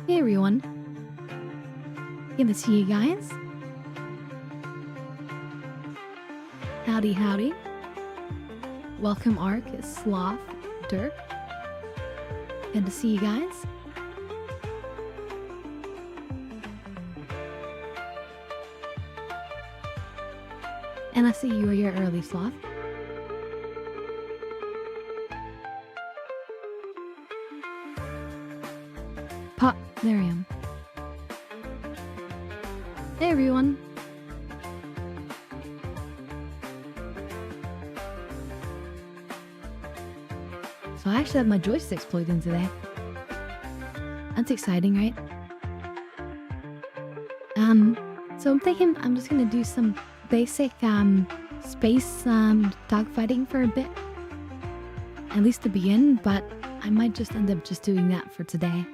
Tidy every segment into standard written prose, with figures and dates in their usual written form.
Hey everyone. Good to see you guys. Howdy, howdy. Welcome, Ark, Sloth, Dirk. Good to see you guys. And I see you are here early, Sloth. Pop, there I am. Hey everyone. So I actually have my joysticks plugged in today. That's exciting, right? So I'm thinking I'm just gonna do some basic space dogfighting for a bit. At least to begin, but I might just end up just doing that for today.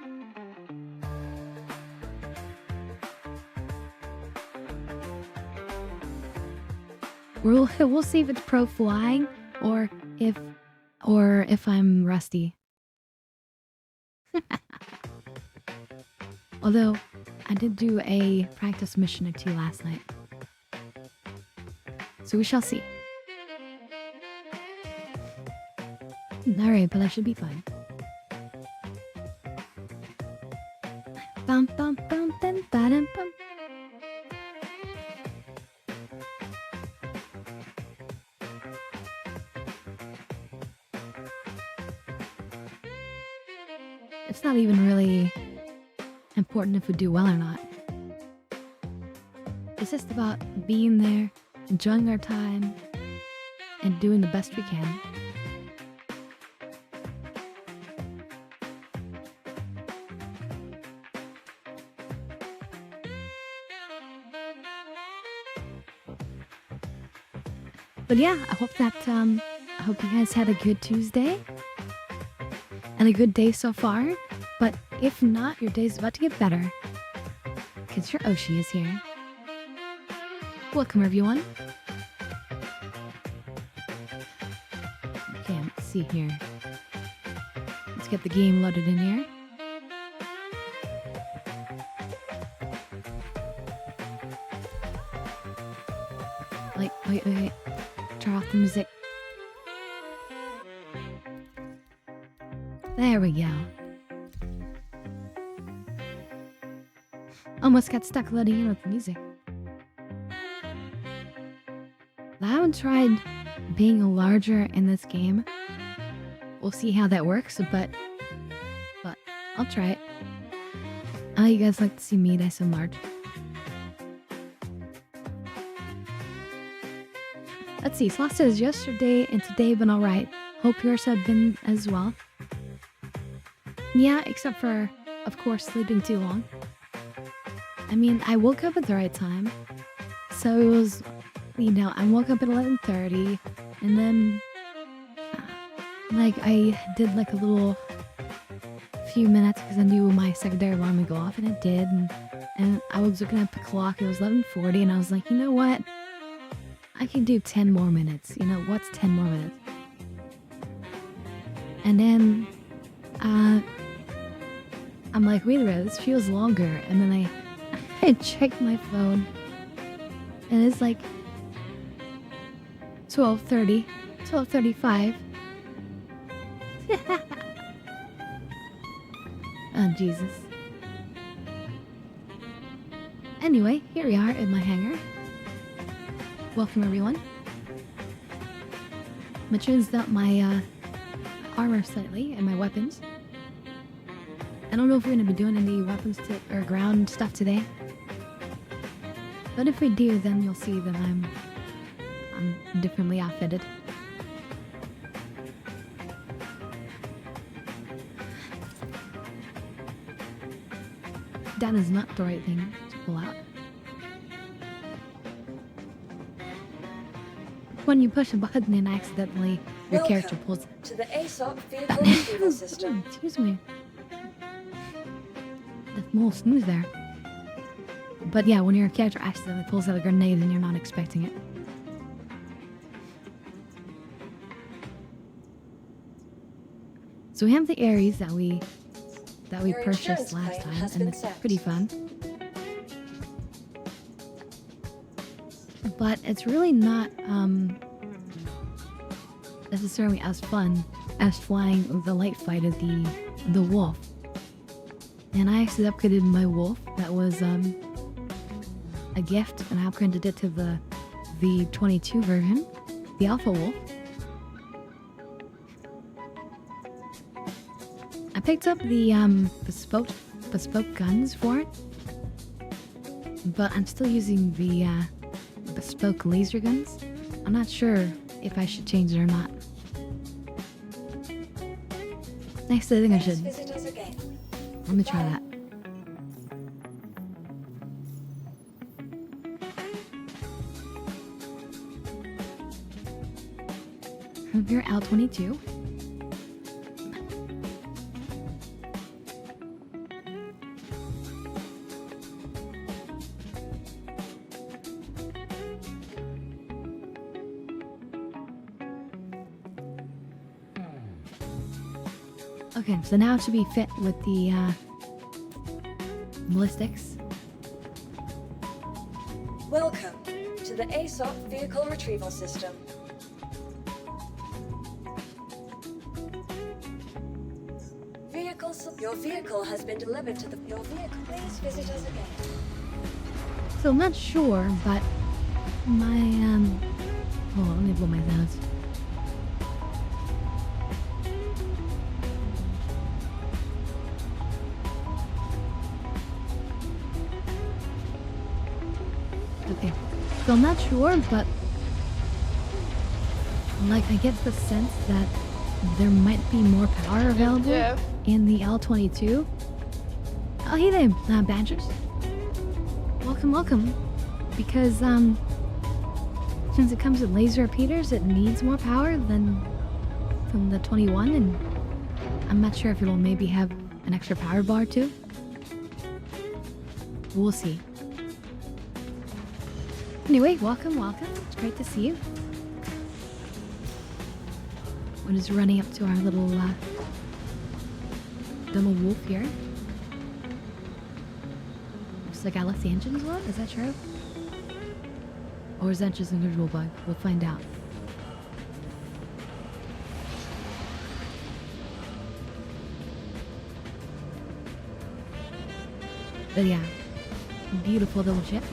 We'll see if it's pro flying or if I'm rusty. Although I did do a practice mission or two last night. So we shall see. Alright, but I should be fine. Bum bum bum bum bum bum. It's not even really important if we do well or not. It's just about being there, enjoying our time, and doing the best we can. But yeah, I hope you guys had a good Tuesday and a good day so far. But if not, your day's about to get better, because your Oshi is here. Welcome, everyone. Okay, let's see here. Let's get the game loaded in here. Wait. Turn off the music. There we go. Almost got stuck loading in with the music. I haven't tried being larger in this game. We'll see how that works, but I'll try it. I know you guys like to see me nice and large. Let's see, Sloth says yesterday and today been alright. Hope yours have been as well. Yeah, except for, of course, sleeping too long. I mean, I woke up at the right time. So it was, I woke up at 11:30 and then I did a little few minutes because I knew my secondary alarm would go off, and it did. And I was looking at the clock, it was 11:40, and I was like, you know what? I can do 10 more minutes. You know, what's 10 more minutes? And then, I'm like, wait a minute, this feels longer. And then I checked my phone, and it's like 12:30, 12:35. Oh, Jesus. Anyway, here we are in my hangar. Welcome, everyone. I'm gonna change up my armor slightly and my weapons. I don't know if we're gonna be doing any weapons or ground stuff today, but if we do, then you'll see that I'm differently outfitted. That is not the right thing to pull out. When you push a button and accidentally your character pulls to the ASOP vehicle retrieval system. Excuse me. That's more smooth there. But yeah, when your character accidentally pulls out a grenade and you're not expecting it. So we have the Ares that we that we Your purchased insurance last claim time, has and been it's sent. pretty fun. But it's really not necessarily as fun as flying the light fighter, the wolf. And I actually upgraded my wolf. That was a gift, and I upgraded it to the V22 version, the Alpha Wolf. I picked up the bespoke guns for it, but I'm still using the bespoke laser guns. I'm not sure if I should change it or not. Next, I think I should. Visit us again. Let me try that. We're L22. Okay, so now it should be fit with the ballistics. Welcome to the ASOP Vehicle Retrieval System. Your vehicle has been delivered to your vehicle. Please visit us again. So I'm not sure, but my hold on, let me blow my nose. Okay, so I'm not sure, but like I get the sense that there might be more power available in the L22. Oh, hey there, Badgers. Welcome. Because since it comes with laser repeaters, it needs more power than from the 21, and I'm not sure if it'll maybe have an extra power bar too. We'll see. Anyway, welcome. It's great to see you. We're just running up to our little wolf here. Looks like I left the engines on. Is that true? Or is that just a visual bug? We'll find out. But yeah, beautiful little ship.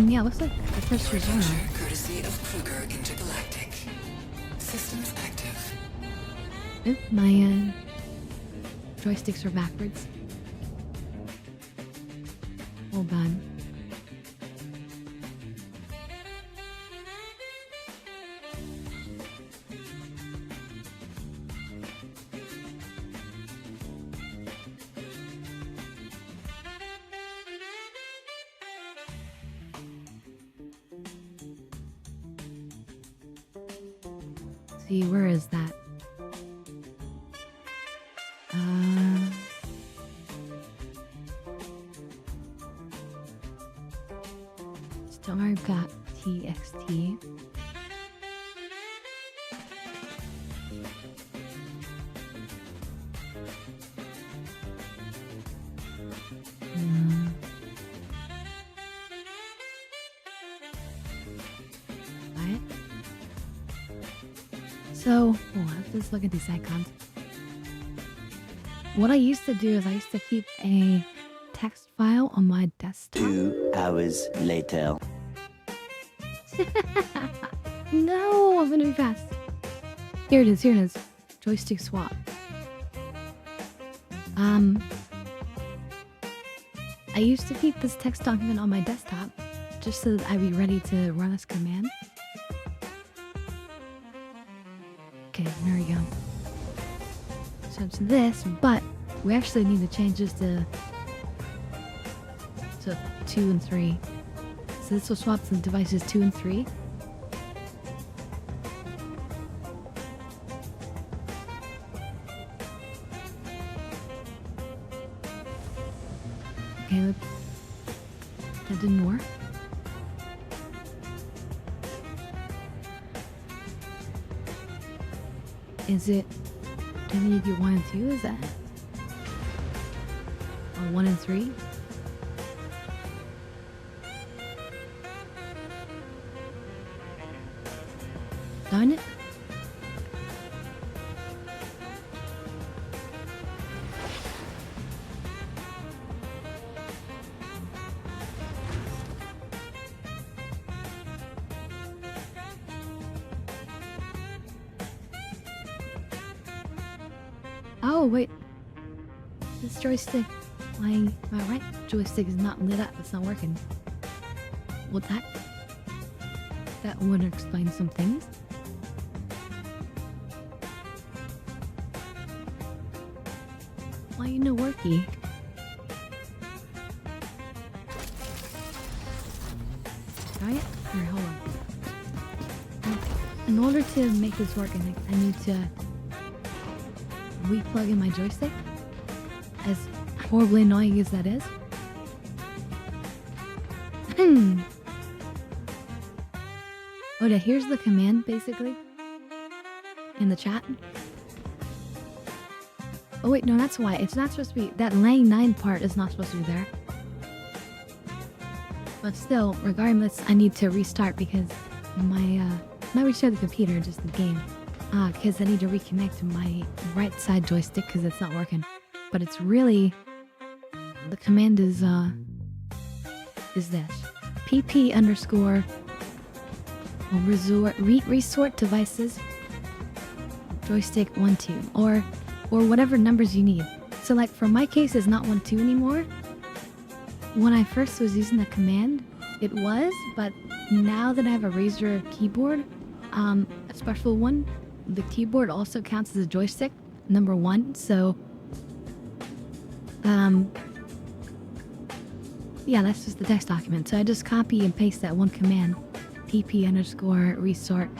Yeah, looks like the first resort. Courtesy of Kruger Intergalactic. Systems active. Oop, my joysticks are backwards. Hold on. See, where is that? Star.txt. What? So, let's just look at these icons. What I used to do is I used to keep a text file on my desktop. 2 hours later. No, I'm gonna be fast. Here it is. Joystick swap. I used to keep this text document on my desktop just so that I'd be ready to run this command. Okay, there we go. So it's this, but we actually need to change this to 2 and 3. So this will swap the devices 2 and 3. Okay, That didn't work. Is it... do I need to do 1 and 2? Is that... or 1 and 3? Darn it. Oh, wait. This joystick, my right joystick is not lit up. It's not working. Well, that would explain some things. Why you no worky? Try it? Here, hold on. In order to make this work, I need to re-plug in my joystick. As horribly annoying as that is. Oh, yeah, here's the command, basically. In the chat. Oh wait, no, that's why. It's not supposed to be... that laying 9 part is not supposed to be there. But still, regardless, I need to restart because my, not restart the computer, just the game. Because I need to reconnect to my right side joystick because it's not working. But it's really... the command is this. pp underscore resort devices joystick 1 2 or whatever numbers you need. So like for my case it's not 1 2 anymore. When I first was using the command it was, but now that I have a Razer keyboard, a special one, the keyboard also counts as a joystick number 1. So yeah, that's just the text document. So I just copy and paste that one command, pp underscore resort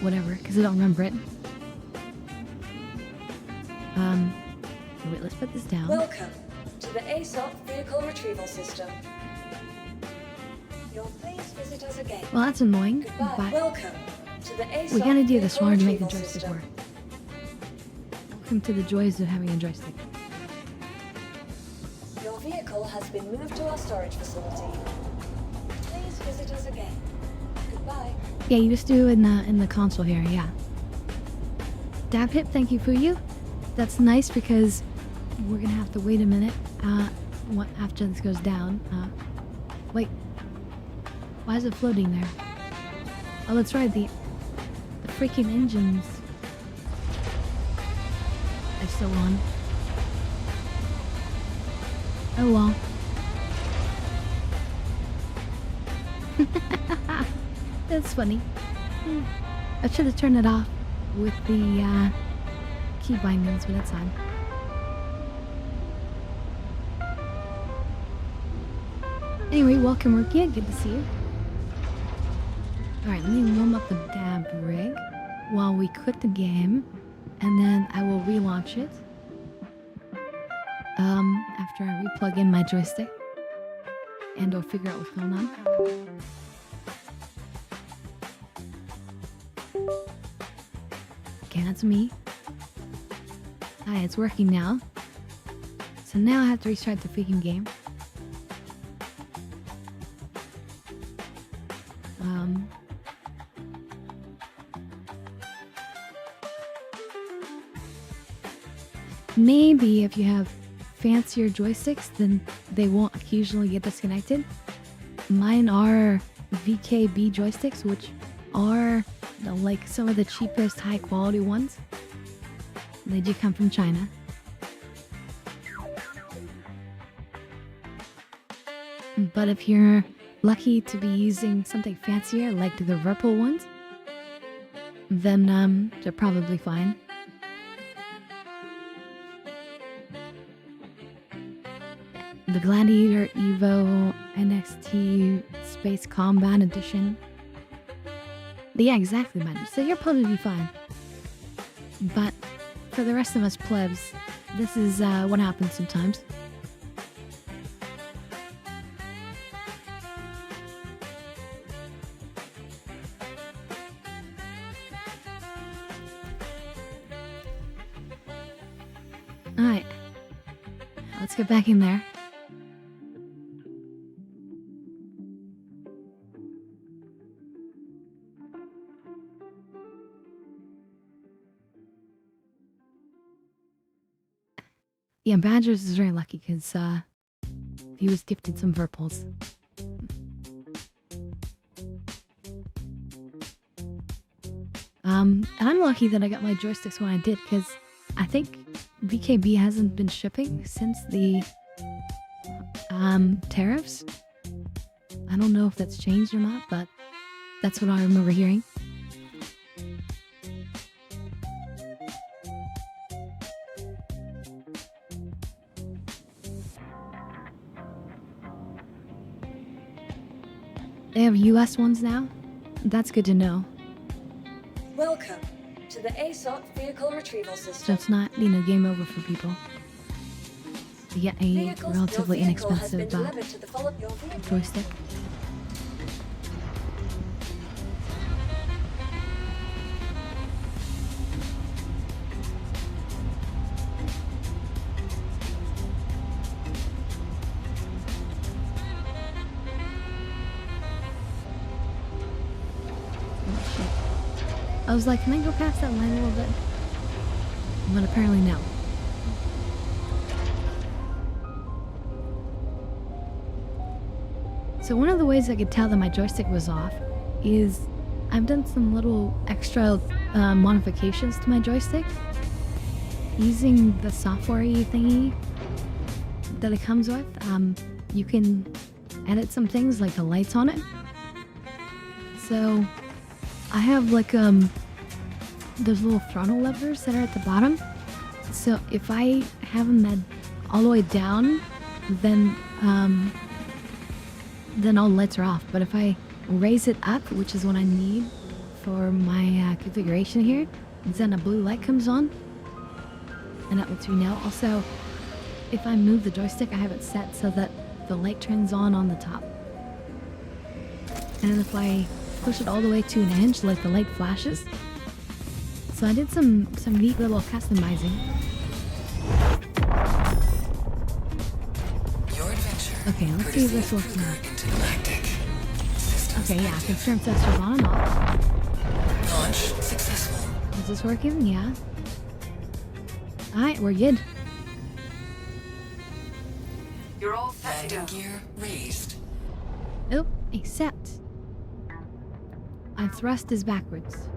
whatever, because I don't remember it. Wait, let's put this down. Welcome to the ASOP Vehicle Retrieval System. You'll please visit us again. Well, that's annoying, Goodbye. but Welcome to the ASOP we gotta do this Vehicle one to make the Retrieval joystick System. work. Welcome to the joys of having a joystick. Your vehicle has been moved to our storage facility. Please visit us again. Goodbye. Yeah, you just do in the console here, yeah. Dab hip, thank you for you. That's nice because we're gonna have to wait a minute after this goes down. Wait, why is it floating there? Oh, that's right, the freaking engines are still on. Oh well. That's funny. I should have turned it off with the key bindings, but that's fine. Anyway, welcome Rukia, good to see you. Alright, let me warm up the dab rig while we quit the game, and then I will relaunch it. After I replug in my joystick and or figure out what's going on. Okay, that's me. Hi, it's working now. So now I have to restart the freaking game. Maybe if you have fancier joysticks, then they won't occasionally get disconnected. Mine are VKB joysticks, which are like some of the cheapest high quality ones. They do come from China. But if you're lucky to be using something fancier like the Whirlpool ones, then they're probably fine. The Gladiator Evo NXT Space Combat Edition. Yeah, exactly, man. So you're probably fine. But for the rest of us plebs, this is what happens sometimes. Alright. Let's get back in there. Yeah, Badgers is very lucky because he was gifted some Verpals. And I'm lucky that I got my joysticks when I did because I think VKB hasn't been shipping since the tariffs. I don't know if that's changed or not, but that's what I remember hearing. They have US ones now? That's good to know. Welcome to the ASOC vehicle retrieval So system. it's not, game over for people. To get a Vehicles, relatively your vehicle has been inexpensive delivered to the follow your vehicle. joystick. Oh shit. I was like, can I go past that line a little bit? But apparently no. So one of the ways I could tell that my joystick was off is I've done some little extra modifications to my joystick using the software-y thingy that it comes with. You can edit some things like the lights on it. So I have like those little throttle levers that are at the bottom. So if I have them all the way down, then all lights are off. But if I raise it up, which is what I need for my configuration here, then a blue light comes on, and that lets me know. Also, if I move the joystick, I have it set so that the light turns on the top. And then if I push it all the way to an inch, like the light flashes. So I did some neat little customizing. Your adventure. Okay, let's see if this courtesy of works now. Kruger Intergalactic. Systems Okay, yeah, active. confirm testers on and off. Launch successful. Is this working? Yeah. Alright, we're good. You're all set to Landing go. gear raised. Nope, except my thrust is backwards.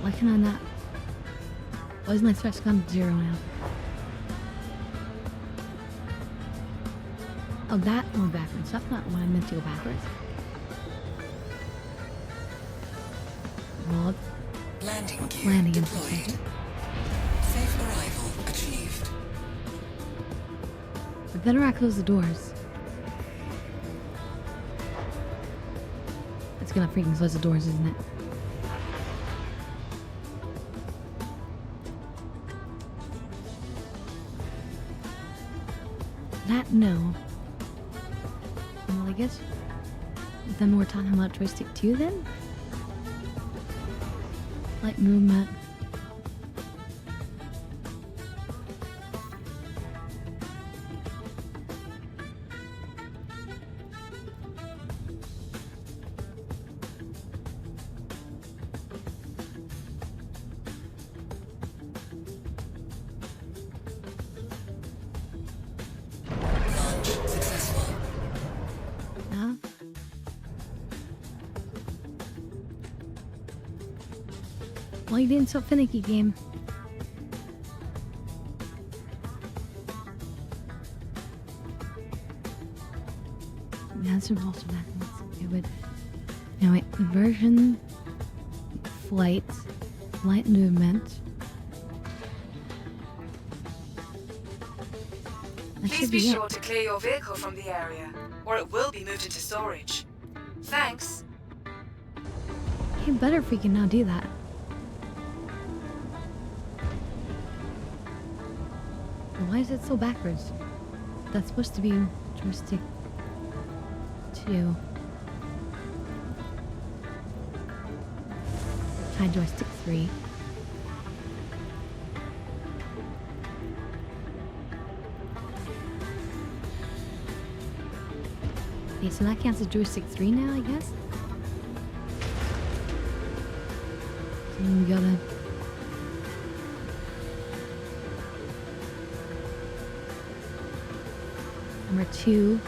Looking on that. Why is my thrust gone to 0 now? Oh, that went backwards. That's not what I meant to go backwards. Well, Landing gear landing deployed. infiltrated. Safe arrival achieved. But better I close the doors. It's gonna freaking close the doors, isn't it? That, no. Well, I guess then we're talking about joystick 2 then? Light movement. Launch successful. No? Why you being so finicky, game? That's also backwards. Okay, but anyway, inversion, flight, light movement. That Please should be be it. sure to clear your vehicle from the area, or it will be moved into storage. Thanks. He better freaking now do that. Why is it so backwards? That's supposed to be joystick 2. Try joystick 3. Okay, so that counts as joystick 3 now, I guess? So then we gotta... Number 2.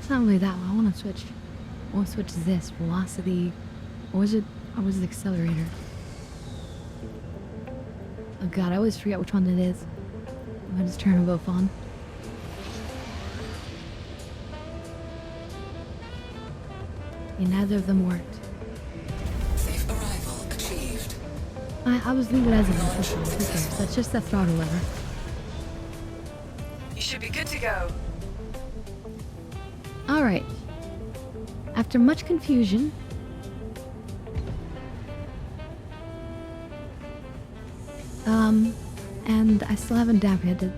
It's not really that one. I want to switch. I want to switch this velocity. Or was it? Or was it accelerator? Oh god, I always forget which one it is. I'm gonna just turn them both on. Yeah, neither of them worked. Safe arrival achieved. I was leaving it as an official. Who cares? That's just the throttle lever. You should be good to go. Alright. After much confusion, and I still haven't downloaded.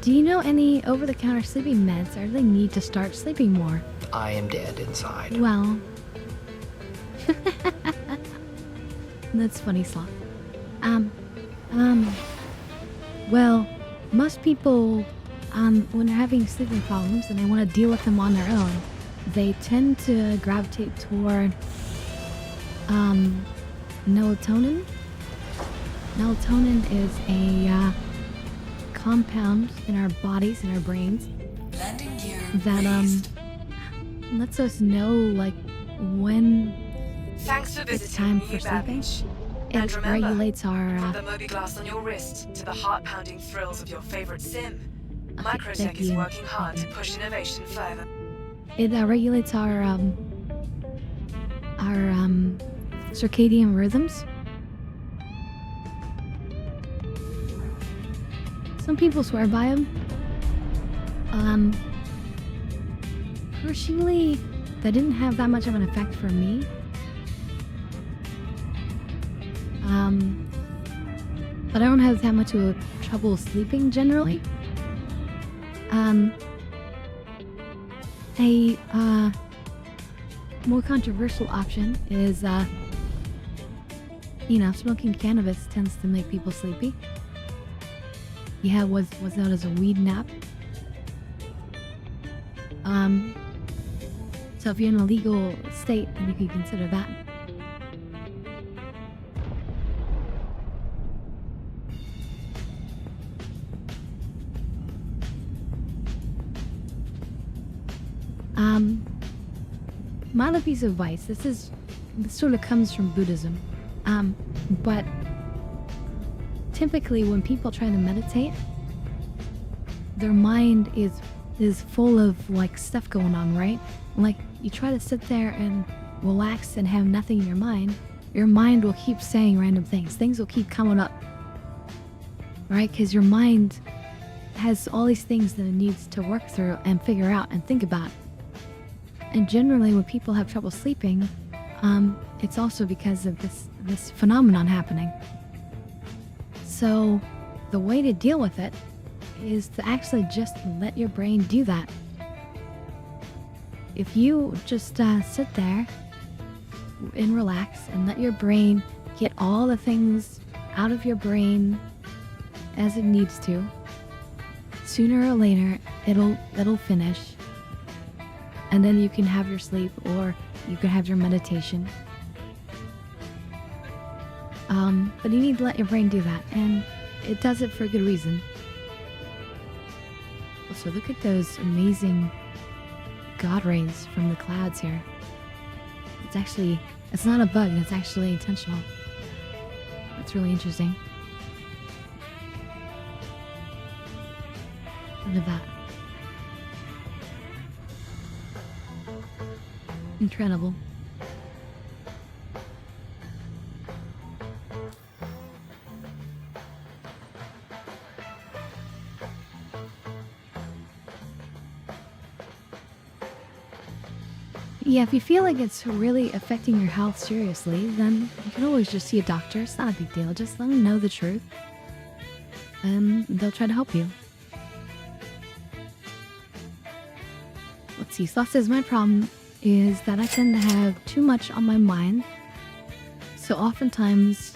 Do you know any over-the-counter sleeping meds? I really need to start sleeping more. I am dead inside. Well, that's funny, Sloth. Well, most people, when they're having sleeping problems and they want to deal with them on their own, they tend to gravitate toward, melatonin. Melatonin is a, compound in our bodies, in our brains, Landing gear that, released. lets us know, like, when Thanks for it's visiting time New for sleeping. Babbage. It And remember, regulates our, from the Moby glass on your wrist to the heart-pounding thrills of your favorite sim, Okay, Microtech thank is you. working hard to push innovation further. it regulates our circadian rhythms. Some people swear by them. Personally, that didn't have that much of an effect for me. But I don't have that much of a trouble sleeping generally. A more controversial option is, smoking cannabis tends to make people sleepy. Yeah, was known as a weed nap. So if you're in a legal state, then you can consider that. My other piece of advice, this sort of comes from Buddhism, but typically when people try to meditate, their mind is full of like stuff going on, right? Like you try to sit there and relax and have nothing in your mind will keep saying random things will keep coming up, right? Because your mind has all these things that it needs to work through and figure out and think about. And generally when people have trouble sleeping, it's also because of this phenomenon happening. So the way to deal with it is to actually just let your brain do that. If you just sit there and relax and let your brain get all the things out of your brain as it needs to, sooner or later it'll finish, and then you can have your sleep or you can have your meditation. But you need to let your brain do that, and it does it for a good reason. So look at those amazing God rays from the clouds here. It's not a bug, it's actually intentional. That's really interesting. Look at that. Incredible. Yeah, if you feel like it's really affecting your health seriously, then you can always just see a doctor. It's not a big deal. Just let them know the truth, and they'll try to help you. Let's see. Sloth says, my problem is that I tend to have too much on my mind. So oftentimes,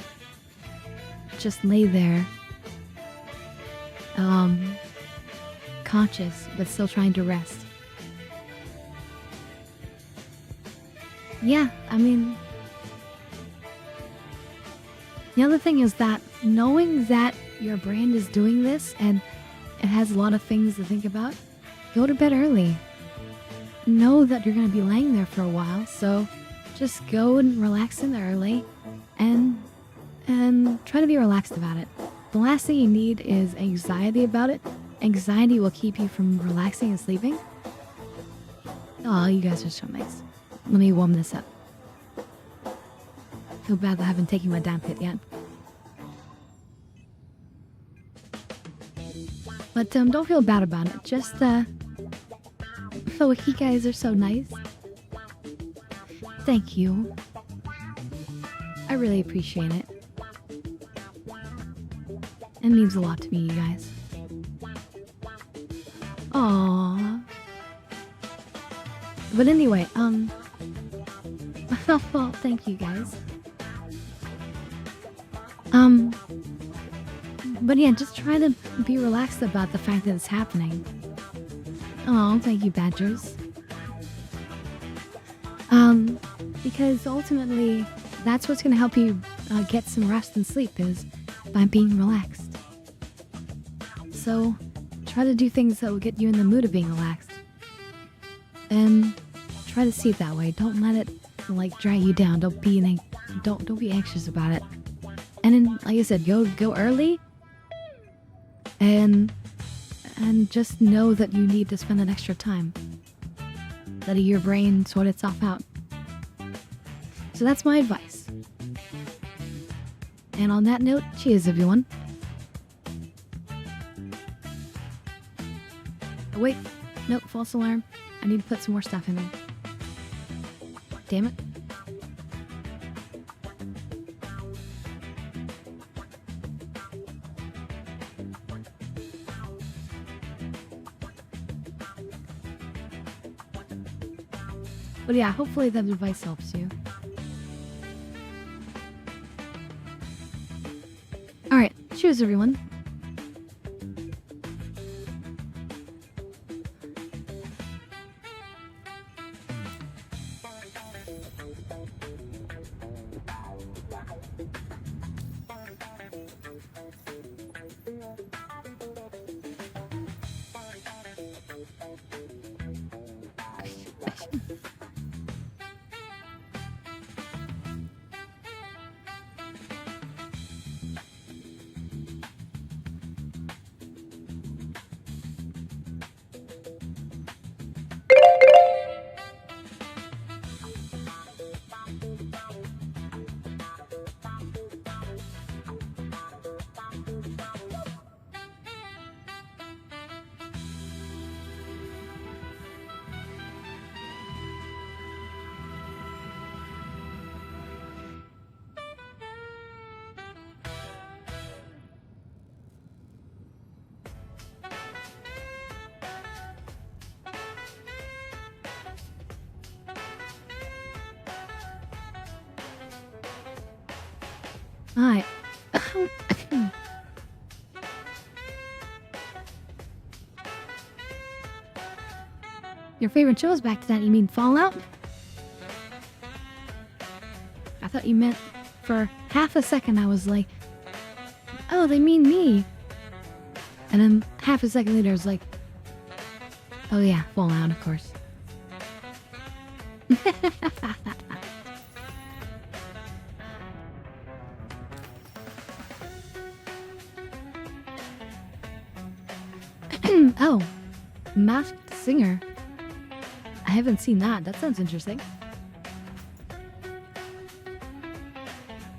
just lay there, conscious, but still trying to rest. Yeah, I mean, the other thing is that knowing that your brain is doing this and it has a lot of things to think about, go to bed early. Know that you're going to be laying there for a while, so just go and relax in there early and try to be relaxed about it. The last thing you need is anxiety about it. Anxiety will keep you from relaxing and sleeping. Oh, you guys are so nice. Let me warm this up. Feel bad that I haven't taken my damn hit yet. But don't feel bad about it. Just oh, you guys are so nice. Thank you. I really appreciate it. It means a lot to me, you guys. Aww. But anyway, well, thank you guys. But yeah, just try to be relaxed about the fact that it's happening. Oh, thank you, Badgers. Because ultimately, that's what's gonna help you get some rest and sleep is by being relaxed. So, try to do things that will get you in the mood of being relaxed. And try to see it that way. Don't let it like drag you down. Don't be anxious about it. And then, like I said, go early. And just know that you need to spend an extra time. Let your brain sort itself out. So that's my advice. And on that note, cheers everyone. Oh, wait, nope, false alarm. I need to put some more stuff in there. Damn it. But yeah, hopefully that advice helps you. Alright, cheers everyone. Alright. Your favorite show is back to that, you mean Fallout? I thought you meant for half a second I was like, oh, they mean me. And then half a second later I was like, oh yeah, Fallout, of course. Oh, Masked Singer. I haven't seen that. That sounds interesting.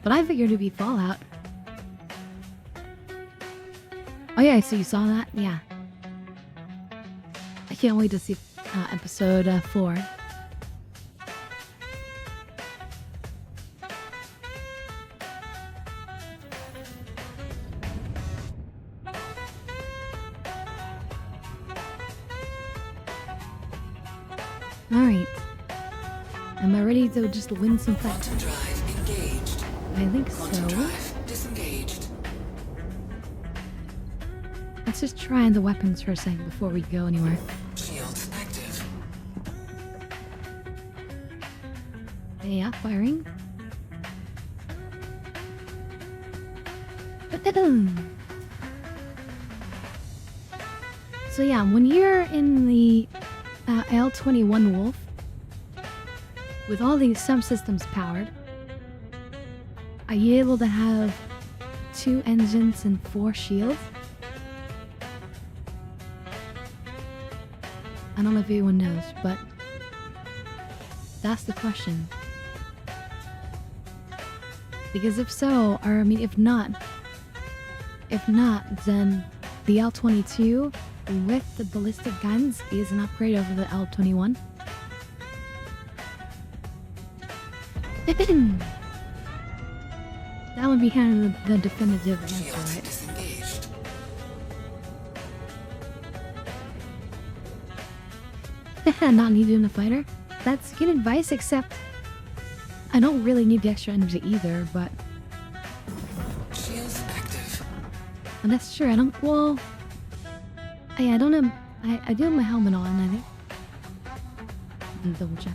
But I figured it'd be Fallout. Oh yeah, so you saw that? Yeah. I can't wait to see episode 4. Alright. Am I ready to just win some fights? Quantum drive engaged. I think Quantum so. drive disengaged. Let's just try the weapons for a second before we go anywhere. Shields active. Yeah, firing. So yeah, when you're in the L21 Wolf, with all these subsystems powered, are you able to have 2 engines and 4 shields? I don't know if anyone knows, but that's the question. Because if so, or I mean if not, then the L22 with the ballistic guns is an upgrade over the L21. That would be kind of the definitive answer, Shields right? disengaged. Not needed in a fighter? That's good advice, except I don't really need the extra energy either, but Shields active. and that's true. I don't. Well, I don't have. I do have my helmet on. I think. Let me double check.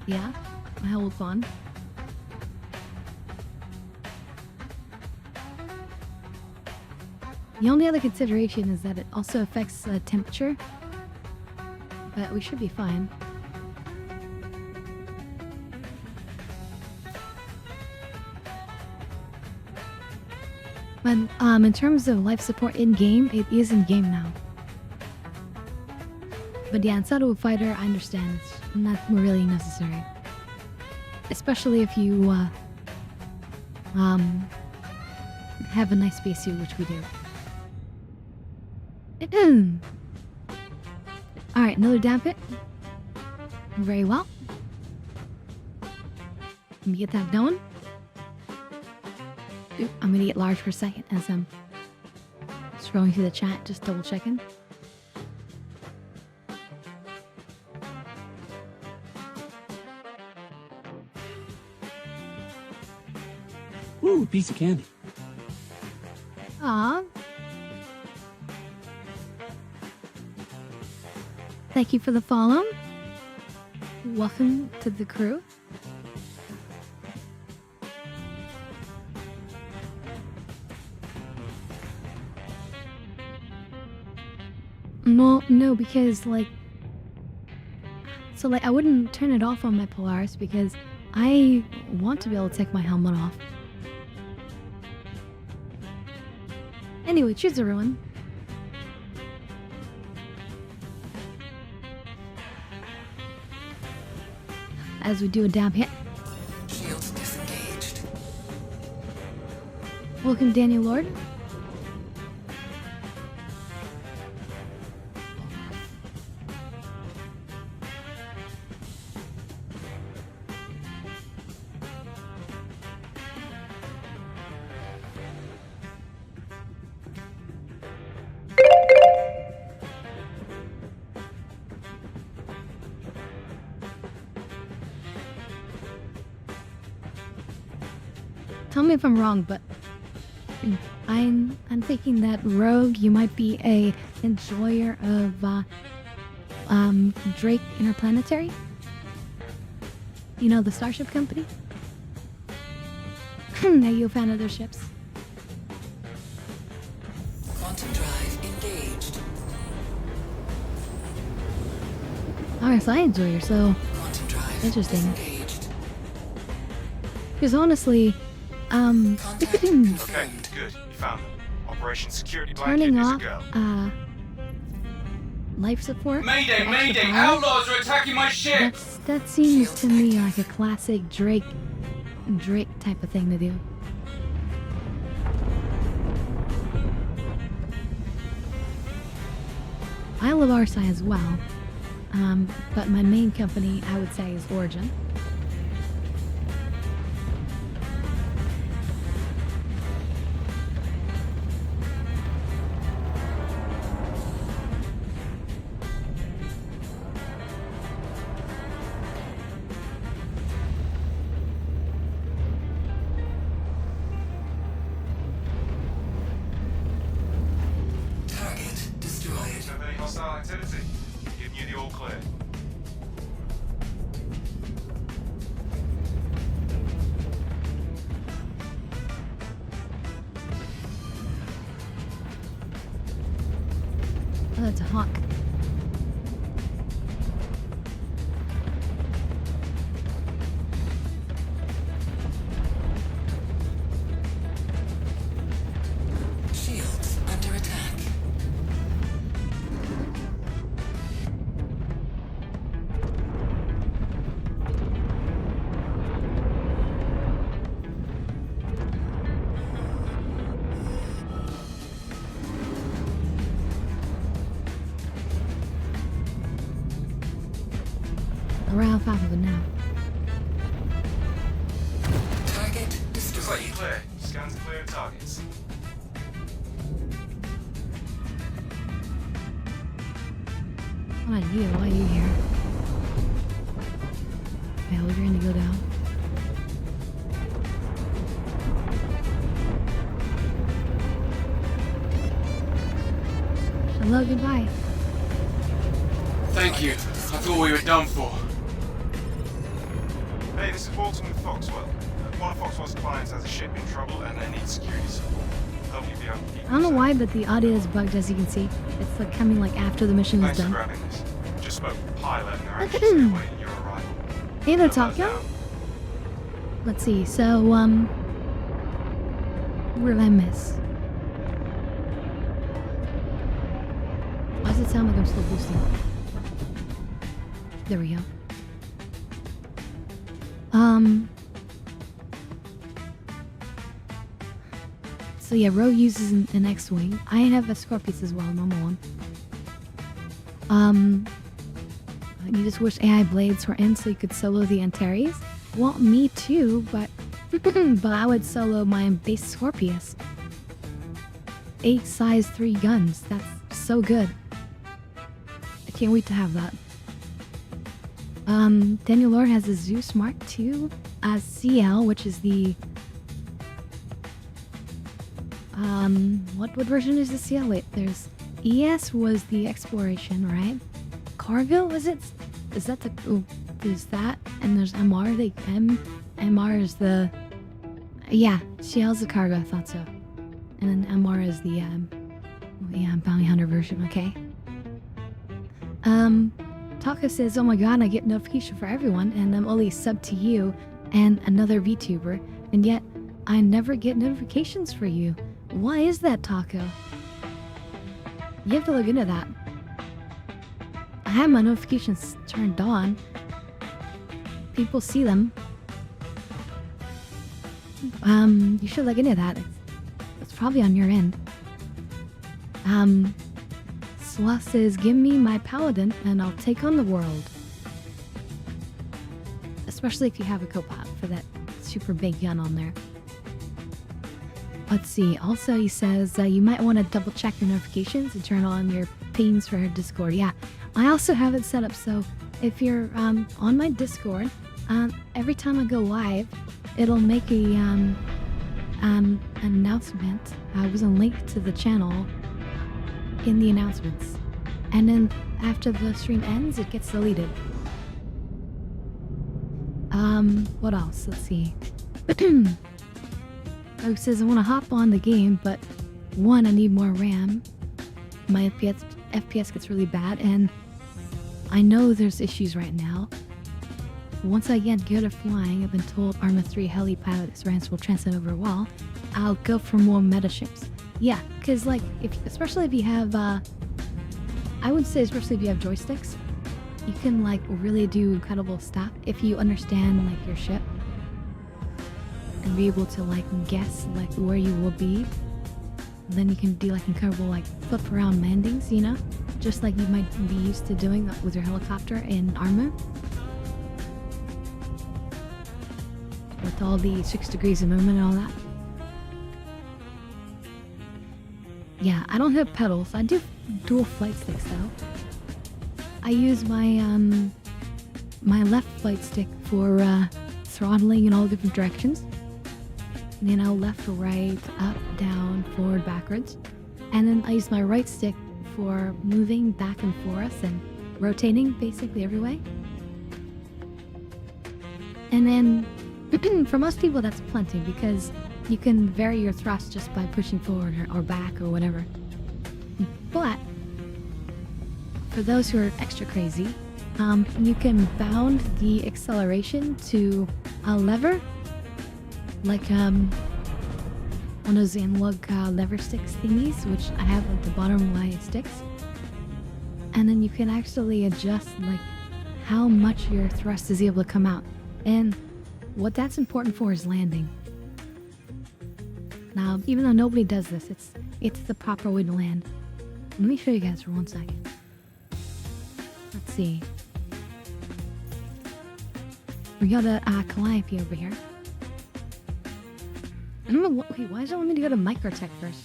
Yeah, my helmet's on. The only other consideration is that it also affects temperature, but we should be fine. But in terms of life support in game, it is in game now. But yeah, inside of a fighter, I understand it's not really necessary, especially if you have a nice spacesuit, which we do. All right, another damp hit. Very well. Let me get that going. Oop, I'm gonna get large for a second as I'm scrolling through the chat, just double checking. Ooh, piece of candy. Aw. Thank you for the follow. Welcome to the crew. Well, no, because like, so like I wouldn't turn it off on my Polaris because I want to be able to take my helmet off. Anyway, choose everyone. As we do a dab hit. Shields disengaged. Welcome, Daniel Lord. Tell me if I'm wrong, but I'm thinking that Rogue, you might be a enjoyer of Drake Interplanetary. You know, the Starship Company. Are you a fan of their ships? Quantum drive engaged. Alright, so I enjoy her, so Quantum drive interesting. disengaged. Because honestly, Contact Okay, good. You found them. Operation Security Blanket turning is a off go. life support. for Mayday, extra mayday! power, Outlaws are attacking my ship! that seems to me like a classic Drake type of thing to do. I love RSI as well, but my main company I would say is Origin. Target destroyed. Have any hostile activity? Giving you the all clear. Oh, that's a hawk. Shields under attack. Around 5 of them now. Target Looks like destroyed. you're clear. Scans clear of targets. What on you? Why are you here? Okay, we're going to go down. Hello, goodbye. Thank you. I thought we were done for. Hey, this is Walton with Foxwell. One of Foxwell's clients has a ship in trouble and they need security support. Hope you'll be able to keep I don't know them why, safe. but the audio is bugged, as you can see. It's like coming like after the mission is Thanks for done. grabbing this. Just spoke with the pilot and they're anxiously awaiting your arrival. Hey there, Don't let us Tokyo. down. Let's see. So, where did I miss? Why does it sound like I'm still boosting? There we go. So yeah, Ro uses an X-Wing. I have a Scorpius as well, normal one. You just wish AI blades were in so you could solo the Antares? Well, me too, but but I would solo my base Scorpius. 8 size 3 guns. That's so good. I can't wait to have that. Daniel Lord has a Zeus Mark II as CL, which is the what version is the CL? Wait, there's ES was the exploration, right? Cargo was it? Is that the there's that and there's MR, the MR is the yeah, CL's the cargo, I thought so. And then MR is the bounty hunter version, okay? Taco says, oh my god, I get notification for everyone, and I'm only sub to you and another VTuber, and yet I never get notifications for you. Why is that, Taco? You have to look into that. I have my notifications turned on. People see them. You should look into that. It's probably on your end. Sloth says, give me my paladin and I'll take on the world. Especially if you have a co-pilot for that super big gun on there. Let's see. Also, he says you might want to double check your notifications and turn on your pings for Discord. Yeah, I also have it set up so if you're on my Discord, every time I go live, it'll make a an announcement. I was a link to the channel in the announcements, and then after the stream ends, it gets deleted. What else? Let's see. Oak says, I want to hop on the game, but one, I need more RAM. My FPS gets really bad, and I know there's issues right now. Once I get good at flying, I've been told Arma 3 heli pilot ramps will transcend over a wall. I'll go for more meta ships. Yeah, because like, especially if you have, I would say especially if you have joysticks, you can like really do incredible stuff if you understand like your ship and be able to like guess like where you will be. Then you can do like incredible like flip around landings, you know, just like you might be used to doing with your helicopter in Arma. With all the 6 degrees of movement and all that. Yeah, I don't have pedals. I do dual flight sticks though. I use my my left flight stick for throttling in all different directions. And then I'll left, right, up, down, forward, backwards. And then I use my right stick for moving back and forth and rotating basically every way. And then for most people that's plenty because you can vary your thrust just by pushing forward or back or whatever. But for those who are extra crazy, you can bound the acceleration to a lever, like one of those analog lever sticks thingies, which I have at the bottom of my sticks. And then you can actually adjust like how much your thrust is able to come out. And what that's important for is landing. Now, even though nobody does this, it's the proper way to land. Let me show you guys for 1 second. Let's see. We got a Calliope over here. I don't know what. Wait, why does it want me to go to Microtech first?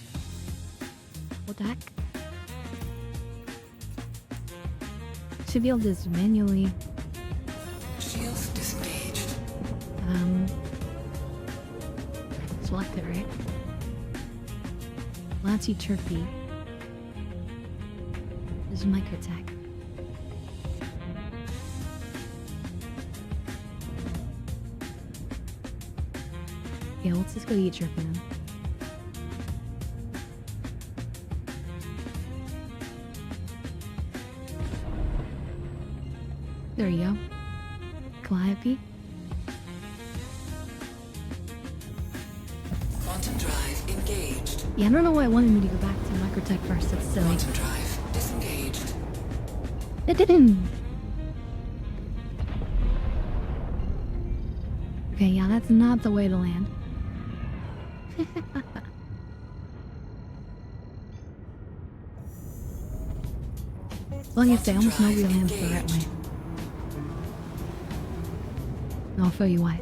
What the heck? Should be able to just manually. Shields disengaged. Select it, right? Lancy Turkey. This is Microtech. Yeah, let's just go eat Turkey then. There you go. Calliope. Quantum drive engaged. Yeah, I don't know why it wanted me to go back to Microtech first. That's silly. Quantum drive disengaged. It didn't. Okay, yeah, that's not the way to land. Well, I guess I almost nobody lands the right way. And I'll show you why.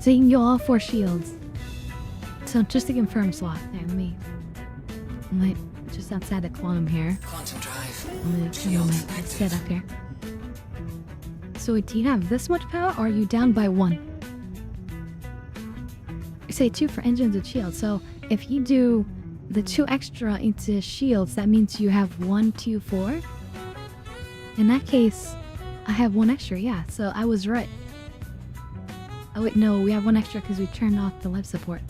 So you can go all 4 shields. So just to confirm slot. There, I'm like just outside the quantum here. Quantum drive. I'm gonna turn on my setup here. So do you have this much power or are you down by 1? You say 2 for engines and shields. So if you do the 2 extra into shields, that means you have 1, 2, 4. In that case, I have 1 extra, yeah. So I was right. Oh wait, no, we have 1 extra because we turned off the life support.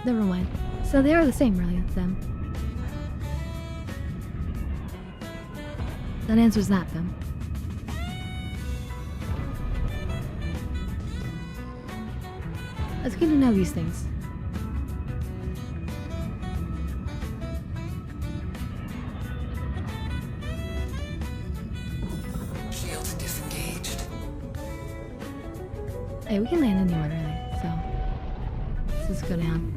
Never mind. So they are the same, really, then. That answers that, then. It's good to know these things. Shields disengaged. Hey, we can land anywhere, really, so... Let's just go down.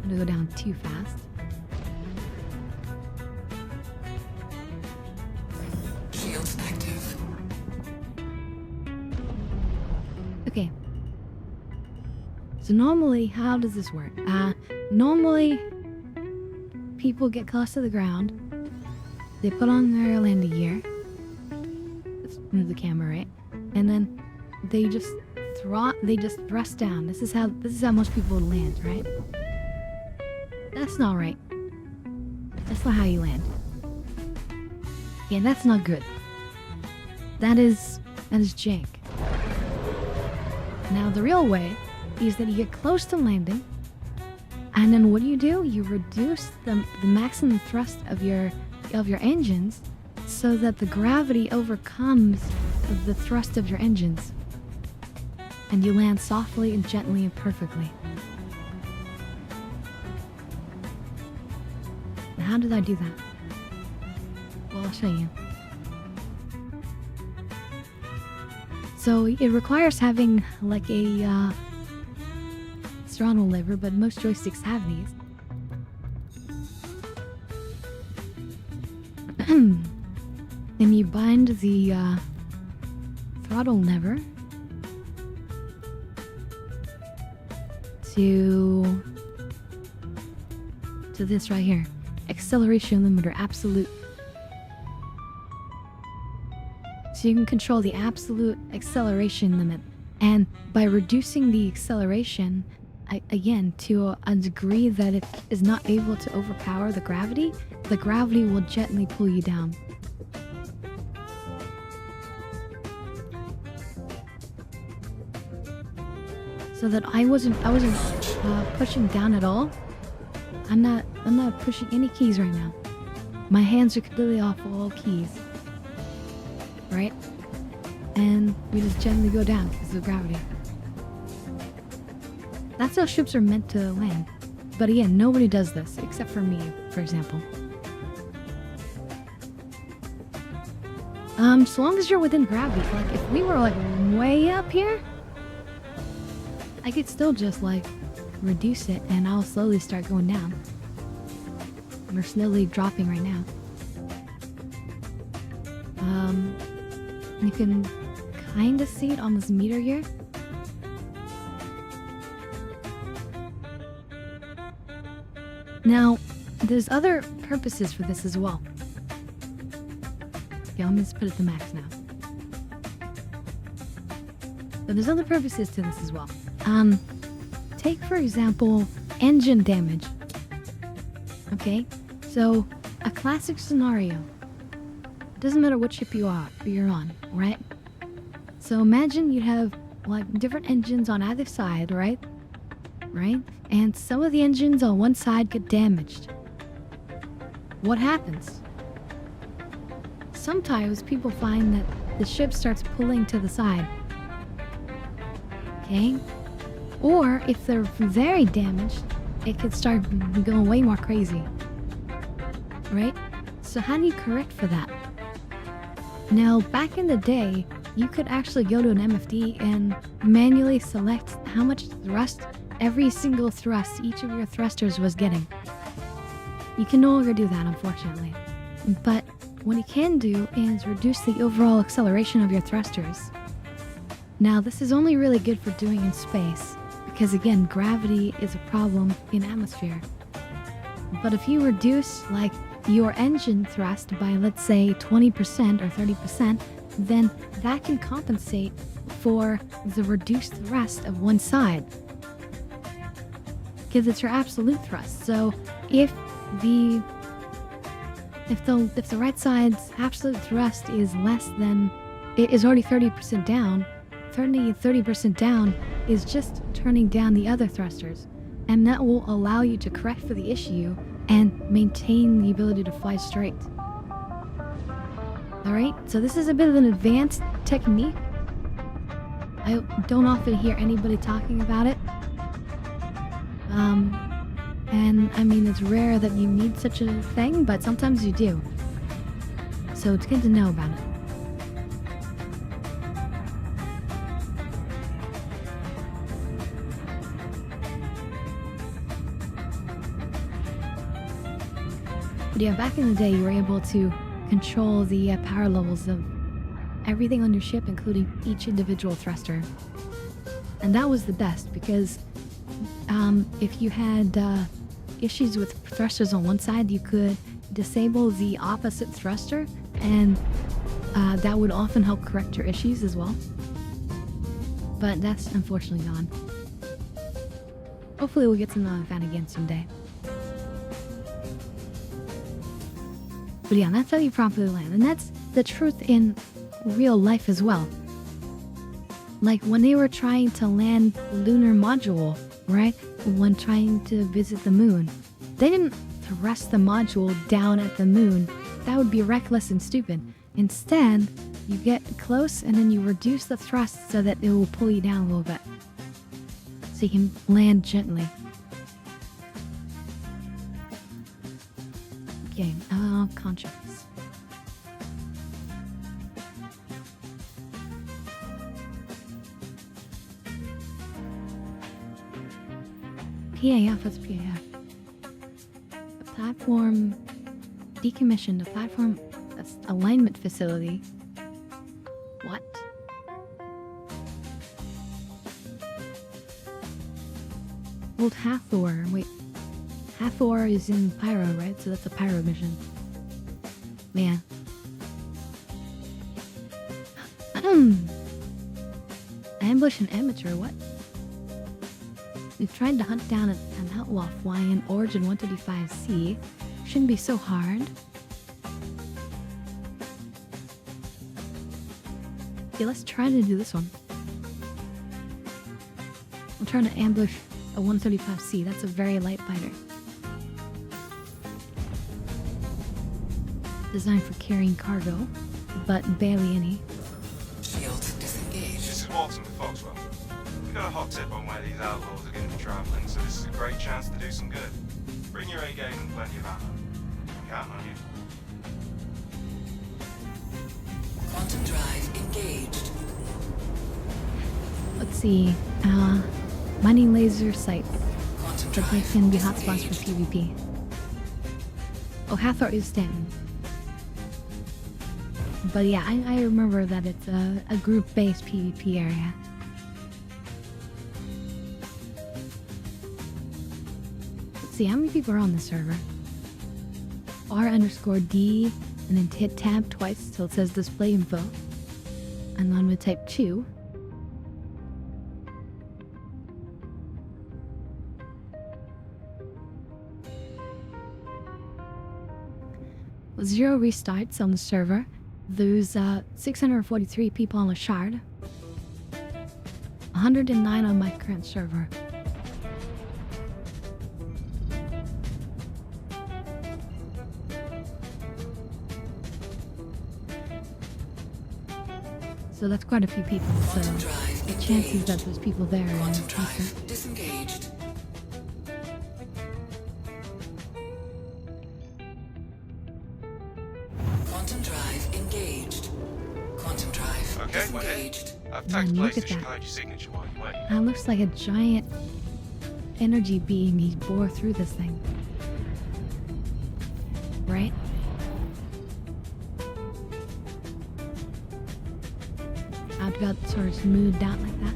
I'm gonna go down too fast. Shields active. Okay. So normally, how does this work? Normally, people get close to the ground. They put on their landing gear. Let's move the camera, right? And then they just thrust down. This is how most people land, right? That's not right. That's not how you land. Yeah, that's not good. That is That is jank. Now the real way is that you get close to landing, and then what do? You reduce the maximum thrust of your engines so that the gravity overcomes the thrust of your engines. And you land softly and gently and perfectly. Now, how did I do that? Well, I'll show you. So it requires having like a throttle lever, but most joysticks have these. Then you bind the throttle lever to this right here. Acceleration limiter, absolute. So you can control the absolute acceleration limit. And by reducing the acceleration, again, to a degree that it is not able to overpower the gravity will gently pull you down. So that I wasn't pushing down at all. I'm not pushing any keys right now. My hands are completely off of all keys. Right? And we just gently go down because of gravity. That's how ships are meant to land. But again, nobody does this except for me, for example. So long as you're within gravity, like if we were like way up here, I could still just like reduce it and I'll slowly start going down. We're slowly dropping right now. You can kind of see it on this meter here. Now, there's other purposes for this as well. Okay, let me just put it to max now. But there's other purposes to this as well. Take for example, engine damage. Okay, so a classic scenario. It doesn't matter what ship you're on, right? So imagine you have like different engines on either side, right? Right? And some of the engines on one side get damaged. What happens? Sometimes people find that the ship starts pulling to the side. Okay? Or if they're very damaged, it could start going way more crazy. Right? So how do you correct for that? Now, back in the day, you could actually go to an MFD and manually select how much thrust every single thrust each of your thrusters was getting. You can no longer do that, unfortunately. But what you can do is reduce the overall acceleration of your thrusters. Now, this is only really good for doing in space, because again, gravity is a problem in atmosphere. But if you reduce, like, your engine thrust by, let's say, 20% or 30%, then that can compensate for the reduced thrust of one side. Because it's your absolute thrust. So if the right side's absolute thrust is less than, it is already 30% down, 30% down is just turning down the other thrusters. And that will allow you to correct for the issue and maintain the ability to fly straight. Alright, so this is a bit of an advanced technique. I don't often hear anybody talking about it. And I mean, it's rare that you need such a thing, but sometimes you do. So it's good to know about it. But yeah, back in the day, you were able to control the power levels of everything on your ship, including each individual thruster. And that was the best, because if you had issues with thrusters on one side, you could disable the opposite thruster, and that would often help correct your issues as well. But that's unfortunately gone. Hopefully we'll get some fun again someday. But yeah, that's how you properly land. And that's the truth in real life as well. Like when they were trying to land the lunar module, right? When trying to visit the moon, they didn't thrust the module down at the moon. That would be reckless and stupid. Instead, you get close and then you reduce the thrust so that it will pull you down a little bit. So you can land gently. Okay, contracts. PAF, what's PAF? The platform decommissioned, the platform alignment facility. What? Old Hathor. Wait. Hathor is in Pyro, right? So that's a Pyro mission. Man. Ambush an amateur, what? We've tried to hunt down an outlaw flying in Origin 135C. Shouldn't be so hard. Okay, let's try to do this one. I'm trying to ambush a 135C. That's a very light fighter. Designed for carrying cargo, but barely any. Shields disengaged. This is Walton with Foxwell. We got a hot tip on where these outlaws are going to be traveling, so this is a great chance to do some good. Bring your A game and plenty of ammo. I'm counting on you. Quantum drive engaged. Let's see. Mining laser sites. Quantum But they drive can be hotspots for disengaged. PvP. Oh, Hathor is Stanton. But yeah, I remember that it's a group-based PvP area. Let's see, how many people are on the server? R_D, and then hit tab twice till it says display info. And then I'm gonna type 2. With 0 restarts on the server, there's 643 people on the shard, 109 on my current server. So that's quite a few people, so Quantum drive the chances engaged. that there's people there are Quantum decent. drive disengaged. Quantum drive engaged. Quantum drive Okay, we're here. disengaged. I've Man, tagged look places at to that. collect your signature while you wait. That looks like a giant energy beam he bore through this thing. Right? I've got sort of smoothed out like that.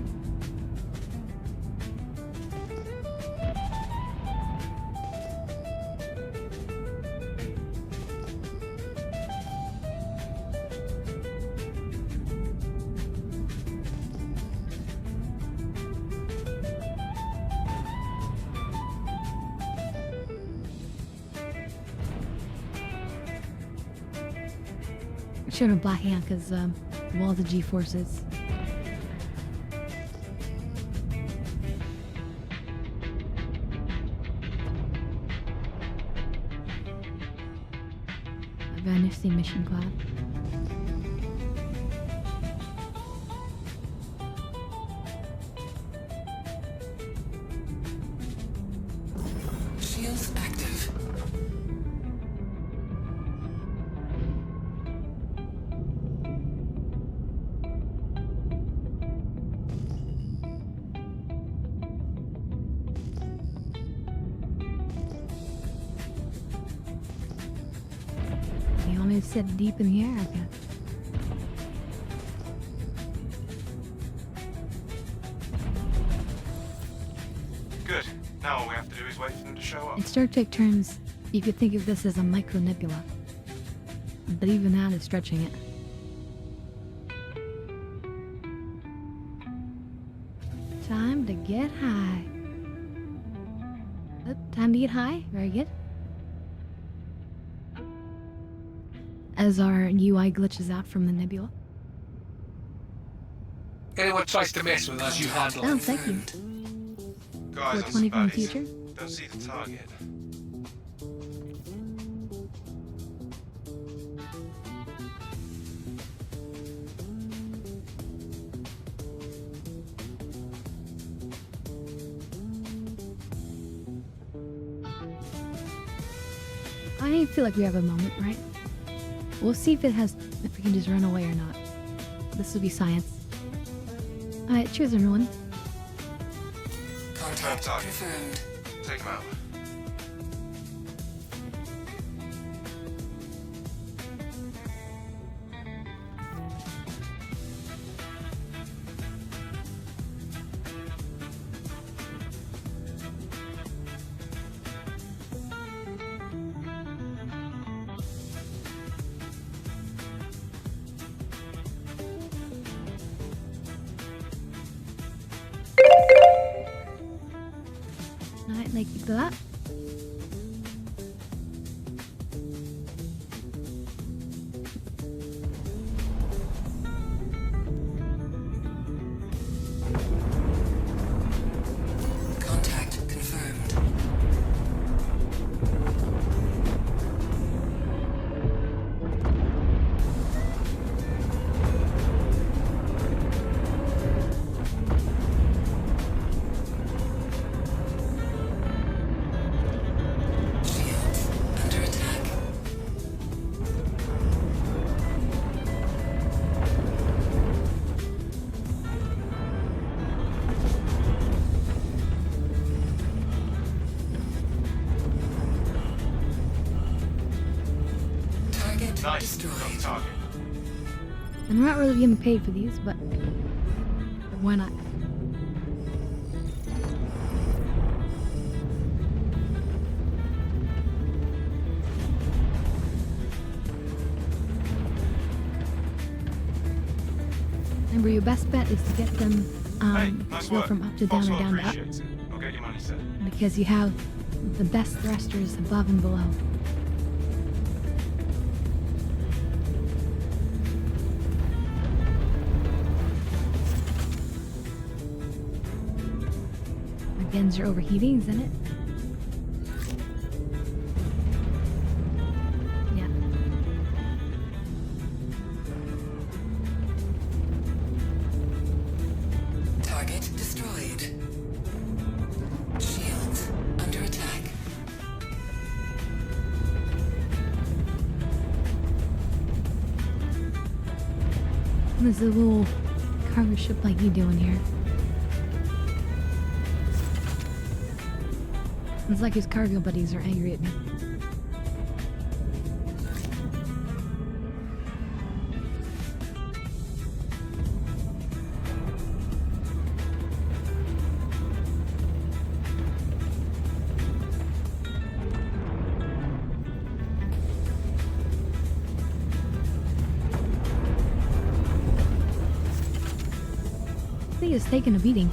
Should have blacking out because of all the G-forces. A Vanishing mission cloud. Shields active. You want me to sit deep in the air? Okay. Good. Now all we have to do is wait for them to show up. In Star Trek terms, you could think of this as a micro nebula. But even that is stretching it. Time to get high. Time to get high? Very good. As our UI glitches out from the nebula. Anyone tries to mess with us, you handle Oh, it. thank you. Guys on 420 from the space. future. Don't see the target. I feel like we have a moment, right? We'll see if we can just run away or not. This will be science. Alright, cheers everyone. Contact target. confirmed. Take him out. Alright, like that. Contact confirmed. Shields under attack. Target Nice. Got the destroyed. target. And we're not really getting paid for these, but why not? Remember, your best bet is to get them Hey, to nice go work. from up to down or Foxwell down to up, appreciates it. I'll get your money set. because you have the best thrusters above and below. My guns are overheating, isn't it? Yeah. Target destroyed. Shields under attack. There's a little cargo ship like you doing here. It's like his cargo buddies are angry at me. I think it's taking a beating.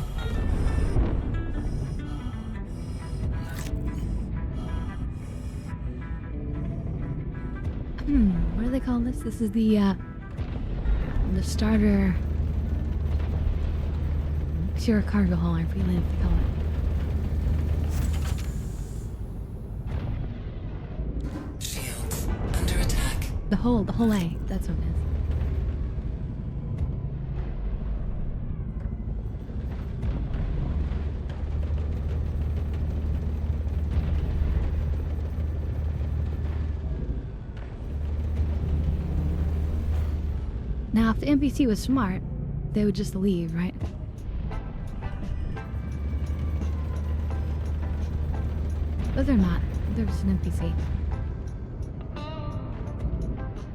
What do they call this? This is the starter pure cargo haul, I really have to call it. Shields under attack. The whole A, that's what it is. Now, if the NPC was smart, they would just leave, right? But they're not. They're just an NPC.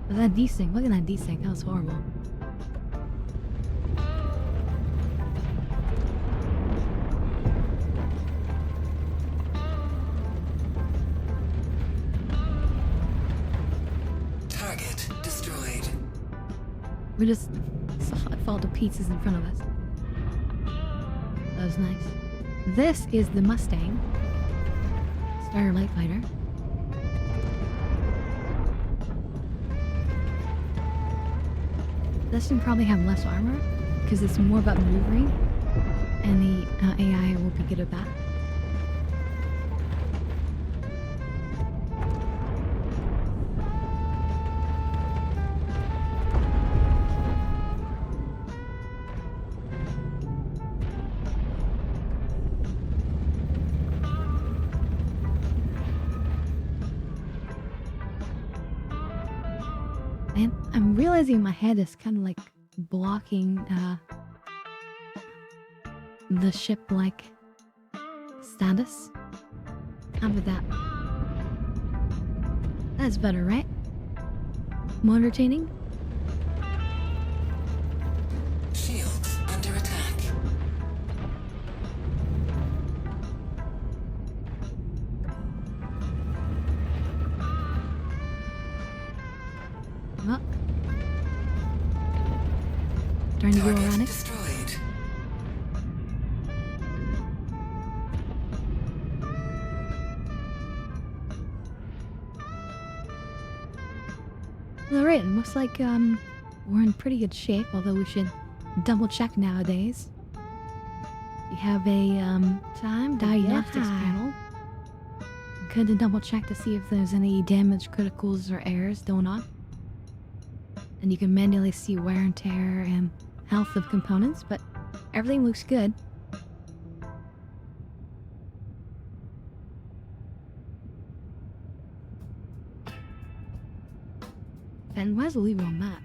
But that desync, look at that desync, that was horrible. Target destroyed. We just saw it fall to pieces in front of us. That was nice. This is the Mustang. Starter Light Fighter. This thing probably have less armor. because it's more about maneuvering, and the AI will be good at that. And I'm realizing my head is kind of like blocking the ship-like status. How about that? That's better, right? More entertaining? Shields under attack. Well, starting to go Target erratic. destroyed. Alright, it looks like we're in pretty good shape, although we should double check nowadays. We have a time diagnostics panel. Good to double check to see if there's any damage, criticals, or errors going on. And you can manually see wear and tear and health of components, but everything looks good. And where's the Libro map?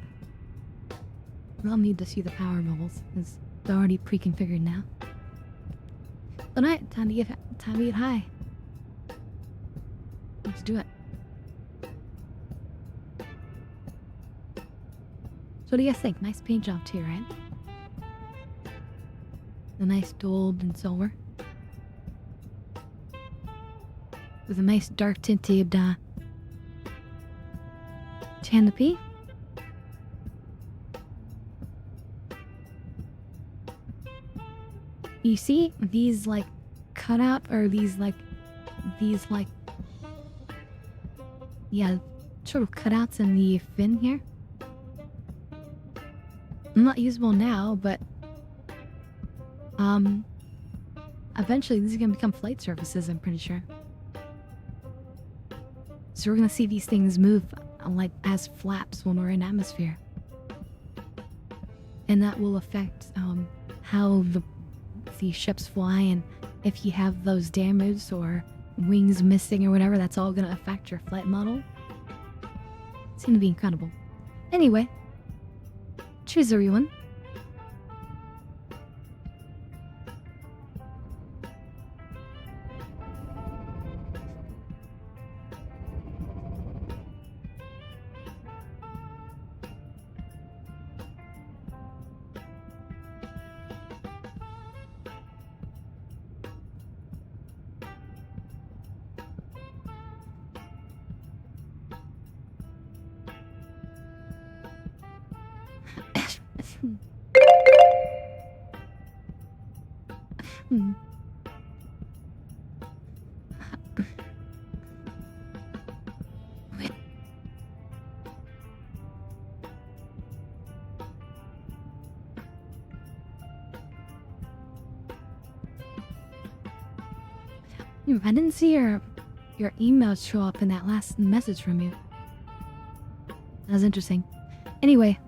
We'll need to see the power bubbles, because they're already pre-configured now. Alright, time to get high. Let's do it. So what do you guys think? Nice paint job too, right? A nice gold and silver. With a nice dark tinted canopy. You see these like cutout or these like yeah, sort of cutouts in the fin here. Not usable now, but eventually these are gonna become flight surfaces, I'm pretty sure. So we're gonna see these things move like as flaps when we're in atmosphere. And that will affect how the ships fly, and if you have those damaged or wings missing or whatever, that's all gonna affect your flight model. It's gonna be incredible. Anyway, cheers everyone. I didn't see your emails show up in that last message from you. That was interesting. Anyway,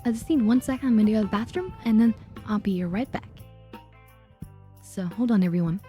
I just need 1 second. I'm gonna go to the bathroom, and then I'll be right back. So hold on, everyone.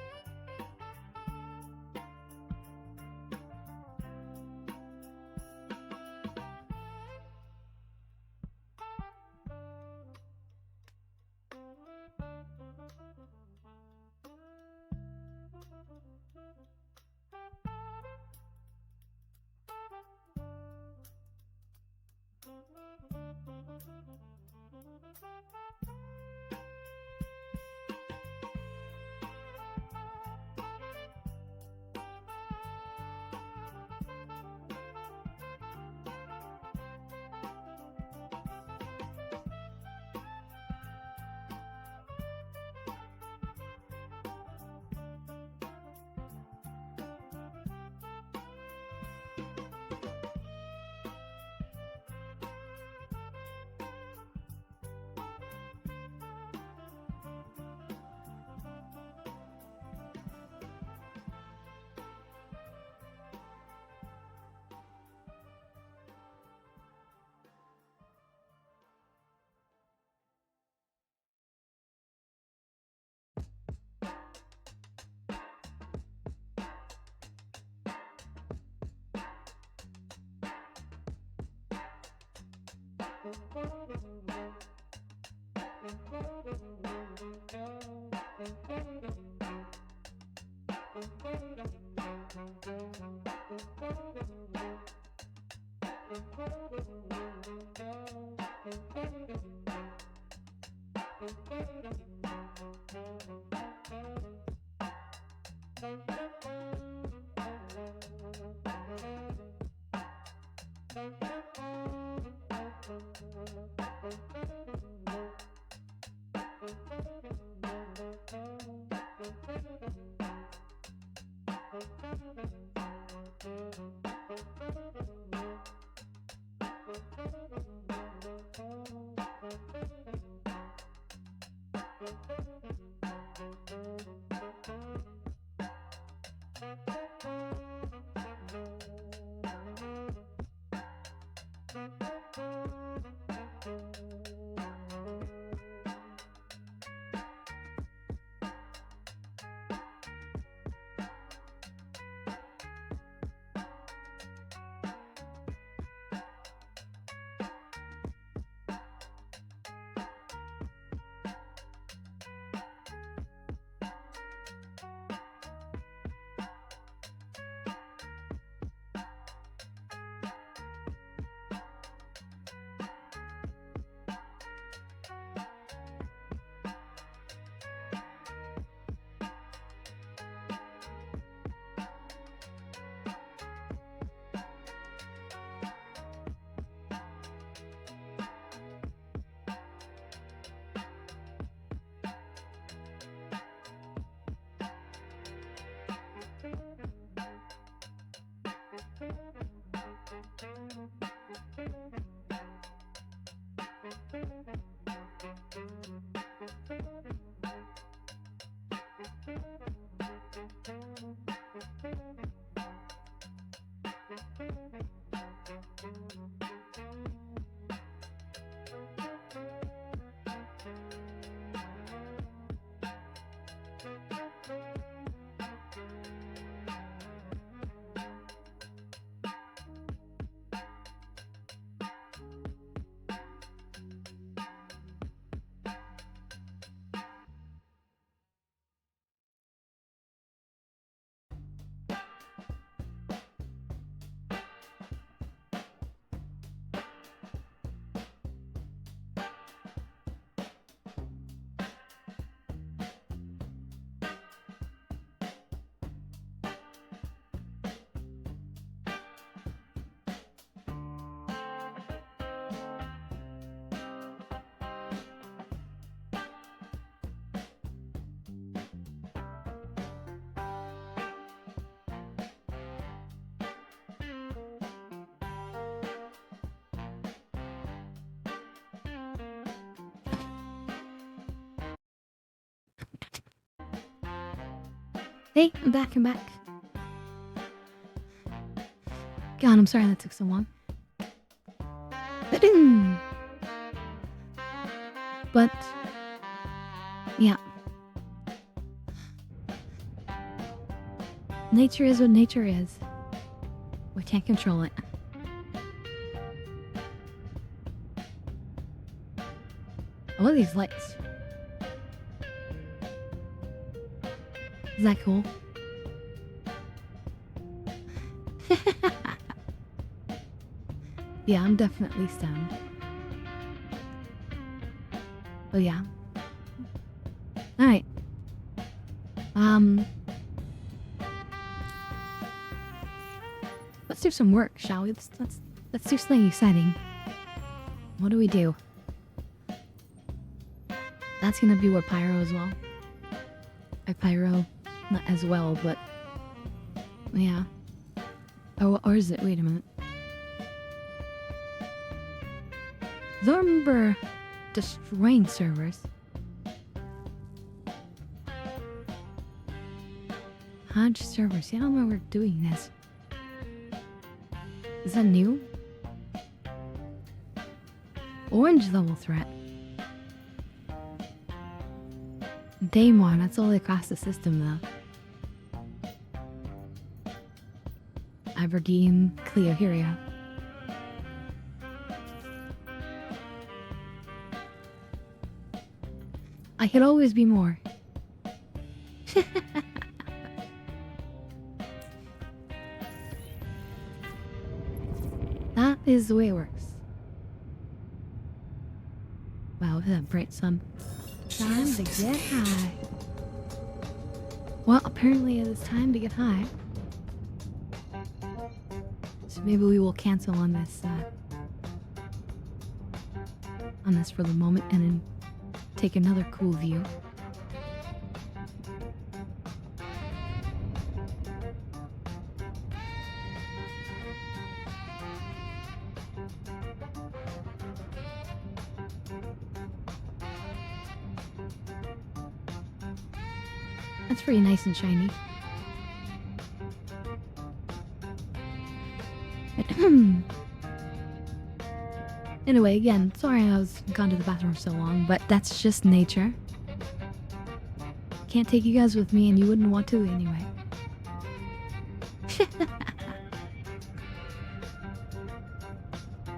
Hey, I'm back, God, I'm sorry that took so long. But, yeah. Nature is what nature is. We can't control it. I love these lights. Is that cool? Yeah, I'm definitely stoned. Oh yeah. Alright. Let's do some work, shall we? Let's do something exciting. What do we do? That's gonna be what Pyro as well. Pyro, not as well, but yeah. Or is it? Wait a minute. Don't remember destroying servers. 100 servers. I don't remember doing this. Is that new? Orange level threat. Daemon, that's all across the system though. Aberdeen, Cleoheria. I could always be more. That is the way it works. Wow, that bright sun. Time to get high. Well, apparently it is time to get high. So maybe we will cancel on this for the moment and then take another cool view. That's pretty nice and shiny. Anyway, again, sorry I was gone to the bathroom for so long, but that's just nature. Can't take you guys with me and you wouldn't want to anyway.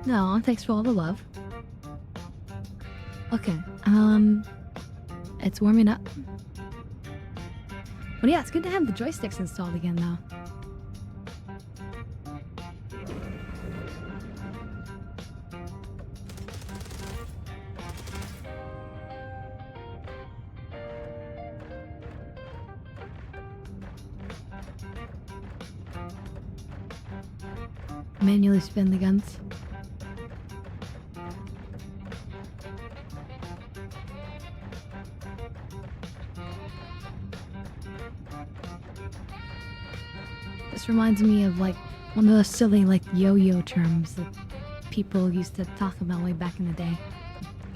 No, thanks for all the love. Okay, it's warming up. But yeah, it's good to have the joysticks installed again, though. Manually spin the guns. This reminds me of like one of those silly like yo-yo terms that people used to talk about way back in the day.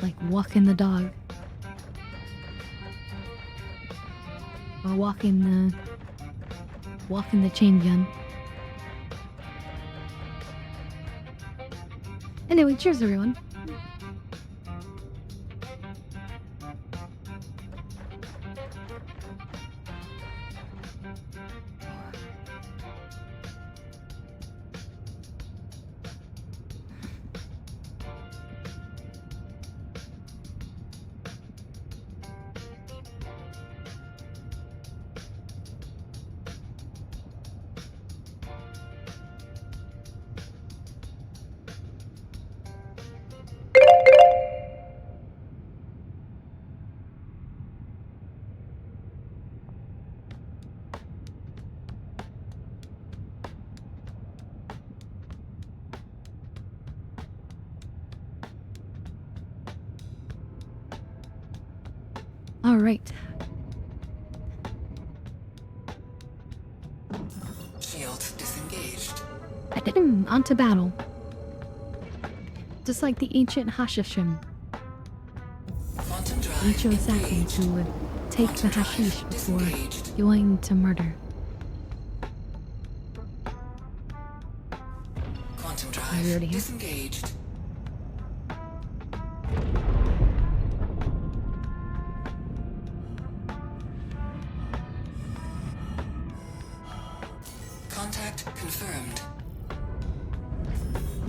Like walking the dog. Or walking the chain gun. Anyway, cheers everyone. All right. Shield disengaged. On to battle. Just like the ancient Hashishim. Quantum drive Ancient assassins engaged. who would take the hashish before going to murder. Quantum We already drive have. disengaged. Contact confirmed.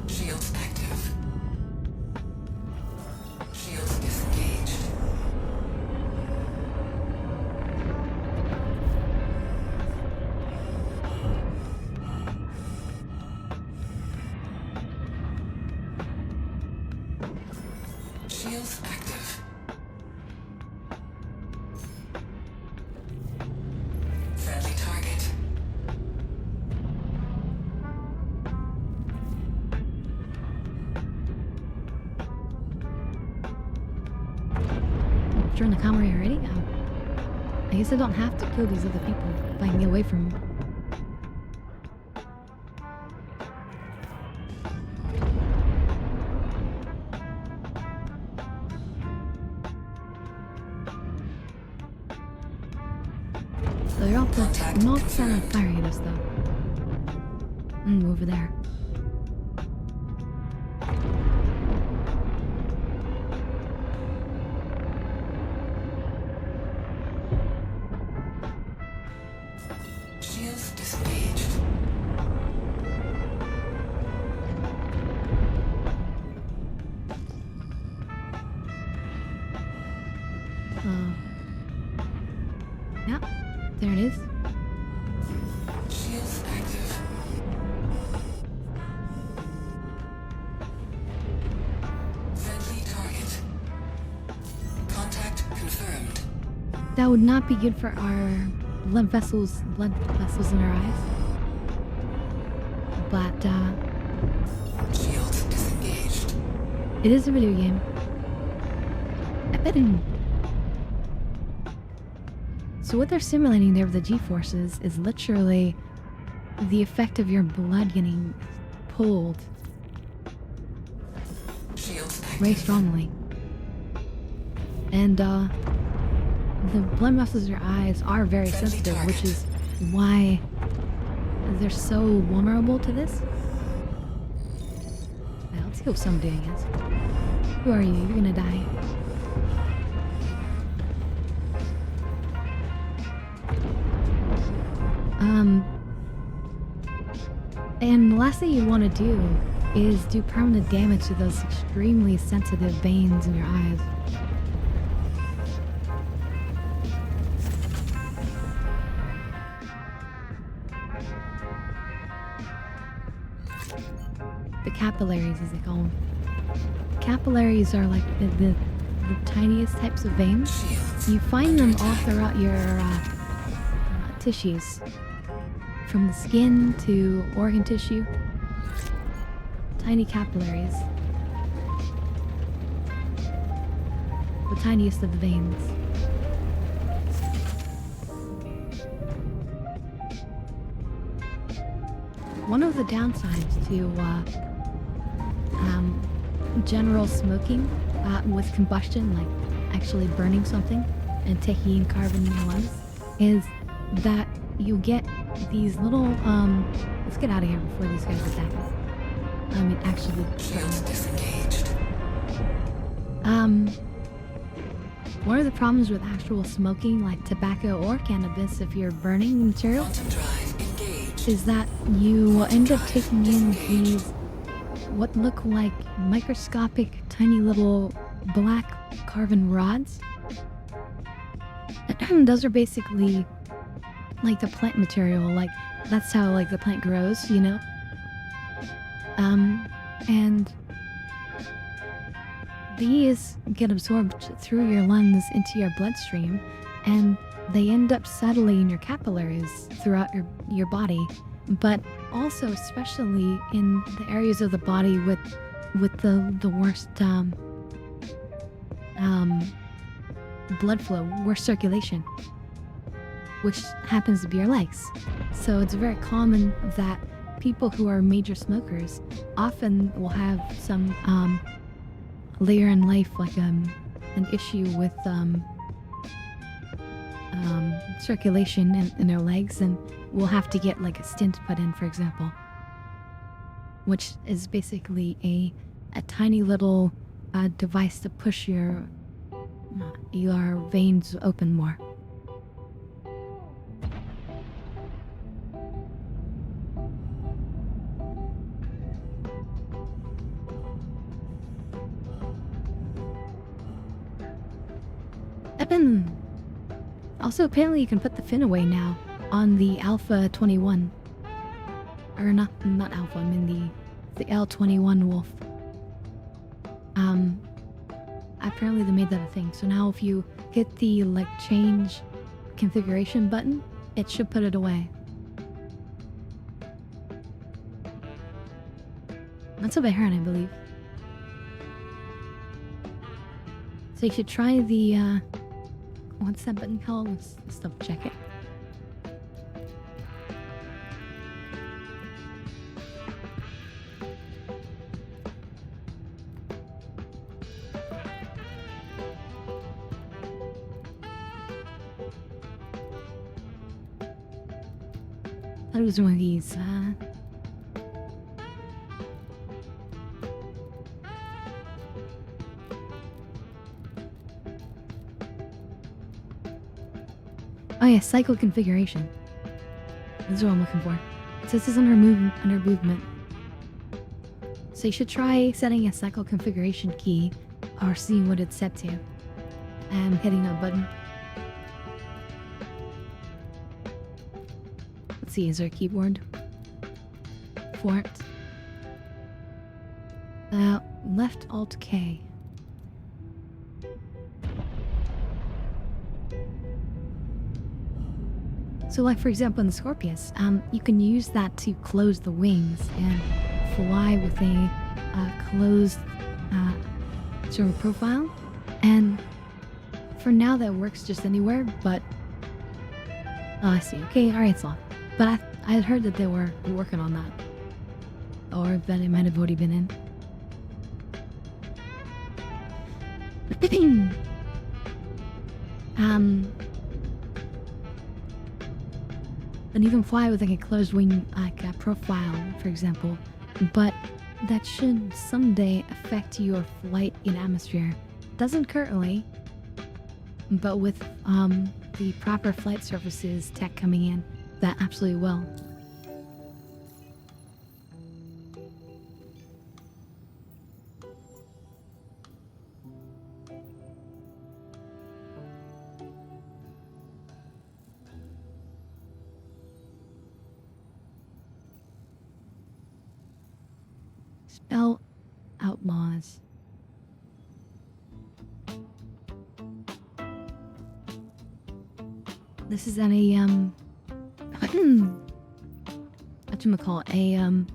Shields active. Shields disengaged. Shields active. Friendly target. Turn the camera already? I guess I don't have to kill these other people if I can get away from them. So you're off the north side of fire at us though. Over there. Shields disengaged. Yeah, there it is. Shields active. Friendly target. Contact confirmed. That would not be good for our blood vessels in our eyes. But Shields disengaged. it is a video game. I bet in. So what they're simulating there with the G-forces is literally the effect of your blood getting pulled Shields very active. strongly. And the blood vessels in your eyes are very Friendly sensitive, target. which is why they're so vulnerable to this. Well, let's kill somebody, I guess. Who are you? You're gonna die. And the last thing you want to do is do permanent damage to those extremely sensitive veins in your eyes. The capillaries, as they call them. Capillaries are like the tiniest types of veins. Shields. You find them all throughout your tissues. From the skin to organ tissue. Tiny capillaries. The tiniest of the veins. One of the downsides to general smoking with combustion, like actually burning something and taking carbon in your lungs, is that you get these little let's get out of here before these guys attack us. I mean, actually, Shields disengaged. one of the problems with actual smoking, like tobacco or cannabis, if you're burning material, Quantum drive engaged. is that you end up taking in these what look like microscopic tiny little black carbon rods. Those are basically like the plant material, like that's how like the plant grows, you know? And these get absorbed through your lungs into your bloodstream, and they end up settling in your capillaries throughout your body, but also especially in the areas of the body with the worst blood flow, worst circulation, which happens to be your legs. So it's very common that people who are major smokers often will have some later in life, like an issue with circulation in their legs, and we'll have to get like a stent put in, for example, which is basically a tiny little device to push your veins open more. Also, apparently you can put the fin away now on the Alpha 21. Or not Alpha, I mean the L21 Wolf. Apparently they made that a thing. So now if you hit the like change configuration button, it should put it away. That's what I heard, I believe. So you should try the what's that button called? Let's double check it. That was one of these. Oh yeah, cycle configuration. This is what I'm looking for. It says this is under movement. So you should try setting a cycle configuration key or seeing what it's set to and hitting that button. Let's see, is there a keyboard for it? Left Alt K. So like for example in the Scorpius, you can use that to close the wings and fly with a closed sort of profile. And for now that works just anywhere, but oh, I see. Okay, alright, it's off. But I had heard that they were working on that. Or that it might have already been in. And even fly with like a closed wing, like a profile, for example. But that should someday affect your flight in atmosphere. Doesn't currently, but with the proper flight surfaces tech coming in, that absolutely will. Spell outlaws. This is at a whatchamacallit,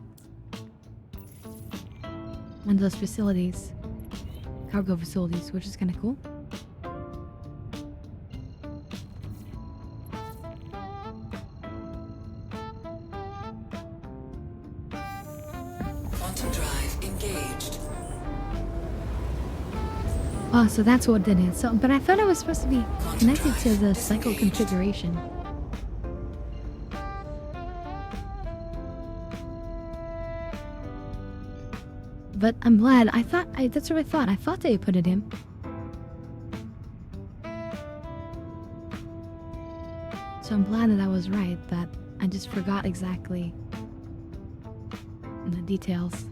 one of those facilities, cargo facilities, which is kind of cool. Quantum drive engaged. Oh, so that's what it is. So, but I thought it was supposed to be connected to the cycle configuration. But I'm glad. That's what I thought. I thought they put it in. So I'm glad that I was right. That I just forgot exactly the details.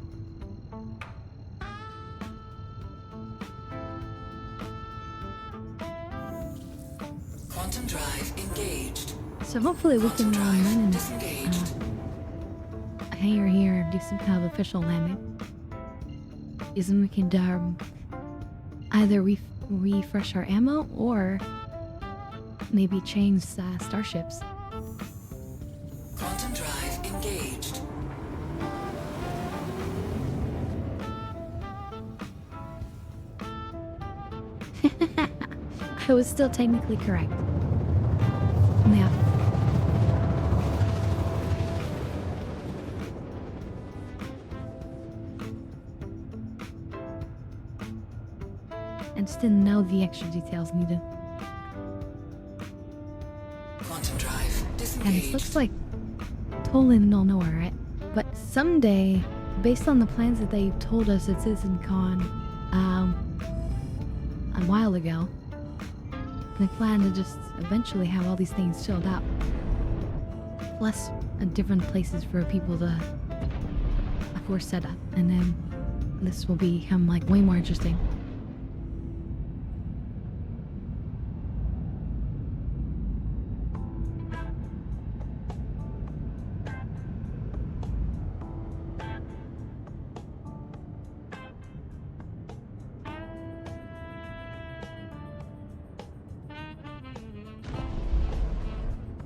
Quantum drive engaged. So hopefully we can land in a hangar here, do some kind of official landing. Because then we can either refresh our ammo or maybe change starships. Quantum drive engaged. I was still technically correct. Yeah. I just didn't know the extra details needed. And this looks like totally in the middle of nowhere, right? But someday, based on the plans that they told us at CitizenCon a while ago, they plan to just eventually have all these things chilled out. Plus, different places for people to, of course, set up. And then this will become like way more interesting.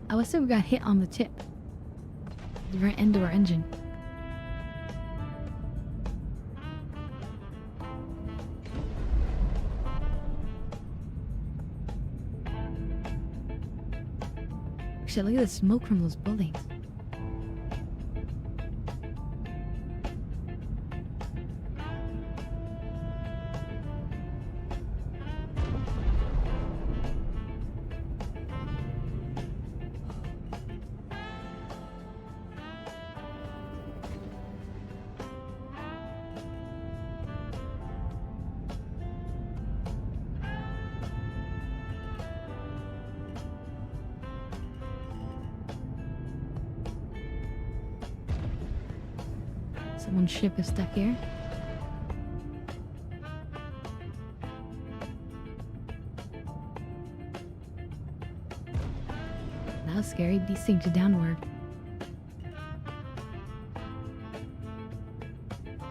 I wish we got hit on the tip. The very end of our engine. Actually, look at the smoke from those buildings. Someone's ship is stuck here. That was scary. Desync downward.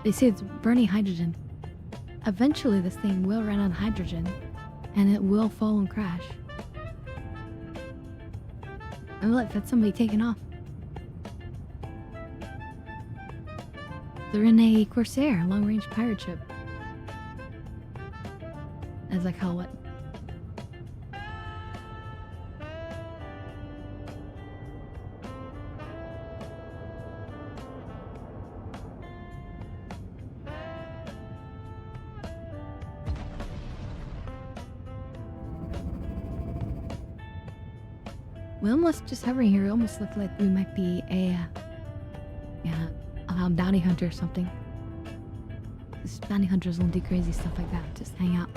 They say it's burning hydrogen. Eventually this thing will run on hydrogen and it will fall and crash. And look, that's somebody taking off. They're in a Corsair, long-range pirate ship. As I call it. We almost just hovering here. It almost looked like we might be a bounty hunter or something. This bounty hunters don't do crazy stuff like that. Just hang out.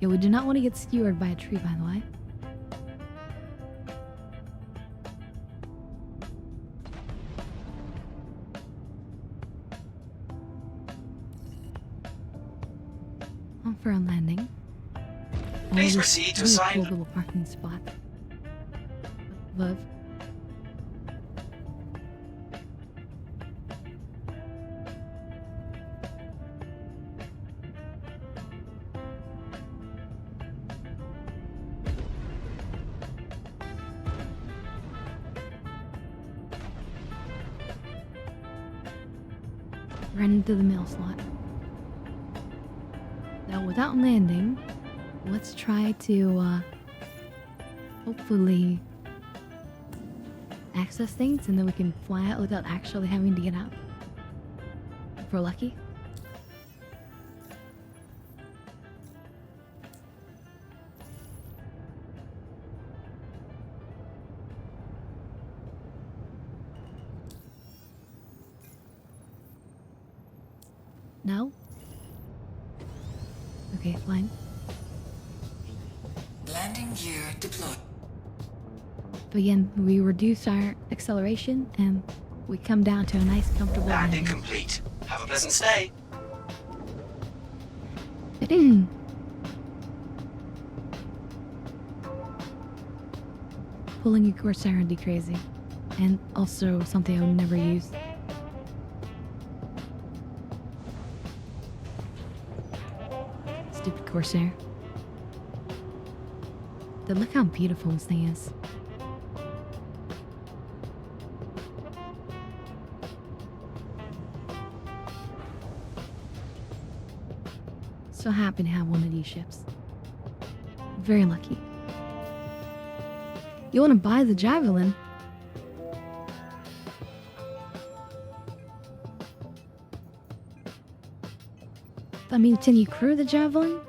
Yeah, we do not want to get skewered by a tree, by the way. On for a landing. Please proceed to cool assign. little parking spot. Love. Right into the mail slot. Now, without landing, let's try to hopefully access things, and then we can fly out without actually having to get out. If we're lucky. No? Okay, fine. Landing gear deployed. But again, we reduce our acceleration and we come down to a nice, comfortable Landing landing. complete. Have a pleasant stay. Pulling a Corsair would be crazy. And also something I would never use. Stupid Corsair. But look how beautiful this thing is. So happy to have one of these ships. Very lucky. You want to buy the Javelin? I mean, can you crew the Javelin?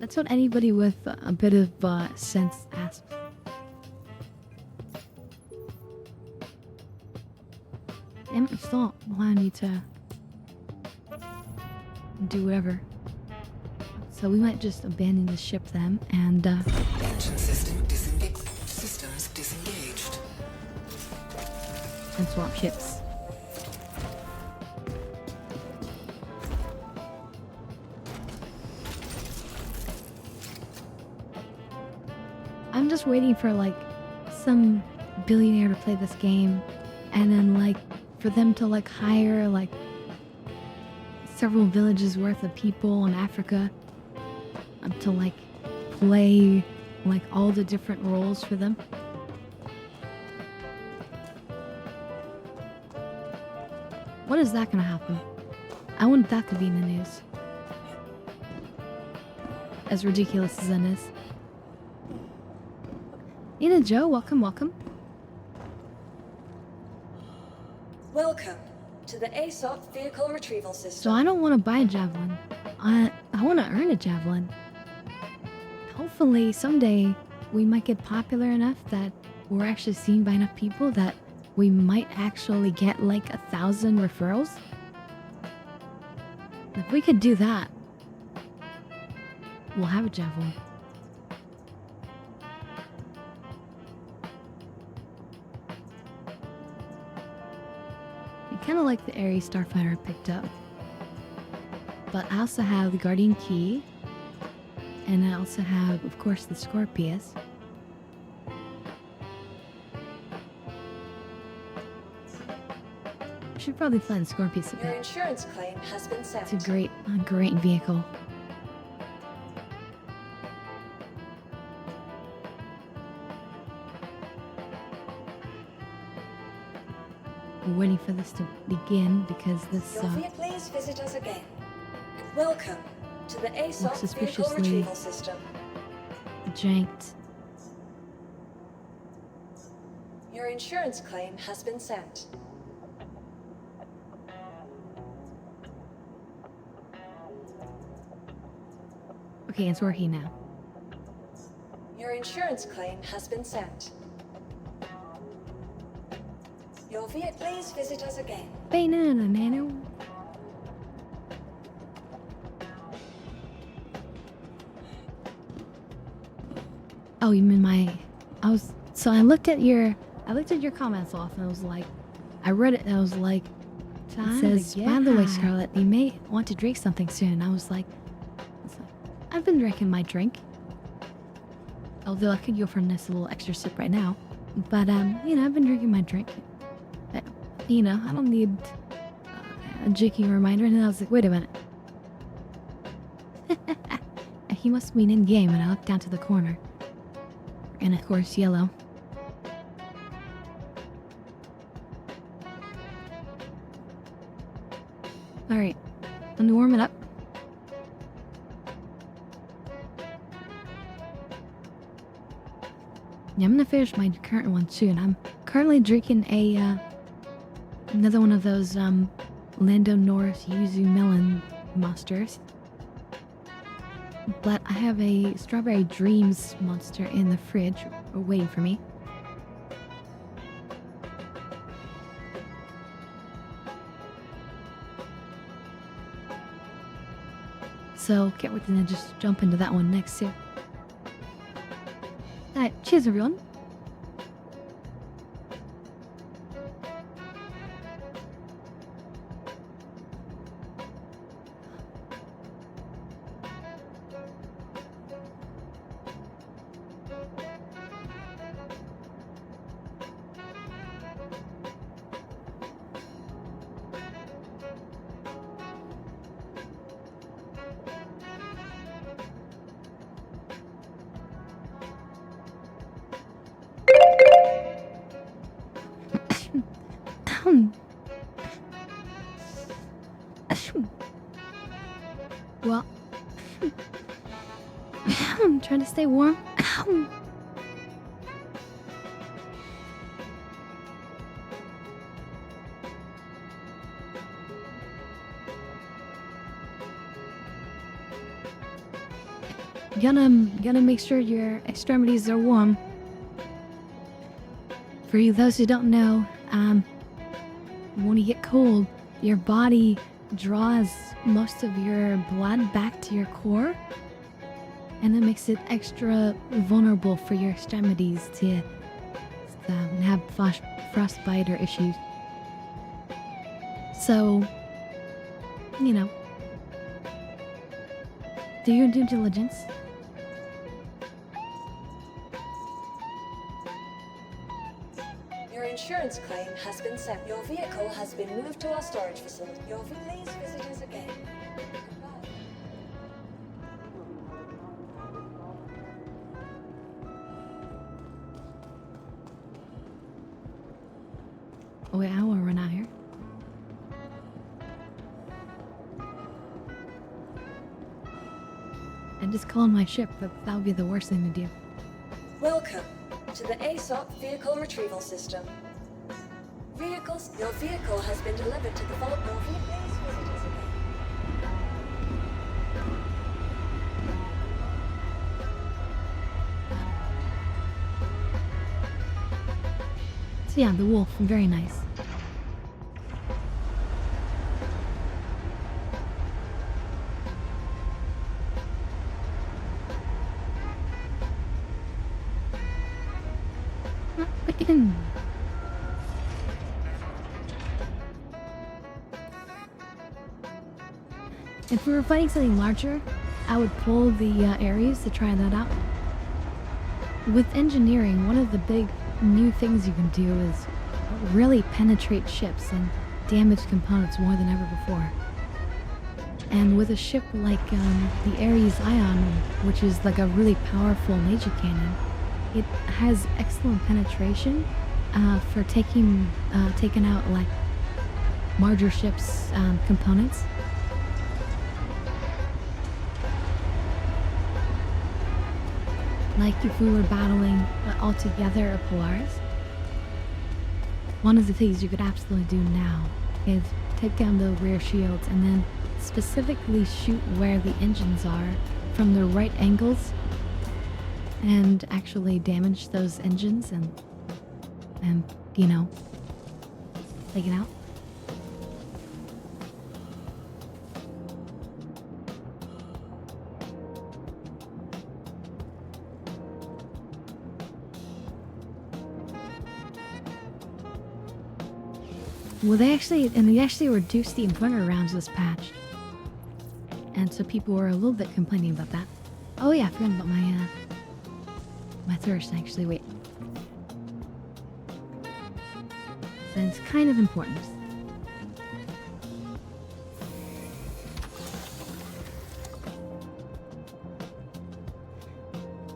That's what anybody with a bit of sense asks. Damn it, stop allowing me to do whatever. So we might just abandon the ship then and Engine system systems disengaged. and swap ships. I'm just waiting for like some billionaire to play this game and then like for them to like hire like several villages worth of people in Africa to like play like all the different roles for them. What is that gonna happen? I want that to be in the news. As ridiculous as that is. Nina Joe, welcome, welcome. Welcome to the ASOP Vehicle Retrieval System. So I don't want to buy a javelin. I want to earn a javelin. Hopefully someday we might get popular enough that we're actually seen by enough people that we might actually get like 1,000 referrals. If we could do that, we'll have a javelin. I kind of like the Ares Starfighter I picked up. But I also have the Guardian Key. And I also have, of course, the Scorpius. I should probably fly the Scorpius a Your bit. insurance claim has been sent. It's a great vehicle. We're waiting for this to begin because this Your please visit us again. Welcome to the ASOP Vehicle suspiciously Retrieval System. janked. Your insurance claim has been sent. Okay, it's working now. Your insurance claim has been sent. Your please visit us again. Banana nano. Oh, you mean I looked at your comments off and I was like, I read it and I was like, it says, by the way, Scarlett, you may want to drink something soon. I was like, I've been drinking my drink. Although I could go for a nice little extra sip right now. But, I've been drinking my drink. I don't need a drinking reminder. And then I was like, wait a minute. He must be in game, and I looked down to the corner. And of course, yellow. Alright, let me warm it up. Yeah, I'm gonna finish my current one soon. I'm currently drinking another one of those Lando Norris Yuzu Melon monsters. But I have a Strawberry Dreams monster in the fridge waiting for me. So can't wait to just jump into that one next too. Alright, cheers everyone. Well, I'm trying to stay warm. Gonna make sure your extremities are warm. For you, those who don't know, when you get cold, your body draws most of your blood back to your core, and it makes it extra vulnerable for your extremities to have frostbite or issues. So, you know, do your due diligence. Your insurance claim has been sent. Your vehicle has been moved to our storage facility. Please visit us again. Goodbye. Oh wait, I wanna run out here. I just called my ship, but that would be the worst thing to do. Welcome to the ASOP Vehicle Retrieval System. Your vehicle has been delivered to the vault. Please visit us again. So yeah, the wolf, very nice. If we were fighting something larger, I would pull the Ares to try that out. With engineering, one of the big new things you can do is really penetrate ships and damage components more than ever before. And with a ship like the Ares Ion, which is like a really powerful laser cannon, it has excellent penetration for taking out like larger ships' components. Like if we were battling altogether a Polaris. One of the things you could absolutely do now is take down the rear shields and then specifically shoot where the engines are from the right angles and actually damage those engines and you know, take it out. Well, they actually reduced the inverter rounds this patch. And so people were a little bit complaining about that. Oh yeah, I forgot about my thirst actually, wait. So it's kind of important.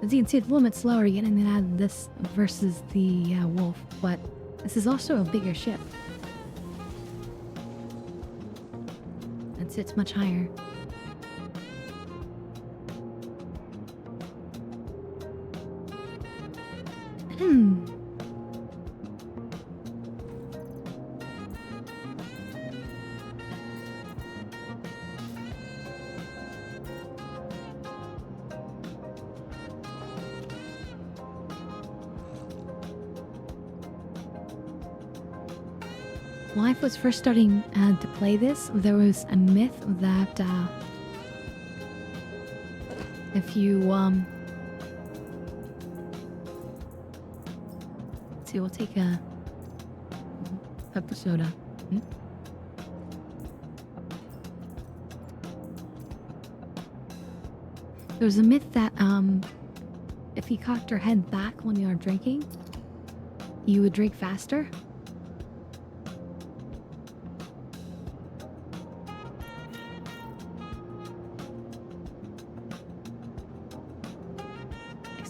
As you can see, it's a little bit slower getting out of this versus the Wolf, but this is also a bigger ship. It sits much higher. When I was first starting to play this, there was a myth that if you let's see, we'll take a pepper soda. There's a myth that if you cocked your head back when you are drinking, you would drink faster.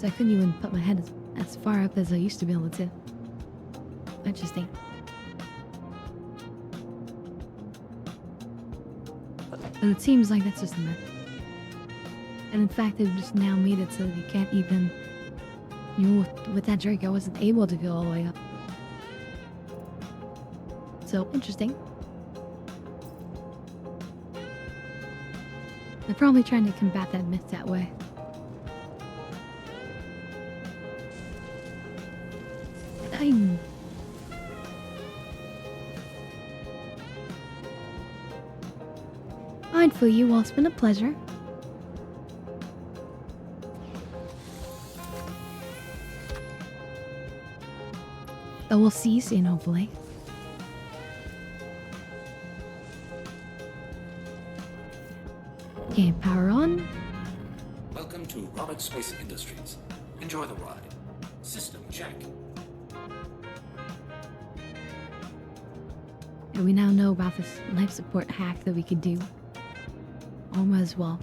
I couldn't even put my head as far up as I used to be able to. Interesting. But it seems like that's just a myth. And in fact, they've just now made it so that you can't even... You know, with that drink, I wasn't able to go all the way up. So, interesting. They're probably trying to combat that myth that way. fine. Fine for you. Well, it's been a pleasure. So we'll see you soon, hopefully. Okay, power on. Welcome to Robert Space Industries. Enjoy the ride. System check. And we now know about this life support hack that we could do. Almost as well.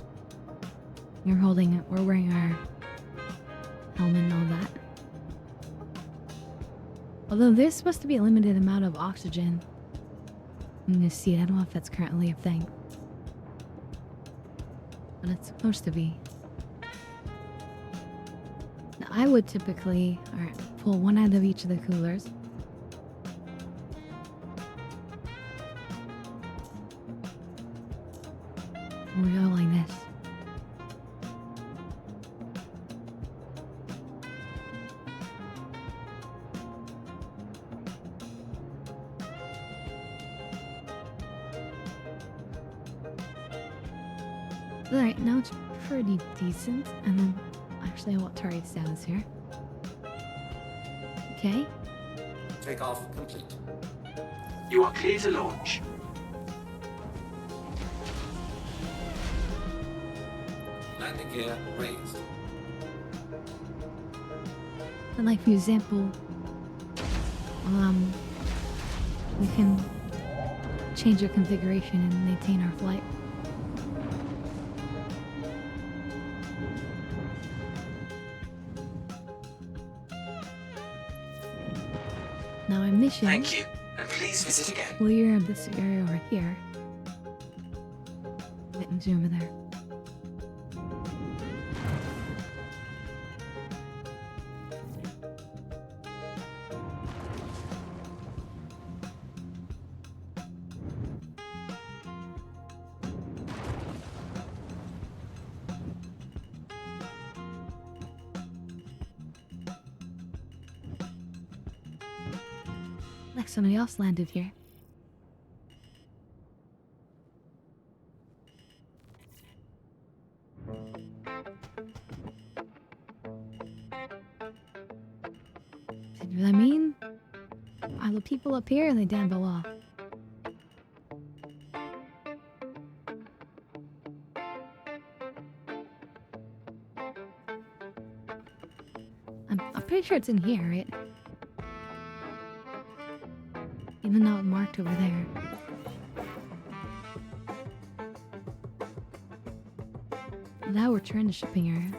We're wearing our helmet and all that. Although there's supposed to be a limited amount of oxygen in this seat. I don't know if that's currently a thing. But it's supposed to be. Now, I would typically pull one out of each of the coolers. We go like this. Alright, now it's pretty decent. And then, actually, I want to write status here. Okay. Takeoff complete. You are clear to launch. Landing gear raised. And like, for example, we can change our configuration and maintain our flight. Now our mission. Thank you, and please visit again. Clear this area over here. And zoom over there. Like somebody else landed here. See what I mean? Are the people up here or are they down below? I'm pretty sure it's in here, right? Even though it's marked over there. Now we're trying to shipping area.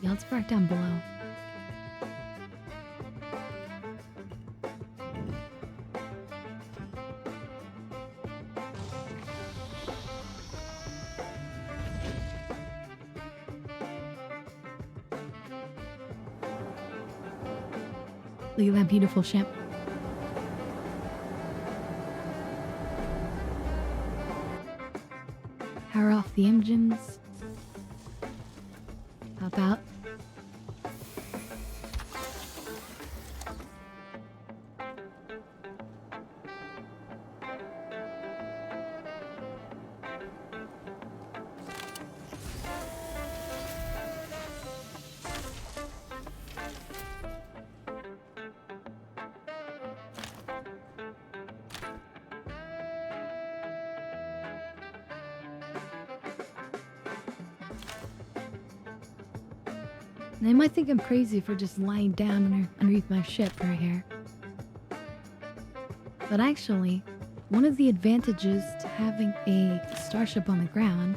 Yeah, let's park down below. Look at that beautiful ship. Power off the engines. Hop out. They might think I'm crazy for just lying down underneath my ship right here. But actually, one of the advantages to having a starship on the ground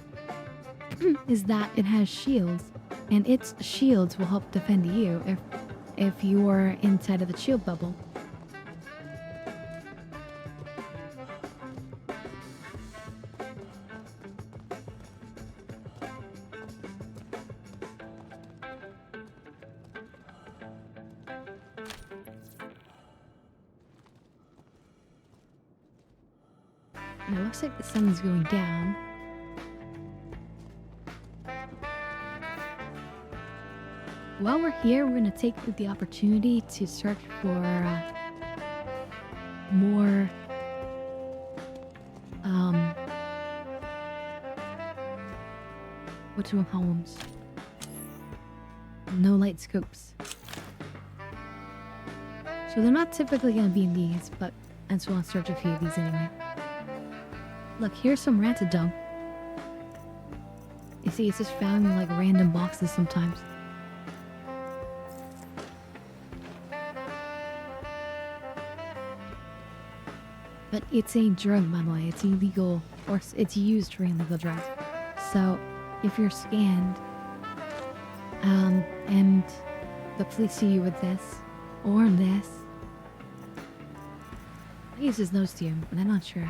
is that it has shields, and its shields will help defend you if you're inside of the shield bubble. And it looks like the sun's going down. While we're here, we're gonna take the opportunity to search for more whatchamacallums? No light scopes. So they're not typically gonna be in these, but I just want to search a few of these anyway. Look, here's some rantadome. You see, it's just found in like random boxes sometimes. But it's a drug, by the way. It's illegal, or it's used for illegal drugs. So, if you're scanned, and the police see you with this, or this, I use his nose to you, but I'm not sure.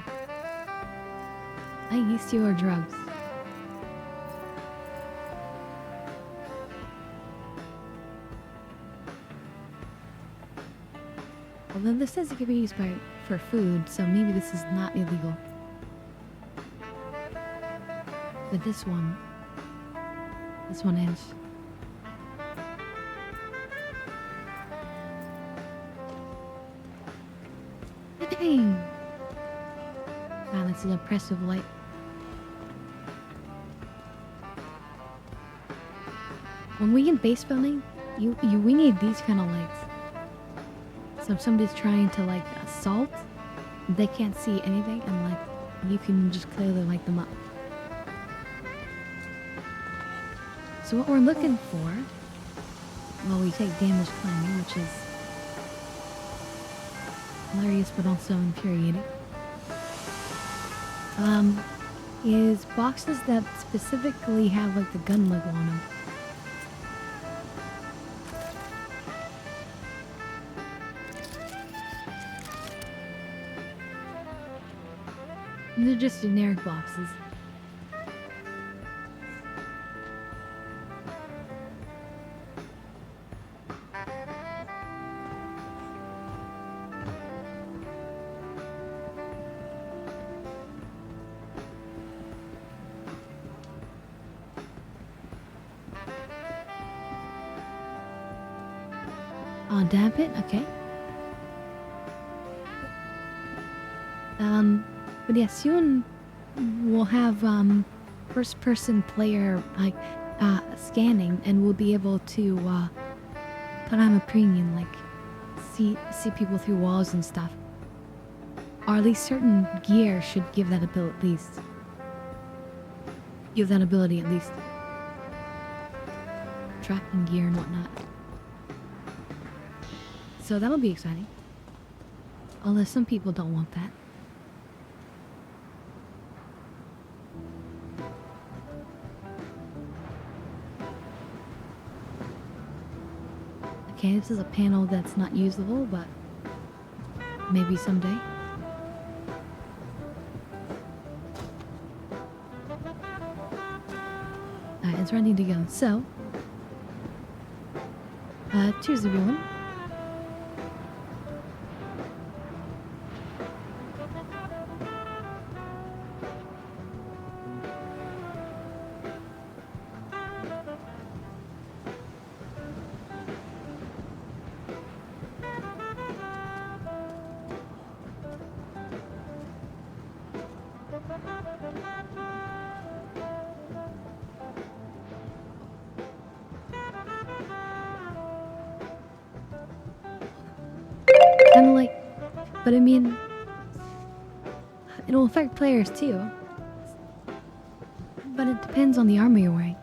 I used to or drugs. Although this says it can be used for food, so maybe this is not illegal. But this one is. Dang! Wow, that's an impressive light. When we in base building, we need these kind of lights. So if somebody's trying to like assault, they can't see anything, and like you can just clearly light them up. So what we're looking for, while we take damage climbing, which is hilarious but also infuriating, is boxes that specifically have like the gun logo on them. They're just generic boxes. Damp it? Okay. But yeah, soon we'll have first-person player like scanning, and we'll be able to put on a premium, like see people through walls and stuff. Or at least certain gear should give that ability at least. Give that ability at least. Tracking gear and whatnot. So that'll be exciting. Although some people don't want that. Okay, this is a panel that's not usable, but maybe someday. Alright, it's ready to go. So, cheers everyone. Kinda like, but I mean, it'll affect players too. But it depends on the armor you're wearing.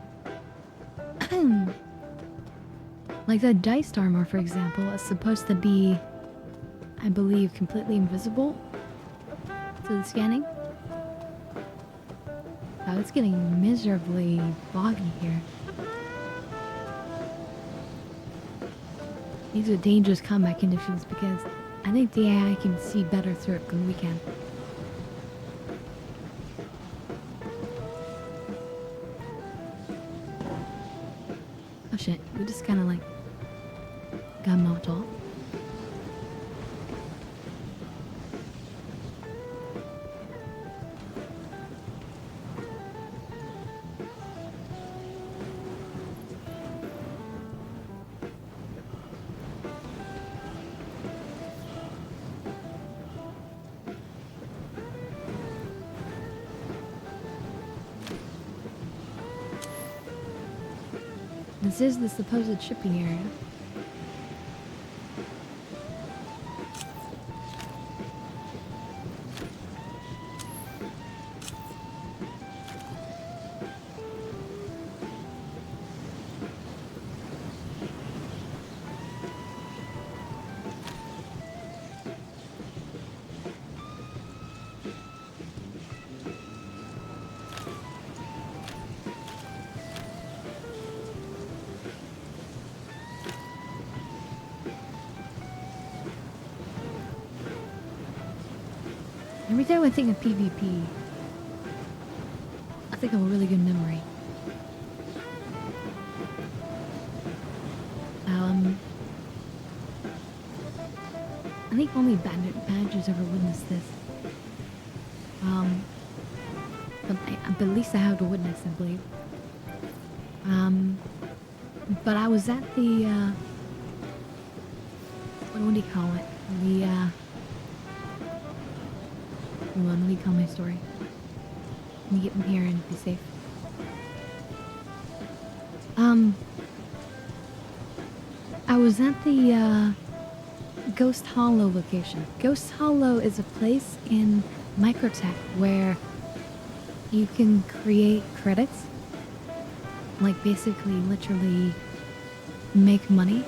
Like that diced armor, for example, is supposed to be, I believe, completely invisible to the scanning. Wow, it's getting miserably boggy here. These are dangerous combat conditions because I think the AI can see better through it than we can. Oh shit, we just kinda like got knocked off. This is the supposed shipping area. Every time I think of PvP, I think of a really good memory. I think only badgers ever witnessed this. But at least I have a witness, I believe. But I was at the, what do you call it? The, hold on, let me tell my story. Let me get in here and be safe. I was at the, Ghost Hollow location. Ghost Hollow is a place in Microtech where you can create credits. Like basically, literally make money.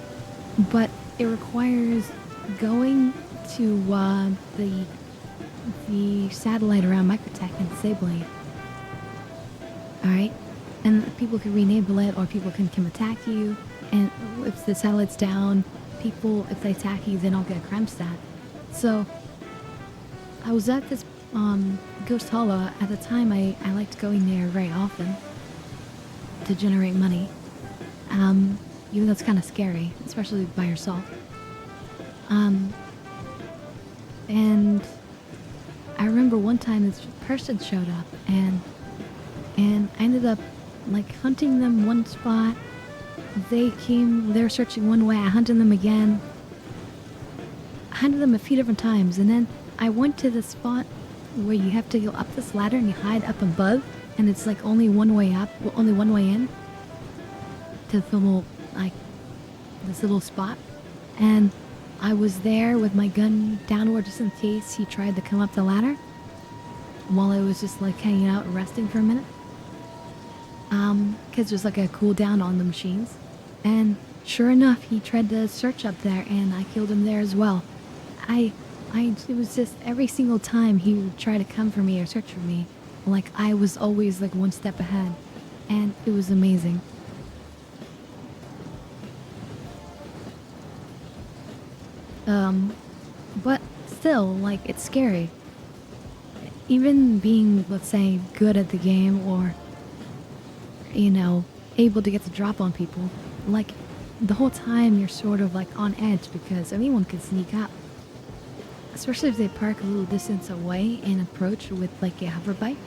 But it requires going to, the satellite around Microtech and disabling it. Alright? And people can re-enable it, or people can come attack you. And if the satellite's down, people, if they attack you, they don't get a crime stat. So, I was at this Ghost Hollow. At the time, I liked going there very often to generate money. Even though it's kind of scary, especially by yourself. And I remember one time this person showed up, and I ended up like hunting them one spot. They were searching one way, I hunted them again. I hunted them a few different times, and then I went to the spot where you have to go up this ladder and you hide up above, and it's like only one way up, well, only one way in to the little, like, this little spot. And I was there with my gun downward just in case he tried to come up the ladder while I was just like hanging out and resting for a minute. Because there's like a cooldown on the machines. And sure enough, he tried to search up there, and I killed him there as well. It was just every single time he would try to come for me or search for me, like I was always like one step ahead. And it was amazing. But still, like, it's scary. Even being, let's say, good at the game, or, you know, able to get the drop on people, like, the whole time you're sort of like on edge because anyone can sneak up. Especially if they park a little distance away and approach with like a hover bike.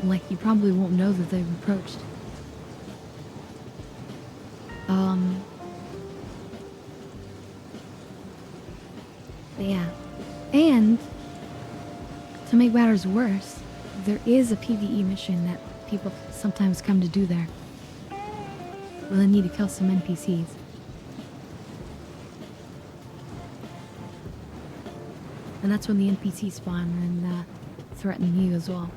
Like, you probably won't know that they've approached. Yeah. And to make matters worse, there is a PvE mission that people sometimes come to do there. Well, they need to kill some NPCs. And that's when the NPCs spawn and threaten you as well.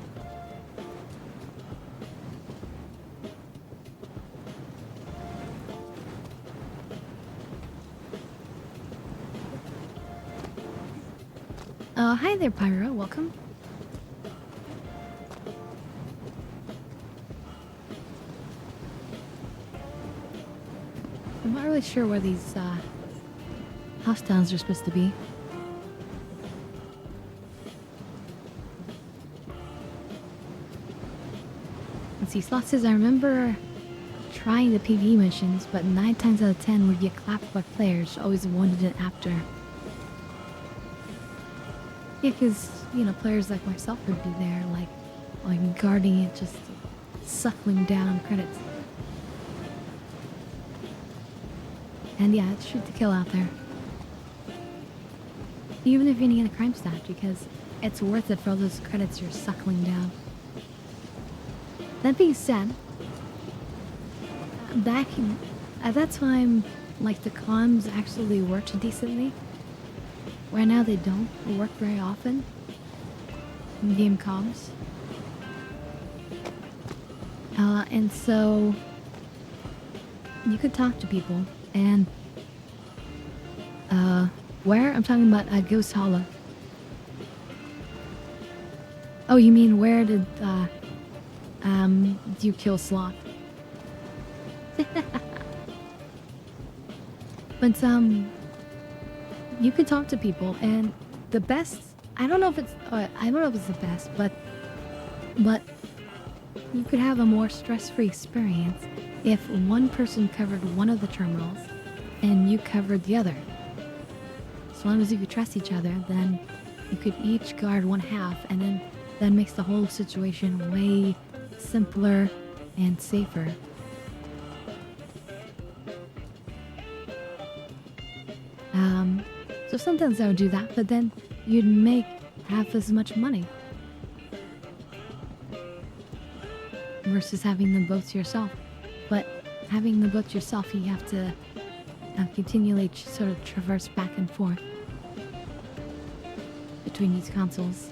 Hi there, Pyro. Welcome. I'm not really sure where these hostiles are supposed to be. Let's see, Sloth says, I remember trying the PvE missions, but 9 times out of 10 would get clapped by players, always wanted it after. Yeah, because, you know, players like myself would be there, like guarding it, just suckling down credits. And yeah, it's shoot to kill out there. Even if you're gonna get a crime stat, because it's worth it for all those credits you're suckling down. That being said, back at that time, like the comms actually worked decently. Right now they don't work very often. In-game comms. And so you could talk to people and where? I'm talking about Ghost Hollow. Oh, you mean where did you kill Sloth? But you can talk to people, and the best. I don't know if it's the best, but you could have a more stress-free experience if one person covered one of the terminals and you covered the other. As long as you could trust each other, then you could each guard one half, and then that makes the whole situation way simpler and safer. So sometimes I would do that, but then you'd make half as much money versus having them both to yourself. But having them both to yourself, you have to continually sort of traverse back and forth between these consoles.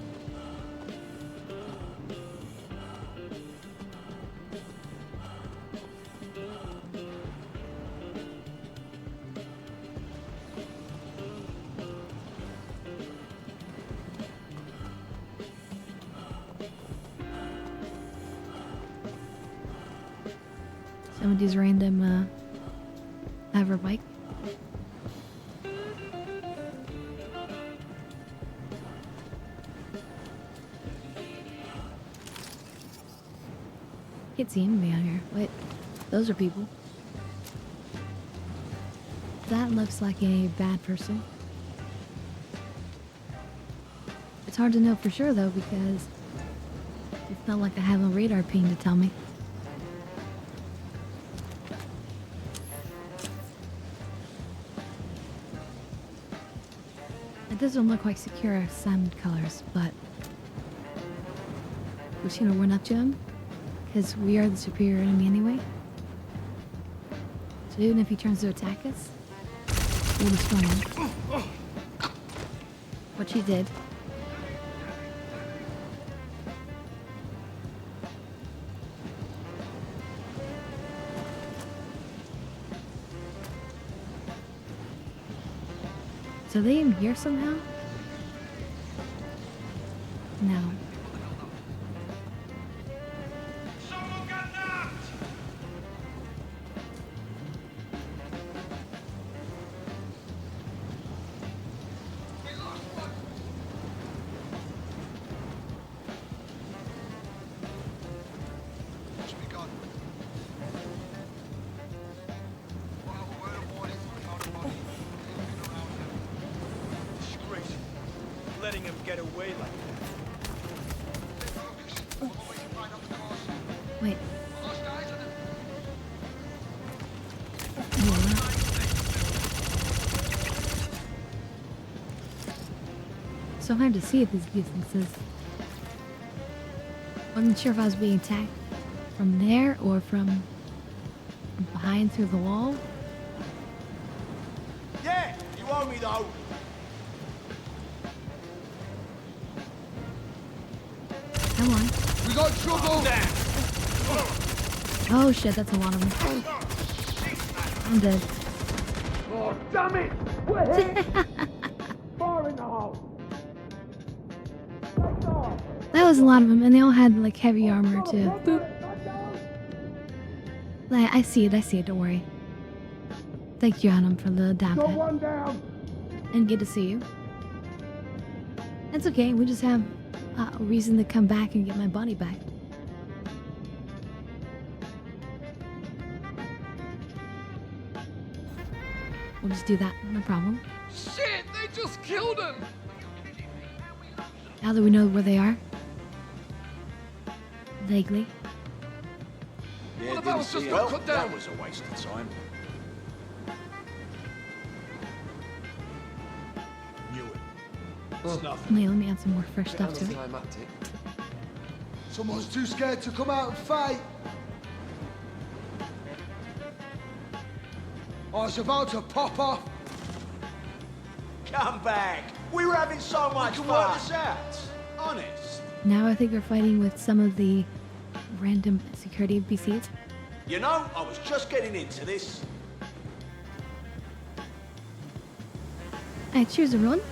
Somebody's random hoverbike. Can't see anybody out here. Wait, those are people. That looks like a bad person. It's hard to know for sure though, because it's not like I have a radar ping to tell me. It doesn't look like secure salmon colors, but we're just gonna run up to him because we are the superior enemy anyway. So even if he turns to attack us, we'll destroy him. Which he did. So they in here somehow? No. Letting him get away like that. Wait. So hard to see at these distances. Wasn't sure if I was being attacked from there or from behind through the wall. Yeah, you owe me though. Come on. We got trouble. Oh shit, that's a lot of them. I'm dead. Oh damn it! We're hit. Fire in the hole. That was a lot of them, and they all had like heavy armor too. Boop. I see it, don't worry. Thank you, Adam, for the dap hit. One down. And good to see you. That's okay, we just have a reason to come back and get my body back. We'll just do that, no problem. Shit, they just killed him! Now that we know where they are. Vaguely. What if I was just got cut down? That was a waste of time. Knew it. It's nothing. Wait, let me add some more fresh stuff to it. Someone's too scared to come out and fight. I was about to pop off. Come back. We were having so much fun. Work this out. Honest. Now I think we're fighting with some of the random security NPCs. You know, I was just getting into this. Alright, cheers everyone.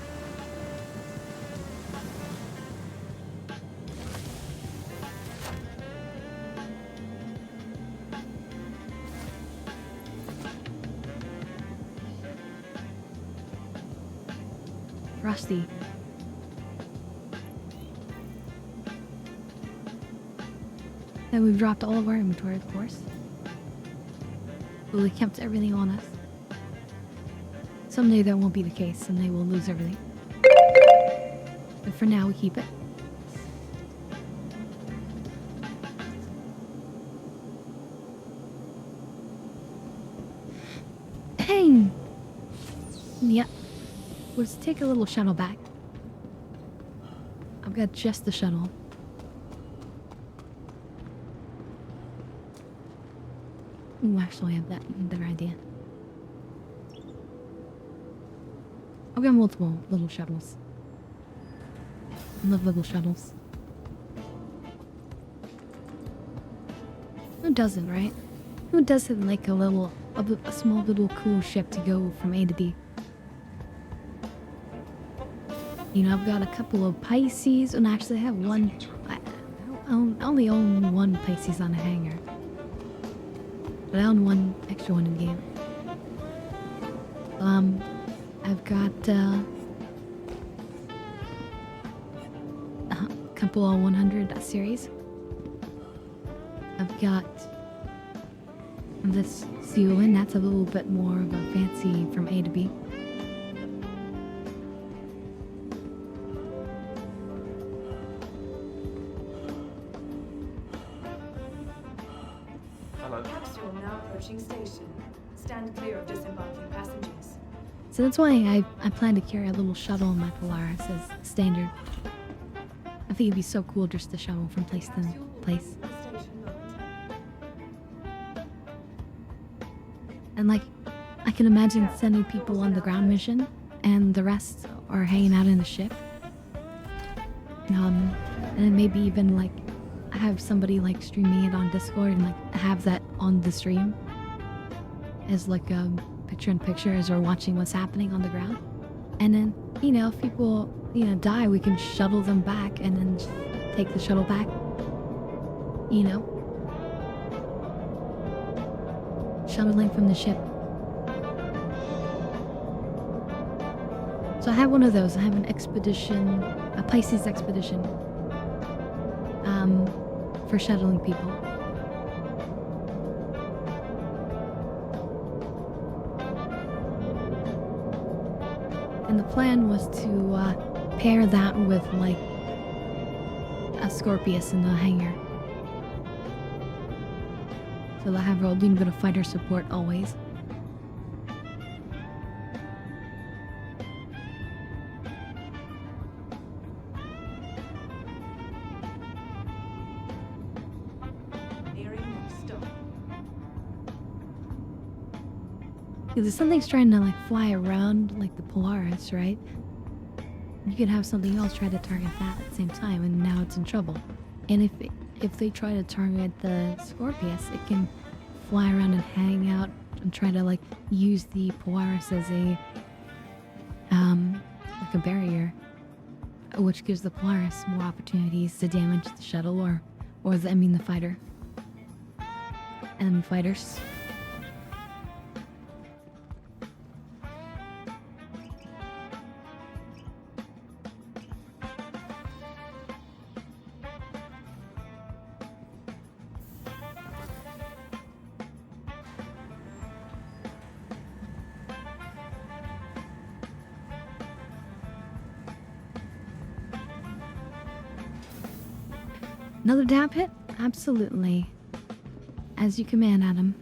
Rusty. Then we've dropped all of our inventory, of course. But we kept everything on us. Someday that won't be the case. Someday we'll lose everything. But for now, we keep it. Hey! Yep. Let's take a little shuttle back. I've got just the shuttle. Ooh, actually, I have that better idea. I've got multiple little shuttles. I love little shuttles. Who doesn't, right? Who doesn't like a small little cool ship to go from A to B? You know, I've got a couple of Pisces, and actually I have one. I only own one Pisces on a hangar. But I own one extra one in game. I've got a couple of 100 series. I've got this Zeolin, that's a little bit more of a fancy from A to B. Capsule now approaching station. Stand clear of disembarking passengers. So that's why I plan to carry a little shuttle in my Polaris as standard. I think it'd be so cool just to shuttle from place to place. And like, I can imagine sending people on the ground mission and the rest are hanging out in the ship. And then maybe even like have somebody like streaming it on Discord and like have that on the stream as like a picture-in-picture as we're watching what's happening on the ground. And then, you know, if people, you know, die, we can shuttle them back and then just take the shuttle back. You know? Shuttling from the ship. So I have one of those. I have an expedition, a Pisces expedition. For shuttling people. And the plan was to pair that with like a Scorpius in the hangar. So they'll have a little bit of fighter support always. Because if something's trying to like fly around like the Polaris, right? You could have something else try to target that at the same time, and now it's in trouble. And if they try to target the Scorpius, it can fly around and hang out and try to like use the Polaris as a like a barrier, which gives the Polaris more opportunities to damage the shuttle or the fighter. Enemy fighters. Another dab hit? Absolutely. As you command, Adam.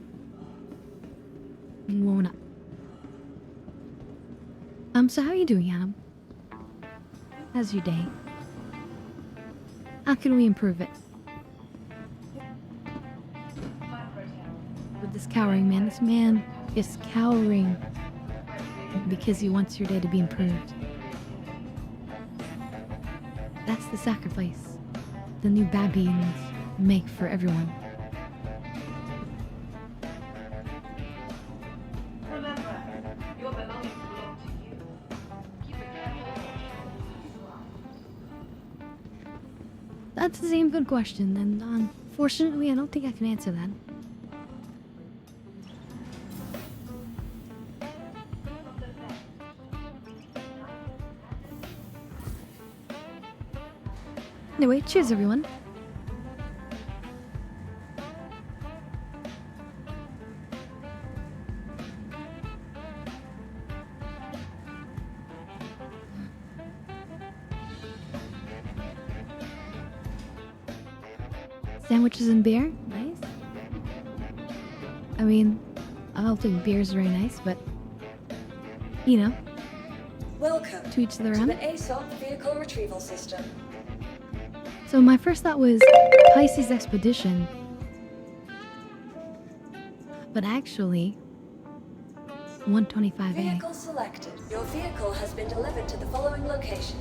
Won't up. So how are you doing, Adam? How's your day? How can we improve it? With this cowering man, this man just cowering because he wants your day to be improved. That's the sacrifice the new babians make for everyone. That's the same good question, and unfortunately I don't think I can answer that. Anyway, cheers everyone. Sandwiches and beer? Nice. I mean, I don't think beer's very nice, but you know. Welcome to each their to own. the ASOP vehicle retrieval system. So my first thought was Pisces Expedition. But actually 125A. Vehicle selected. Your vehicle has been delivered to the following location.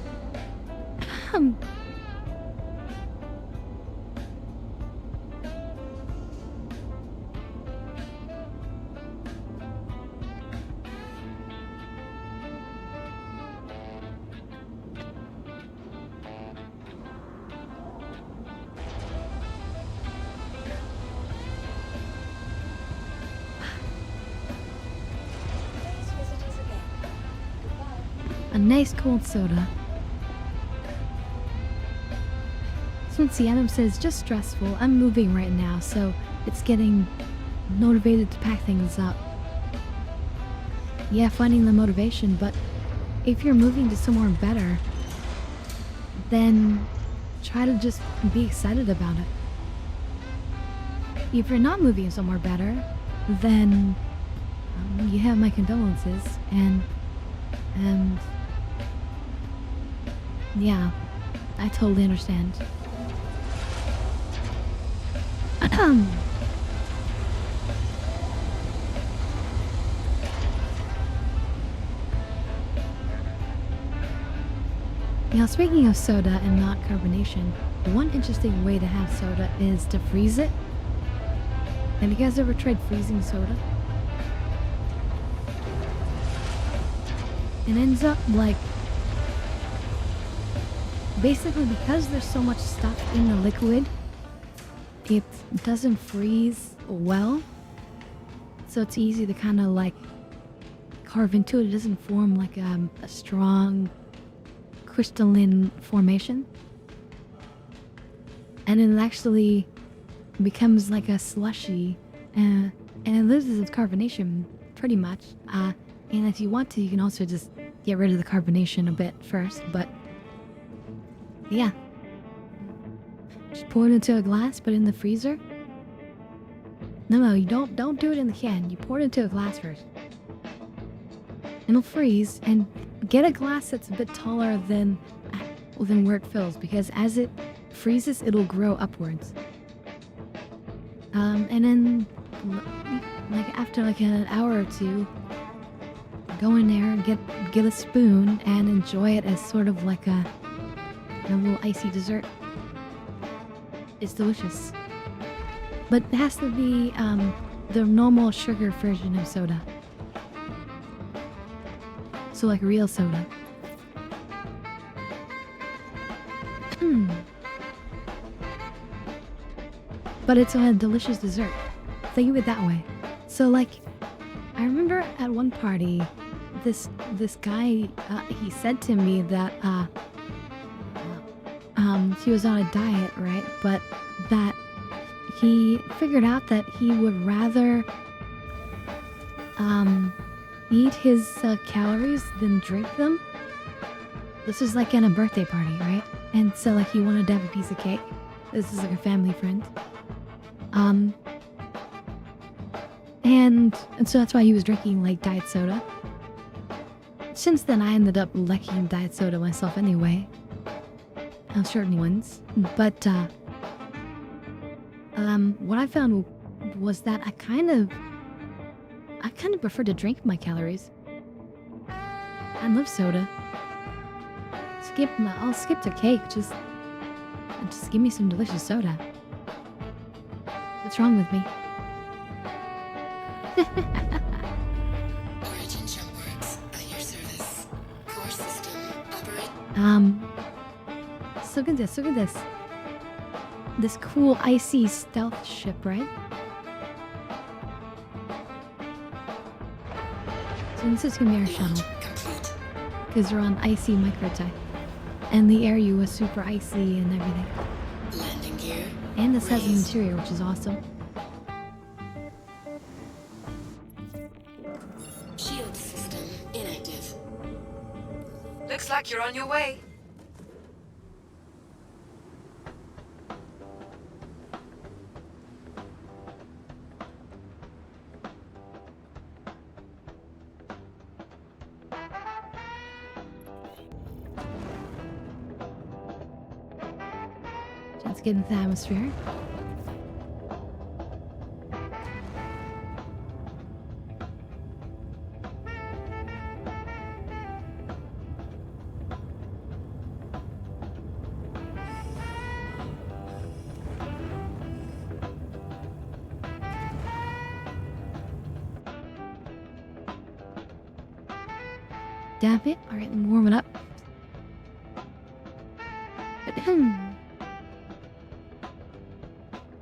A nice cold soda. Since the item says just stressful, I'm moving right now, so it's getting motivated to pack things up. Yeah, finding the motivation, but if you're moving to somewhere better, then try to just be excited about it. If you're not moving somewhere better, then you have my condolences, and yeah, I totally understand. Now, speaking of soda and not carbonation, one interesting way to have soda is to freeze it. Have you guys ever tried freezing soda? It ends up like, basically because there's so much stuff in the liquid, it doesn't freeze well, so it's easy to kind of like carve into it. It doesn't form like a strong crystalline formation, and it actually becomes like a slushy, and it loses its carbonation pretty much. And if you want to, you can also just get rid of the carbonation a bit first, but yeah. Just pour it into a glass, put it in the freezer. No, you don't do it in the can. You pour it into a glass first. It'll freeze, and get a glass that's a bit taller than where it fills, because as it freezes, it'll grow upwards. And then, like after like an hour or two, go in there and get a spoon and enjoy it as sort of like a little icy dessert. It's delicious. But it has to be the normal sugar version of soda. So like real soda. But it's a delicious dessert. Think of it that way. So like, I remember at one party, this guy, he said to me that he was on a diet, right? But that he figured out that he would rather eat his calories than drink them. This was like at a birthday party, right? And so like he wanted to have a piece of cake. This is like a family friend. And so that's why he was drinking like diet soda. Since then, I ended up liking diet soda myself anyway. Certain ones. But what I found was that I kind of I kind of prefer to drink my calories. I love soda. I'll skip the cake. Just give me some delicious soda. What's wrong with me? Origin jump works at your service. Core system operate. So look at this. Look at this. This cool icy stealth ship, right? So this is gonna be our shuttle. Because we're on icy microtech. And the area was super icy and everything. Landing gear. And this has an interior, which is awesome. Shield system inactive. Looks like you're on your way. Let's get into the atmosphere. Damn it. Alright, I'm warming up.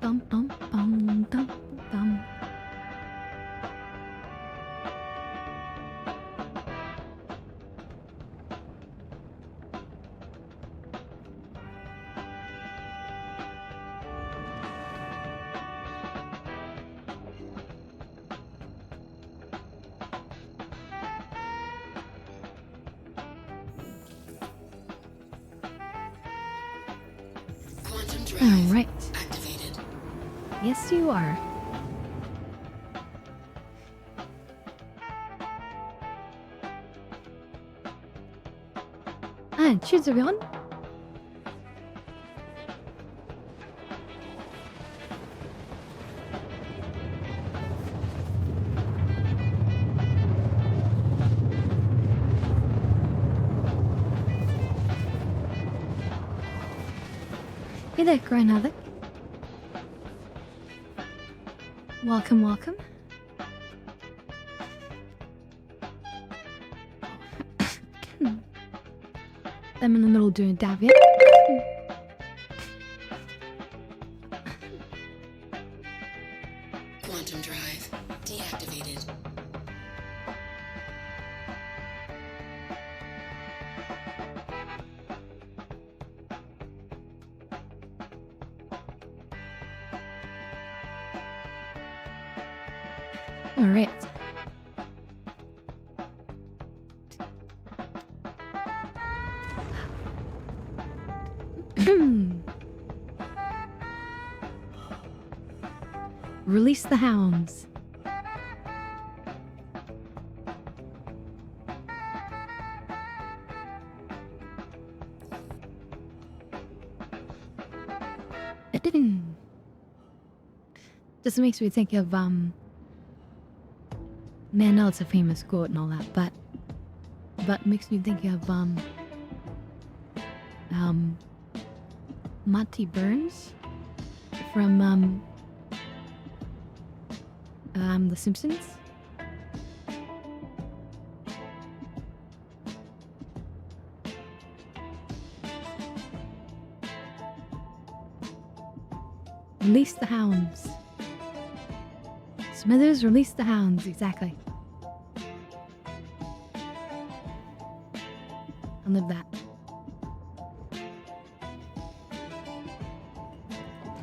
Dum dum dum dum dum. Quantum drive All right. activated. Yes, you are. Cheers, everyone. Hey there, Grand Havoc. Welcome, welcome. I'm in the middle doing a dab yet. Quantum drive deactivated. All right. Release the hounds. Just makes me think of man, no, it's a famous quote and all that, but makes me think of Monty Burns from The Simpsons. Release the hounds. Smithers, release the hounds. Exactly. I love that.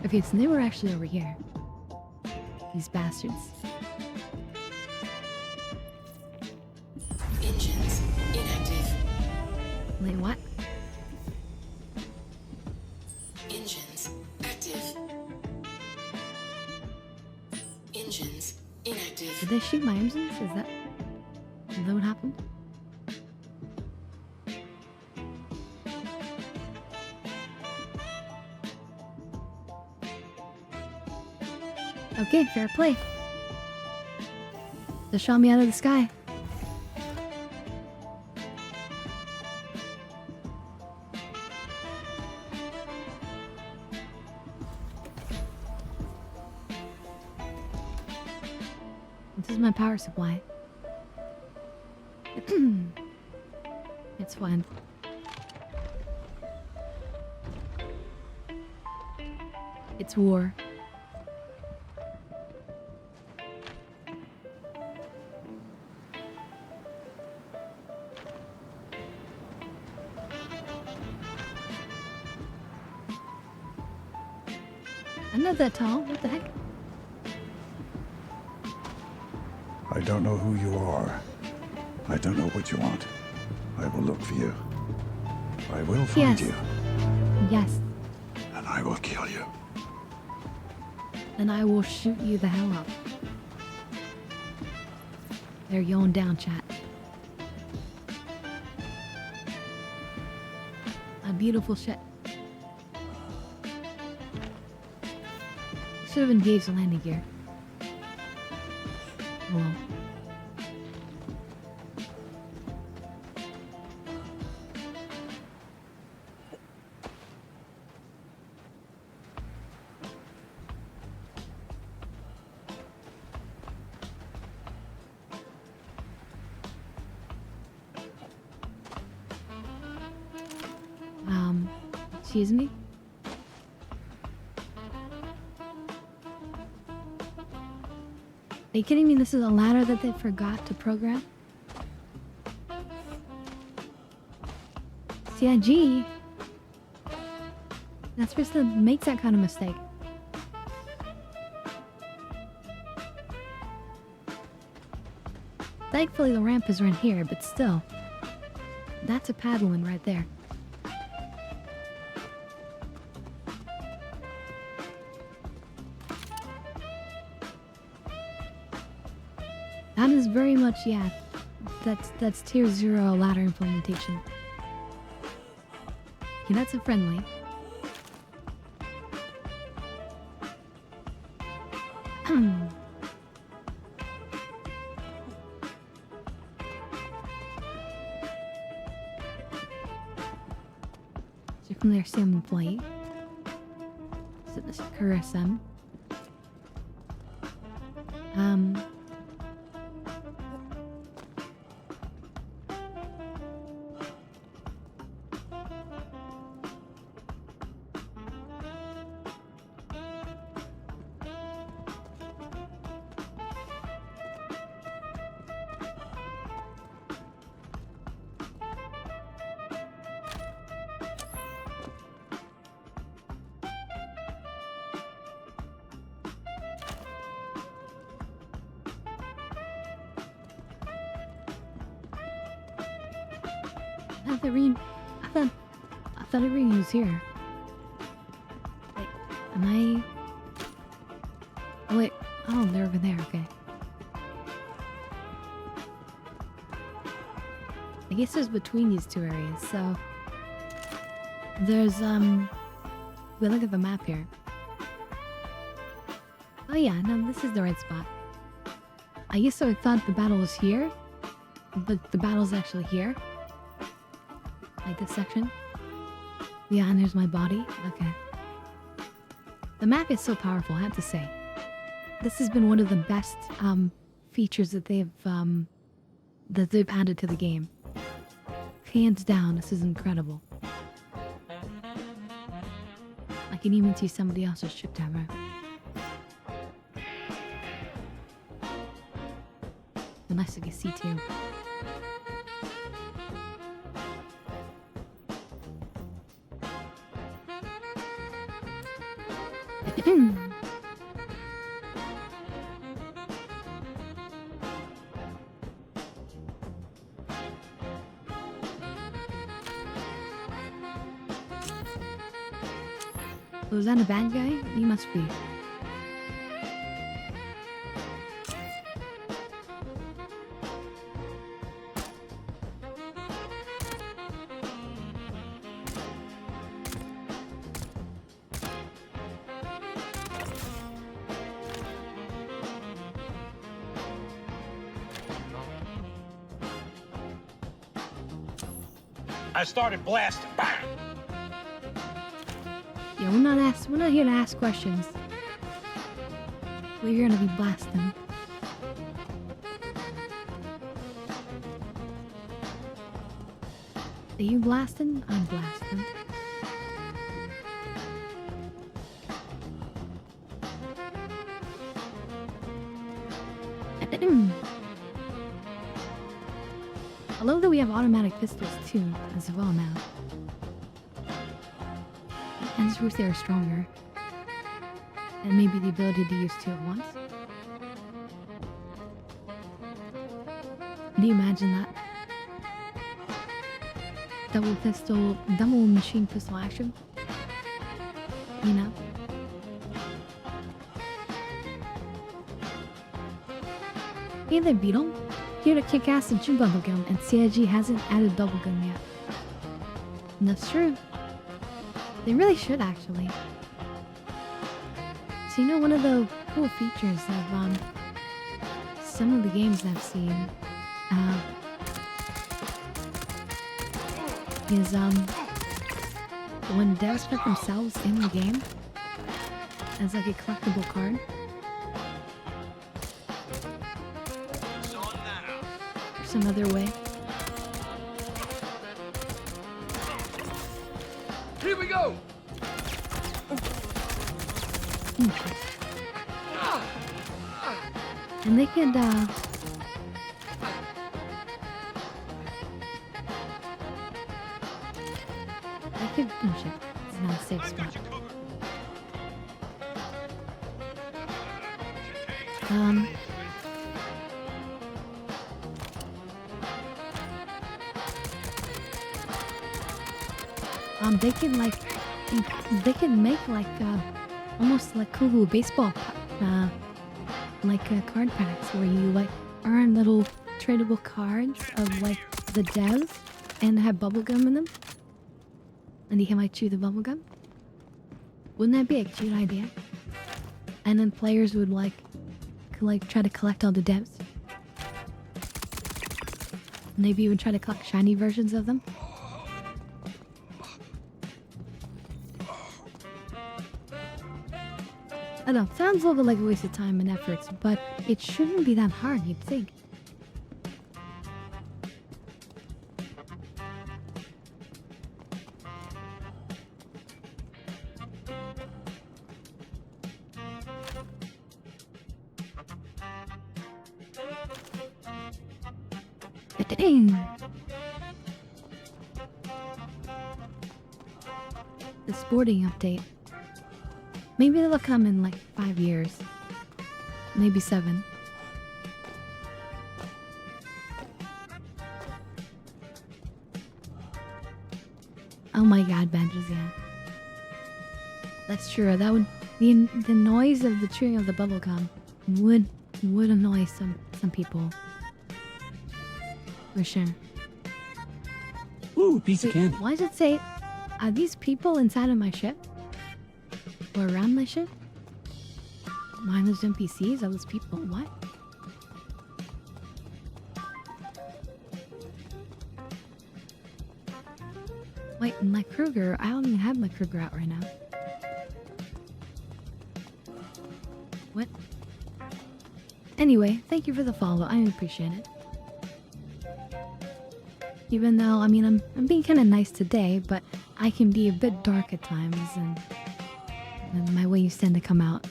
Okay, so they were actually over here. These bastards. Engines inactive. Wait, what? Engines active. Engines inactive. Did they shoot my engines? Is that what happened? Okay, fair play. Just shot me out of the sky. This is my power supply. It's fine. It's war. I'm not that tall. What the heck? I don't know who you are. I don't know what you want. I will look for you. I will find you. Yes. And I will kill you. And I will shoot you the hell up. They're going down, chat. A beautiful shit. Should have engaged the landing gear. Hello. Excuse me? Are you kidding me? This is a ladder that they forgot to program? CIG? Not supposed to make that kind of mistake. Thankfully the ramp is right here, but still. That's a paddling right there. That is very much, yeah, that's tier 0 ladder implementation. Okay, that's a friendly. So from there, Sam employee. So this is Kurisem. I thought Irene was here. Wait, am I? Oh wait, oh, they're over there, okay. I guess there's between these two areas, so... There's, we look at the map here. Oh yeah, no, this is the right spot. I guess so I thought the battle was here, but the battle's actually here. Like this section. Yeah, and there's my body. Okay. The map is so powerful, I have to say. This has been one of the best features that they've added to the game. Hands down, this is incredible. I can even see somebody else's ship tower. Nice to see too. Was that a bad guy? He must be. I started blasting. Bang! Yeah, we're not here to ask questions. We're gonna be blasting. Are you blasting? I'm blasting. I love that we have automatic pistols too, as well now. And it's proof they are stronger. And maybe the ability to use two at once. Can you imagine that? Double machine pistol action? You know? Hey there, Beetle. Here to kick ass and chew bubblegum, and CIG hasn't added bubblegum yet. And that's true. They really should, actually. So you know, one of the cool features of some of the games I've seen is when devs put themselves in the game as like a collectible card. Or some other way. Here we go! And they could, oh shit, it's not a safe spot. They can make like, almost like cool baseball, card packs where you like earn little tradable cards of like the devs and have bubblegum in them. And you can like chew the bubblegum. Wouldn't that be a cute idea? And then players would like try to collect all the devs. Maybe even try to collect shiny versions of them. I know, sounds a little bit like a waste of time and efforts, but it shouldn't be that hard, you'd think. The sporting update. Maybe it'll come in like 5 years. Maybe 7. Oh my god, Benjas, yeah. That's true. That would the noise of the chewing of the bubblegum would annoy some people. For sure. Ooh, piece of candy. Why does it say, are these people inside of my ship? Or around my ship? Mindless NPCs? Are those people? What? Wait, my Kruger? I don't even have my Kruger out right now. What? Anyway, thank you for the follow. I appreciate it. Even though, I mean, I'm being kind of nice today, but I can be a bit dark at times, and my waves tend to come out.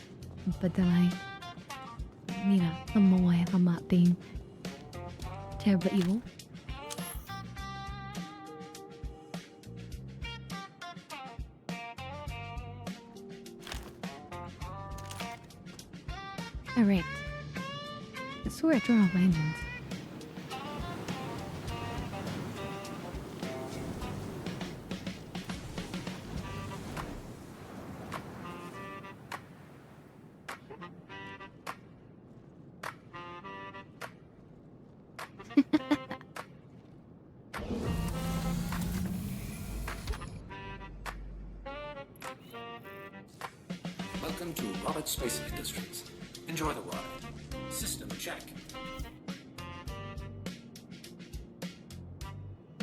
But then I'm away if I'm not being terribly evil. Alright. I swear I turned off my engines. Welcome to Robert Space Industries. Enjoy the ride. System check.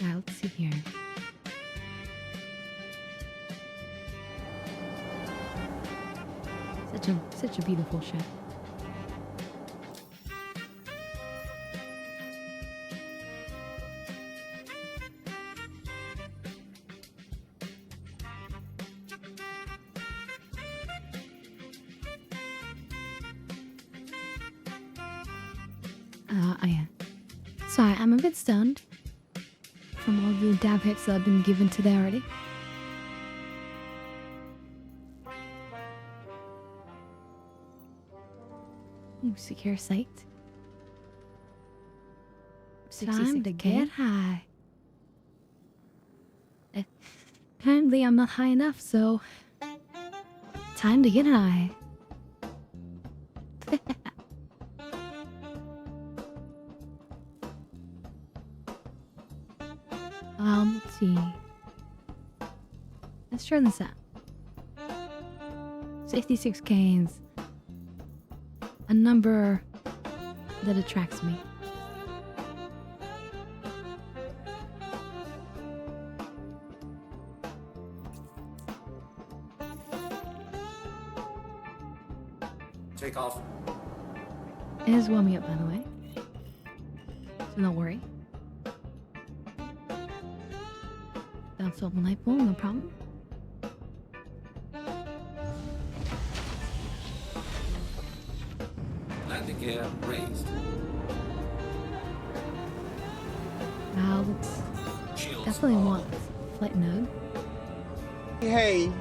Yeah, let's see here. such a beautiful ship. Yeah. Sorry, I'm a bit stunned from all the dab hits that I've been given today already. Secure site. Time to get high. Apparently I'm not high enough, so time to get high. Let's see. Let's turn this out. 66 canes. A number that attracts me. Take off. It is warming up, by the way. So don't worry. Bounce off a light bulb, no problem. Landing gear raised. Wow, let's definitely want flight mode. Hey,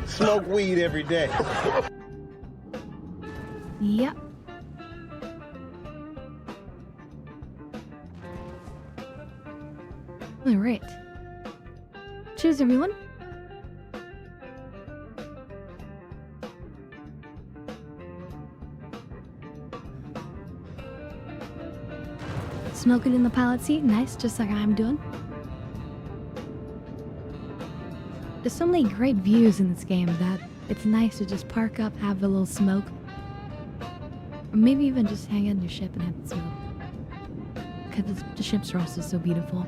smoke weed every day. Yep. Alright. Cheers, everyone. Smoking in the pilot seat, nice, just like I'm doing. There's so many great views in this game that it's nice to just park up, have a little smoke. Or maybe even just hang out in your ship and have a smoke. Because the ships are also so beautiful.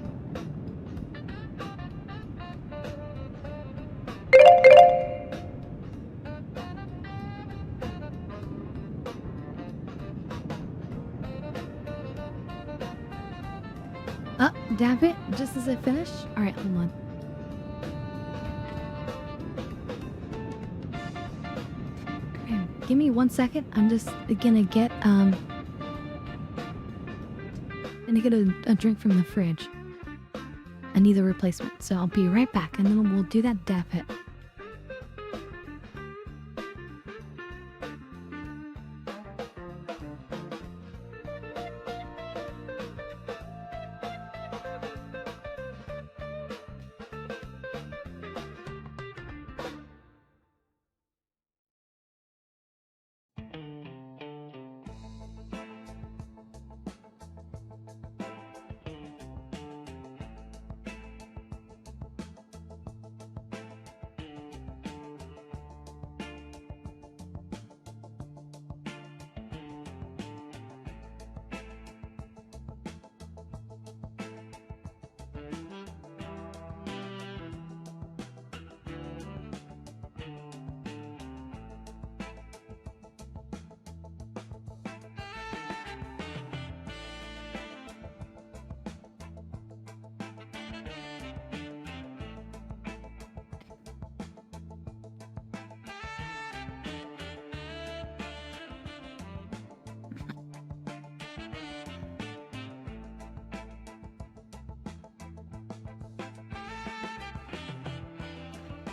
Oh, dab it, just as I finish. Alright, hold on. Okay, give me 1 second. I'm just gonna get a drink from the fridge. I need a replacement, so I'll be right back and then we'll do that dab hit.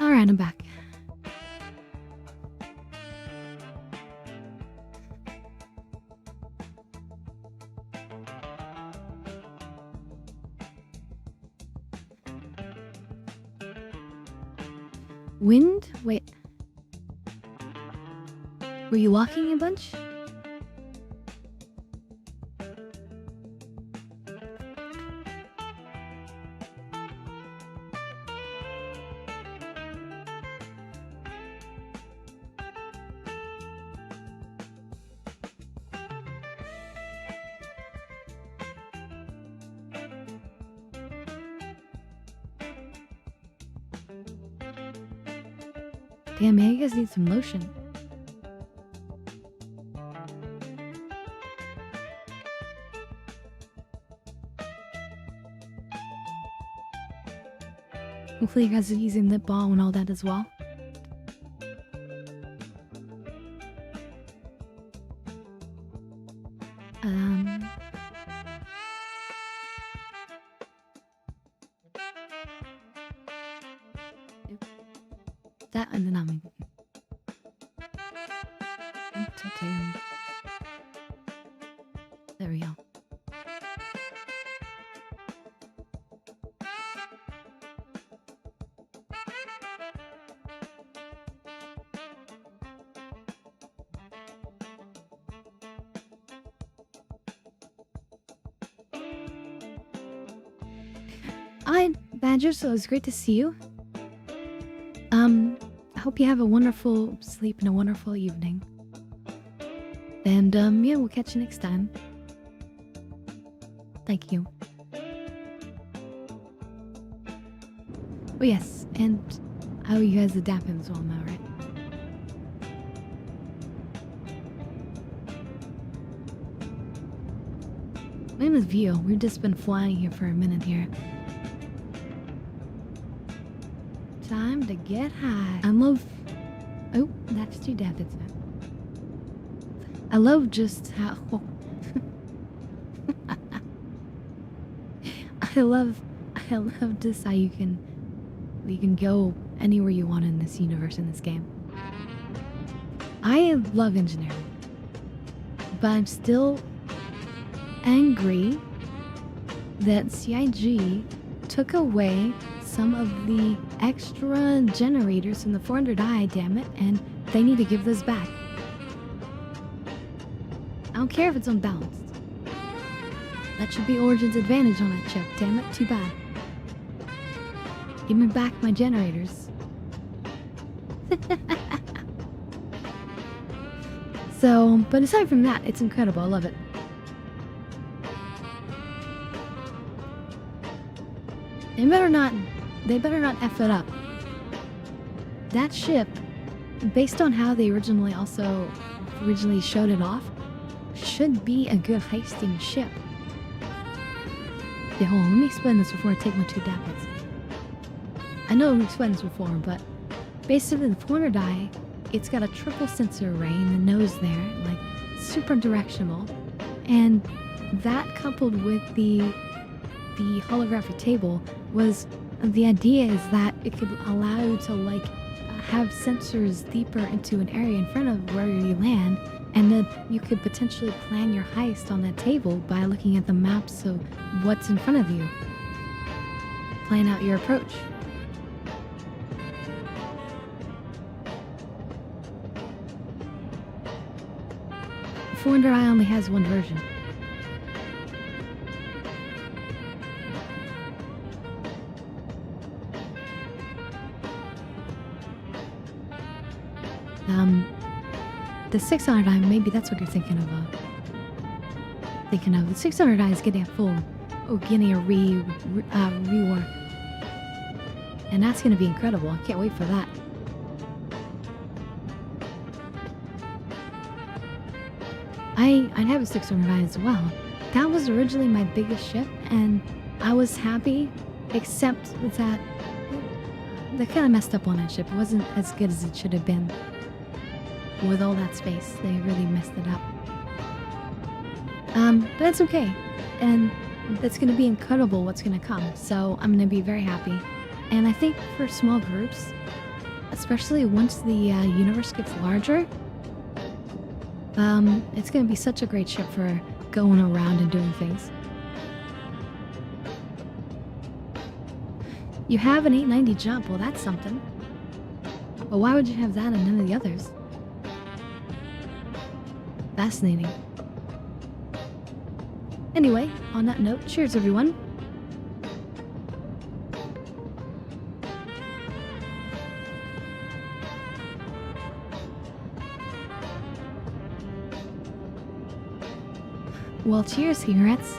Alright, I'm back. Wind? Wait. Were you walking a bunch? Damn, man, you guys need some lotion. hopefully you guys are using lip balm and all that as well. That and then I'm okay. There we go. Hi, Badger, so it's great to see you. I hope you have a wonderful sleep and a wonderful evening. And, yeah, we'll catch you next time. Thank you. Oh, yes, and I owe you guys a dap as well now, right? My name is Vio. We've just been flying here for a minute here. Time to get high. I love... Oh, that's too dapped. I love just how... I love just how you can go anywhere you want in this universe, in this game. I love engineering, but I'm still angry that CIG took away some of the extra generators from the 400i, damn it, and they need to give those back. I don't care if it's unbalanced. That should be Origin's advantage on that chip, damn it, too bad. Give me back my generators. So, but aside from that, it's incredible, I love it. They better not F it up. That ship, based on how they originally showed it off, should be a good heisting ship. Yeah, hold on, let me explain this before I take my 2 dappets. I know I've explained this before, but basically the 400i, it's got a triple sensor array in the nose there, like super directional, and that coupled with the holographic table was the idea is that it could allow you to like have sensors deeper into an area in front of where you land, and then you could potentially plan your heist on that table by looking at the maps of what's in front of you. Plan out your approach.400i only has one version. The 600i, maybe that's what you're thinking of. The 600i is getting a full, getting a rework, and that's gonna be incredible. I can't wait for that. I have a 600i as well. That was originally my biggest ship, and I was happy, except that they kind of messed up on that ship. It wasn't as good as it should have been. With all that space, they really messed it up. But that's okay, and it's gonna be incredible what's gonna come, so I'm gonna be very happy. And I think for small groups, especially once the universe gets larger, it's gonna be such a great ship for going around and doing things. You have an 890 jump, well that's something. But why would you have that and none of the others? Fascinating. Anyway, on that note, cheers everyone. Well, cheers, cigarettes.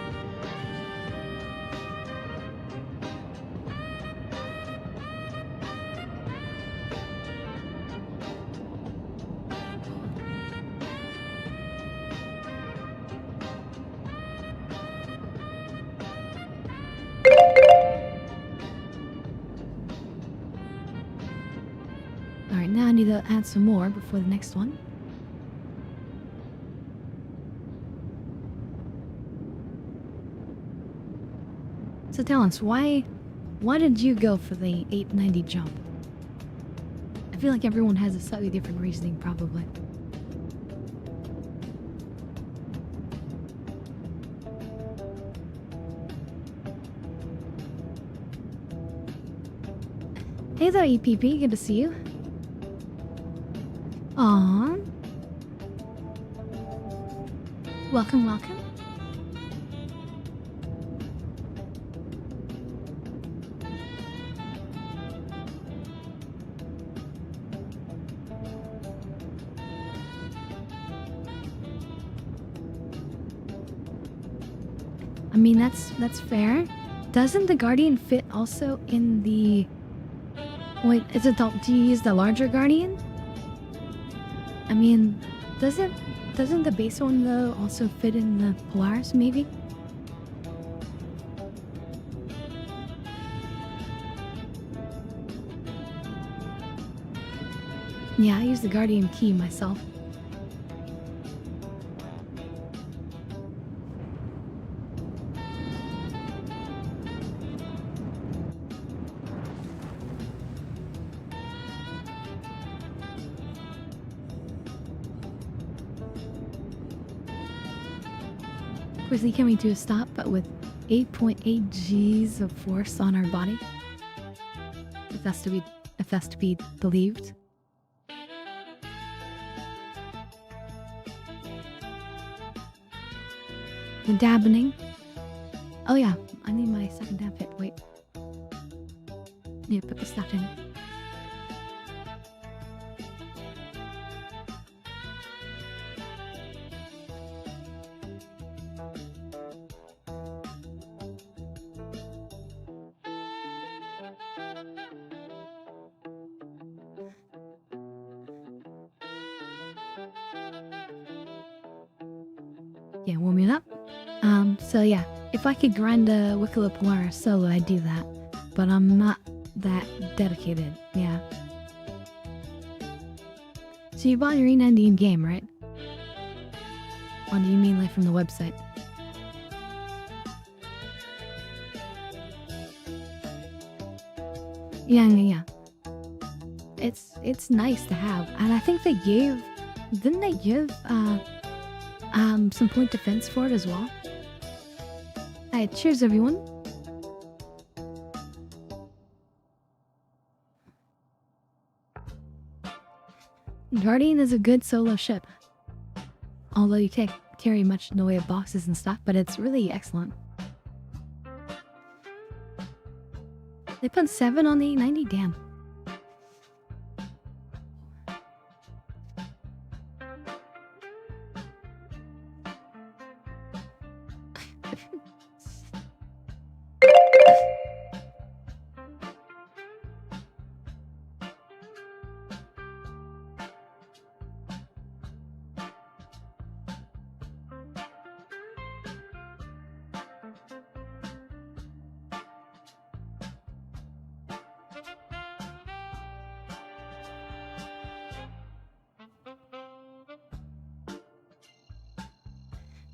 Alright, now I need to add some more before the next one. So tell us, why did you go for the 890 jump? I feel like everyone has a slightly different reasoning, probably. Hey there, EPP, good to see you. Aww. Welcome, welcome. I mean, that's fair. Doesn't the Guardian fit also in the... Wait, is it... Do you use the larger Guardian? I mean, doesn't the base one though also fit in the Polaris maybe? Yeah, I use the Guardian key myself. Quickly coming to a stop, but with 8.8 G's of force on our body. If that's to be believed. The dabbening. Oh yeah, I need my second dab hit. Wait. Need to put the stuff in. Yeah, warming up. So yeah, if I could grind a Wicklow Polaris solo, I'd do that. But I'm not that dedicated, yeah. So you bought your E90 in game, right? Or do you mean like from the website? Yeah. It's nice to have, and I think they gave, didn't they give some point defense for it as well? Alright, cheers everyone. Guardian is a good solo ship. Although you can't carry much in the way of boxes and stuff, but it's really excellent. They put 7 on the 890, damn.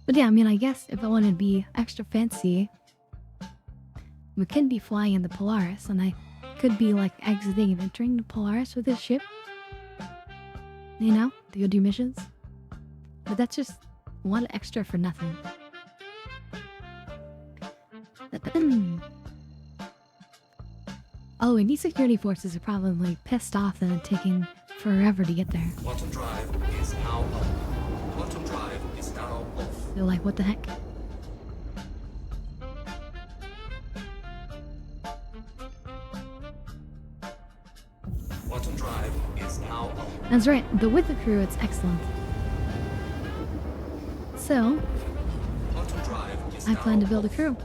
But yeah, I mean, I guess if I want to be extra fancy, we can be flying in the Polaris, and I could be like exiting and entering the Polaris with this ship. You know, to go do missions. But that's just one extra for nothing. Oh, and these security forces are probably pissed off and taking forever to get there. Quantum drive is now up. Quantum drive is now off. They're like, what the heck? Quantum drive is now up. That's right, but with the crew, it's excellent. So, I plan to build a crew.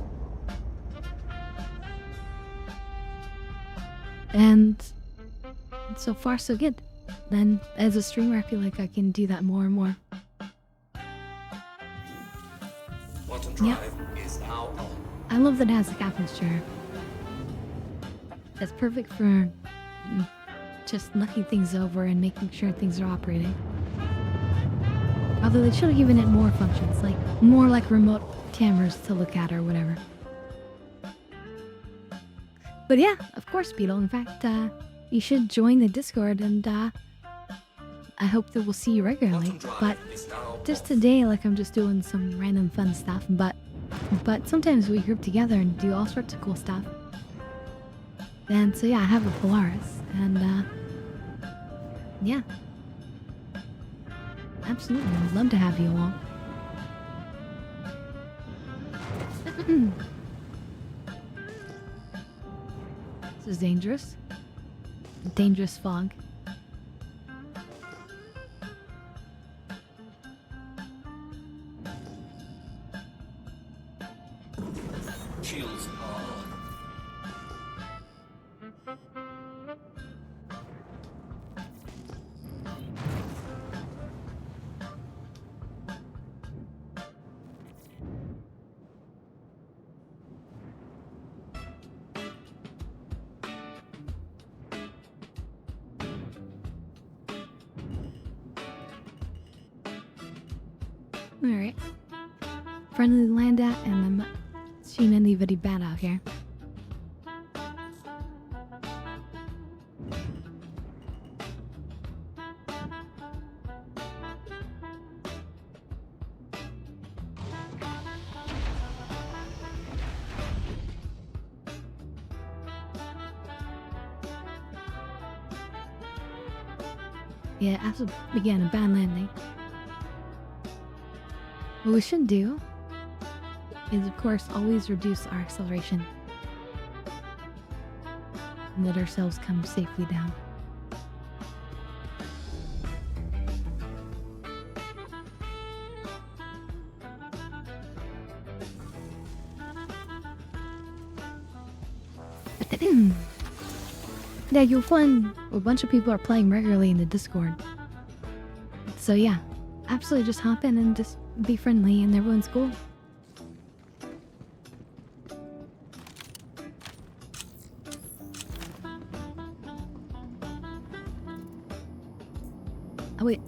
And so far, so good. Then, as a streamer, I feel like I can do that more and more. Yep. I love that it has a captain's chair. That's perfect for just knocking things over and making sure things are operating. Although they should have given it more functions, like more like remote cameras to look at or whatever. But yeah, of course, Beetle. In fact, you should join the Discord, and I hope that we'll see you regularly. But just today, like, I'm just doing some random fun stuff. But sometimes we group together and do all sorts of cool stuff. And so yeah, I have a Polaris, and yeah, absolutely, I'd love to have you along. This is dangerous. Dangerous fog. Shields on. Alright. Friendly land at, and I'm not seeing anybody bad out here. Yeah, again, a bad landing. What we should do is, of course, always reduce our acceleration and let ourselves come safely down. Yeah, you'll find a bunch of people are playing regularly in the Discord. So yeah, absolutely just hop in and just be friendly and everyone's cool. Oh wait,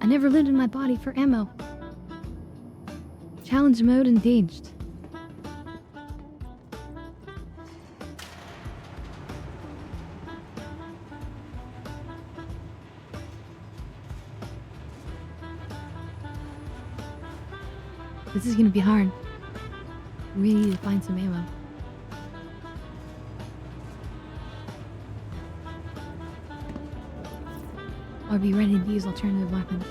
I never looted my body for ammo. Challenge mode engaged. This is gonna be hard. We need to find some ammo. Or be ready to use alternative weapons.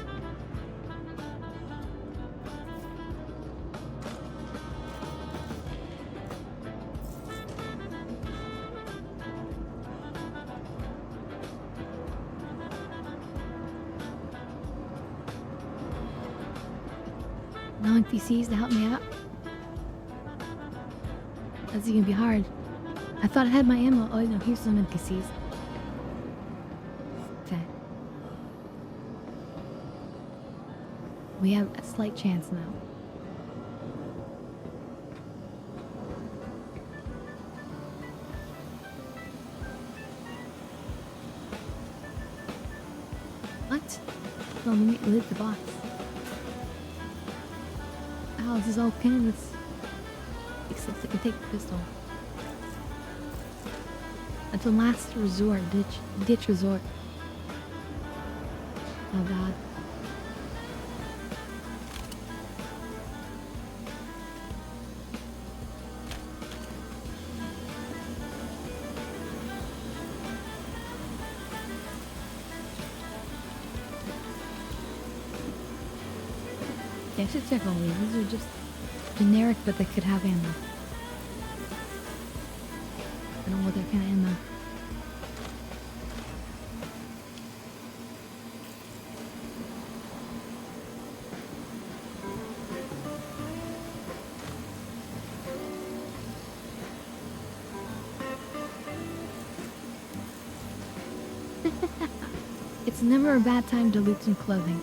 No NPCs to help me out. That's gonna be hard. I thought I had my ammo. Oh no, here's some NPCs. Okay. We have a slight chance now. What? Oh, let me loot the box. Oh, this is all canvas. Except I can take the pistol. Until last resort, ditch resort. Oh god. Yeah, I should check all these. These are just generic, but they could have ammo. I don't know what that kind of ammo. It's never a bad time to loot some clothing.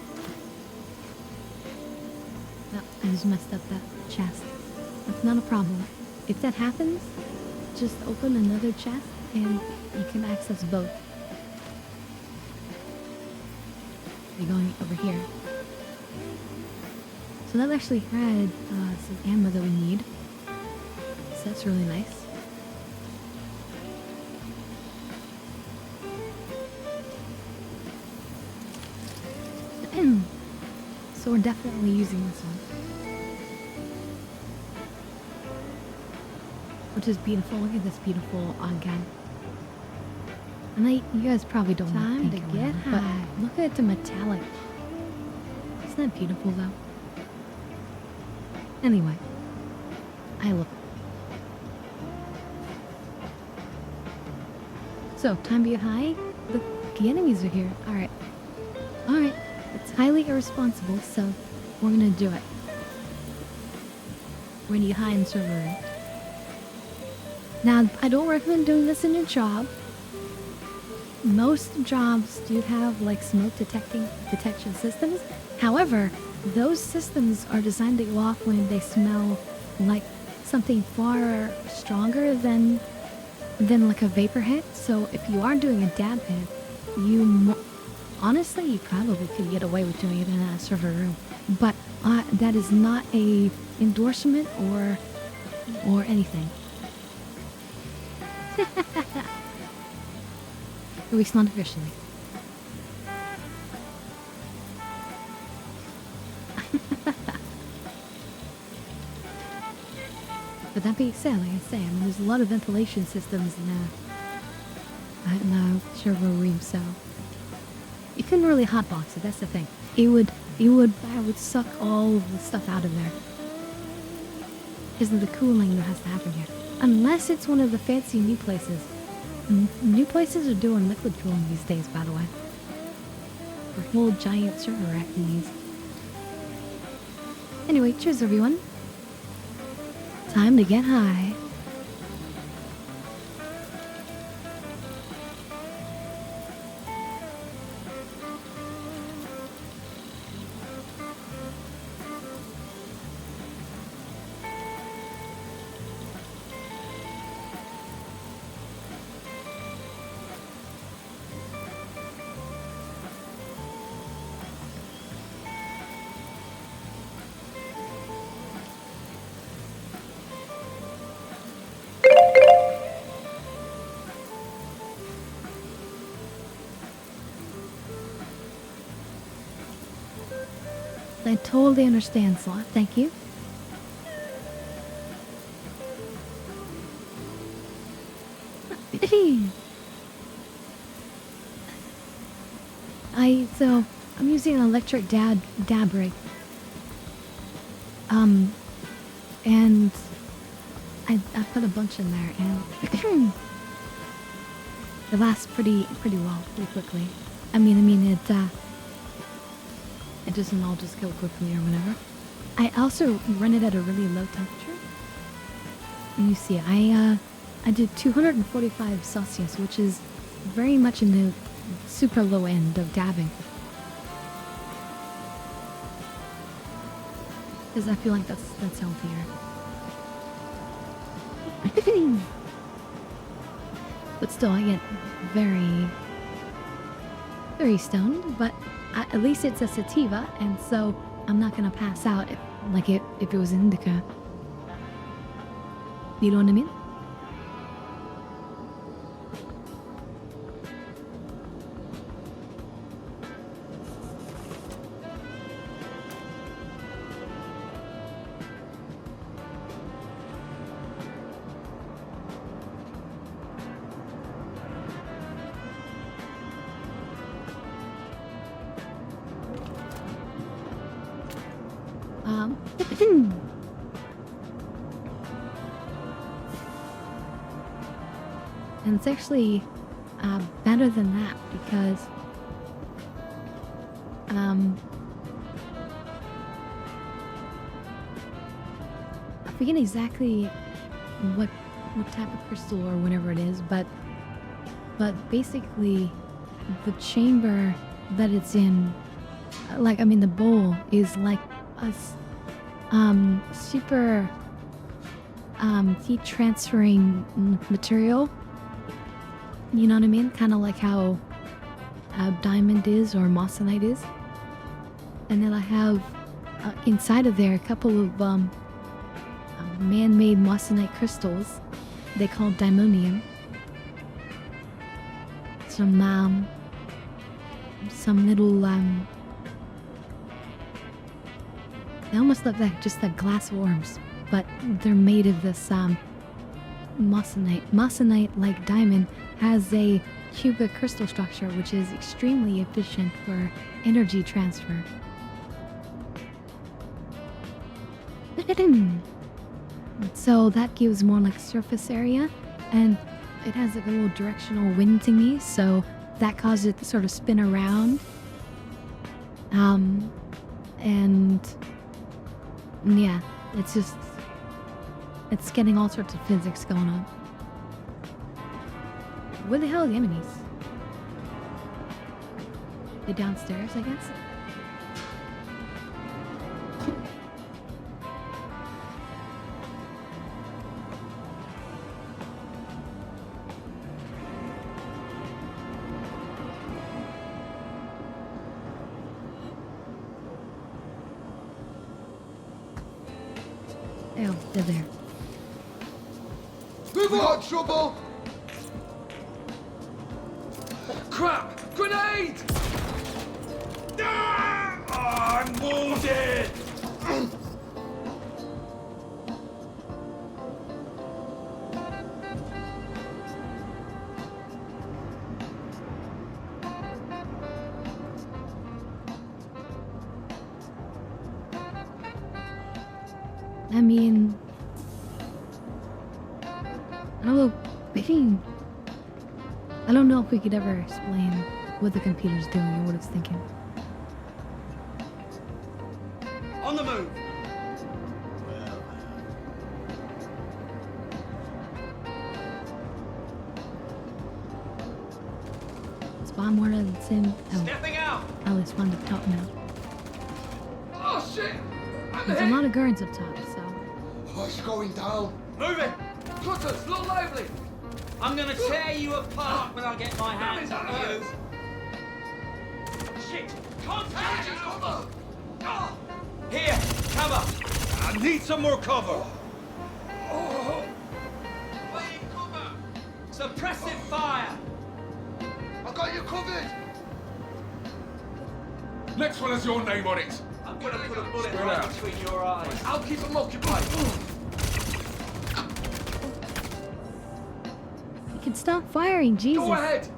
Oh, I just messed up that chest. That's not a problem. If that happens, just open another chest and you can access both. be going over here. So that actually had some ammo that we need. So that's really nice. So we're definitely using this one. Which is beautiful. Look at this beautiful gun. And you guys probably don't want to get high. But look at the metallic. Isn't that beautiful though? Anyway, I love it. So, time to get high. Look, the enemies are here. Alright. Alright. It's highly irresponsible, so we're gonna do it. We're gonna get high in server room. Now, I don't recommend doing this in your job. Most jobs do have like smoke detection systems. However, those systems are designed to go off when they smell like something far stronger than like a vapor hit. So if you are doing a dab hit, honestly, you probably could get away with doing it in a server room. But that is not a endorsement or anything. At least not officially. But that being said, like I say, I mean, there's a lot of ventilation systems in the server room, so you couldn't really hotbox it. That's the thing. It would suck all of the stuff out of there because of the cooling that has to happen here. Unless it's one of the fancy new places. New places are doing liquid cooling these days, by the way. For whole giant server rack these. Anyway, cheers everyone. Time to get high. I totally understand, Sloth. Thank you. I'm using an electric dab rig. And I put a bunch in there, and it lasts pretty well, pretty quickly. I mean it doesn't all just go quickly or whatever. I also run it at a really low temperature. And you see, I did 245 Celsius, which is very much in the super low end of dabbing. Because I feel like that's healthier. But still, I get very, very stoned, but at least it's a sativa, and so I'm not gonna pass out if it was indica. You know what I mean? And it's actually better than that because I forget exactly what type of crystal or whatever it is, but basically the chamber that it's in, the bowl is like a super heat transferring material. You know what I mean? Kind of like how diamond is or moissanite is. and then I have inside of there a couple of man-made moissanite crystals. They call dimonium. Some little they almost look like just like glass orbs, but they're made of this moissanite. Moissanite, like diamond, has a cubic crystal structure, which is extremely efficient for energy transfer. So that gives more like surface area, and it has like a little directional wind thingy, so that causes it to sort of spin around. And yeah, it's getting all sorts of physics going on. Where the hell are the enemies? They're downstairs, I guess? Oh, they're there. Move on! Trouble! Crap! Grenade! Ah, I'm wounded! I mean, I don't know. Maybe I don't know if we could ever explain what the computer's doing or what it's thinking. On the move! Spawn more that's in. Oh, Stepping out! oh, they spawned up top now. Oh shit! There's a lot of guards up top, so. Oh, it's going down. Move it! Cutters, look lively! I'm gonna tear you apart when I get my hands on you. Shit! Contact! Cover! Here, cover! I need some more cover! Suppressive fire! I got you covered! Next one has your name on it. I'm gonna put a bullet right between your eyes. I'll keep them occupied. You can stop firing, Jesus. Go ahead!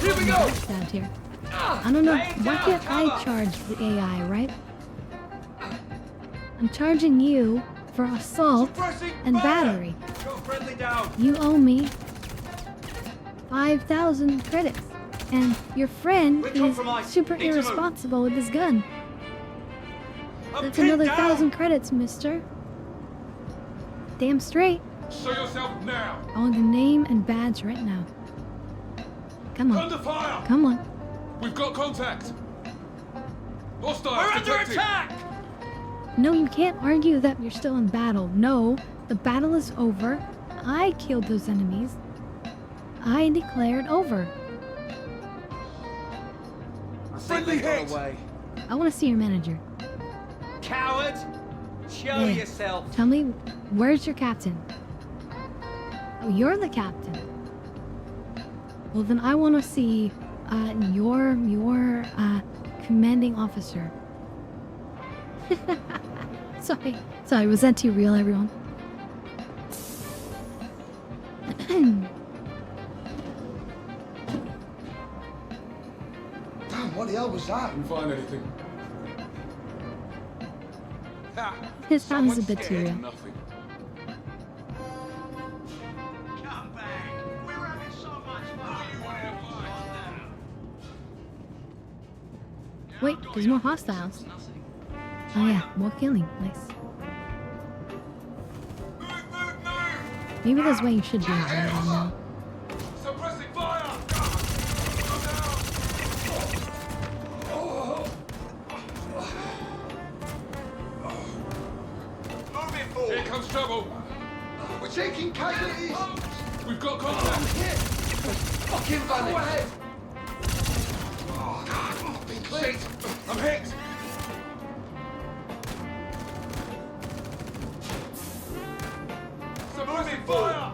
Here we go! Stabbed here. I don't know. Why can't I charge the AI, right? I'm charging you for assault and battery. You owe me 5,000 credits. And your friend is super irresponsible with his gun. That's another 1,000 credits, mister. Damn straight. Show yourself now. I want the name and badge right now. Come on. Under fire. Come on. We've got contact. Hostiles We're under detected. attack! No, you can't argue that you're still in battle. No, the battle is over. I killed those enemies. I declared over. Friendly hit! I want to see your manager. Coward! Show Yeah. yourself! Tell me, where's your captain? Oh, you're the captain. Well, then I want to see your commanding officer. Sorry, was that too real, everyone? Damn, what the hell was that? Didn't find anything. His sounds a bit too real. Nothing. Come back. We're having so much fun. Wait, there's more hostiles. Oh yeah, more killing. Nice. Maybe that's why you should be right now. Suppressing fire. Moving forward. Here comes trouble. We're taking casualties! We've got contact. Hit! Fucking vanish! Go ahead! Shit! I'm hit! Suppressing fire!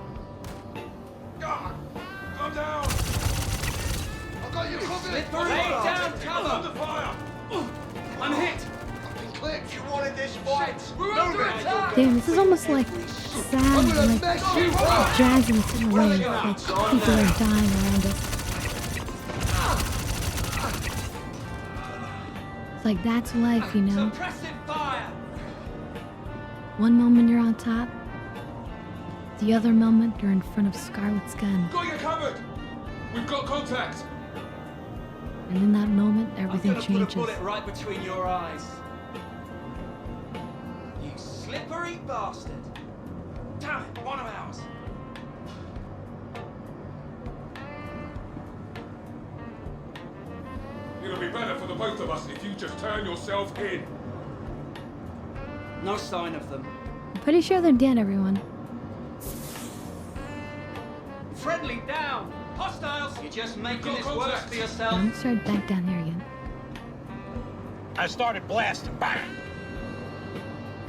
God! Calm down! I've got you covered! Lay down, Under fire! I'm hit! Clips, you wanted this fight. We're under attack! Damn, this is almost like sad, like dragging us in a way. Like people are dying around us. It's like that's life, you know? Suppressive fire! One moment you're on top, the other moment you're in front of Scarlet's gun. Got you covered! We've got contact! And in that moment, everything I'm gonna put a changes. bullet right between your eyes. You slippery bastard! Damn it, one of ours! It'll be better for the both of us if you just turn yourself in. No sign of them. I'm pretty sure they're dead, everyone. Friendly down! Hostiles! You're just making this worse for yourself. I'm start back down here again. I started blasting. Bang!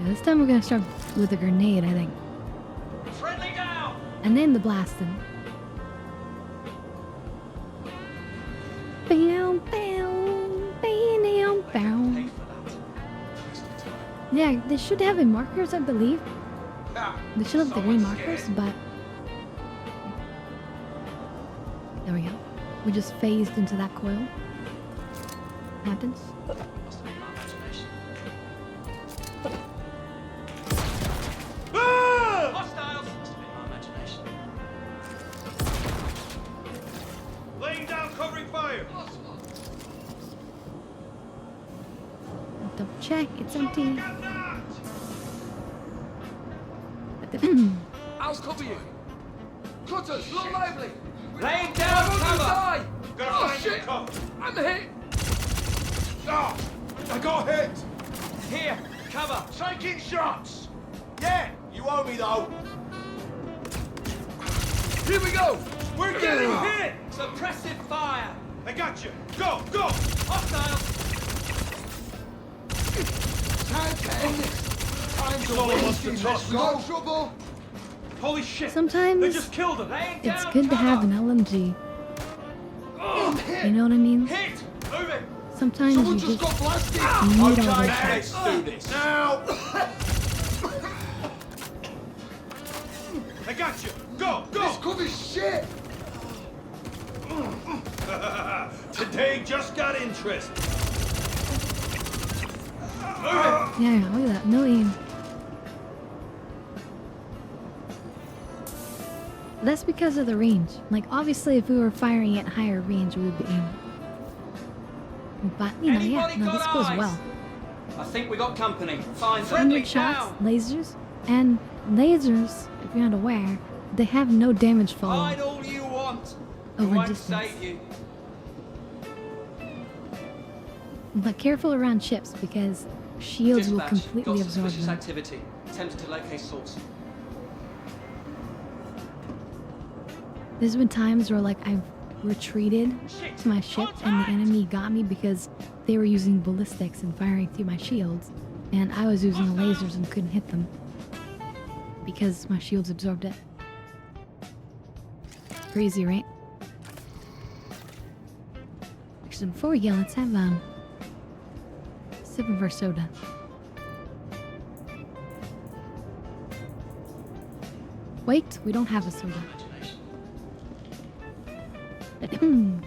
Yeah, this time we're gonna start with a grenade, I think. Friendly down! And then the blasting. Bow, bow, bow, bow. Yeah, they should have the markers, I believe. They should have the green markers, but... There we go. We just phased into that coil. Happens. Hostiles! Must have been my imagination. Laying down covering fire. Double check, it's empty. I'll cover you. Cutters, look lively. Laying down cover. Oh shit! I'm hit. Ah! I got hit! Here, cover. Taking shots! Yeah, you owe me though. Here we go. We're getting hit! Suppressive fire. I got you. Go, go! Hostiles. Time to end this. Time's almost to toss. No trouble. Holy shit! Sometimes They just killed him. it's good to have an LMG. You know what I mean? Hit! Move it! Sometimes Someone you just got blasted! need all Okay, those let's shots. do this. Now! I got you! Go, go! This could be shit! Today just got interest. Yeah, look at that. No aim. That's because of the range. Like, obviously, if we were firing at higher range, we would be aiming. But, you know, yeah, Anybody no, this got goes eyes? well. I think we got company. Fine. 100 shots, lasers, and lasers, if you're not aware, they have no damage follow Hide all you want. over Won't distance. save you. But careful around ships because shields will Dispatch, completely got absorb suspicious them. activity. Attempted to locate source. There's been times where, like, I've retreated to my ship and the enemy got me because they were using ballistics and firing through my shields, and I was using the lasers and couldn't hit them because my shields absorbed it. Crazy, right? Actually, before we go, let's have a sip of our soda. Wait, we don't have a soda. Well,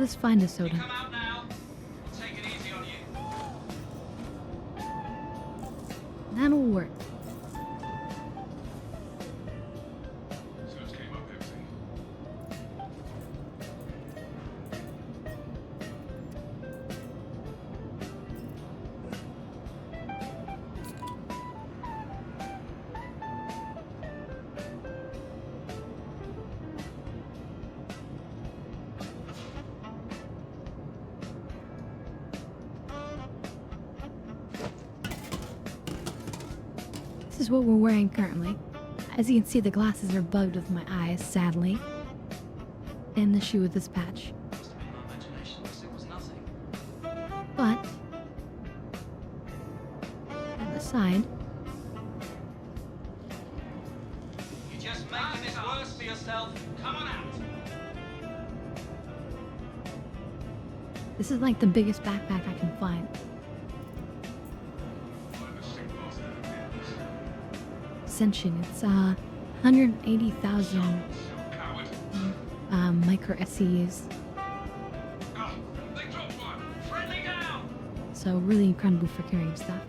let's find a soda. Come out now. We'll take it easy on you. That'll work. Search came up empty. This is what we're wearing currently. As you can see, the glasses are bugged with my eyes, sadly. And the shoe with this patch. Must have been my imagination. Yes, it was inside. You're just making this worse for yourself. Come on out. This is like the biggest backpack I can find. Ascension, it's 180,000 micro SCUs. So really incredible for carrying stuff.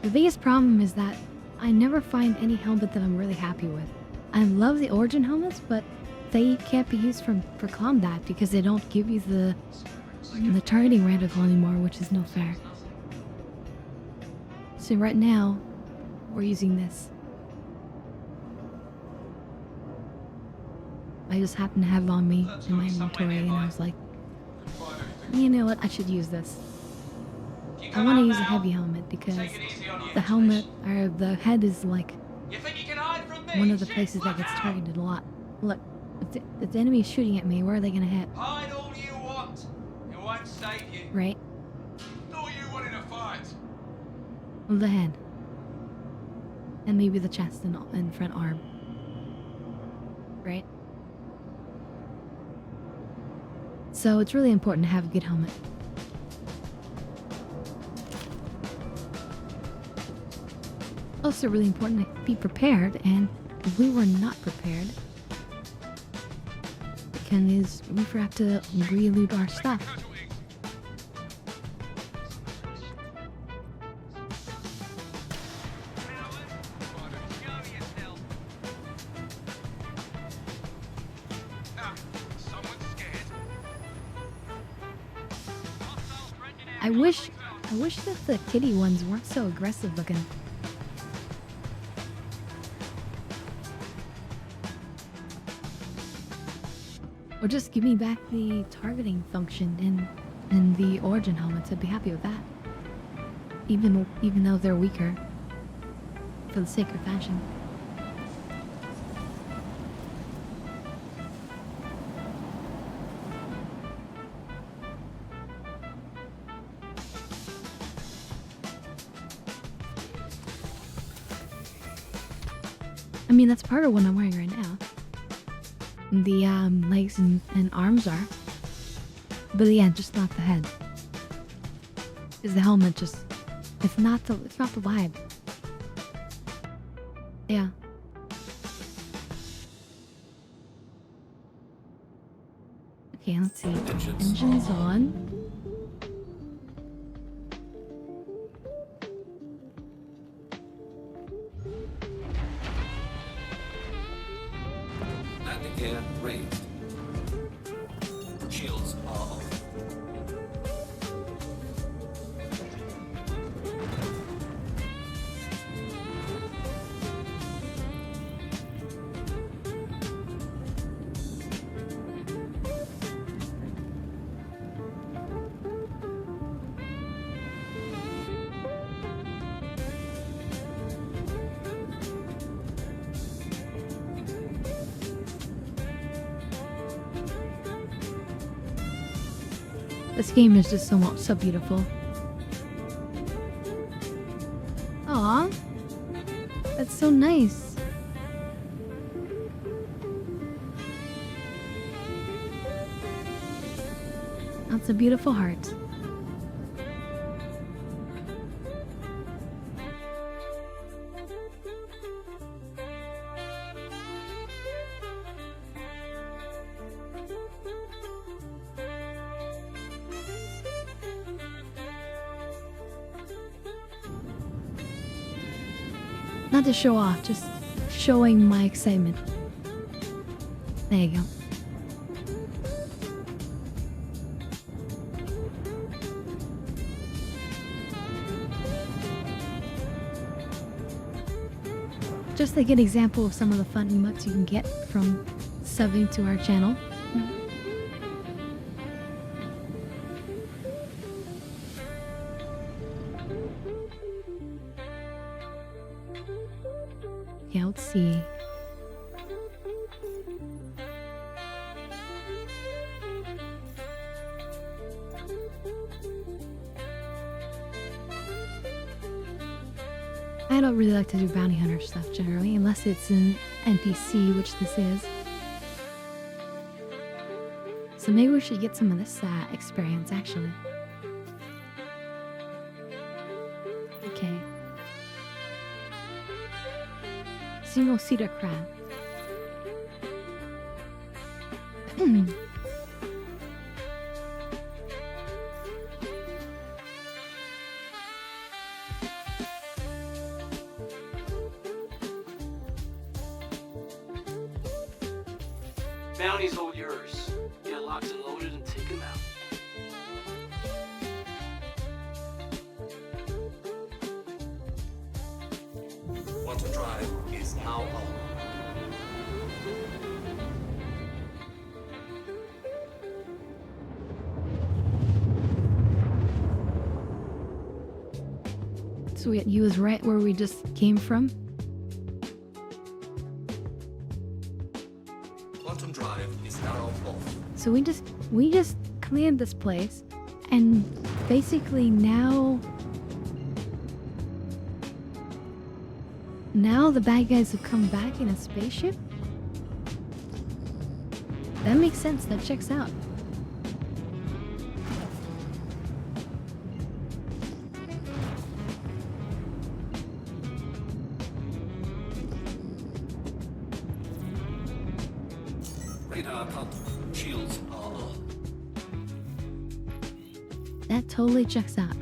The biggest problem is that I never find any helmet that I'm really happy with. I love the Origin helmets, but they can't be used for combat because they don't give you the targeting reticle anymore, which is no fair. So right now, we're using this. I just happened to have it on me in my inventory, and I was like, you know what, I should use this. I want to use a heavy helmet because the helmet, or the head is like one of the places that gets targeted a lot. Look, if the enemy is shooting at me, where are they going to hit? Hide all you want. It won't save you. Right? Not you wanting a fight. The head. And maybe the chest and front arm. Right? So it's really important to have a good helmet. Also really important to be prepared, and if we were not prepared, because we forgot to reloot our stuff. I wish that the kitty ones weren't so aggressive looking. Or just give me back the targeting function in the Origin helmets. I'd be happy with that. Even though they're weaker. For the sake of fashion. I mean, that's part of what I'm wearing right now. The legs and arms are. But yeah, just not the head. Because the helmet just... It's not the vibe. Yeah. Okay, let's see. Engine's on. Landing gear raised. Shields are off. This game is just so beautiful. Aw, that's so nice. That's a beautiful heart. Not to show off, just showing my excitement. There you go. Just a good example of some of the fun emotes you can get from subbing to our channel. Yeah, let's see. I don't really like to do bounty hunter stuff generally, unless it's an NPC, which this is. So maybe we should get some of this experience, actually. Okay. Single cedar crab. Bounty's all yours. Get locked and loaded and take him out. Quantum Drive is now on. So he was right where we just came from. Quantum Drive is now off. So we just cleared this place, and basically now the bad guys have come back in a spaceship. That makes sense. That checks out. Radar pump. Shields are on. That totally checks out.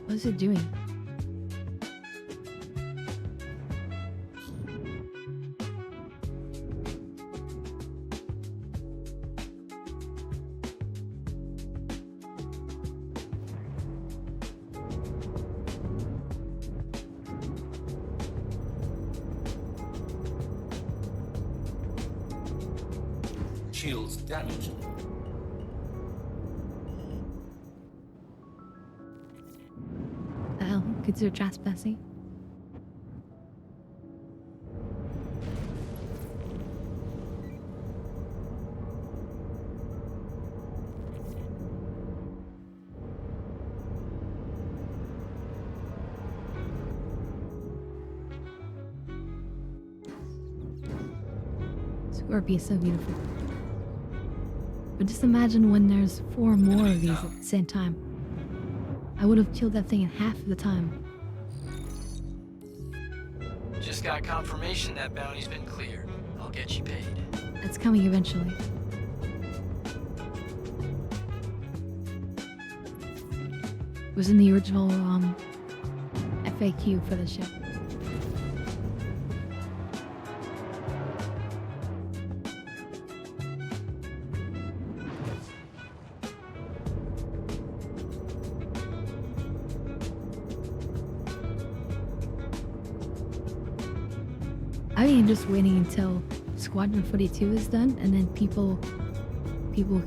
What is it doing? Shields damaged. The hell? Kids are trespassing. Scorpio is so beautiful. But just imagine when there's 4 more of these at the same time. I would have killed that thing in half of the time. Just got confirmation that bounty's been cleared. I'll get you paid. It's coming eventually. It was in the original FAQ for the ship. I mean, just waiting until Squadron 42 is done, and then people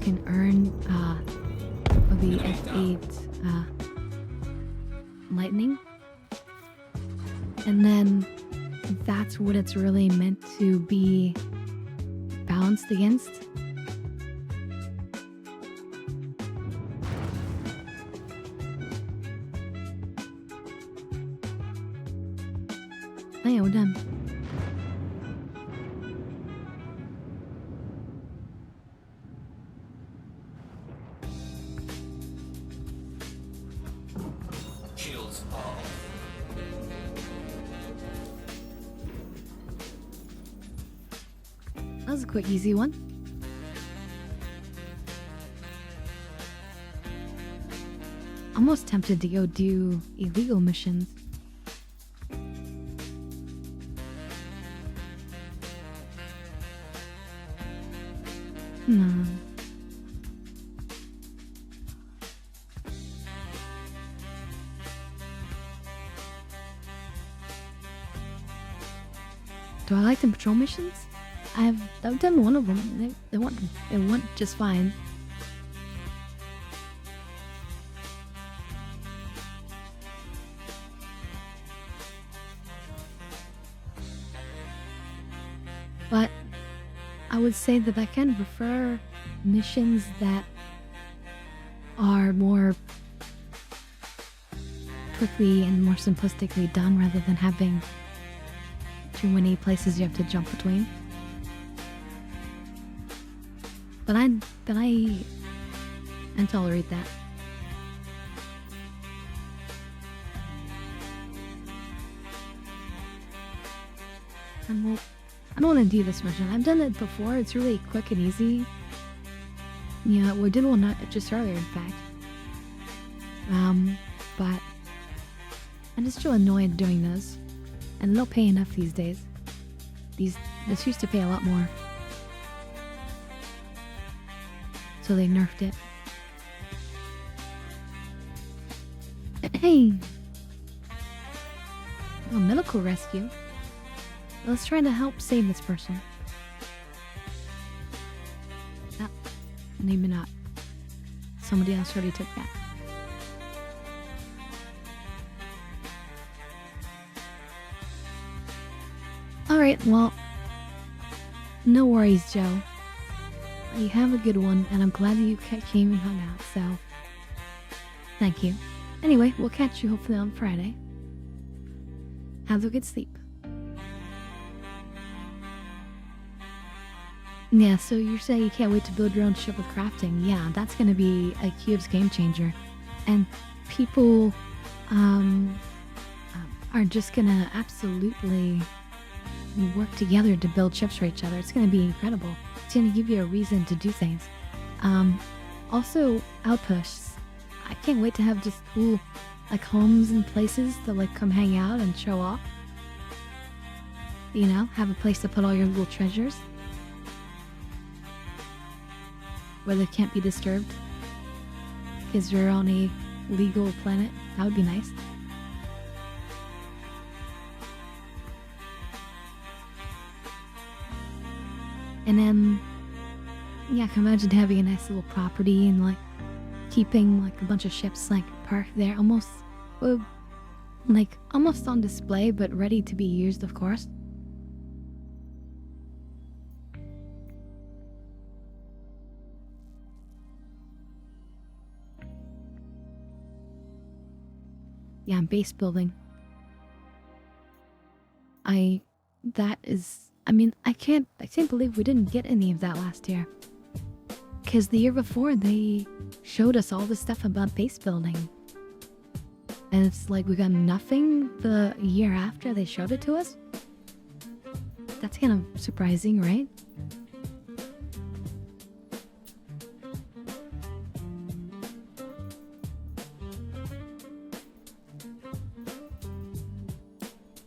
can earn the F8 Lightning, and then that's what it's really meant to be balanced against. Oh yeah, we're done. Shields are off. That was a quick, easy one. Almost tempted to go do illegal missions. No. Do I like the patrol missions? I've done one of them. They went just fine. But I would say that I kind of prefer missions that are more quickly and more simplistically done rather than having too many places you have to jump between. But I tolerate that. And well, I don't want to do this mission. I've done it before. It's really quick and easy. Yeah, we did one just earlier, in fact. But I'm just so annoyed doing this, and they don't pay enough these days. This used to pay a lot more, so they nerfed it. Hey, oh, medical rescue. Let's try to help save this person. Ah, maybe not. Somebody else already took that. Alright, well, no worries, Joe. You have a good one, and I'm glad that you came and hung out, so thank you. Anyway, we'll catch you hopefully on Friday. Have a good sleep. Yeah, so you're saying you can't wait to build your own ship with crafting. Yeah, that's gonna be a Cube's game changer. And people are just gonna absolutely work together to build ships for each other. It's gonna be incredible. It's gonna give you a reason to do things. Also, outposts. I can't wait to have just cool, like, homes and places to, like, come hang out and show off. You know, have a place to put all your little treasures where they can't be disturbed because you're on a legal planet. That would be nice. And then, yeah, I can imagine having a nice little property and, like, keeping, like, a bunch of ships, like, parked there, almost on display, but ready to be used, of course. Yeah, base building. I can't believe we didn't get any of that last year. Because the year before, they showed us all this stuff about base building. And it's like we got nothing the year after they showed it to us? That's kind of surprising, right?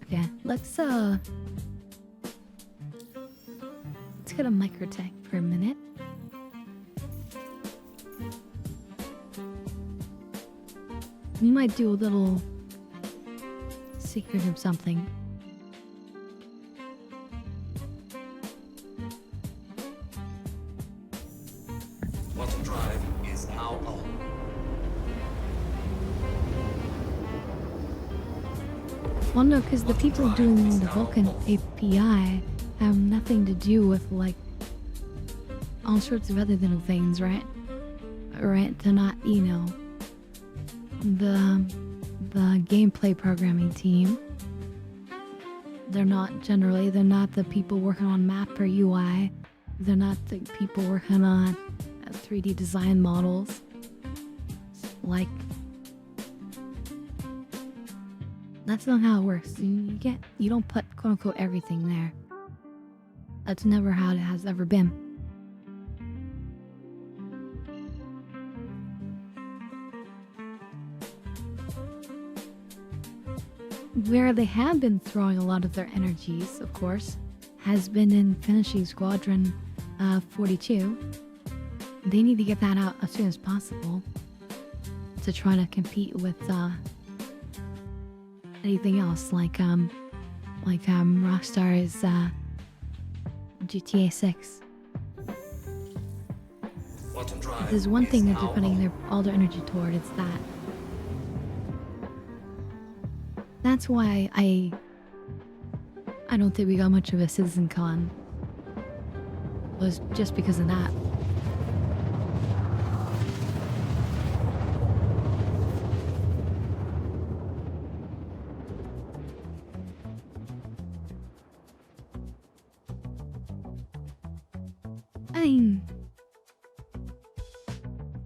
Okay, let's go to Microtech for a minute. We might do a little secret of something. Quantum drive is now on. Well, no, because the people doing the Vulcan API have nothing to do with, like, all sorts of other little things, right? Right? They're not, you know, the gameplay programming team. They're not the people working on map or UI. They're not the people working on 3D design models. Like, that's not how it works. You don't put quote unquote everything there. That's never how it has ever been. Where they have been throwing a lot of their energies, of course, has been in finishing Squadron 42. They need to get that out as soon as possible to try to compete with anything else, like like Rockstar's GTA 6. Quantum Drive If there's one thing that they're now putting home. all their energy toward, it's that. That's why I don't think we got much of a Citizen Con. Was just because of that.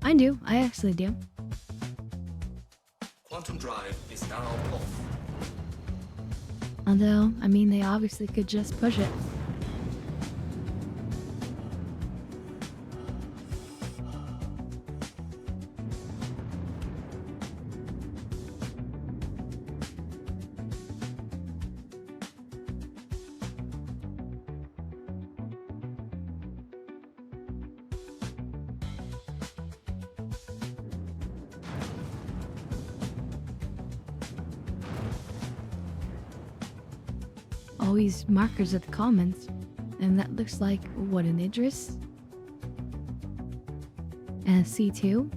I do. I actually do. Quantum Drive is now home. Although, I mean, they obviously could just push it. Always markers at the comments, and that looks like what, an Idris and a C2.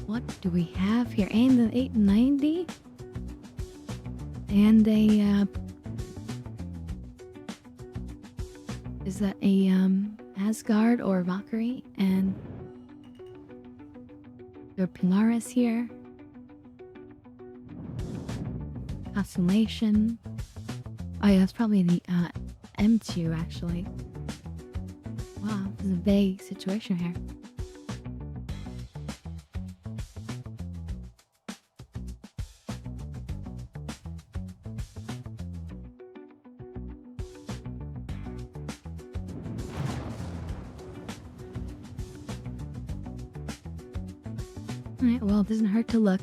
What do we have here? And an 890 and a is that a Asgard or Valkyrie? And there are Polaris here. Constellation. Oh yeah, that's probably the M2 actually. Wow, this is a vague situation here. Alright, well, it doesn't hurt to look.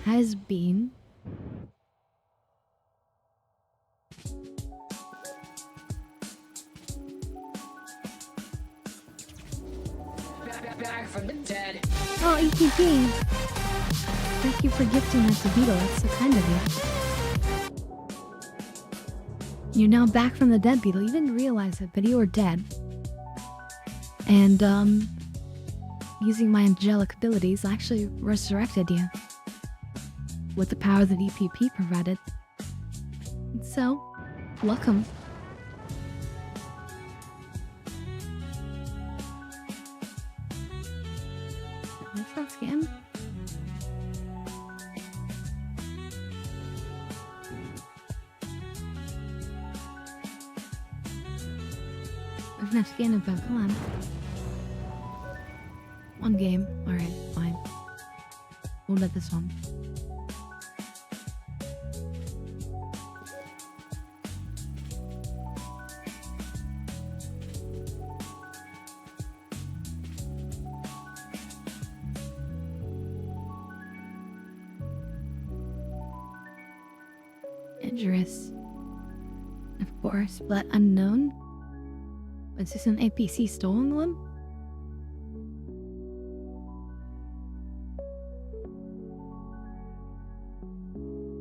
Has been. Back from the dead. Oh, ETP! Thank you for gifting that to Beetle. That's so kind of you. You're now back from the dead, Beetle. You didn't realize it, but you were dead. And, using my angelic abilities, I actually resurrected you. With the power that EPP provided. So, welcome. Let's not scan. There's no scan info, come on. One game, alright, fine. We'll let this one. Dangerous. Of course, but unknown. Is this an APC stolen one?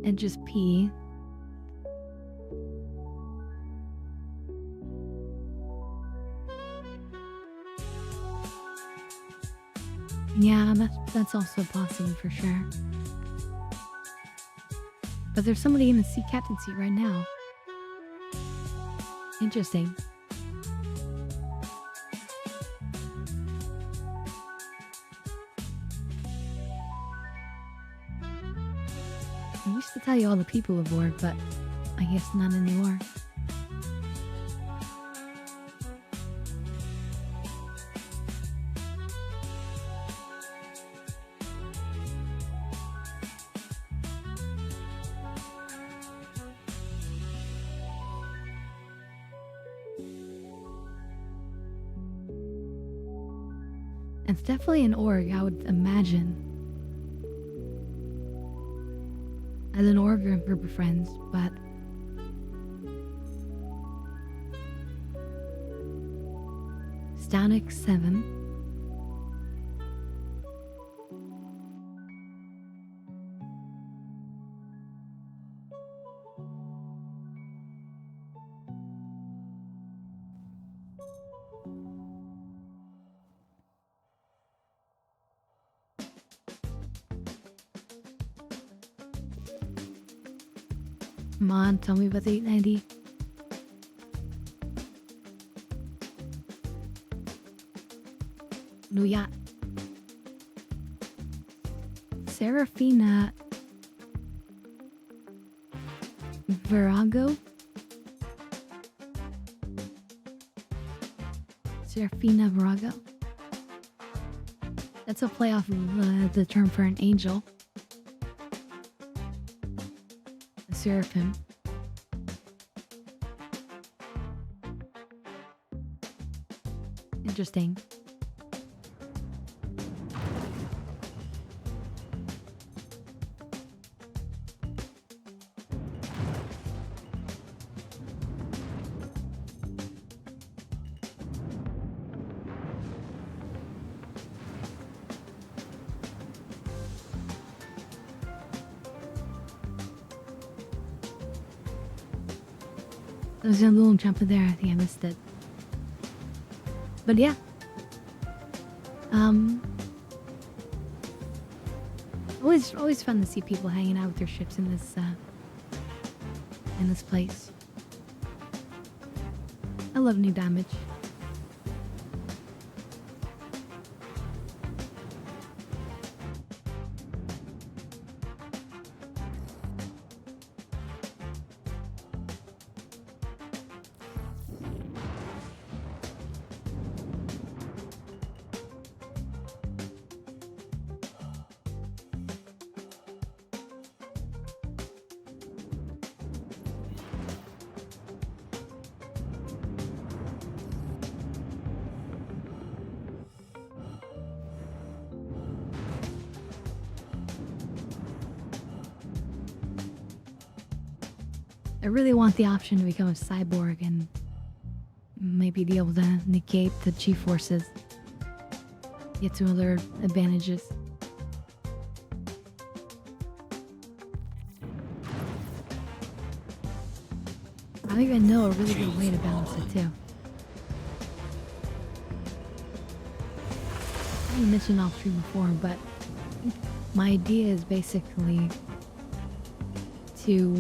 And just P. Yeah, that's also possible for sure. But there's somebody in the sea captain seat right now. Interesting. I used to tell you all the people aboard, but I guess not anymore. It's definitely an org, I would imagine. As an org or a group of friends, but Static 7. Come on, tell me about the 890. Nuya. Serafina Virago. Serafina Virago. That's a play off of the term for an angel. A seraphim. Interesting. There was a little jump in there. I think I missed it. But yeah. Always fun to see people hanging out with their ships in this place. I love new damage. I really want the option to become a cyborg and maybe be able to negate the G-forces. Get some other advantages. I don't even know a really good way to balance it too. I haven't mentioned off stream before, but my idea is basically to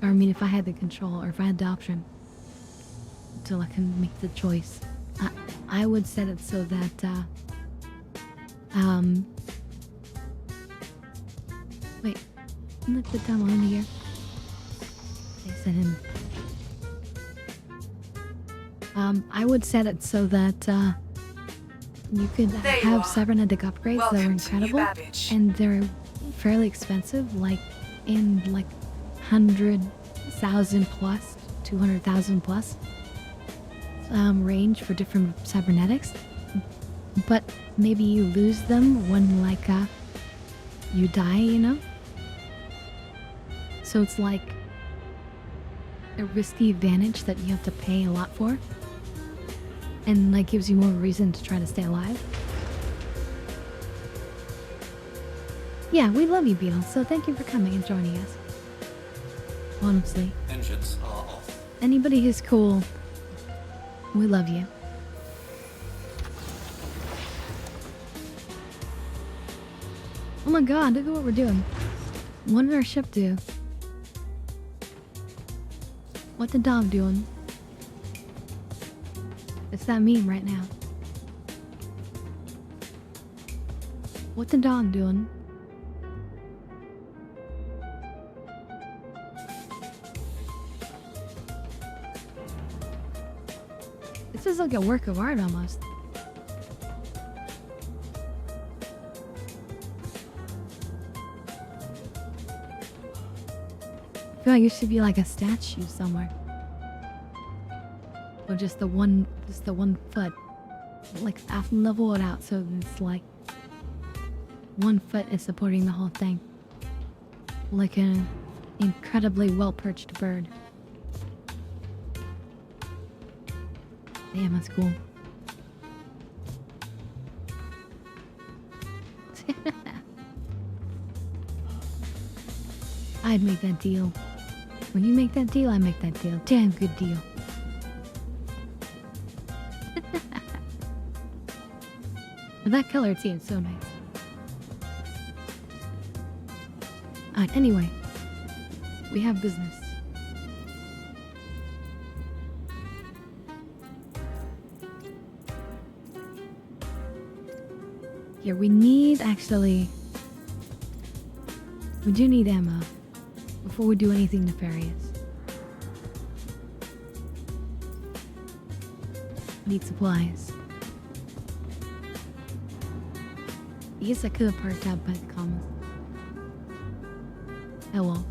or I mean, if I had the control, or if I had the option to I can make the choice, I would set it so that wait, I'm gonna put down on here. I set him. I would set it so that you could have cybernetic upgrades that are incredible, and they're fairly expensive, like in like 100,000 plus, 200,000 plus range for different cybernetics, but maybe you lose them when like you die, you know? So it's like a risky advantage that you have to pay a lot for, and like gives you more reason to try to stay alive. Yeah, we love you, Beetle, so thank you for coming and joining us. Honestly. Engines are off. Anybody who's cool, we love you. Oh my god, look at what we're doing. What did our ship do? What the dog doing? It's that meme right now. What the dog doing? This is like a work of art almost. I feel like it should be like a statue somewhere. Or just the one foot. Like, I've leveled it out so it's like 1 foot is supporting the whole thing. Like an incredibly well-perched bird. Damn, that's cool. I'd make that deal. When you make that deal, I make that deal. Damn good deal. That color seems so nice. Alright, anyway. We have business. Here, we need actually... We do need ammo before we do anything nefarious. Need supplies. Yes, I could have parked out by the commas. Oh well.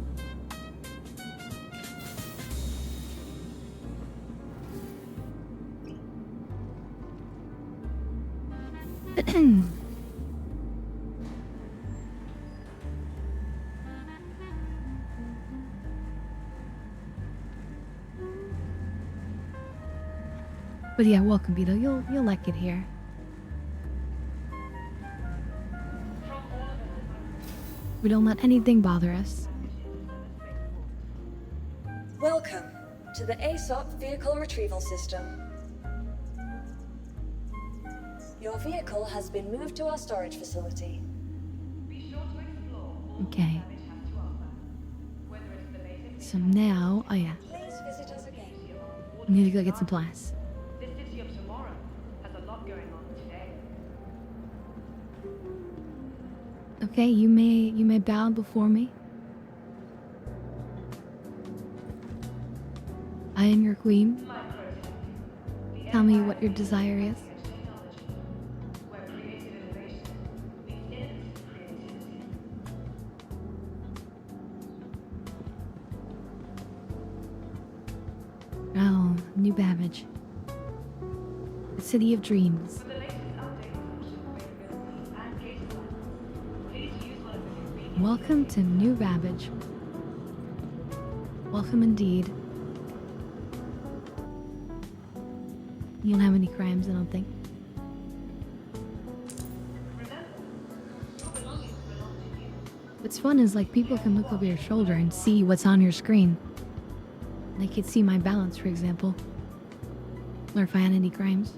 But yeah, welcome, Vito. You'll like it here. We don't let anything bother us. Welcome to the ASOP Vehicle Retrieval System. Your vehicle has been moved to our storage facility. Okay. So now, oh yeah. Please visit us again. I need to go get supplies. The city of tomorrow has a lot going on today. Okay, you may bow before me. I am your queen. Tell me what your desire is. Oh, New Babbage. The city of dreams. Welcome to New Babbage. Welcome indeed. You don't have any crimes, I don't think. What's fun is like people can look over your shoulder and see what's on your screen. They could see my balance, for example. Or if I had any crimes.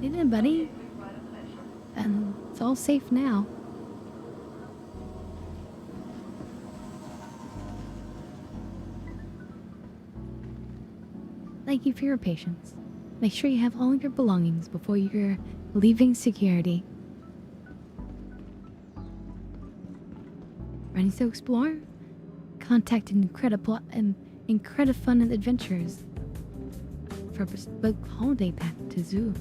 Hey there, buddy. And it's all safe now. Thank you for your patience. Make sure you have all of your belongings before you're leaving security. Ready to explore? Contact Incredible Fun Adventures for a bespoke holiday pack to zoo.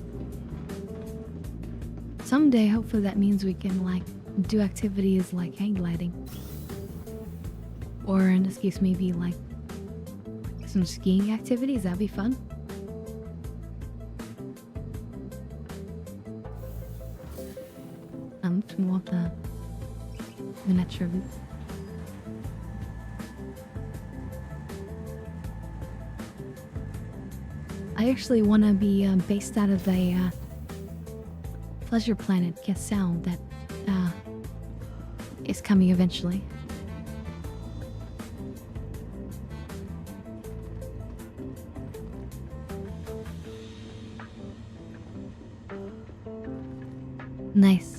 Someday, hopefully that means we can, like, do activities like hang gliding. Or in this case, maybe, like, some skiing activities. That'd be fun. Want the miniature boots. I actually want to be based out of a pleasure planet, Cassel, that is coming eventually. Nice.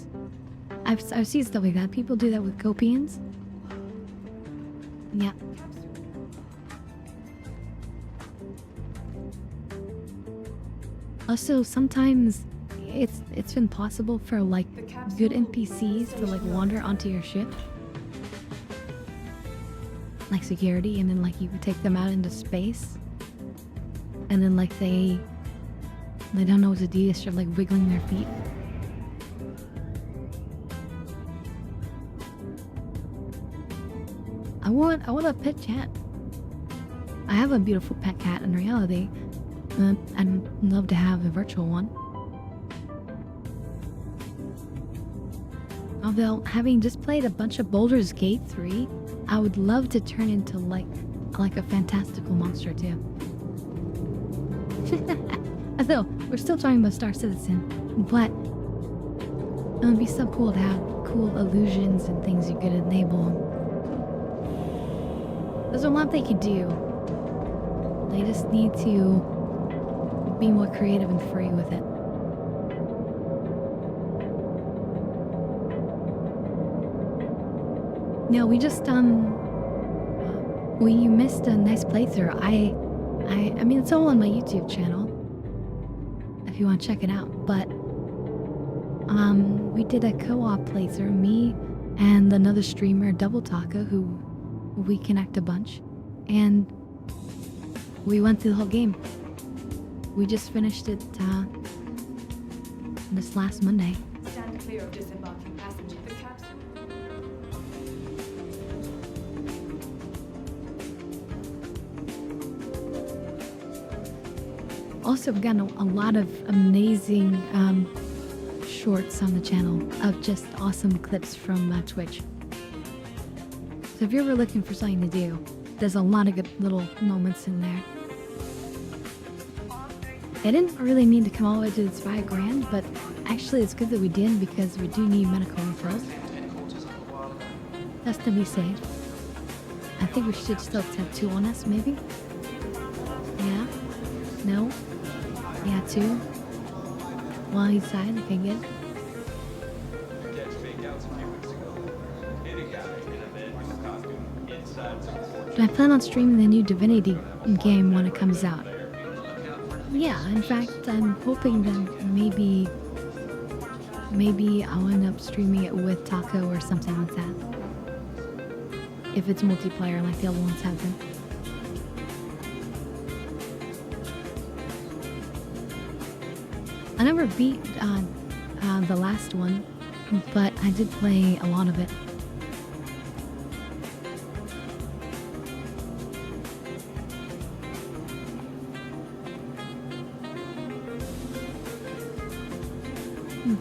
I've seen stuff like that. People do that with copians. Yeah. Also, sometimes it's been possible for like good NPCs to like wander onto your ship, like security, and then like you could take them out into space, and then like they don't know what to do. They start like wiggling their feet. want a pet cat. I have a beautiful pet cat in reality. I'd love to have a virtual one. Although, having just played a bunch of Baldur's Gate 3, I would love to turn into like a fantastical monster too. Although, we're still talking about Star Citizen, but it would be so cool to have cool illusions and things you could enable. There's a lot they could do. They just need to be more creative and free with it. No, we just you missed a nice playthrough. I mean, it's all on my YouTube channel if you want to check it out. But we did a co-op playthrough, me and another streamer, Double Taco, who we connect a bunch, and we went through the whole game. We just finished it this last Monday. Stand clear of disembarking passengers. The capsule. Also, we've gotten a lot of amazing shorts on the channel of just awesome clips from Twitch. So if you're ever looking for something to do, there's a lot of good little moments in there. I didn't really need to come all the way to this $5,000, but actually it's good that we did because we do need medical refills. Just to be safe. I think we should still tattoo on us, maybe? Yeah? No? Yeah, 2? One each side, okay, good. I plan on streaming the new Divinity game when it comes out. Yeah, in fact, I'm hoping that maybe I'll end up streaming it with Taco or something like that. If it's multiplayer like the other ones have been. I never beat the last one, but I did play a lot of it.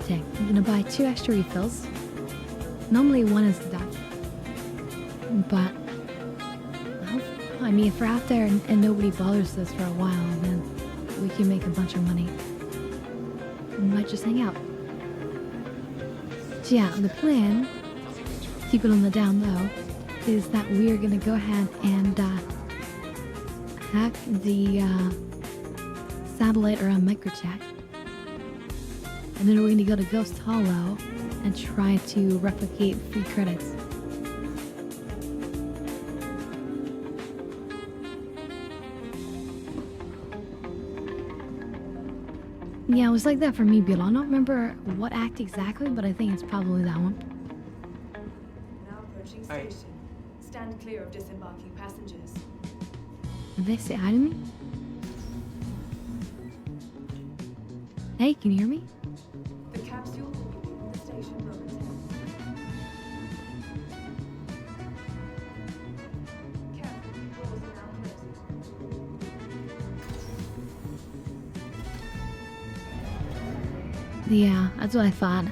Okay, I'm gonna buy 2 extra refills. Normally 1 is enough, but I mean, if we're out there and nobody bothers us for a while, then we can make a bunch of money. We might just hang out. So yeah, the plan, keep it on the down low, is that we are gonna go ahead and hack the satellite around Microcheck. And then we're going to go to Ghost Hollow and try to replicate free credits. Yeah, it was like that for me, Bill. I don't remember what act exactly, but I think it's probably that one. Now approaching station. Stand clear of disembarking passengers. Did they say hi to me? Hey, can you hear me? The capsule will be in the station momentarily. Careful, doors are now closing. Yeah, that's what I thought.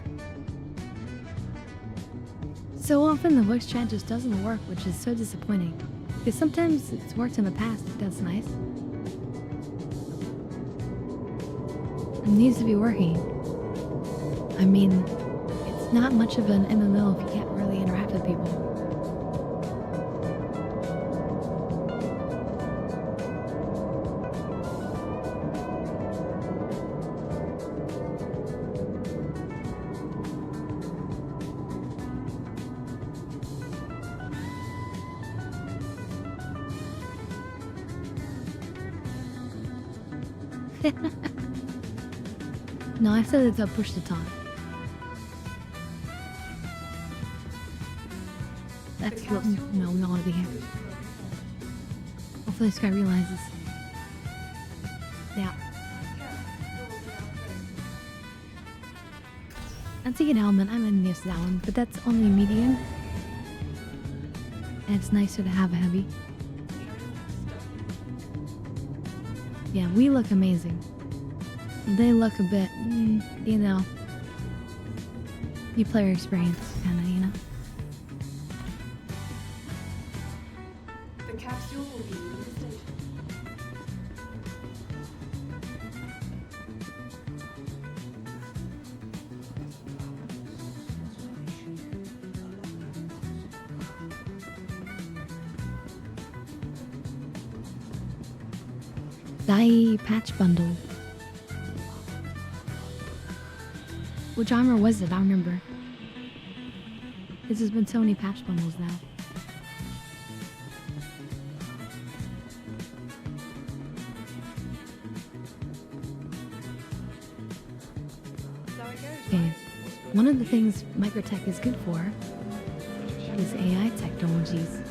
So often the voice chat just doesn't work, which is so disappointing. Because sometimes it's worked in the past, that's nice. It needs to be working. I mean, it's not much of an MMO if you can't really interact with people. No, I said it's a push to talk. That's what. No, we don't want to be here. Hopefully, this guy realizes. Yeah. That's a good element. I'm envious of that one, but that's only medium. And it's nicer to have a heavy. Yeah, we look amazing. They look a bit, you know, the player experience, kinda, you know. The capsule will be in the station. Dai patch bundle. Which armor was it? I don't remember. This has been so many patch bundles now. Okay, one of the things Microtech is good for is AI technologies,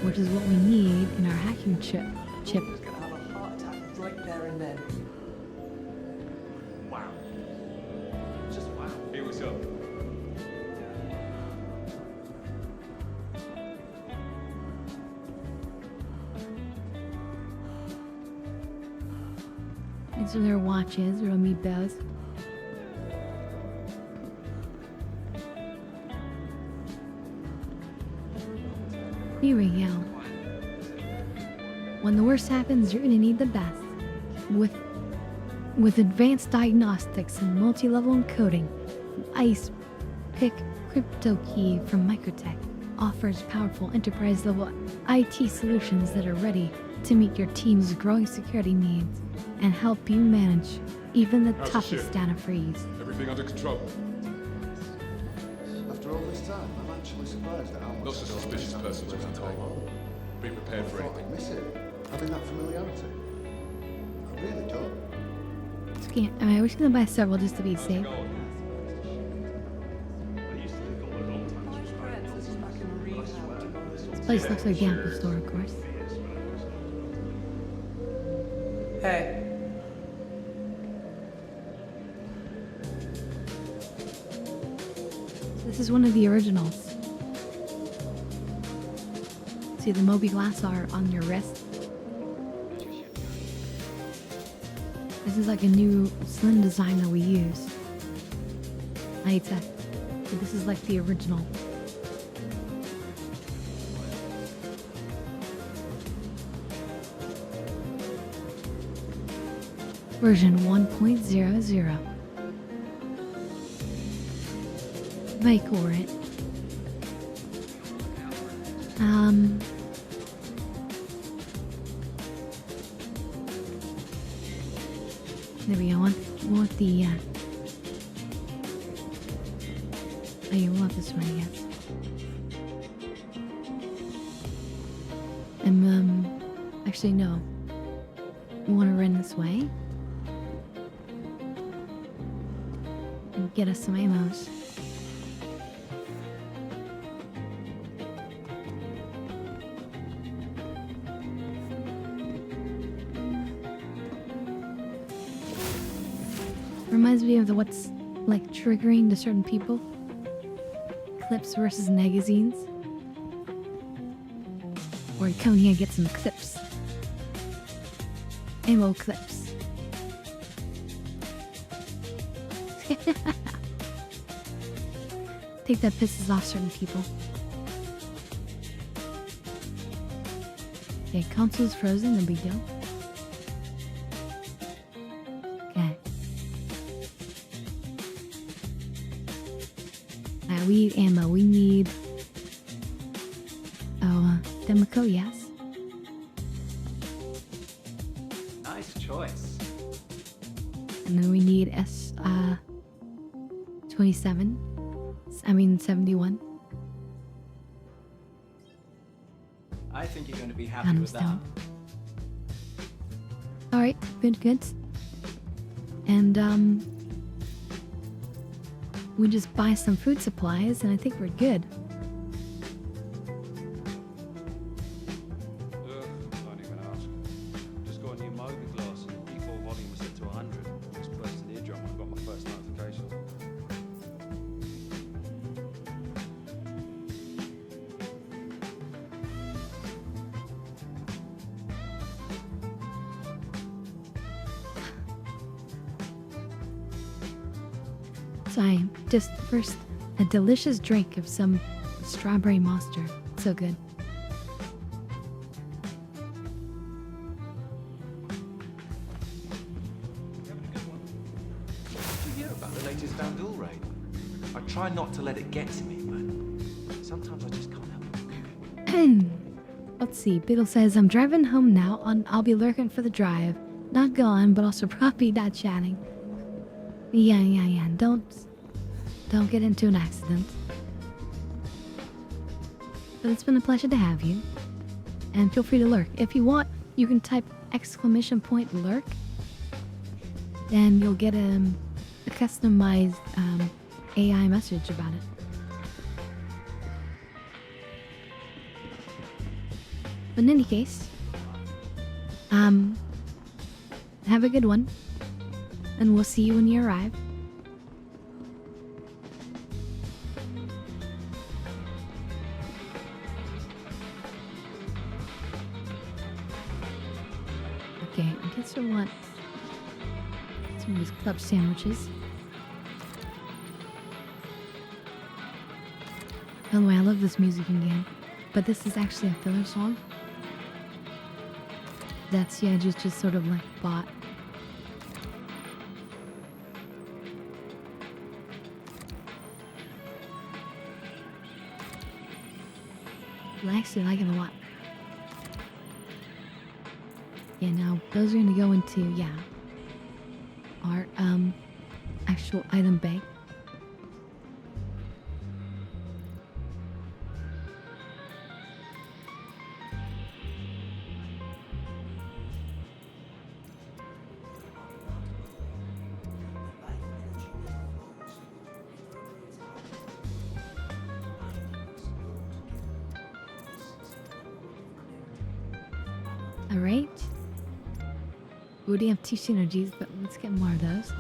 which is what we need in our hacking chip. Right there and then. Wow. Just wow. Here we go. These are their watches, we'll meet those. Here we go. When the worst happens, you're gonna need the best. With advanced diagnostics and multi-level encoding, ICE Pick Crypto Key from Microtech offers powerful enterprise-level IT solutions that are ready to meet your team's growing security needs and help you manage even the toughest data freeze. Everything under control. After all this time, I'm actually surprised at how much... Not a suspicious person to entertain. Be prepared for anything. I miss it. Having that familiarity. I really don't. I mean, I was gonna buy several just to be safe. This place looks like the Apple Store, of course. Hey. So this is one of the originals. See the Moby Glass art on your wrist. This is like a new slim design that we use. But this is like the original. Version 1.00. Very cool, right? There we go. Want the oh, you want this one, I guess. Actually no. We want to run this way and get us some ammos. Reminds me of what's like triggering to certain people. Clips versus magazines. Or you come here and get some clips. Ammo clips. Think that pisses off certain people. Okay, console's frozen, no big deal. We need ammo. We need... Demico, yes. Nice choice. And then we need 71. I think you're going to be happy with that. Alright, good. And, we just buy some food supplies, and I think we're good. Don't even ask. Just got a new Moby glass and the default volume was set to 100. Just burst the eardrum and got my first notification. So I just first a delicious drink of some strawberry monster. So good. Did you hear about the latest Vandal raid? I try not to let it get to me, but sometimes I just can't help it. Let's see. Beetle says, I'm driving home now. I'll be lurking for the drive. Not gone, but also probably not chatting. Yeah. Don't get into an accident. But it's been a pleasure to have you. And feel free to lurk. If you want, you can type !lurk. Then you'll get a customized AI message about it. But in any case, have a good one. And we'll see you when you arrive. Okay, I guess I want some of these club sandwiches. By the way, I love this music in game, but this is actually a filler song. That's, yeah, just sort of like bought. I actually like it a lot. Yeah, now those are gonna go into, yeah, our actual item bank. Alright. We already have 2 synergies, but let's get more of those.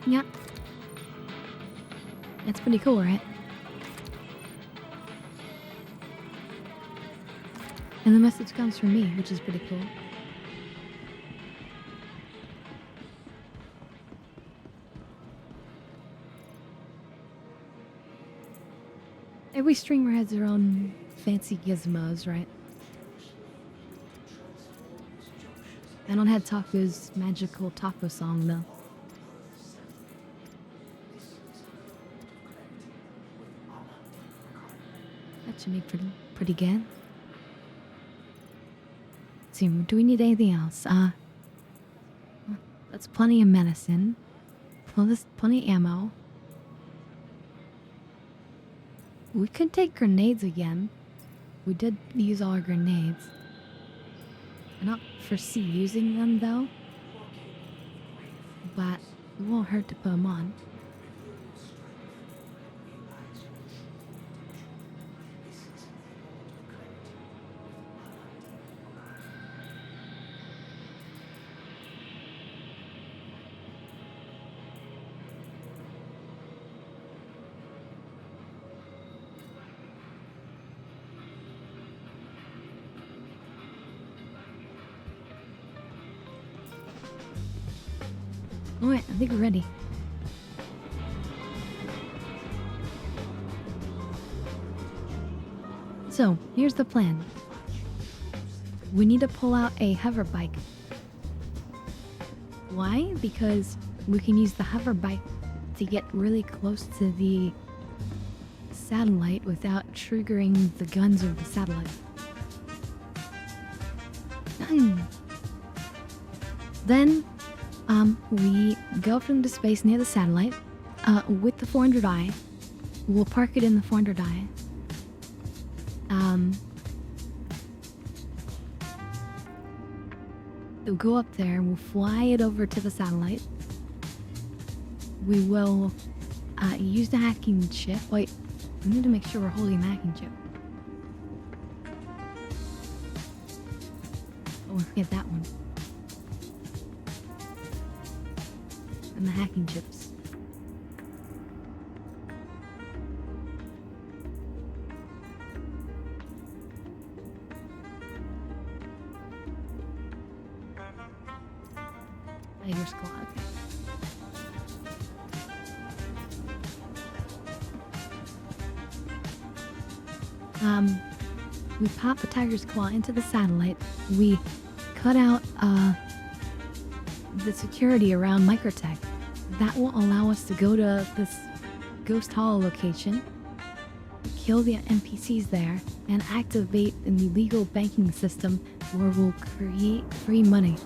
Yeah. That's pretty cool, right? And the message comes from me, which is pretty cool. Every streamer has their own fancy gizmos, right? I don't have Taco's magical taco song, though. That should be pretty good. Let's see, do we need anything else? That's plenty of medicine. Plenty of ammo. We could take grenades again. We did use all our grenades. I don't foresee using them though. But it won't hurt to put them on. Alright, I think we're ready. So, here's the plan. We need to pull out a hover bike. Why? Because we can use the hover bike to get really close to the satellite without triggering the guns of the satellite. Then, we go up into space near the satellite with the 400i. We'll park it in the 400i. We'll go up there, we'll fly it over to the satellite. We will use the hacking chip. Wait, we need to make sure we're holding the hacking chip. Oh, we forget that one. And the hacking chips. Tiger's Claw, okay. We pop the Tiger's Claw into the satellite. We cut out the security around Microtech. That will allow us to go to this Ghost Hall location, kill the NPCs there, and activate an illegal banking system where we'll create free money.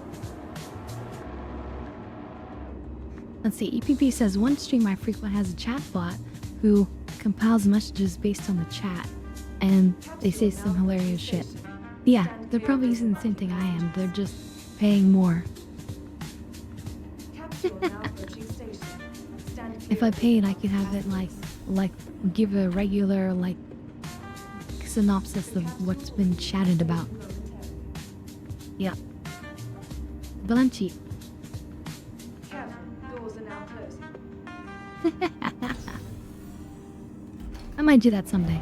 Let's see, EPP says one stream I frequent has a chatbot who compiles messages based on the chat, and they say some hilarious shit. Yeah, they're probably using the same thing I am, they're just paying more. If I paid, I could have it like give a regular synopsis of what's been chatted about. Yeah. But I'm cheap. I might do that someday.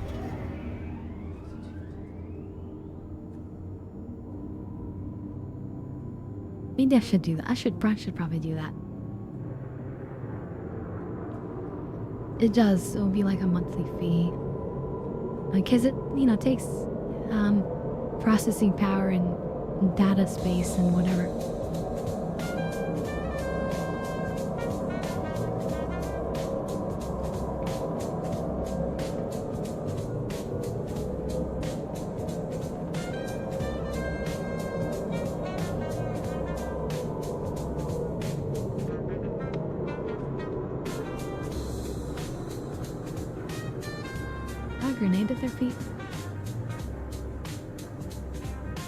Maybe I should do that. I should probably do that. It does. It'll be like a monthly fee. Because it, takes processing power and data space and whatever. Grenade at their feet?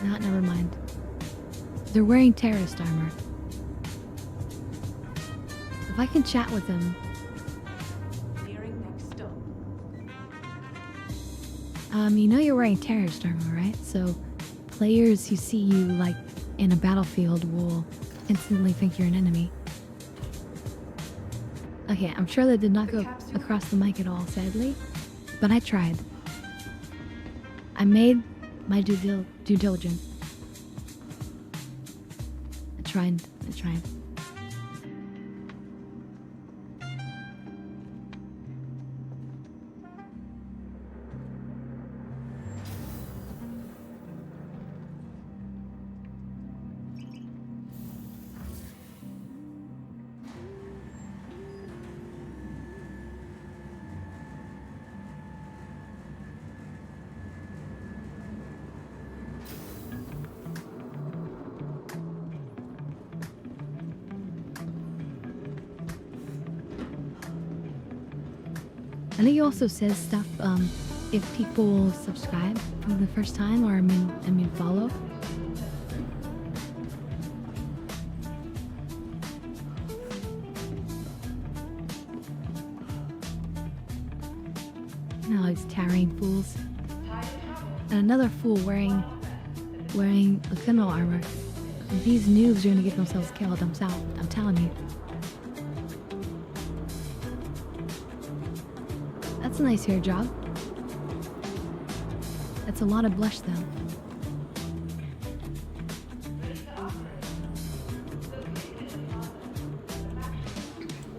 No, never mind. They're wearing terrorist armor. If I can chat with them... you know you're wearing terrorist armor, right? So players who see you, in a battlefield will instantly think you're an enemy. Okay, I'm sure that did not go across the mic at all, sadly. But I tried. I made my due diligence. I tried. I think it also says stuff if people subscribe for the first time, or I mean follow. Now these towering fools. And another fool wearing a criminal armor. These noobs are gonna get themselves killed, I'm telling you. That's a nice hair job. That's a lot of blush, though.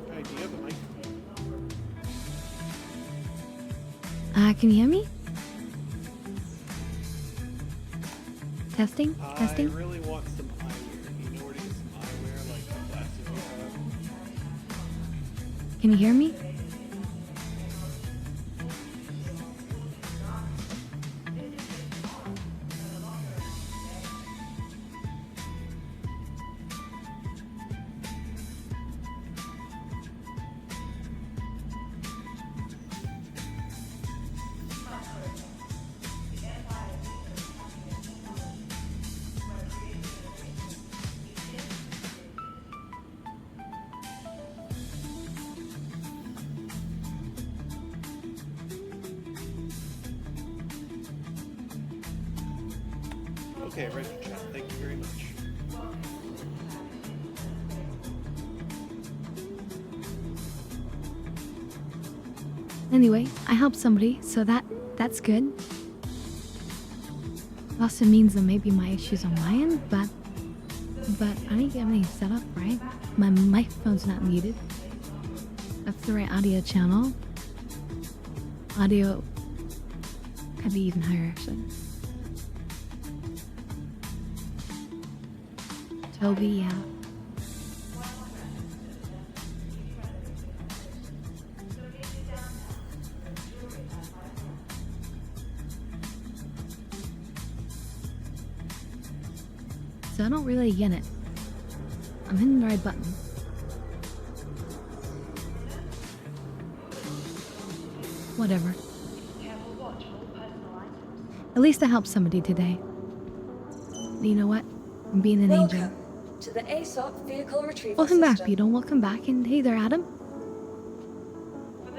Hey, do you have a mic? Can you hear me? Testing? Testing? I really want some eyewear. You know where to get some eyewear, like the glasses you have? Can you hear me? Okay, ready, chat. Thank you very much. Anyway, I helped somebody, so that's good. Also means that maybe my issues on my end, but I didn't get anything set up right. My microphone's not muted. That's the right audio channel. Audio could be even higher actually. Toby, yeah. So I don't really get it. I'm hitting the right button. Whatever. At least I helped somebody today. You know what? I'm being an angel. Welcome to the ASOP vehicle retrieval Welcome back, system. Beetle. Welcome back. And hey there, Adam.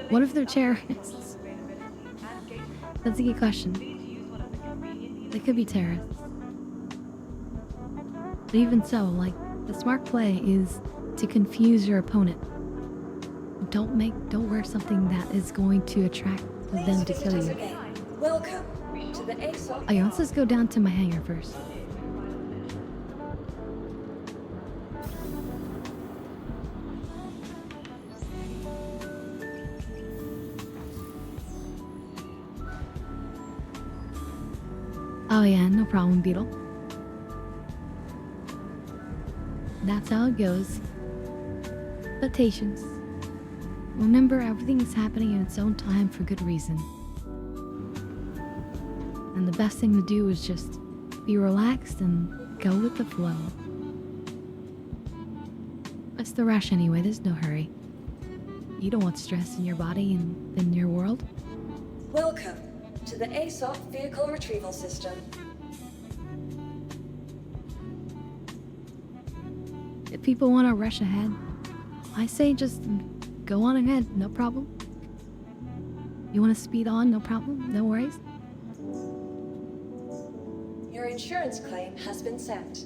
What if they're terrorists? That's a good question. They could be terrorists. But even so, like, the smart play is to confuse your opponent. Don't wear something that is going to attract them to kill you. Welcome to the ASOP. Okay, let's just go down to my hangar first. Oh yeah, no problem, Beetle. That's how it goes. But patience. Remember, everything is happening in its own time for good reason. And the best thing to do is just be relaxed and go with the flow. It's the rush anyway, there's no hurry. You don't want stress in your body and in your world. Welcome to the ASOP vehicle retrieval system. If people want to rush ahead, I say just go on ahead, no problem. You want to speed on, no problem, no worries. Your insurance claim has been sent.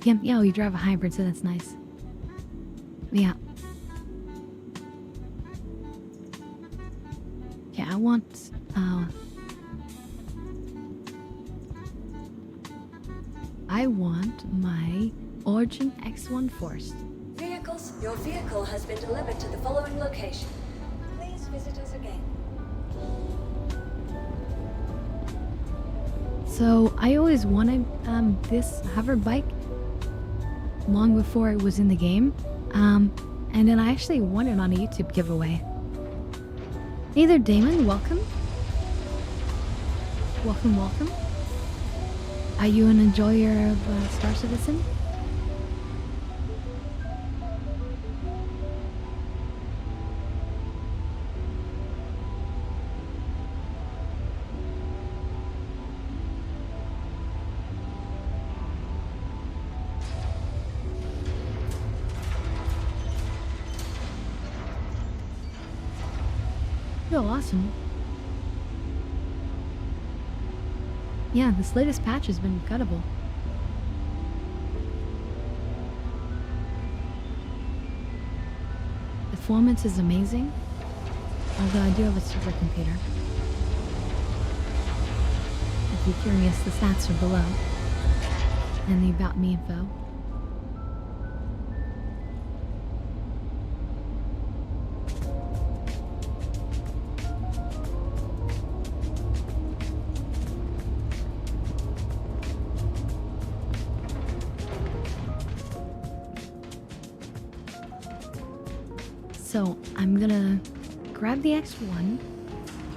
Yeah, you drive a hybrid, so that's nice. Yeah. Yeah, I want, I want my Origin X1 Force. Vehicles, your vehicle has been delivered to the following location. Please visit us again. So I always wanted this hover bike long before it was in the game, and then I actually won it on a YouTube giveaway. Hey there, Damon. Welcome. Welcome, welcome. Are you an enjoyer of Star Citizen? Oh, awesome. Yeah, this latest patch has been incredible. Performance is amazing, although I do have a supercomputer. If you're curious, the stats are below. And the About Me info. So I'm gonna grab the X1,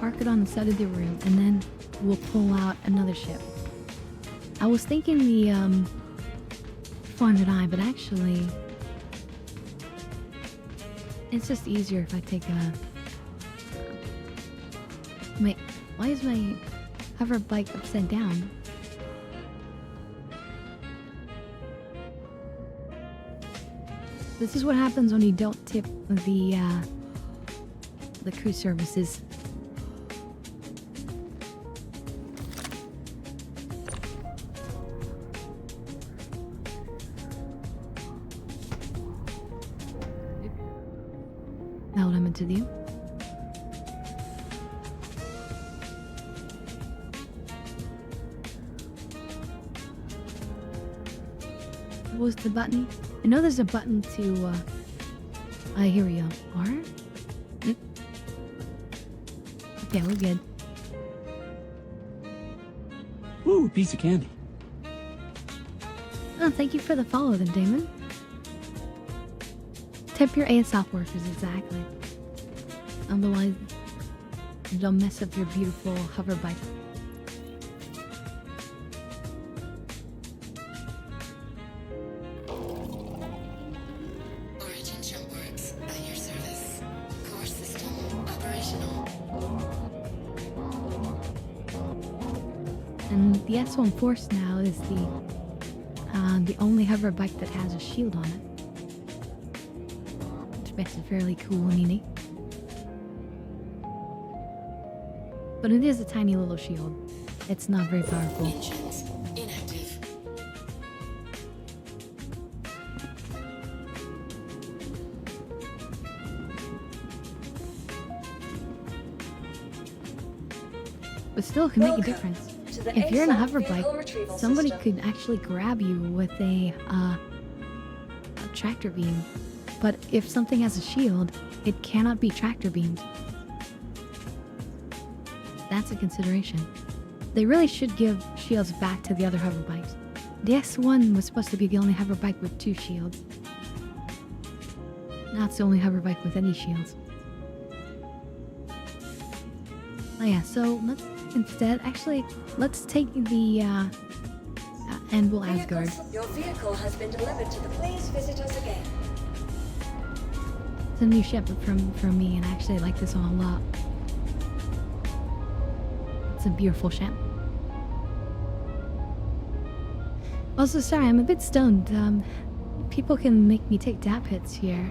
park it on the side of the room, and then we'll pull out another ship. I was thinking the 400i, but actually it's just easier if I take a... Wait, why is my hover bike upside down? This is what happens when you don't tip the crew services. Not what I meant to do. What was the button? I know there's a button to, here we go. R? Okay, we're good. Ooh, piece of candy. Oh, thank you for the follow then, Damon. Tip your ASOP workers, exactly. Otherwise, they'll mess up your beautiful hover bike. Origin jump works at your service. Core system operational. And the S1 Force now is the only hover bike that has a shield on it. Which makes it fairly cool and unique. But it is a tiny little shield. It's not very powerful. Engines inactive. But still, it can make a Welcome difference. to the If you're in a ASOP hover vehicle bike, retrieval somebody system. could actually grab you with a tractor beam. But if something has a shield, it cannot be tractor beamed. That's a consideration. They really should give shields back to the other hover bikes. The S1 was supposed to be the only hover bike with 2 shields. Now it's the only hover bike with any shields. Oh yeah, so let's instead, actually, let's take the Anvil Asgard. Your vehicle has been delivered to the Please Visit Us Again. It's a new ship from me, and I actually like this one a lot. It's a beautiful ship. Also, sorry, I'm a bit stoned. People can make me take dap hits here,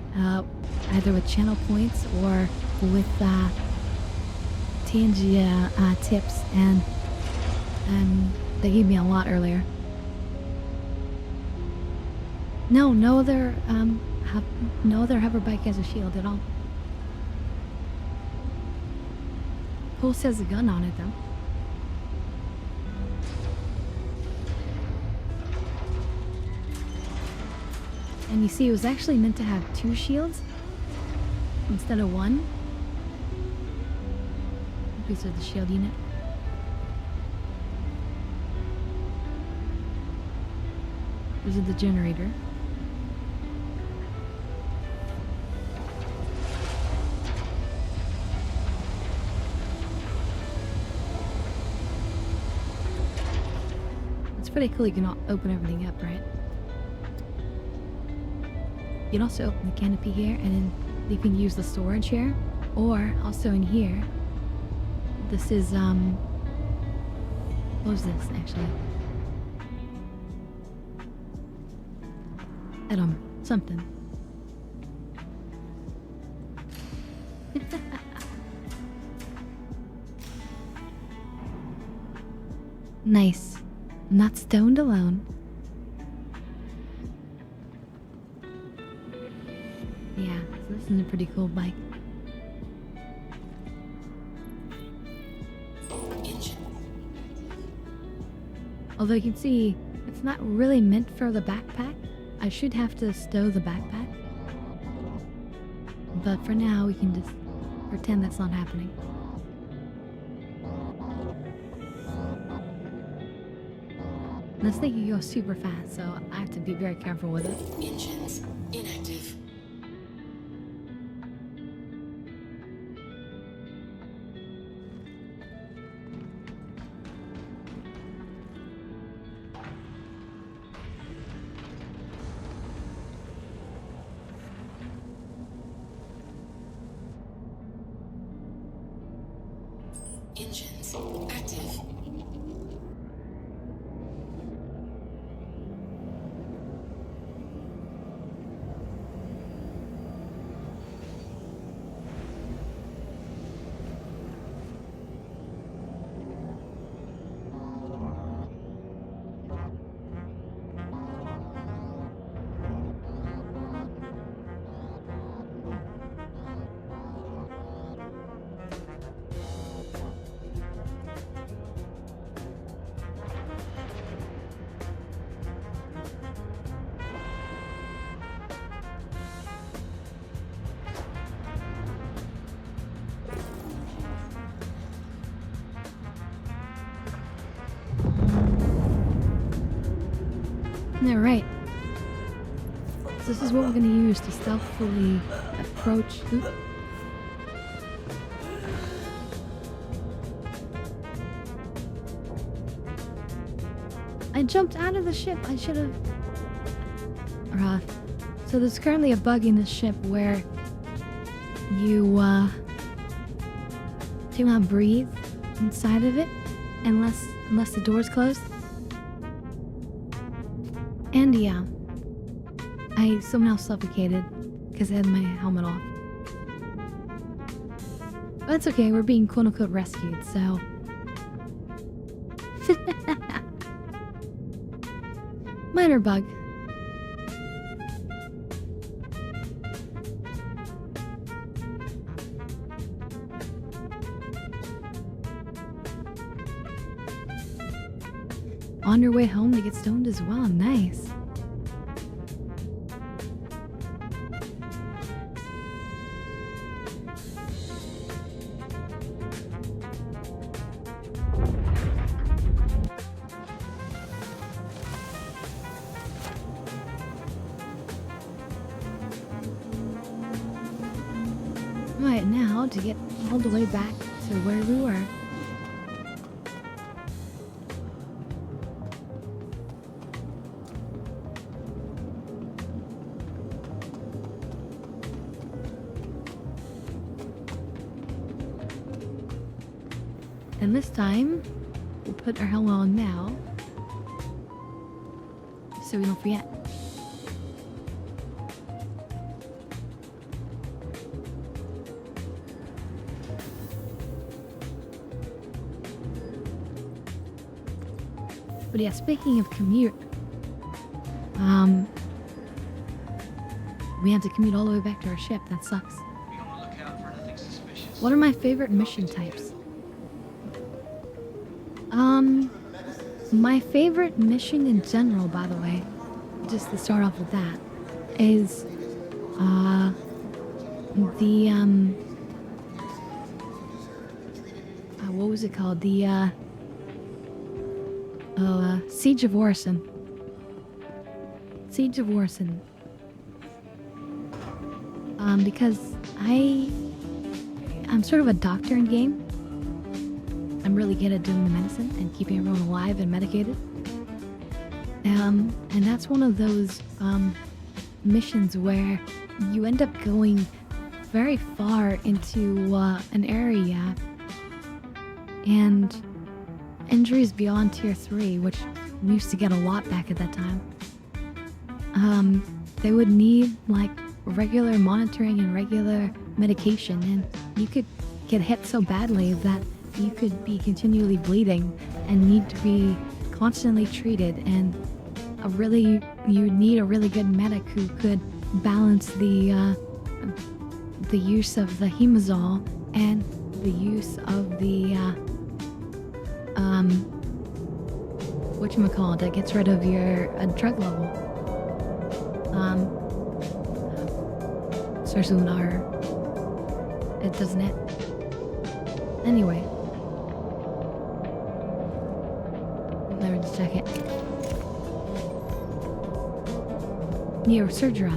either with channel points or with TNG tips, and they gave me a lot earlier. No other hover bike has a shield at all. Pulse has a gun on it though. And you see, it was actually meant to have 2 shields instead of 1. These are the shield unit. This is the generator. It's pretty cool. You can open everything up, right? You can also open the canopy here, and then you can use the storage here, or also in here. This is what was this actually? Something. Nice. Not stoned alone. Yeah, so this is a pretty cool bike. Although you can see, it's not really meant for the backpack. I should have to stow the backpack. But for now, we can just pretend that's not happening. And this thing can go super fast, so I have to be very careful with it. Engines inactive. Engines active. Yeah, right. So this is what we're gonna use to stealthily approach. Oop. I jumped out of the ship. I should have. So there's currently a bug in the ship where you do not breathe inside of it unless the door's closed. And yeah, I somehow suffocated because I had my helmet off. But that's okay, we're being quote-unquote rescued, so... Minor bug. On your way home to get stoned as well, nice. Right now, to get all the way back to where we were. And this time, we'll put our helmet on now, so we don't forget. But yeah, speaking of commute, we have to commute all the way back to our ship. That sucks. What are my favorite mission types? My favorite mission in general, by the way, just to start off with that, is, what was it called? The, Siege of Orison. Siege of Orison. Because I'm sort of a doctor in game. I'm really good at doing the medicine and keeping everyone alive and medicated. And that's one of those missions where you end up going very far into an area, and injuries beyond tier 3, which we used to get a lot back at that time, they would need like regular monitoring and regular medication, and you could get hit so badly that you could be continually bleeding and need to be constantly treated, and you need a really good medic who could balance the use of the hemazole and the use of the whatchamacallit, that gets rid of your drug level. Starts with an R. It doesn't it? Anyway. Let me just check it. Near Surgery.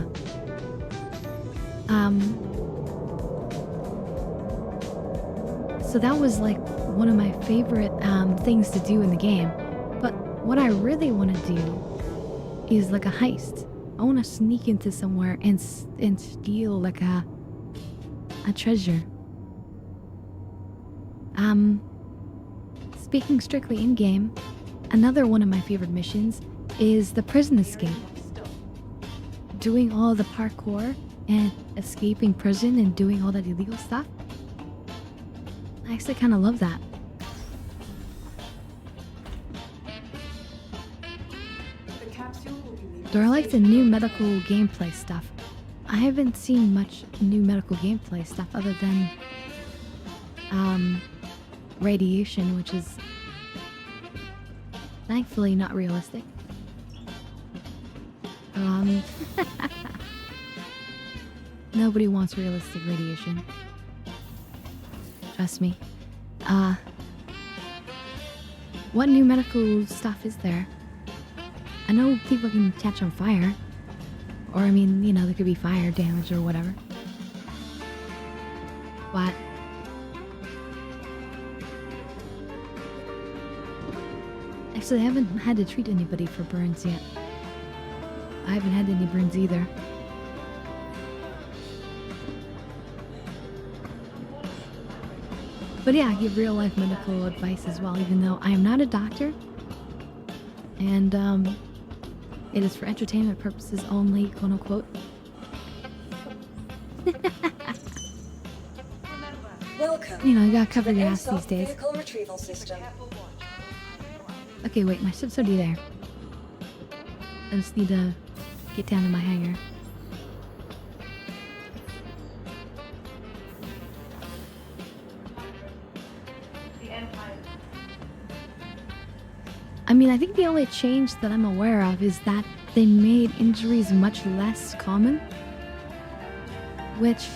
So that was like one of my favorite things to do in the game. But what I really want to do is like a heist. I want to sneak into somewhere and steal like a treasure. Speaking strictly in game, another one of my favorite missions is the prison escape. Doing all the parkour and escaping prison and doing all that illegal stuff. I actually kind of love that. Do I like the new medical gameplay stuff? I haven't seen much new medical gameplay stuff other than radiation, which is thankfully not realistic. Nobody wants realistic radiation. Trust me. What new medical stuff is there? I know people can catch on fire. Or, I mean, you know, there could be fire damage or whatever. What? Actually, I haven't had to treat anybody for burns yet. I haven't had any burns either. But yeah, I give real life medical advice as well, even though I am not a doctor. And it is for entertainment purposes only, quote unquote. Welcome. You know, I gotta cover to the your ass these ASOP days. Vehicle retrieval system. Okay, wait, my ship's already there. I just need to get down to my hangar. I mean, I think the only change that I'm aware of is that they made injuries much less common, which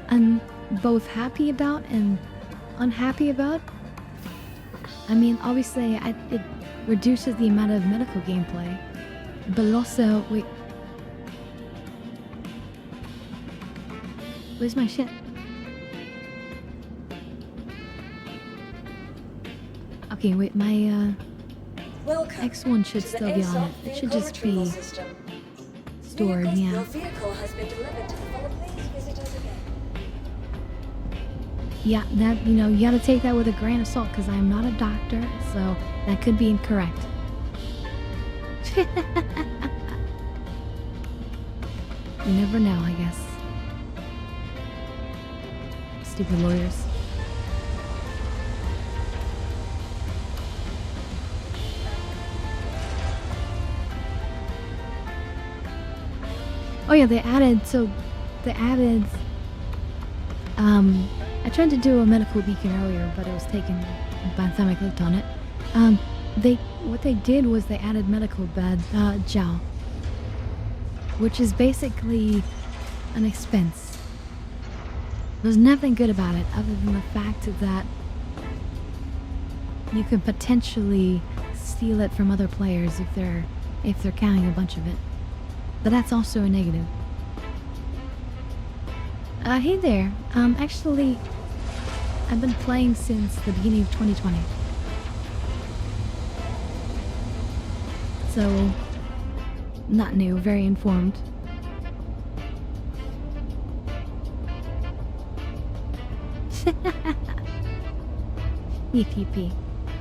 I'm both happy about and unhappy about. I mean, obviously, it reduces the amount of medical gameplay, but also, wait. Where's my shit? Okay, wait, my, Welcome X1 should to the still be on ASOP it. It should vehicle just retrieval be system. stored, Your yeah. vehicle has been delivered to the follow. Please visit us again. Yeah, that, you know, you gotta take that with a grain of salt, because I'm not a doctor, so that could be incorrect. You never know, I guess. Stupid lawyers. Oh yeah, they added, I tried to do a medical beacon earlier, but it was taken by the time I clicked on it. What they did was they added medical bed, gel, which is basically an expense. There's nothing good about it other than the fact that you can potentially steal it from other players if they're counting a bunch of it. But that's also a negative. Hey there. Actually, I've been playing since the beginning of 2020. So, not new, very informed. EPP.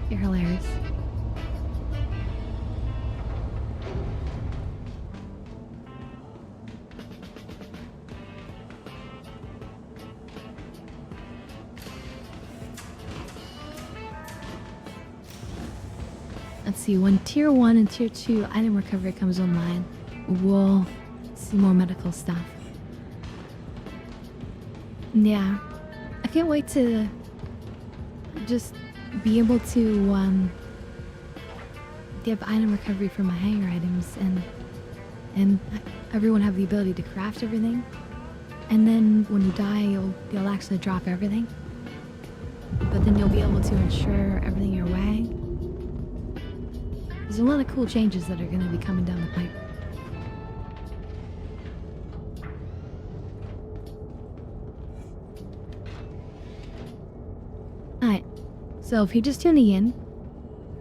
You're hilarious. Let's see, when Tier 1 and Tier 2 item recovery comes online, we'll see more medical stuff. Yeah. I can't wait to just be able to give item recovery for my hangar items and everyone have the ability to craft everything. And then when you die, you'll actually drop everything. But then you'll be able to ensure everything your way. There's a lot of cool changes that are going to be coming down the pipe. Alright, so if you're just tuning in,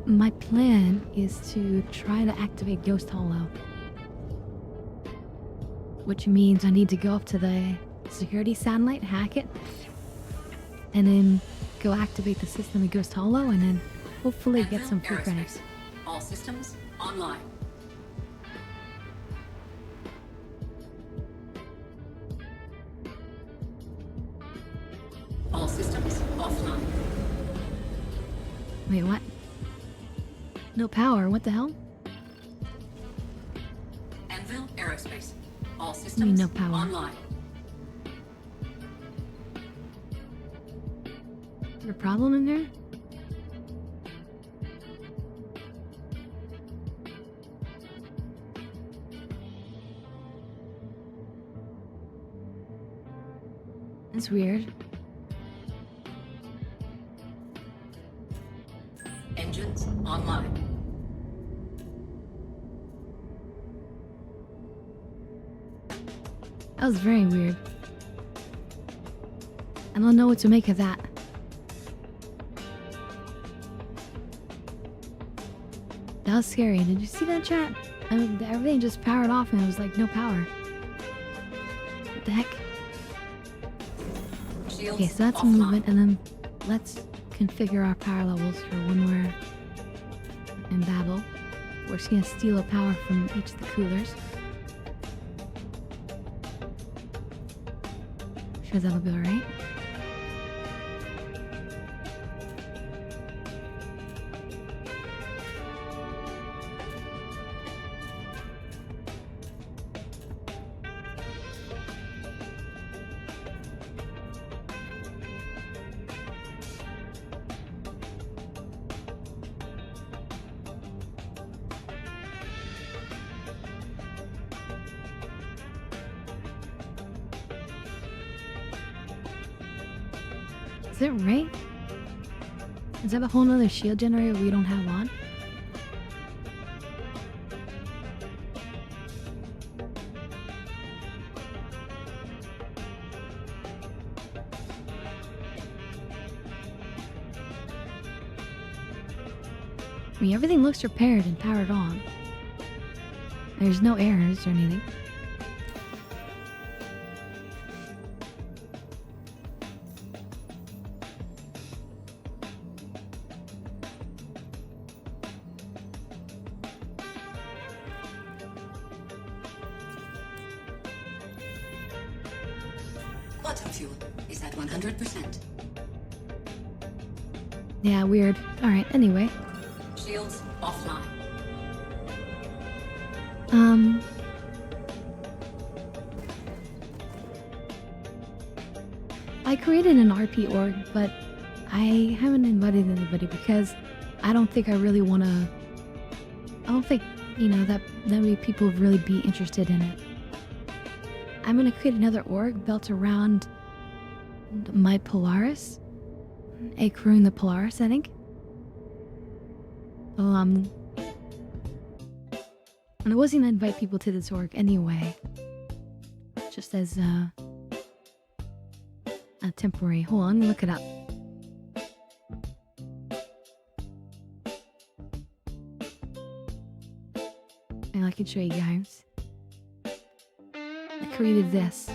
my plan is to try to activate Ghost Hollow. Which means I need to go up to the security satellite, hack it, and then go activate the system of Ghost Hollow, and then hopefully get some free credits. All systems online. All systems offline. Wait, what? No power, what the hell? Anvil Aerospace. All What do you systems mean no power? online. Is there a problem in there? That's weird. Engines online. That was very weird. I don't know what to make of that. That was scary. Did you see that, chat? I mean, everything just powered off and it was like no power. What the heck? Okay, so that's movement, and then let's configure our power levels for when we're in battle. We're just gonna steal a power from each of the coolers. Sure that'll be alright. Is it right? Is that a whole nother shield generator we don't have on? I mean, everything looks repaired and powered on. There's no errors or anything. Quantum fuel is at 100%. Yeah, weird. Alright, anyway. Shields offline. I created an RP org, but I haven't invited anybody because I don't think I really want to... I don't think, you know, that many people would really be interested in it. I'm going to create another org built around my Polaris. A crewing the Polaris, I think. And I wasn't going to invite people to this org anyway. Just as a temporary. Hold on, let me look it up. And I can show you guys. I created this.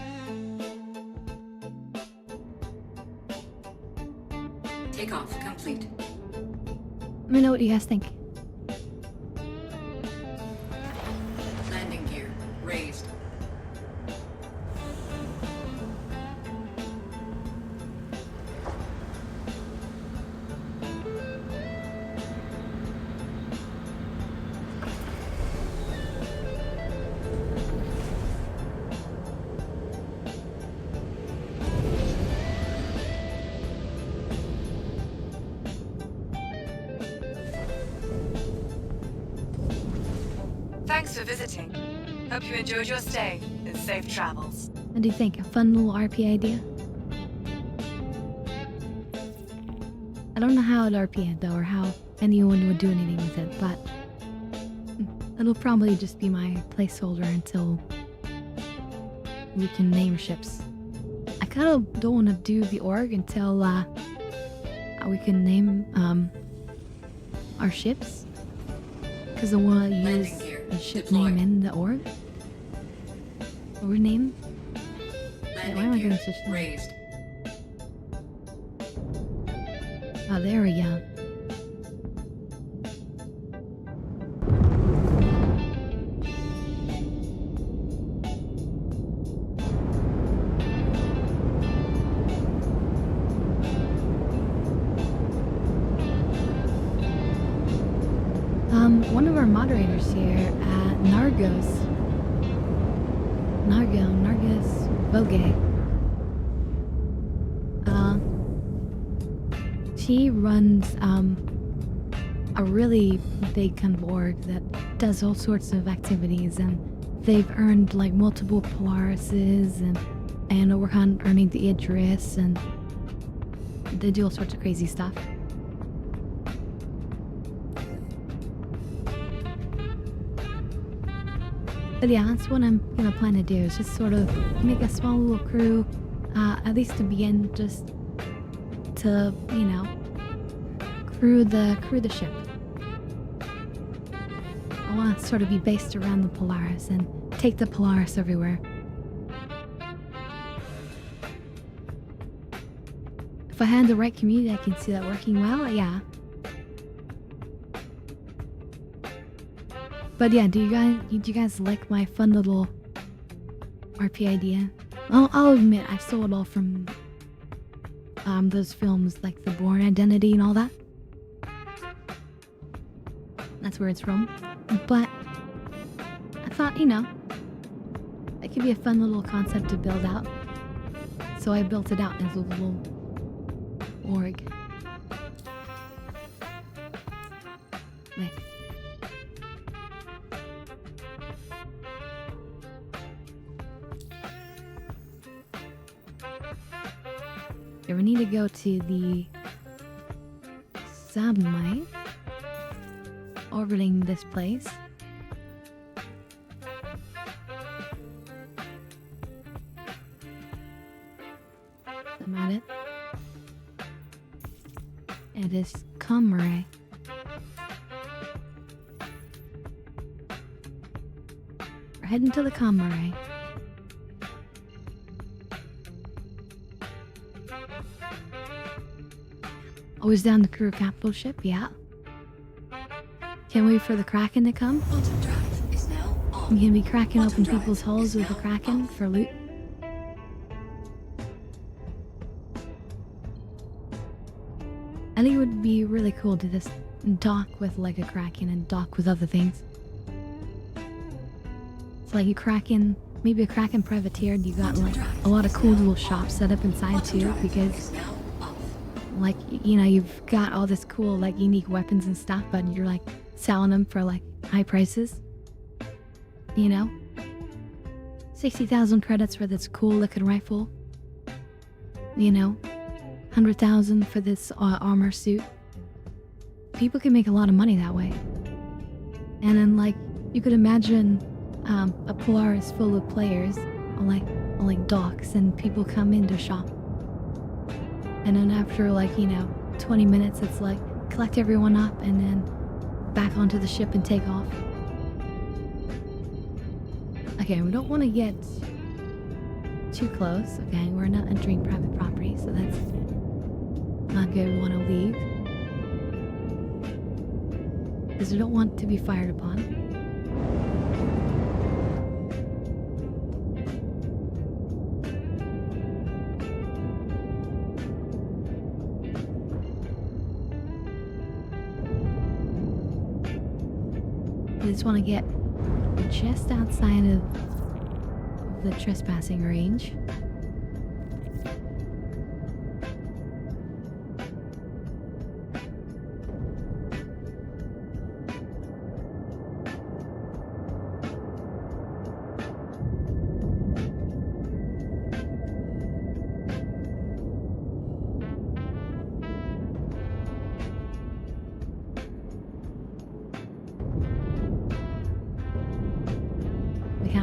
Takeoff complete. Let me know what you guys think. Landing gear raised. Thanks for visiting. Hope you enjoyed your stay and safe travels. What do you think? A fun little RP idea? I don't know how I'd RP it though, or how anyone would do anything with it, but it'll probably just be my placeholder until we can name ships. I kind of don't want to do the org until we can name our ships, because I want to use the ship name in the org. Or name. Wait, why am I getting such raised? Oh, there we go. One of our moderators here at Nargos Vogue. She runs a really big kind of org that does all sorts of activities, and they've earned like multiple Polarises and work on earning the Idris, and they do all sorts of crazy stuff. But yeah, that's what I'm gonna plan to do, is just sort of make a small little crew, at least to begin, just to, you know, crew the ship. I want to sort of be based around the Polaris and take the Polaris everywhere. If I had the right community, I can see that working well, yeah. But yeah, do you guys like my fun little RP idea? I'll admit, I stole it all from those films like The Bourne Identity and all that. That's where it's from. But I thought, you know, it could be a fun little concept to build out. So I built it out as a little org. Wait. Yeah, we need to go to the satellite orbiting this place. I'm at it. It is Comray. We're heading to the Comray. Always down the crew capital ship, yeah. Can't wait for the Kraken to come. I'm gonna be cracking open people's hulls with the Kraken for loot. I think it would be really cool to just dock with like a Kraken and dock with other things. It's like a Kraken, maybe a Kraken privateer, and you got like a lot of cool little shops set up inside too, because like, you know, you've got all this cool like unique weapons and stuff, but you're like selling them for like high prices. You know? 60,000 credits for this cool looking rifle. You know? 100,000 for this armor suit. People can make a lot of money that way. And then like, you could imagine a Polaris full of players on like docks, and people come in to shop. And then after like, you know, 20 minutes, it's like collect everyone up and then back onto the ship and take off. Okay, we don't want to get too close. Okay, we're not entering private property, so that's not good. We want to leave because we don't want to be fired upon. I just want to get just outside of the trespassing range.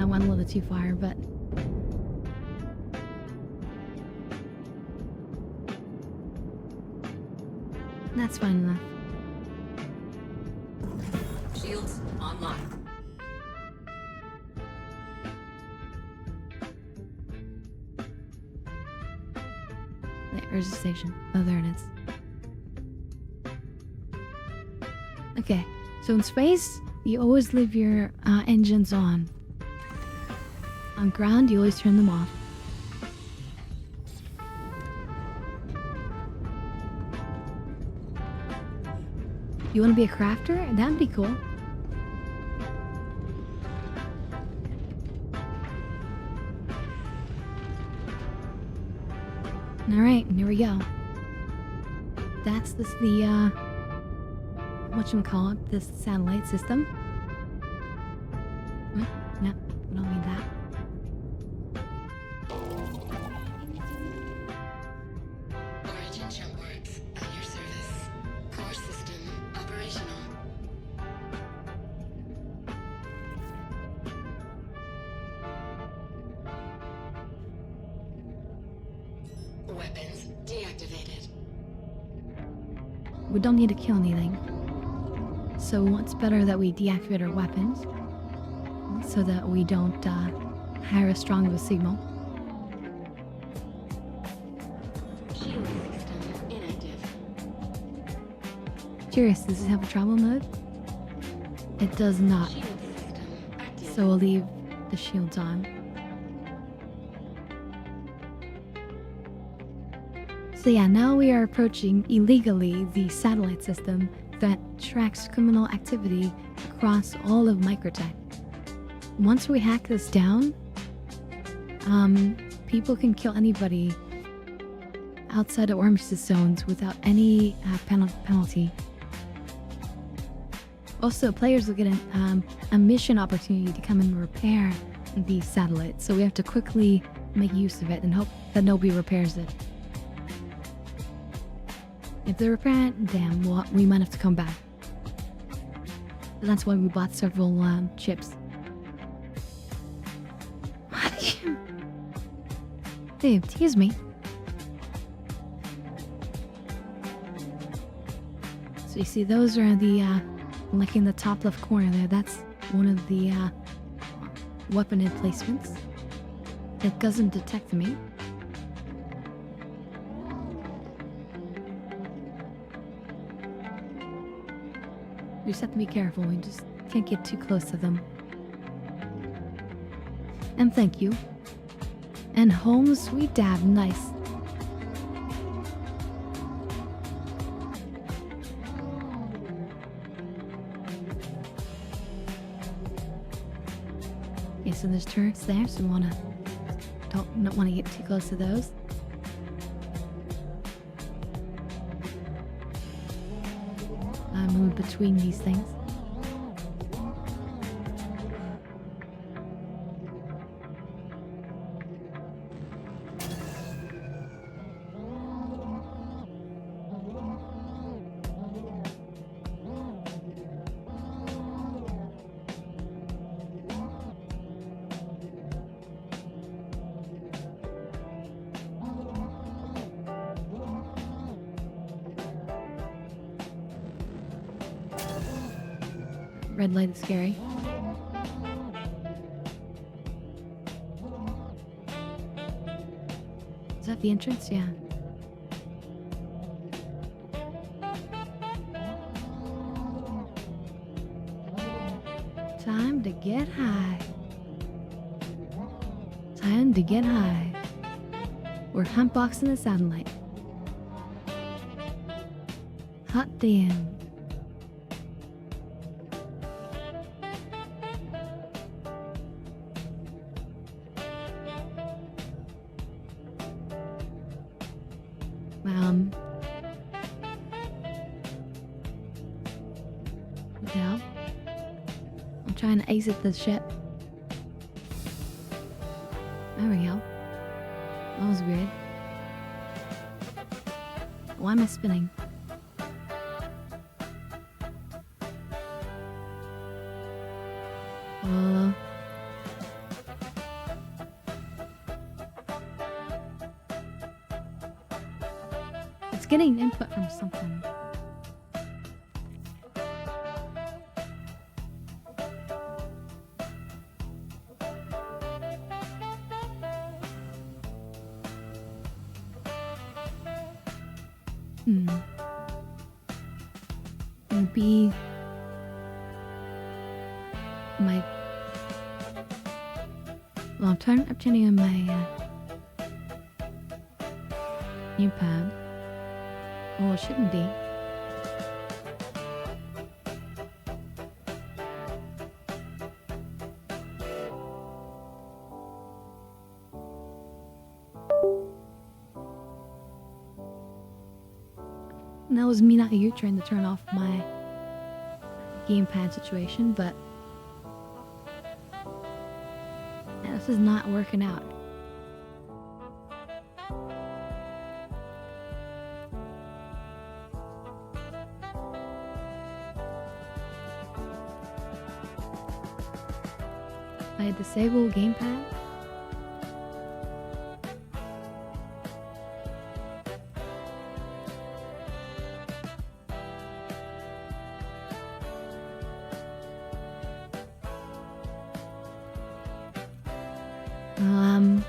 Went a little too far, but that's fine enough. Shields online. There's the station. Oh, there it is. Okay, so in space, you always leave your engines on. On ground, you always turn them off. You want to be a crafter? That'd be cool. Alright, here we go. That's the whatchamacallit, this satellite system. No, we don't need that. Origin jump works at your service. Core system operational. Weapons deactivated. We don't need to kill anything. So it's better that we deactivate our weapons so that we don't hire as strong of a signal. Shield system inactive. Curious, does it have a travel mode? It does not. Shield system active. So we'll leave the shields on. So yeah, now we are approaching illegally the satellite system that tracks criminal activity across all of Microtech. Once we hack this down, people can kill anybody outside of armistice zones without any penalty. Also, players will get a mission opportunity to come and repair the satellite, so we have to quickly make use of it and hope that nobody repairs it. If they repair it, damn, well, we might have to come back. And that's why we bought several chips. Dave, tease me. So you see, those are the, like in the top left corner there, that's one of the weapon emplacements. It doesn't detect me. We just have to be careful, we just can't get too close to them. And thank you. And home sweet dab, nice. Okay, so there's turrets there, so we don't want to get too close to those. I move between these things. Red light is scary. Is that the entrance? Yeah. Time to get high. Time to get high. We're huntboxing the satellite. Hot damn. Yeah. I'm trying to exit the ship. There we go. That was weird. Why am I spinning? It's getting input from something. Maybe my. Well, I'm turning on my new pad. Well, it shouldn't be. And that was me, not you, trying to turn off my gamepad situation, but yeah, this is not working out. I disable gamepad. Um...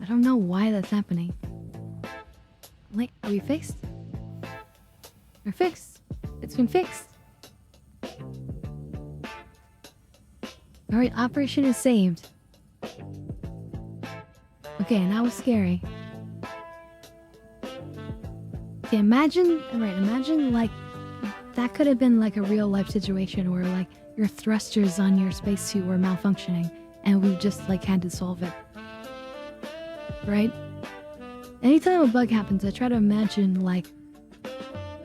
I don't know why that's happening. Like, are we fixed? We're fixed. It's been fixed. Alright, operation is saved. Okay, now it's scary. Okay, imagine like that could have been like a real life situation where like your thrusters on your spacesuit were malfunctioning and we just like had to solve it. Right? Anytime a bug happens, I try to imagine like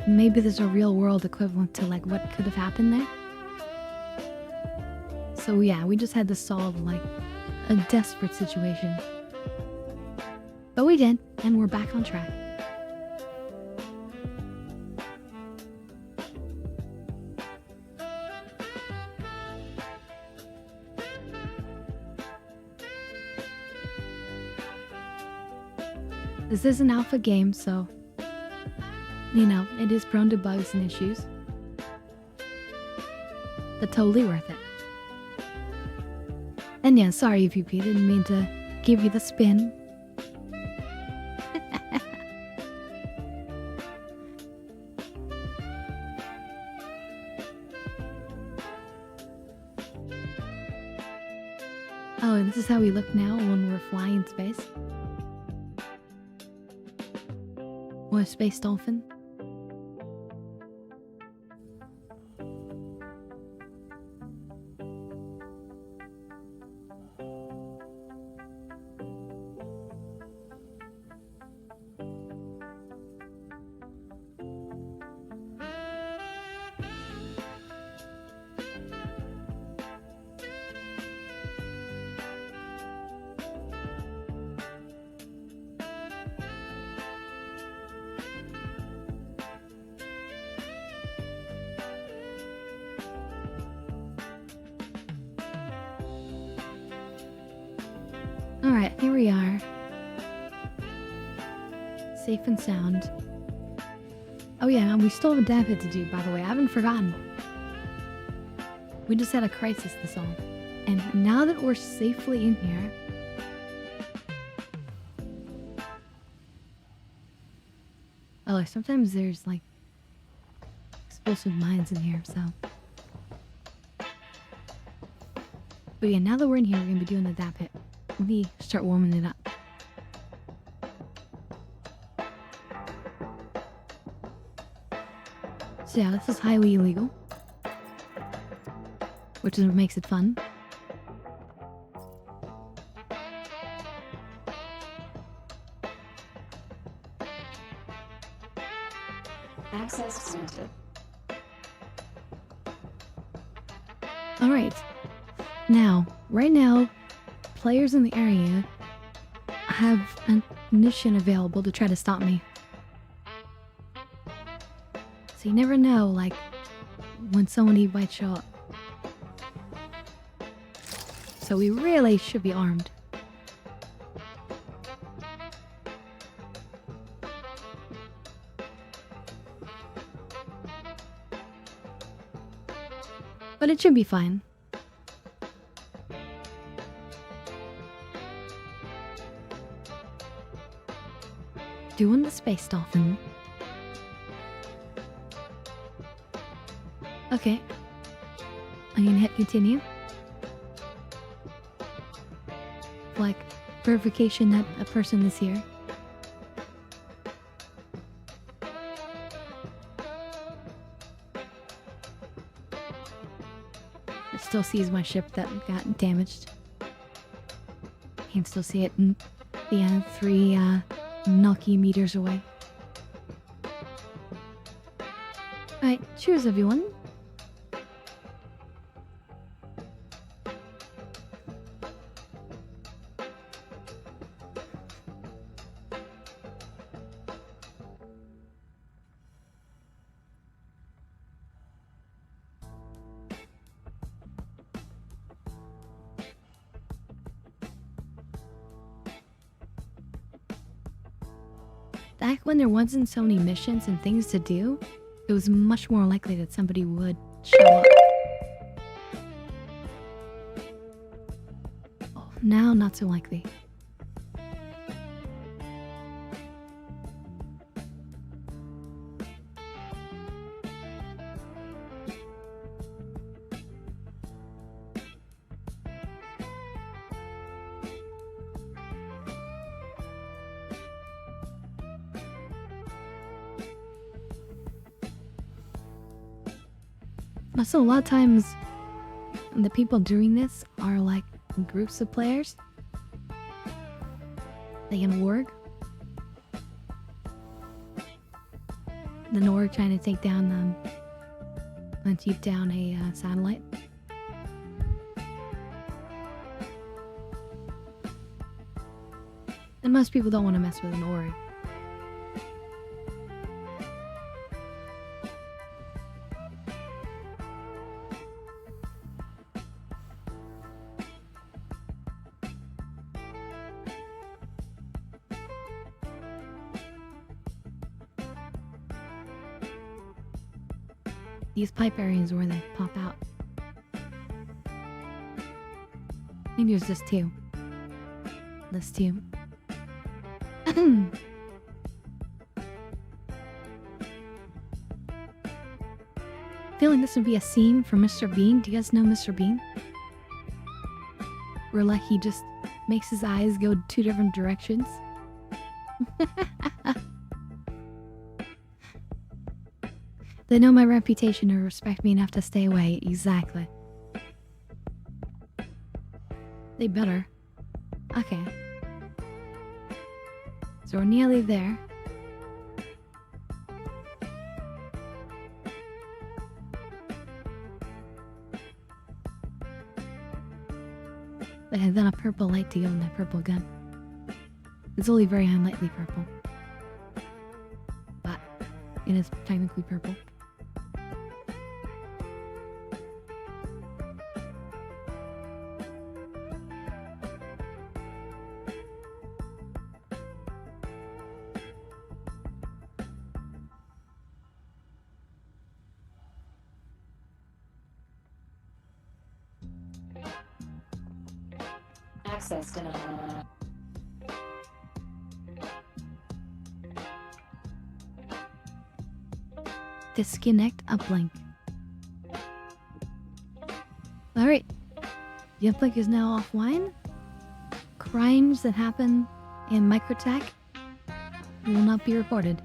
maybe there's a real world equivalent to like what could have happened there. So yeah, we just had to solve like a desperate situation. But we did, and we're back on track. This is an alpha game, so, you know, it is prone to bugs and issues. But totally worth it. And yeah, sorry VP, didn't mean to give you the spin. Oh, and this is how we look now when we're flying in space. What a space dolphin. Alright, here we are. Safe and sound. Oh yeah, and we still have a dab hit to do, by the way. I haven't forgotten. We just had a crisis to solve. And now that we're safely in here... Oh, like sometimes there's like explosive mines in here, so... But yeah, now that we're in here, we're gonna be doing the dab hit. Let me start warming it up. So yeah, this is highly illegal. Which is what makes it fun. Access granted. Alright. Now, right now, players in the area have ammunition available to try to stop me. So you never know, like, when somebody might show up. So we really should be armed. But it should be fine. Doing the space dolphin. Okay. I'm gonna hit continue. Like, verification that a person is here. It still sees my ship that got damaged. You can still see it in the 3 Noki meters away. Alright, cheers everyone. back when there wasn't so many missions and things to do, it was much more likely that somebody would show up. Oh, now, not so likely. Also, a lot of times, the people doing this are like groups of players. They can work. The Org trying to take down and keep down a satellite. And most people don't want to mess with an Org. These pipe areas where they pop out. Maybe there's just two. This two. Feeling this would be a scene from Mr. Bean. Do you guys know Mr. Bean? Where like he just makes his eyes go two different directions. They know my reputation and respect me enough to stay away. Exactly. They better. Okay. So we're nearly there. And then a purple light to go in that purple gun. It's only very unlikely purple. But it is technically purple. Access denied. Disconnect uplink. Alright. The uplink is now offline. Crimes that happen in Microtech will not be reported.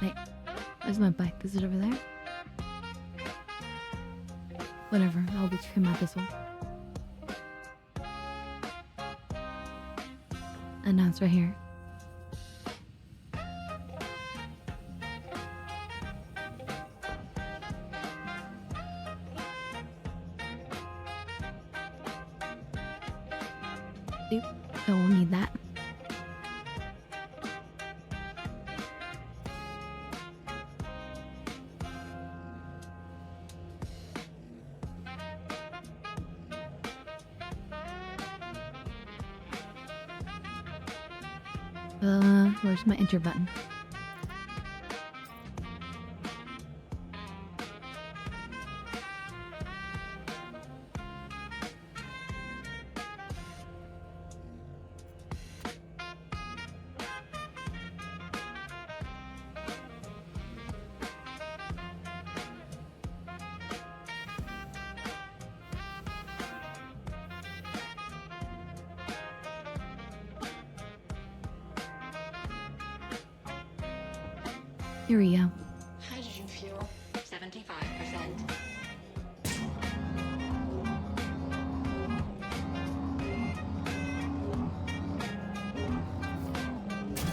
Wait, where's my bike? Is it over there? Whatever, I'll be checking out this one. And now it's right here. Oop, so we'll need that. Where's my enter button? Here we go. Hydrogen fuel, 75%.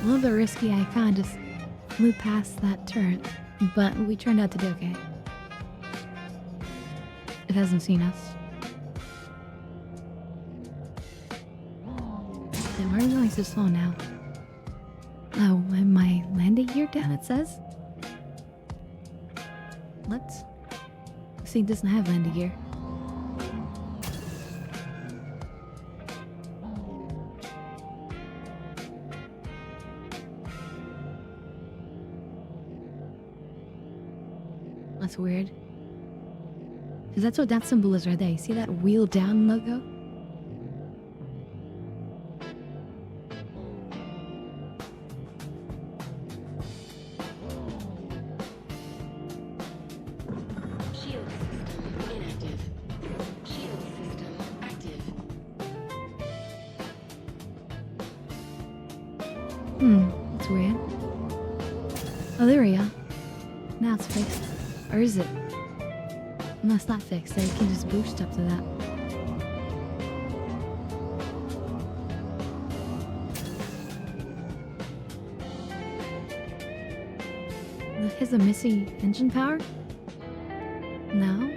A little bit risky, I kind of just flew past that turret, but we turned out to be okay. It hasn't seen us. And where are we going so slow now? Oh, am I landing gear down, it says? Let's see, it doesn't have landing gear. looks weird. Because that's what that symbol is right there. You see that wheel down logo? Shield system inactive. Shield system active. That's weird. Oh, there we go. Now it's fixed. Or is it? No, it's not fixed. I can just boost up to that. Is a missing engine power? No.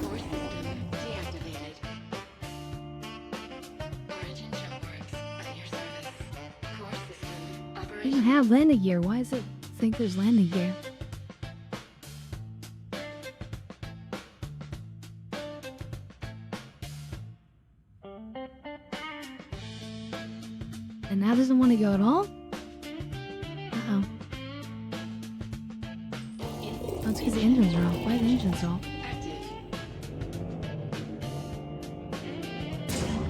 Core system deactivated. Origin jump works at your service. Core system We operation. don't have landing gear. Why does it think there's landing gear? And now doesn't want to go at all? Uh-oh. Oh, it's because the engines are off. Why are the engines off?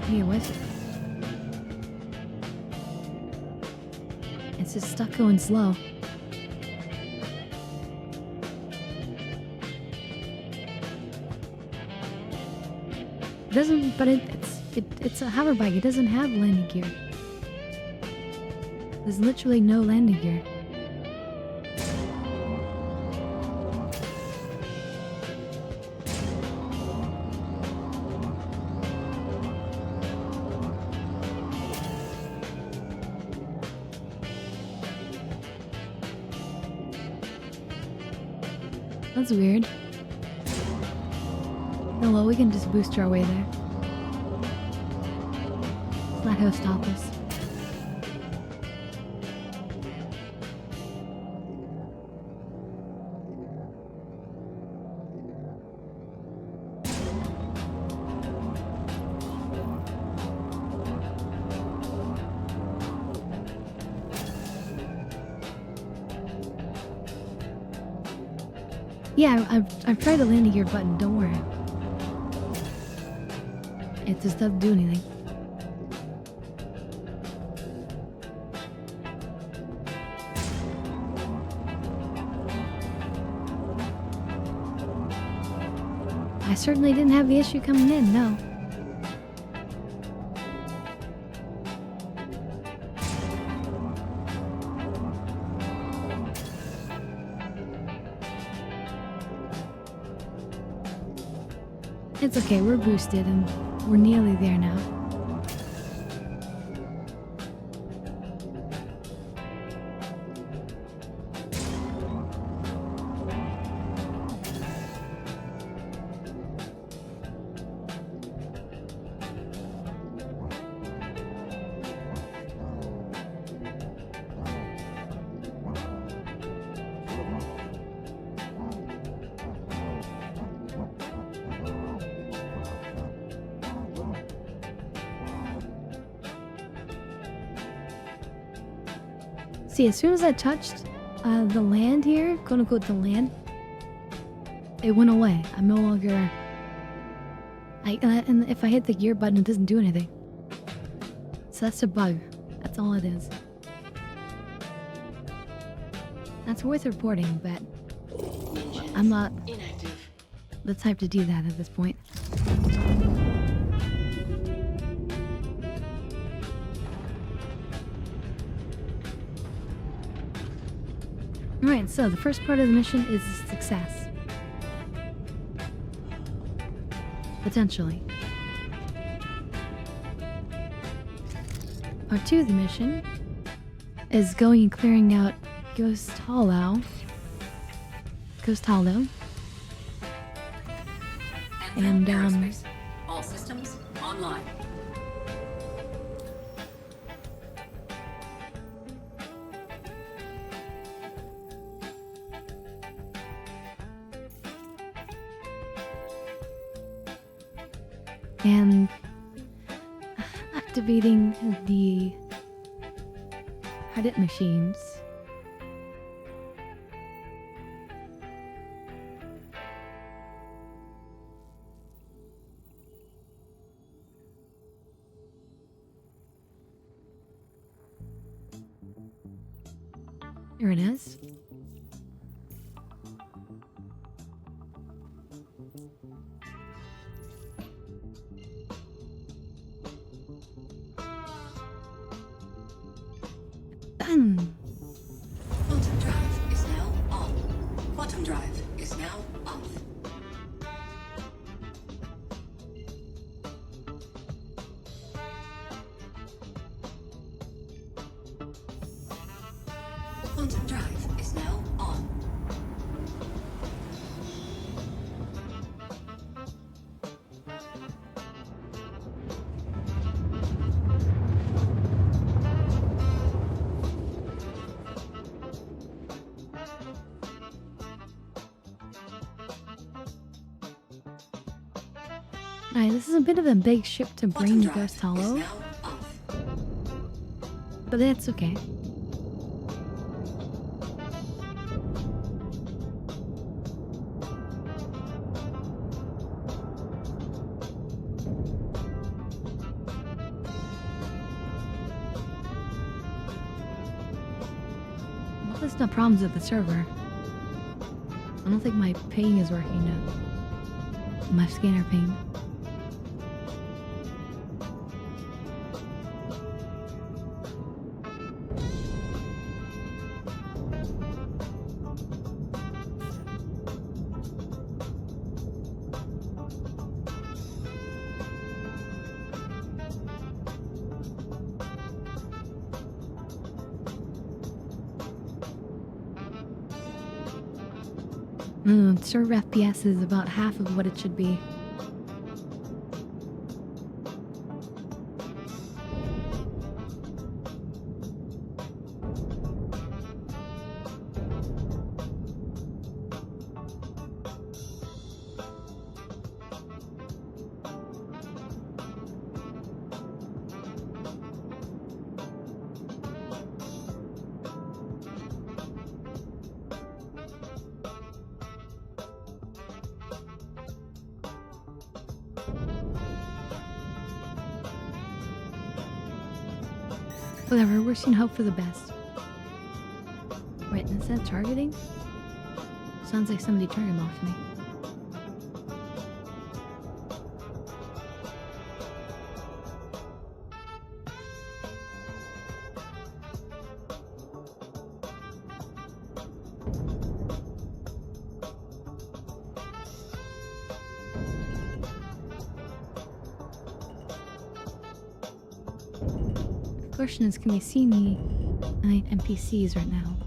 Hey, what is it? It's just stuck going slow. It doesn't, but it's a hover bike. It doesn't have landing gear. There's literally no landing gear. That's weird. Oh well, we can just boost our way there. It's not gonna stop us. Yeah, I've tried the landing gear button, don't worry. It just doesn't do anything. I certainly didn't have the issue coming in, no. It's okay, we're boosted and we're nearly there now. See, as soon as I touched the land here, quote unquote the land, it went away. I'm no longer... and if I hit the gear button, it doesn't do anything. So that's a bug. That's all it is. That's worth reporting, but I'm not the type to do that at this point. Alright, so the first part of the mission is a success. Potentially. Part 2 of the mission is going and clearing out Ghost Hollow. And, All systems online. And activating the credit machines. Here it is. Done. Quantum drive is now on. Quantum drive is now off. Quantum drive is now on. Alright, this is a bit of a big ship to bring Ghost Hollow. But that's okay. Well, there's no problems with the server. I don't think my ping is working now. My scanner ping. Server FPS is about half of what it should be. Whatever, we're seeing hope for the best. Wait, is that targeting? Sounds like somebody turned him off me. The question is, can we see any NPCs right now?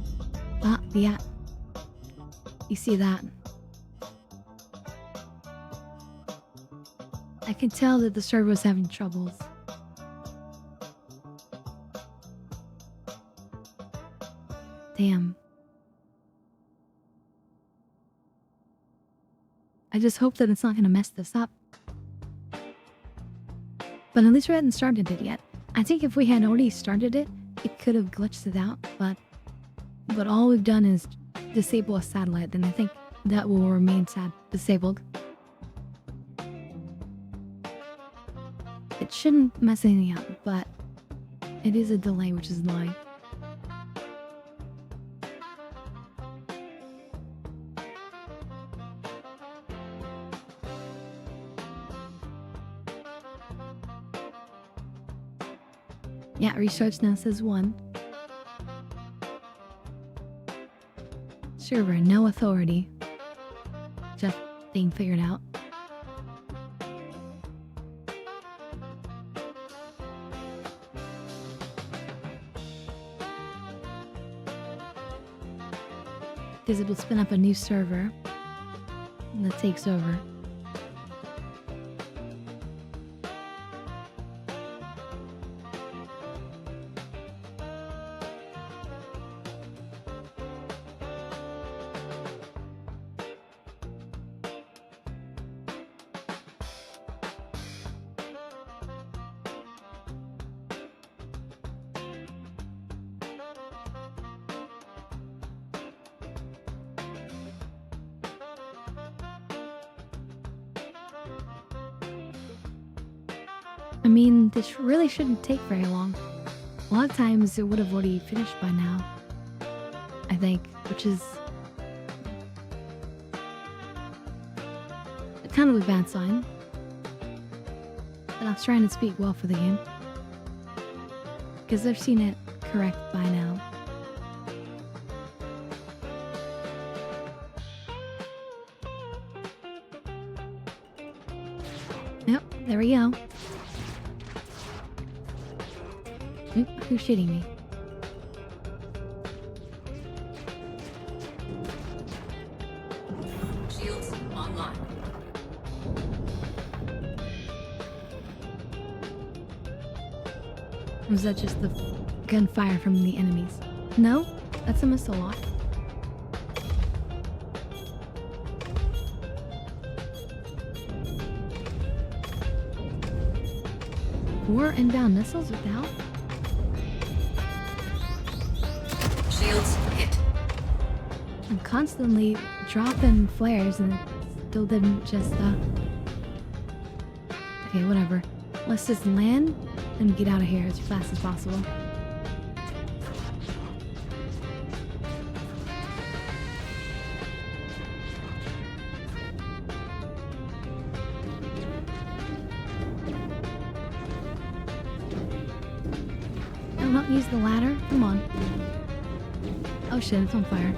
Ah, yeah. You see that? I can tell that the server was having troubles. Damn. I just hope that it's not going to mess this up. But at least we hadn't started it yet. I think if we had already started it, it could have glitched it out, but all we've done is disable a satellite, and I think that will remain disabled. It shouldn't mess anything up, but it is a delay, which is annoying. Yeah, research now says 1. Server, no authority. Just being figured out. Because it will spin up a new server that takes over. I mean, this really shouldn't take very long. A lot of times it would have already finished by now. I think, which is kind of a bad sign. But I was trying to speak well for the game. Because I've seen it correct by now. Yep, there we go. Oop, who's shooting me? Shields online. Was that just the gunfire from the enemies? No, that's a missile lock. Four inbound missiles without? Shields hit. I'm constantly dropping flares and it still didn't just, Okay, whatever. Let's just land and get out of here as fast as possible. No, not use the ladder. Come on. Oh shit, it's on fire.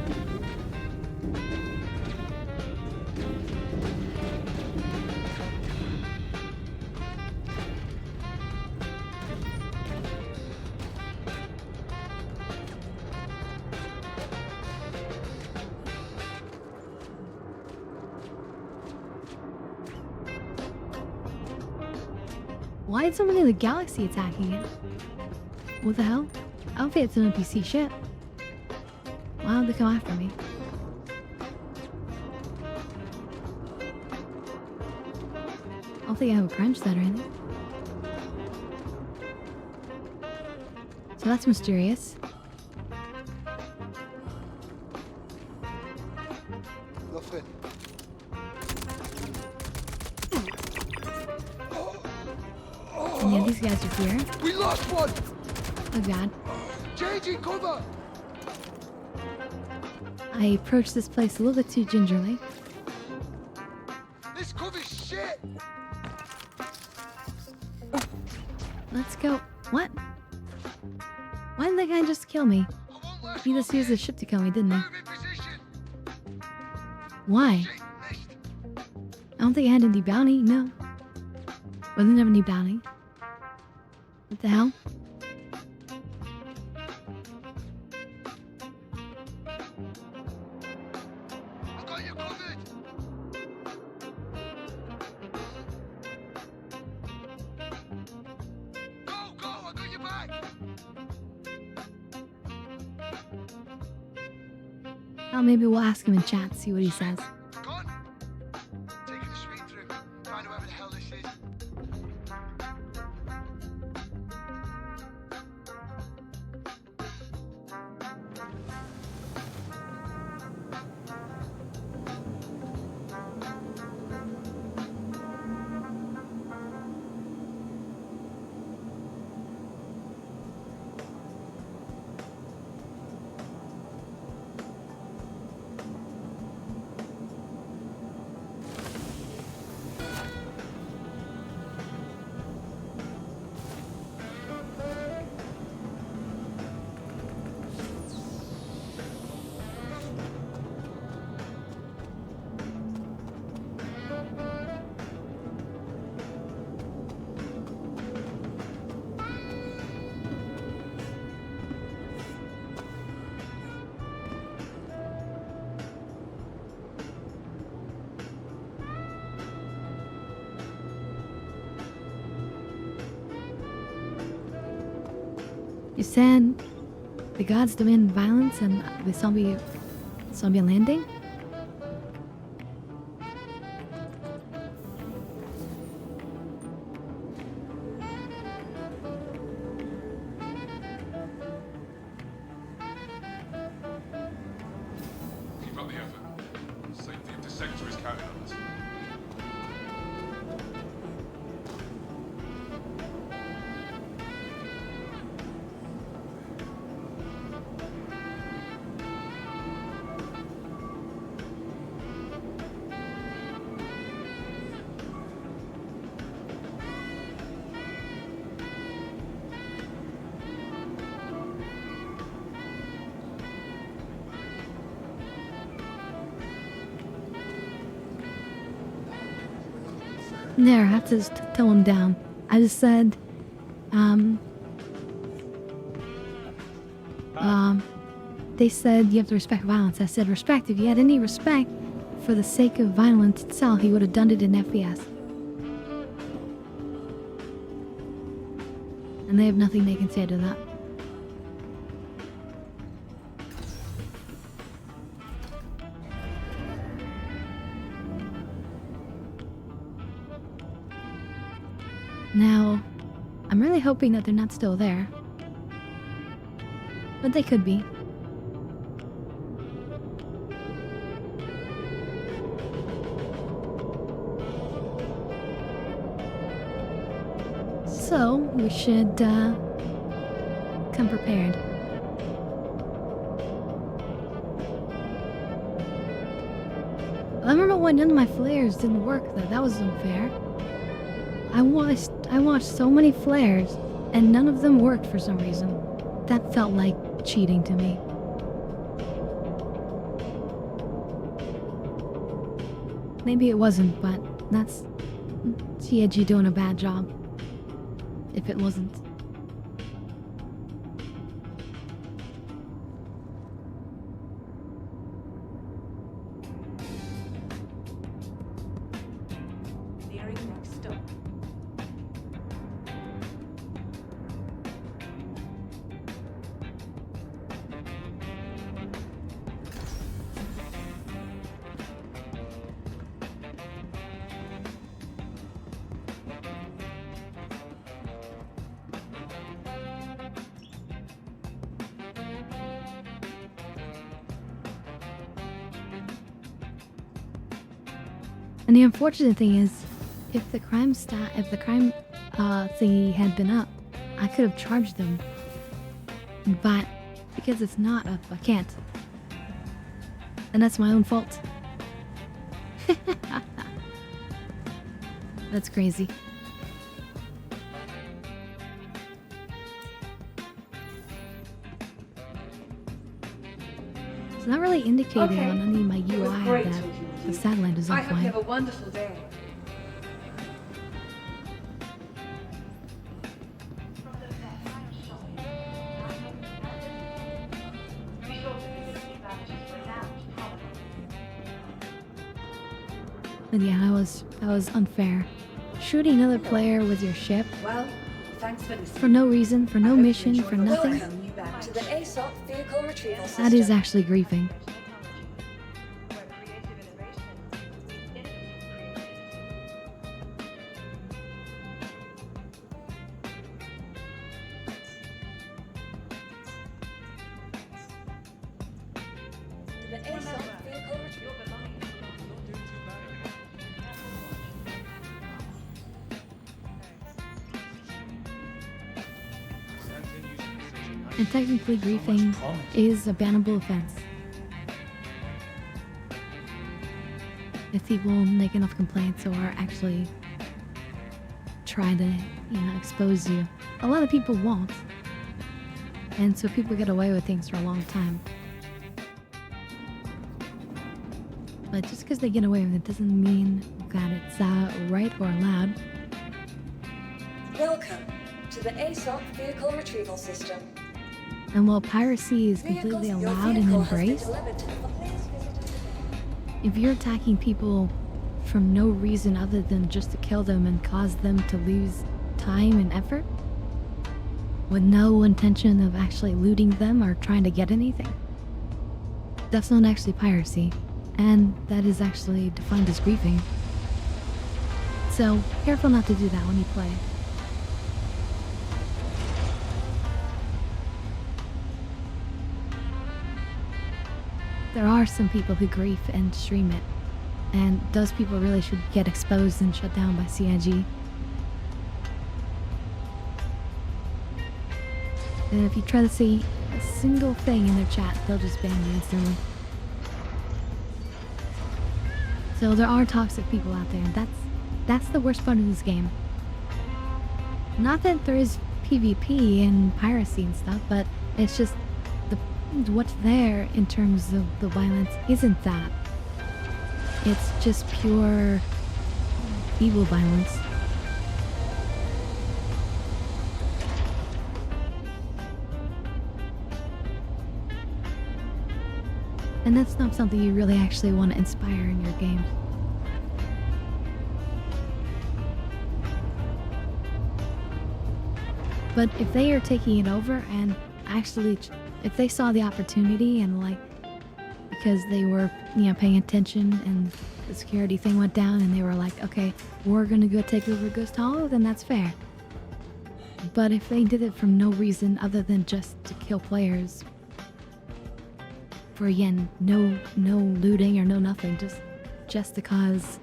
Why is someone in the galaxy attacking it? What the hell? I don't think it's an NPC shit. Why would they come after me? I don't think I have a crunch set or anything. So that's mysterious. Nothing. Yeah, these guys are here. We lost one! Oh god. Changing cover! I approached this place a little bit too gingerly. This cover's shit! Let's go. What? Why did that guy just kill me? He just used the ship to kill me, didn't he? Why? I don't think I had any bounty, no. I didn't have any bounty. What the hell? I got you covered! Go, I got your back! Oh, maybe we'll ask him in chat, see what he says. Gone? Taking the street through. Find whoever the hell this is. You said the gods demand violence and the zombie landing? Keep up the effort. Safety of the sector is counting on us. There, I have to just tone him down. I just said, they said you have to respect violence. I said respect. If you had any respect for the sake of violence itself, he would have done it in FPS. And they have nothing they can say to that. Now, I'm really hoping that they're not still there. But they could be. So, we should, come prepared. I remember when none of my flares didn't work, though. That was unfair. I watched so many flares, and none of them worked for some reason. That felt like cheating to me. Maybe it wasn't, but that's CIG doing a bad job. If it wasn't. Nearing next stop. And the unfortunate thing is, if the crime thingy had been up, I could have charged them. But because it's not up, I can't. And that's my own fault. That's crazy. It's not really indicating on any of my UI that the satellite is I hope you offline. have a wonderful day. But yeah, that was unfair. Shooting another player with your ship Well, thanks for listening. for no reason, for no mission, for nothing. Welcome you back to the ASOP vehicle retrieval system. That is actually grieving. The ASOP vehicle retrieval. And technically, griefing is a bannable offense. If people make enough complaints or actually try to, expose you. A lot of people won't. And so people get away with things for a long time. But just because they get away with it doesn't mean that it's right or allowed. Welcome to the ASOP vehicle retrieval system. And while piracy is completely allowed and embraced, if you're attacking people from no reason other than just to kill them and cause them to lose time and effort, with no intention of actually looting them or trying to get anything, that's not actually piracy, and that is actually defined as griefing. So, careful not to do that when you play. There are some people who grief and stream it, and those people really should get exposed and shut down by CIG. And if you try to say a single thing in their chat, they'll just ban you instantly. So there are toxic people out there, and that's the worst part of this game. Not that there is PvP and piracy and stuff, but it's just what's there in terms of the violence isn't that. It's just pure evil violence. And that's not something you really actually want to inspire in your games. But if they are taking it over and actually, if they saw the opportunity and like, because they were, you know, paying attention and the security thing went down and they were like, okay, we're gonna go take over Ghost Hollow, then that's fair. But if they did it for no reason other than just to kill players, for again, no looting or no nothing, just to cause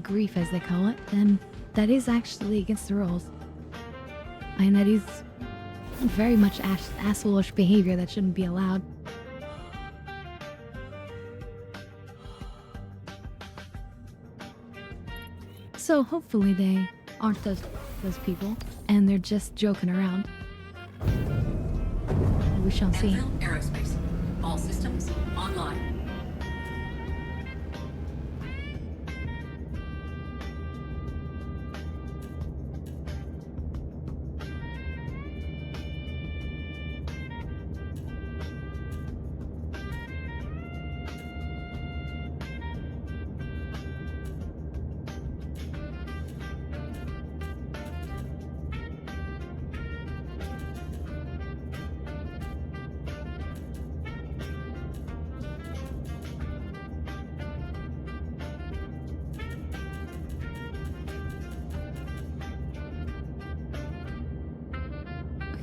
grief as they call it, then that is actually against the rules. And that is very much asshole-ish behavior that shouldn't be allowed. So hopefully they aren't those people, and they're just joking around. We shall see. Enfield Aerospace. All systems online.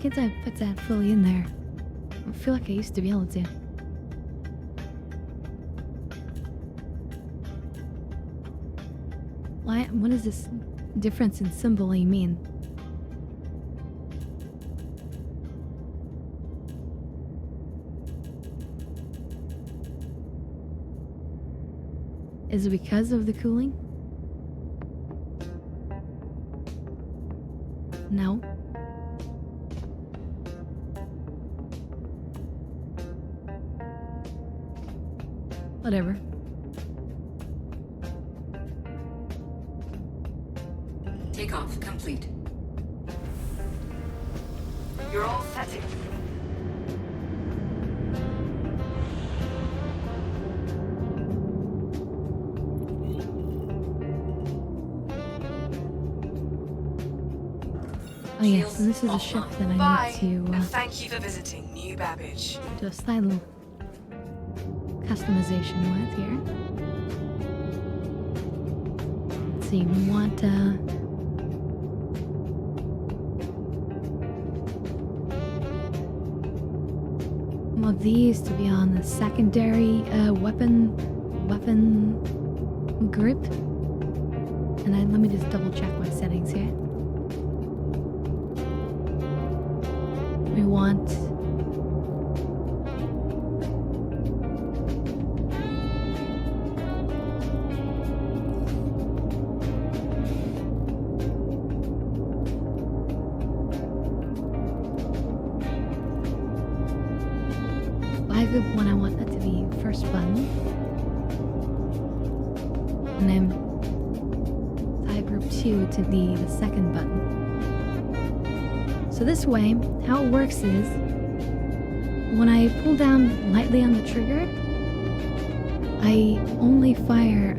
Can't I put that fully in there? I feel like I used to be able to. What does this difference in symbol mean? Is it because of the cooling? No. Whatever. Takeoff complete. You're all setting. Oh yes, and this is a ship that I Bye. need to And thank you for visiting New Babbage. do a slight little customization with here. Let's see, we want some of these to be on the secondary weapon grip. And let me just double check my settings here. We want group 1, I want that to be first button. And then tie group 2 to be the second button. So this way, how it works is, when I pull down lightly on the trigger, I only fire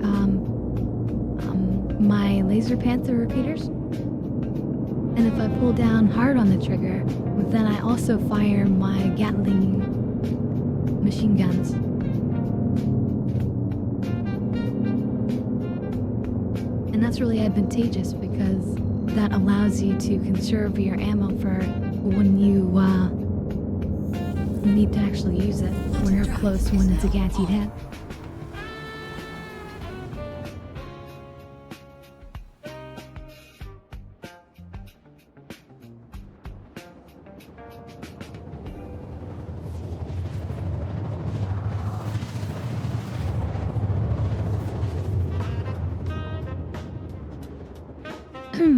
my Laser Panther repeaters. And if I pull down hard on the trigger, then I also fire my Gatling machine guns. And that's really advantageous because that allows you to conserve your ammo for when you need to actually use it when you're close, when it's a guaranteed hit.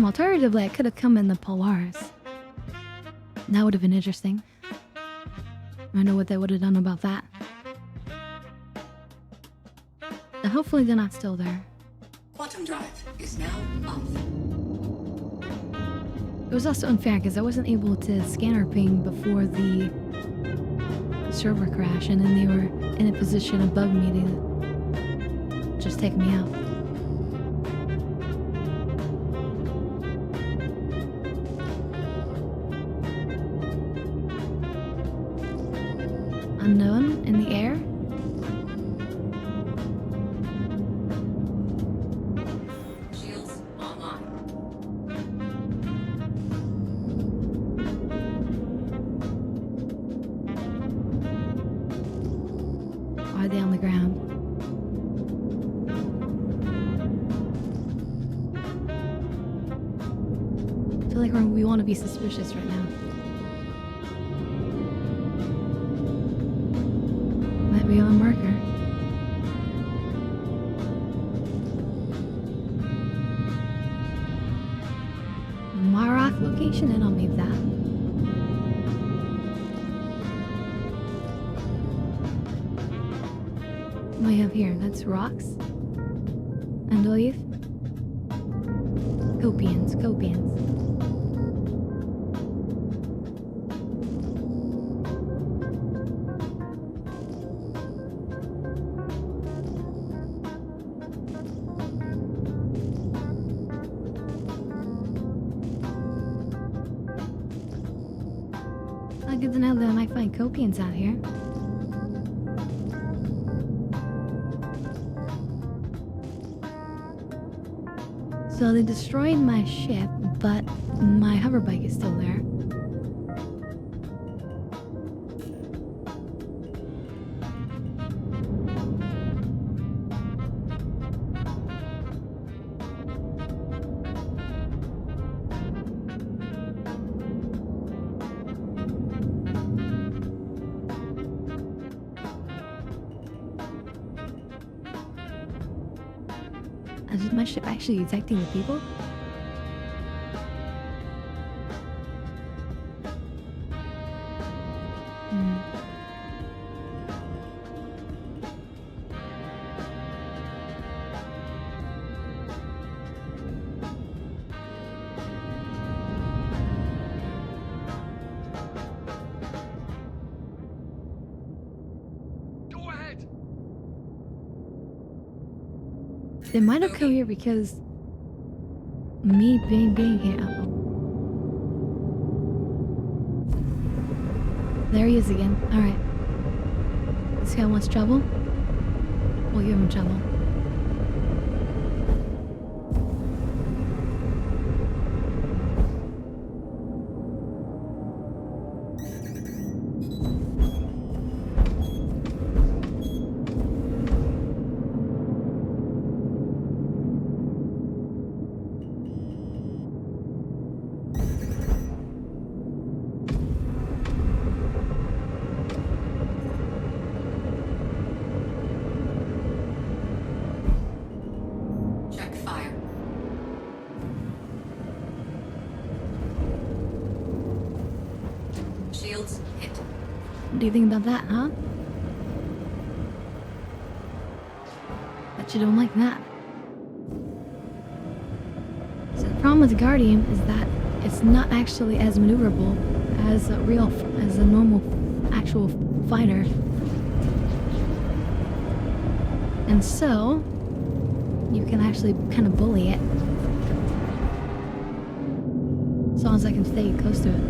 Alternatively, I could have come in the Polaris. That would have been interesting. I know what they would have done about that. Now, hopefully they're not still there. Quantum drive is now off. It was also unfair because I wasn't able to scan our ping before the server crash, and then they were in a position above me to just take me out. Unknown in the air. Shields online. Why are they on the ground? I feel like we want to be suspicious right now. Might be on a marker. Maroth location? I don't need that. What do we have here? That's rocks. And leaf. Copians, copians. Good to know that I might find copians out here. So they destroyed my ship, but my hoverbike is still there. Is my ship actually detecting the people? They might have come here because me being here. Uh-oh. There he is again. Alright. This guy wants trouble. We'll give him trouble. Shields hit. What do you think about that, huh? Bet you don't like that. So the problem with the Guardian is that it's not actually as maneuverable as a normal actual fighter. And so you can actually kind of bully it. As long as I can stay close to it.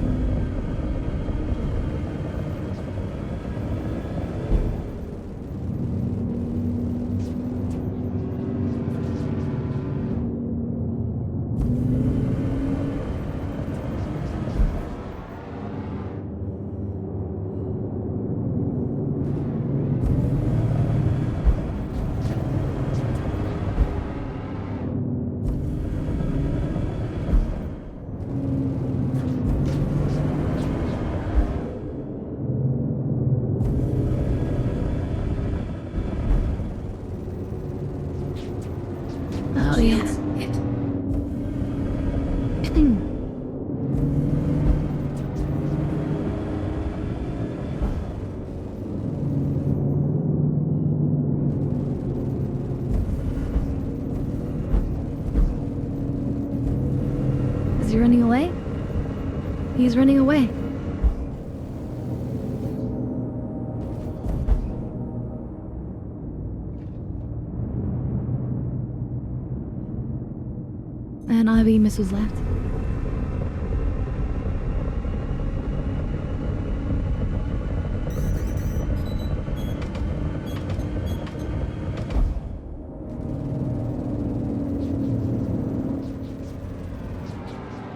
Oh yeah. away? He's running away. And all the missiles left.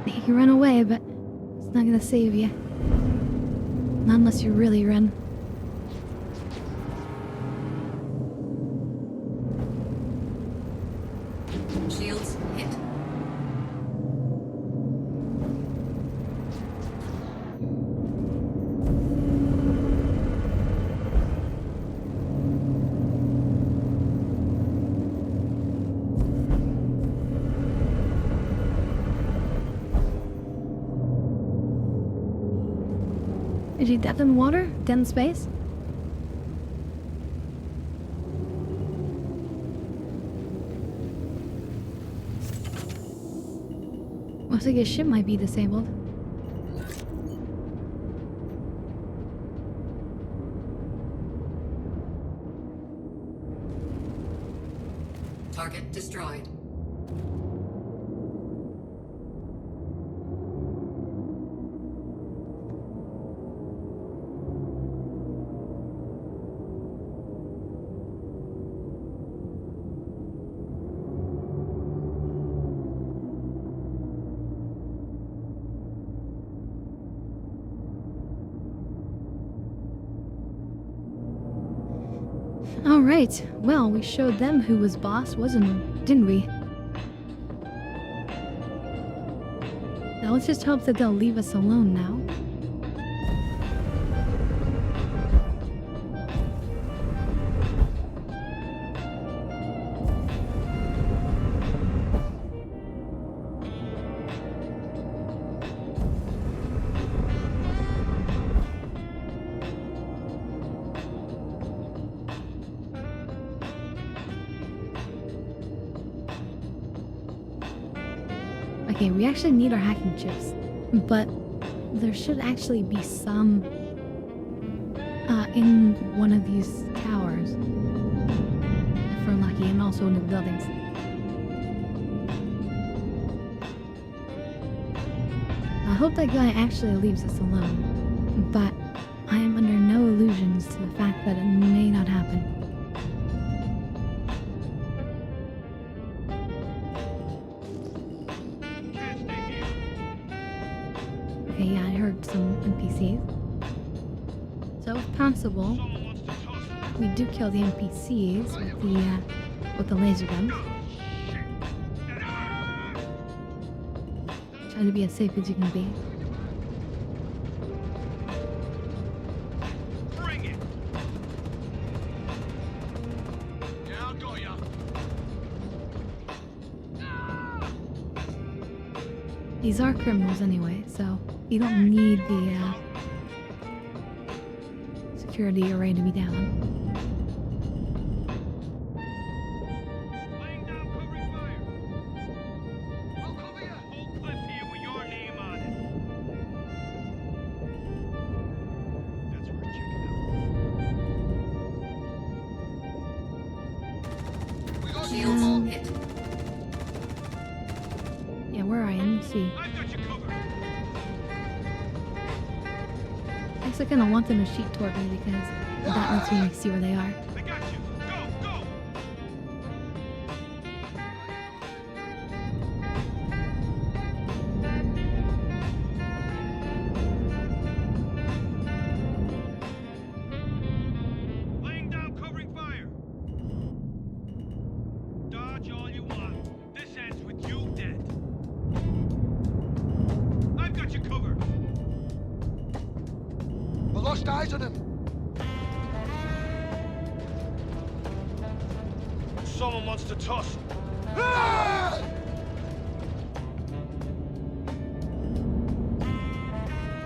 You can run away, but it's not gonna save you. Not unless you really run. Shields hit. Is he dead in water? Dead in space? Looks like his ship might be disabled. Target destroyed. Alright, well, we showed them who was boss, didn't we? Now let's just hope that they'll leave us alone now. Okay, we actually need our hacking chips, but there should actually be some in one of these towers, if we're lucky, and also in the buildings. I hope that guy actually leaves us alone, but I am under no illusions to the fact that it may not happen. Okay, yeah, I heard some NPCs. So if possible, we do kill the NPCs with the laser guns. Try to be as safe as you can be. Bring it. Yeah, I got ya. These are criminals anyway, so you don't need the security array to be down. Yeah, where are you? Let me see. I actually kind of want them to shoot toward me because that lets me see where they are. Laying down covering fire. Dodge all you want. This ends with you dead. I've got you covered. We lost eyes on him. Someone wants to tussle. Ah!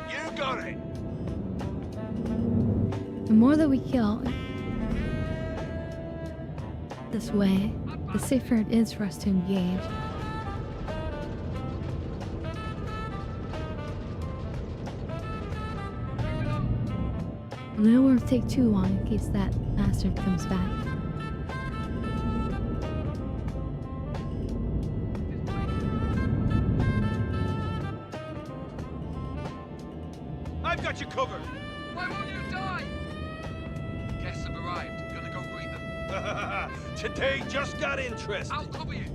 You got it. The more that we kill this way, the safer it is for us to engage. And it won't take too long in case that bastard comes back. I've got you covered. Why won't you die? Guests have arrived. Gonna go greet them. Today just got interesting. I'll cover you.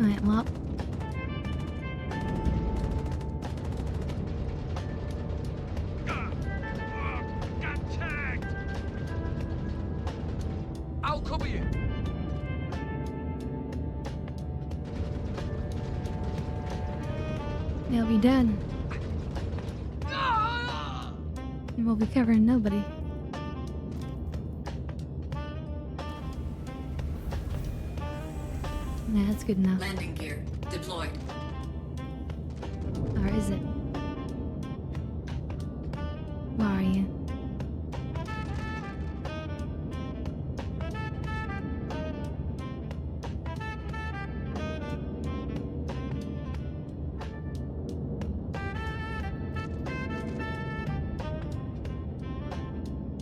Alright, well. Got tagged. I'll cover you. They'll be dead. And we'll be covering nobody. Yeah, that's good enough. Landing gear deployed. Or is it? Where are you?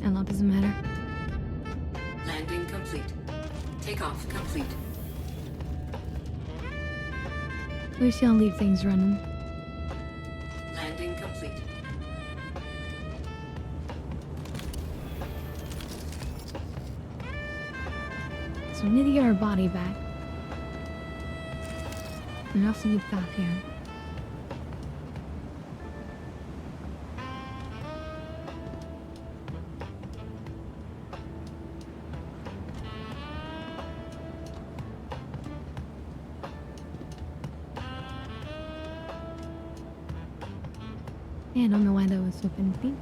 Hello, doesn't matter. Landing complete. Takeoff complete. We're just gonna leave things running. Landing complete. So we need to get our body back. And also get back here. Yeah, I don't know why that was so empty.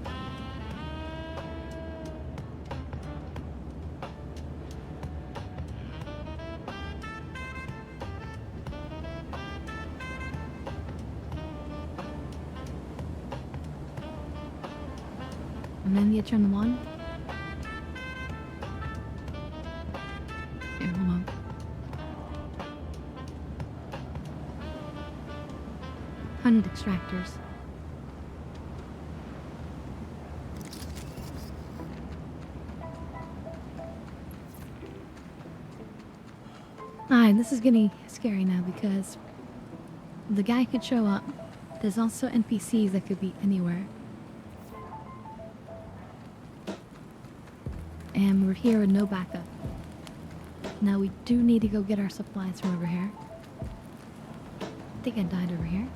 And then you turn them on. Here, hold on. Hunt extractors. Alright, this is getting scary now because the guy could show up. There's also NPCs that could be anywhere. And we're here with no backup. Now we do need to go get our supplies from over here. I think I died over here.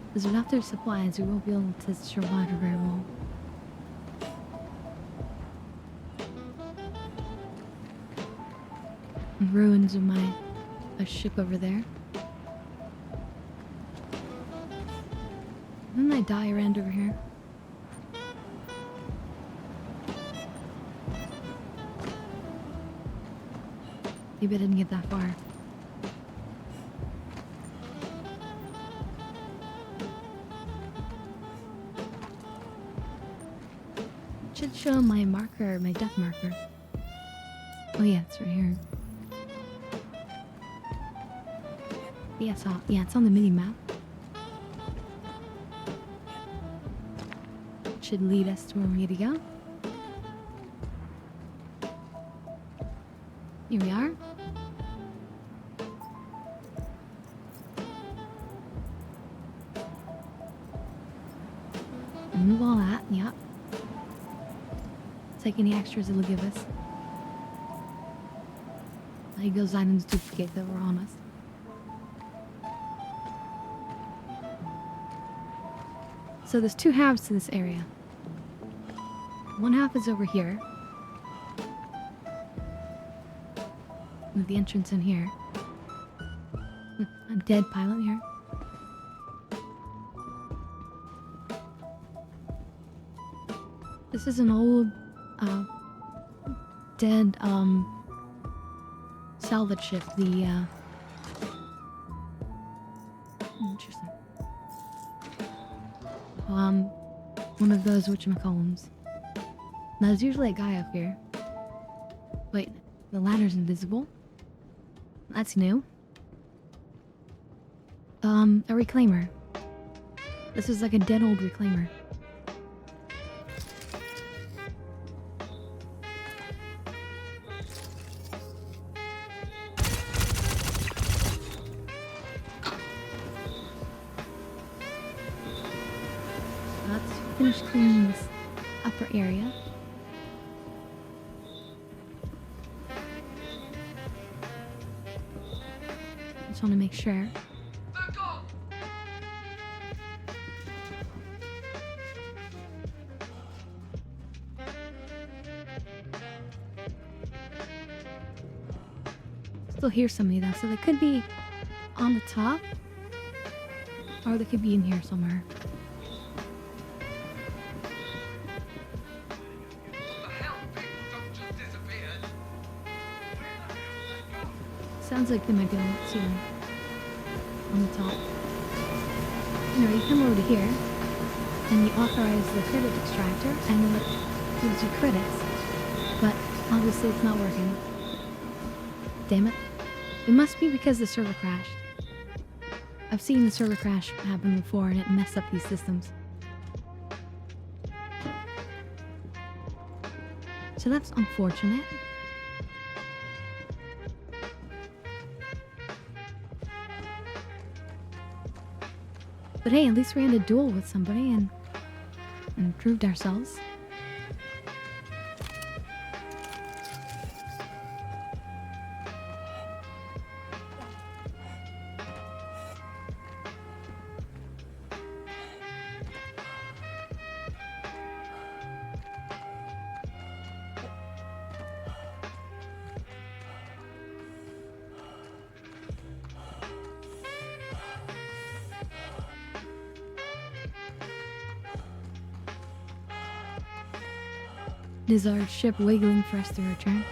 Because without their supplies, we won't be able to survive very well. Ruins of a ship over there. Didn't I die around over here? Maybe I didn't get that far. It should show my marker, my death marker. Oh yeah, it's right here. Yeah, it's on the mini map. Should lead us to where we need to go. Here we are. Remove all that, yep. Take any extras it'll give us. Like those items duplicate that were on us. So there's two halves to this area. One half is over here. With the entrance in here. A dead pilot here. This is an old, dead, salvage ship. The, interesting. one of those whatchamacallums. Now, there's usually a guy up here. Wait, the ladder's invisible? That's new. A reclaimer. This is like a dead old reclaimer. Let's finish cleaning this upper area. Just want to make sure. Still hear somebody though, so they could be on the top, or they could be in here somewhere. Sounds like they might be on the ceiling, on the top. Anyway, you come over to here, and you authorize the credit extractor, and then it gives you credits. But obviously, it's not working. Damn it. It must be because the server crashed. I've seen the server crash happen before and it messed up these systems. So that's unfortunate. But hey, at least we had a duel with somebody and proved ourselves. Is our ship wiggling for us to return?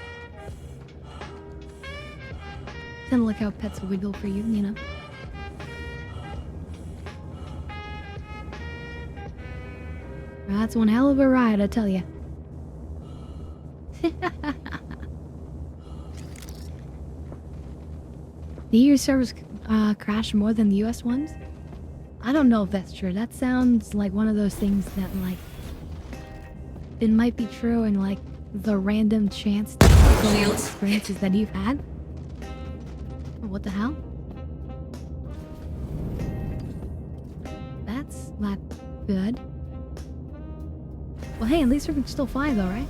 Kinda like how pets wiggle for you, you know? That's one hell of a ride, I tell ya. The EU servers crash more than the US ones? I don't know if that's true. That sounds like one of those things that, like, it might be true in, like, the random chance experiences that you've had. What the hell? That's not good. Well, hey, at least we can still fly, though, right?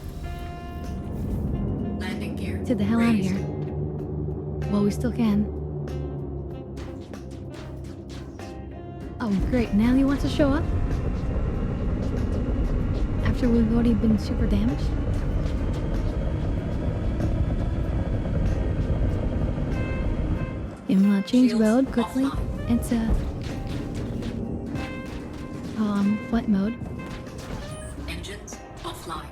Landing gear. Get the hell out of here. Well, we still can. Oh, great. Now he wants to show up? After we've already been super damaged? And change mode quickly into flight mode. Engines offline.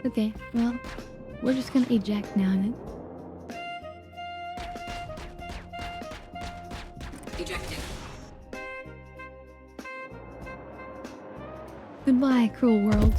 Okay, well, we're just gonna eject now and then. Ejecting. Goodbye, cruel world.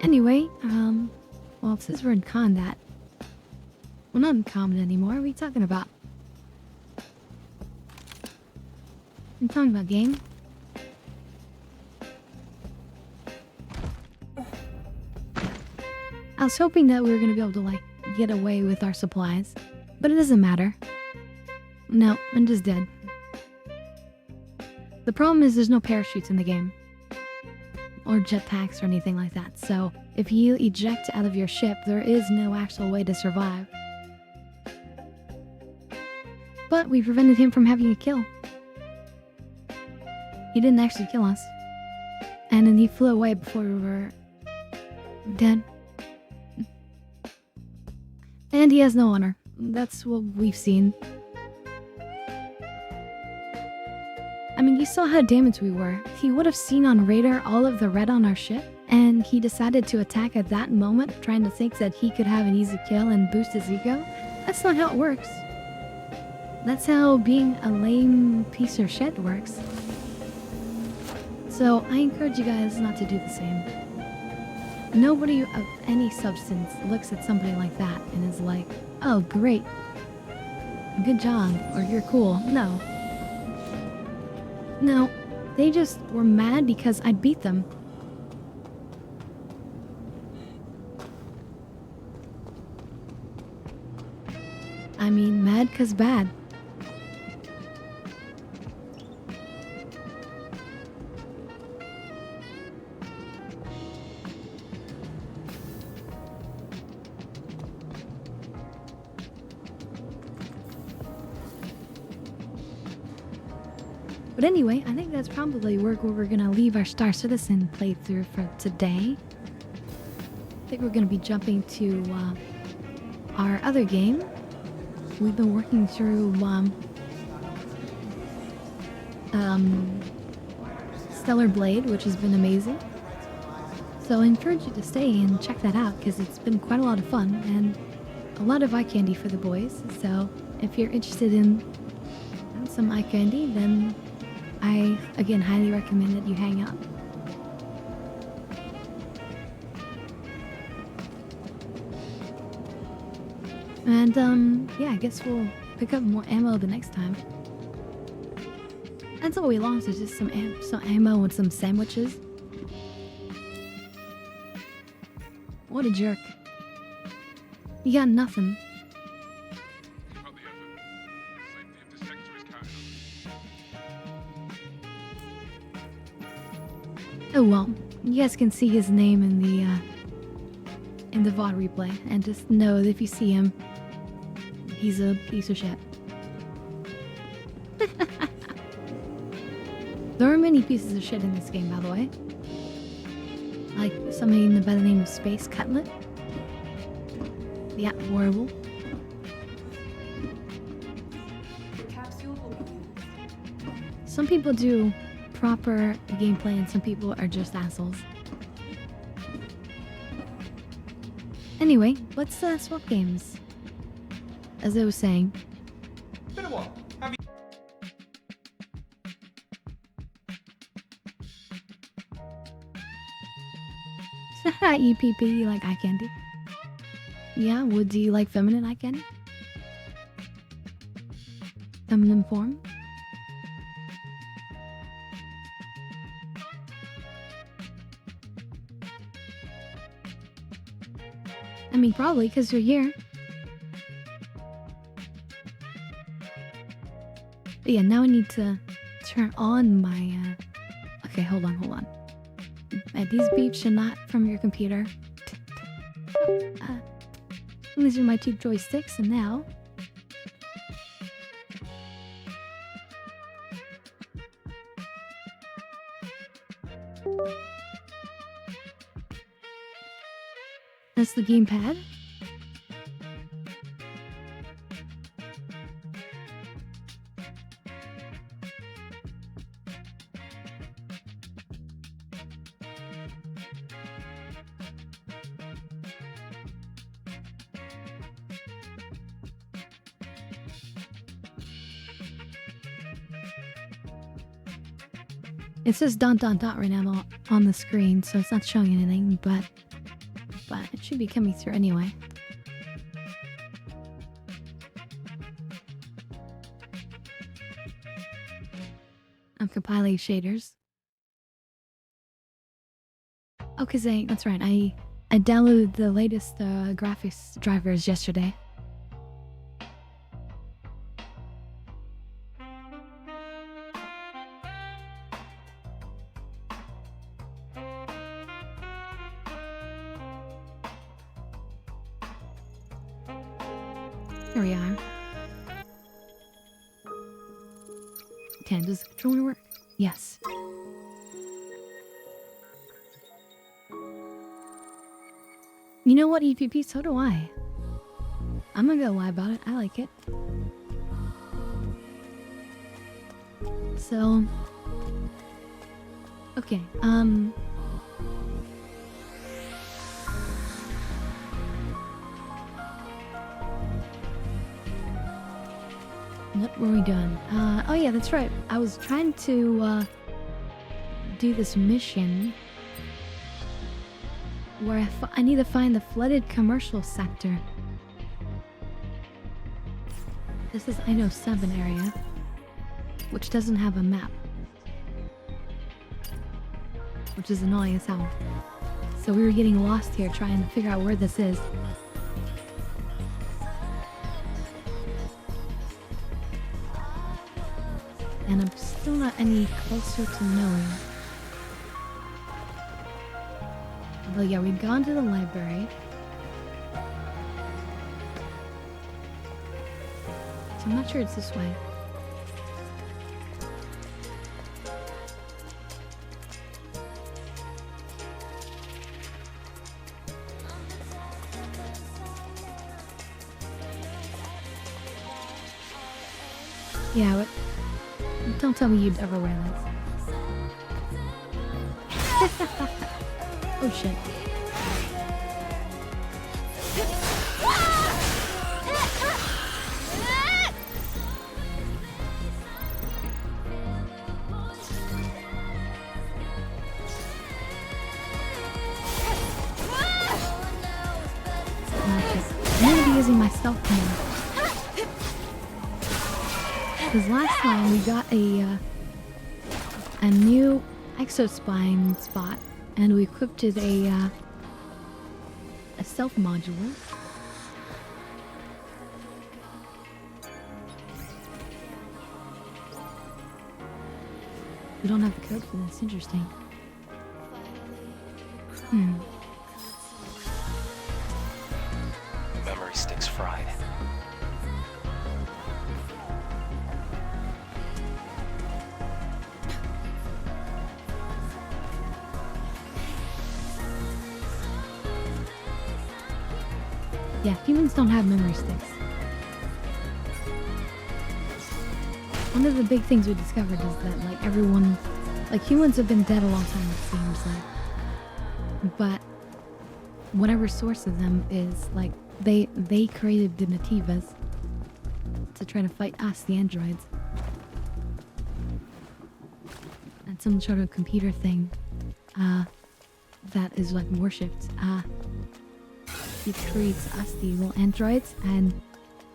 Anyway, well, since we're in combat, well, not in combat anymore. What are we talking about? I'm talking about game. I was hoping that we were gonna be able to, like, get away with our supplies, but it doesn't matter. No, I'm just dead. The problem is there's no parachutes in the game. or jetpacks or anything like that. So if you eject out of your ship, there is no actual way to survive. But we prevented him from having a kill. He didn't actually kill us. And then he flew away before we were dead. And he has no honor. That's what we've seen. I mean, you saw how damaged we were. He would have seen on radar all of the red on our ship, and he decided to attack at that moment, trying to think that he could have an easy kill and boost his ego. That's not how it works. That's how being a lame piece of shit works. So I encourage you guys not to do the same. Nobody of any substance looks at somebody like that and is like, oh great, good job, or you're cool. No. No, they just were mad because I beat them. I mean, mad 'cause bad. But anyway, I think that's probably where we're gonna leave our Star Citizen playthrough for today. I think we're gonna be jumping to our other game. We've been working through Stellar Blade, which has been amazing. So I encourage you to stay and check that out because it's been quite a lot of fun and a lot of eye candy for the boys. So if you're interested in some eye candy, then I, again, highly recommend that you hang out. And, yeah, I guess we'll pick up more ammo the next time. That's all we lost, is just some ammo and some sandwiches. What a jerk. You got nothing. Oh well, you guys can see his name in the VOD replay, and just know that if you see him, he's a piece of shit. There are many pieces of shit in this game, by the way. Like somebody by the name of Space Cutlet. Yeah, horrible. Some people do proper gameplay and some people are just assholes. Anyway, let's swap games. As I was saying. Been a while. Have you... EPP, you like eye candy? Yeah, do you like feminine eye candy? Feminine form? I mean, probably, because you're here. But yeah, now I need to turn on my, Okay, hold on. These beeps are not from your computer. These are my two joysticks, and now... That's the gamepad. It says ... right now on the screen, so it's not showing anything, but it should be coming through anyway. I'm compiling shaders. Oh, cause that's right. I downloaded the latest graphics drivers yesterday. Here we are. Okay, does the controller work? Yes. You know what, EPP? So do I. I'm not gonna lie about it. I like it. So... Okay, what were we doing? Oh yeah, that's right. I was trying to, do this mission where I need to find the flooded commercial sector. This is I know 7 area, which doesn't have a map, which is annoying as hell. So we were getting lost here trying to figure out where this is. And I'm still not any closer to knowing. But yeah, we'd gone to the library. So I'm not sure it's this way. Yeah, but don't tell me you'd ever wear this. Oh shit. I'm gonna be using my stealth command. Because last time we got a new exospine spot, and we equipped it a stealth module. We don't have the code for this. Interesting. Memory sticks fried. Yeah, humans don't have memory sticks. One of the big things we discovered is that, like, everyone... Like, humans have been dead a long time, it seems like. But... whatever source of them is, like, they created the nativas to try to fight us, the androids. And some sort of computer thing, that is, like, worshipped, it creates us, the evil androids, and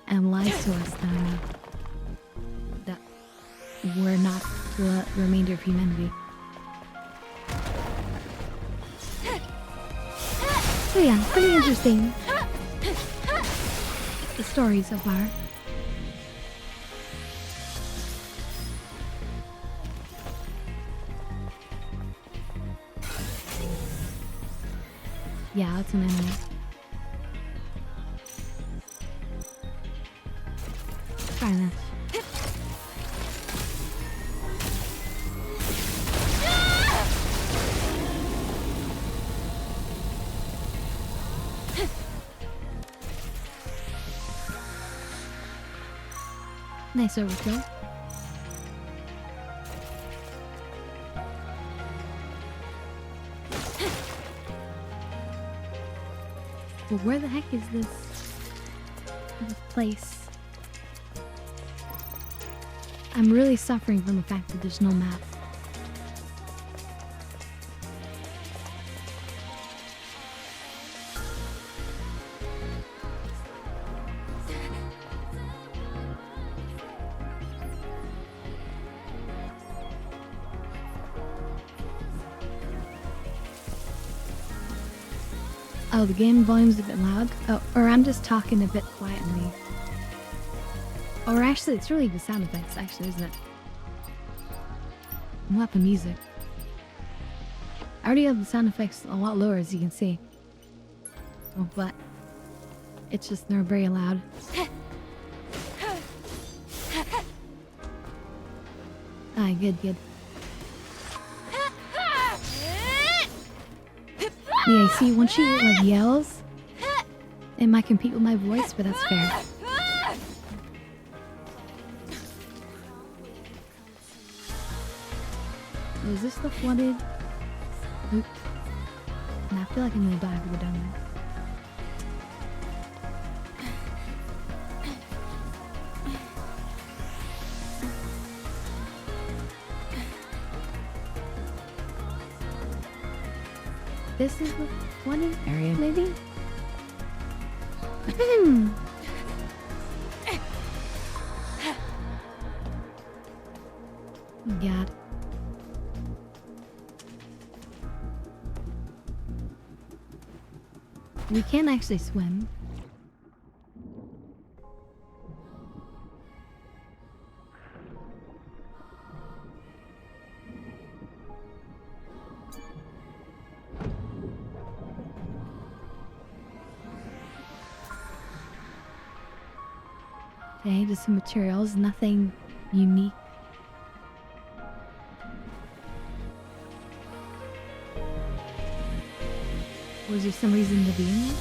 lies to us that we're not the remainder of humanity. So yeah, pretty interesting. The story so far. Yeah, it's an enemy. Try this. Nice overkill. Well, where the heck is this place? I'm really suffering from the fact that there's no map. Oh, the game volume's a bit loud? Oh, or I'm just talking a bit quietly. Or actually, it's really the sound effects, actually, isn't it? Weapon music. I already have the sound effects a lot lower, as you can see. Oh, but it's just they're very loud. Ah, good, good. Yeah, see, when she like yells, it might compete with my voice, but that's fair. Oh, is this the flooded loop? And I feel like I'm gonna die if we go down there. This is the flooding area, maybe? God. We can't actually swim. Okay, just some materials, nothing unique. Was there some reason to be in there?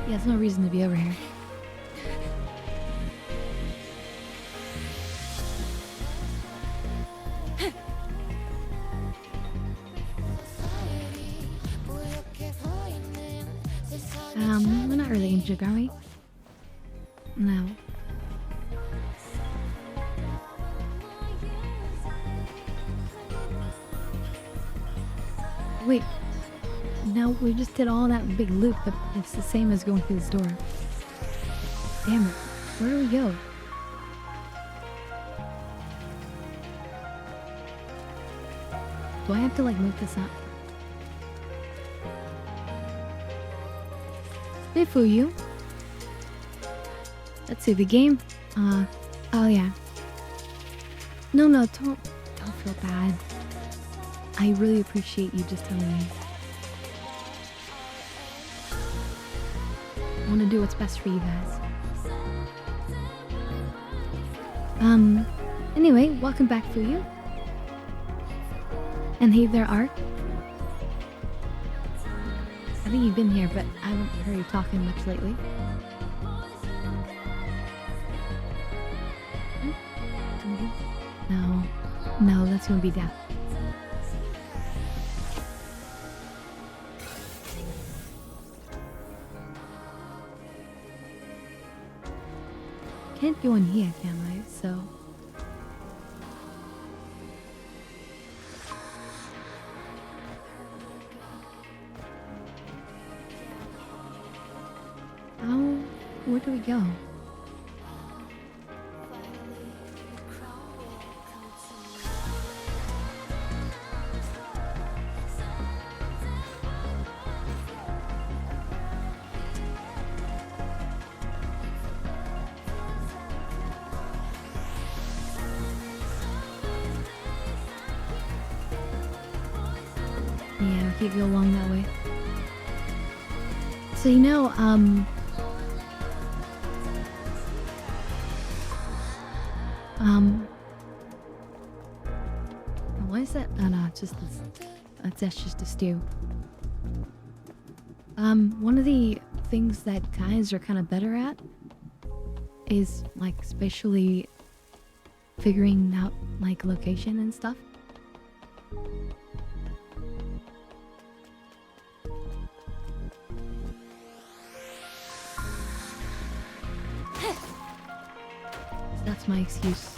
Yeah, there's no reason to be over here. We're not really injured, are we? No. Wait. No, we just did all that big loop, but it's the same as going through this door. Damn it. Where do we go? Do I have to like move this up? Hey, Fuyu. Let's see, the game. Oh yeah. No, don't feel bad. I really appreciate you just telling me. I want to do what's best for you guys. Anyway, welcome back, Fuyu. And hey there, Ark. I think you've been here, but I haven't heard you talking much lately. No, that's gonna be death. Can't go in here, can I? So. Where do we go? Yeah, we can't go along that way. So you know, why is that? Oh no, it's just this. That's just a stew. One of the things that guys are kind of better at is like especially figuring out like location and stuff. That's my excuse.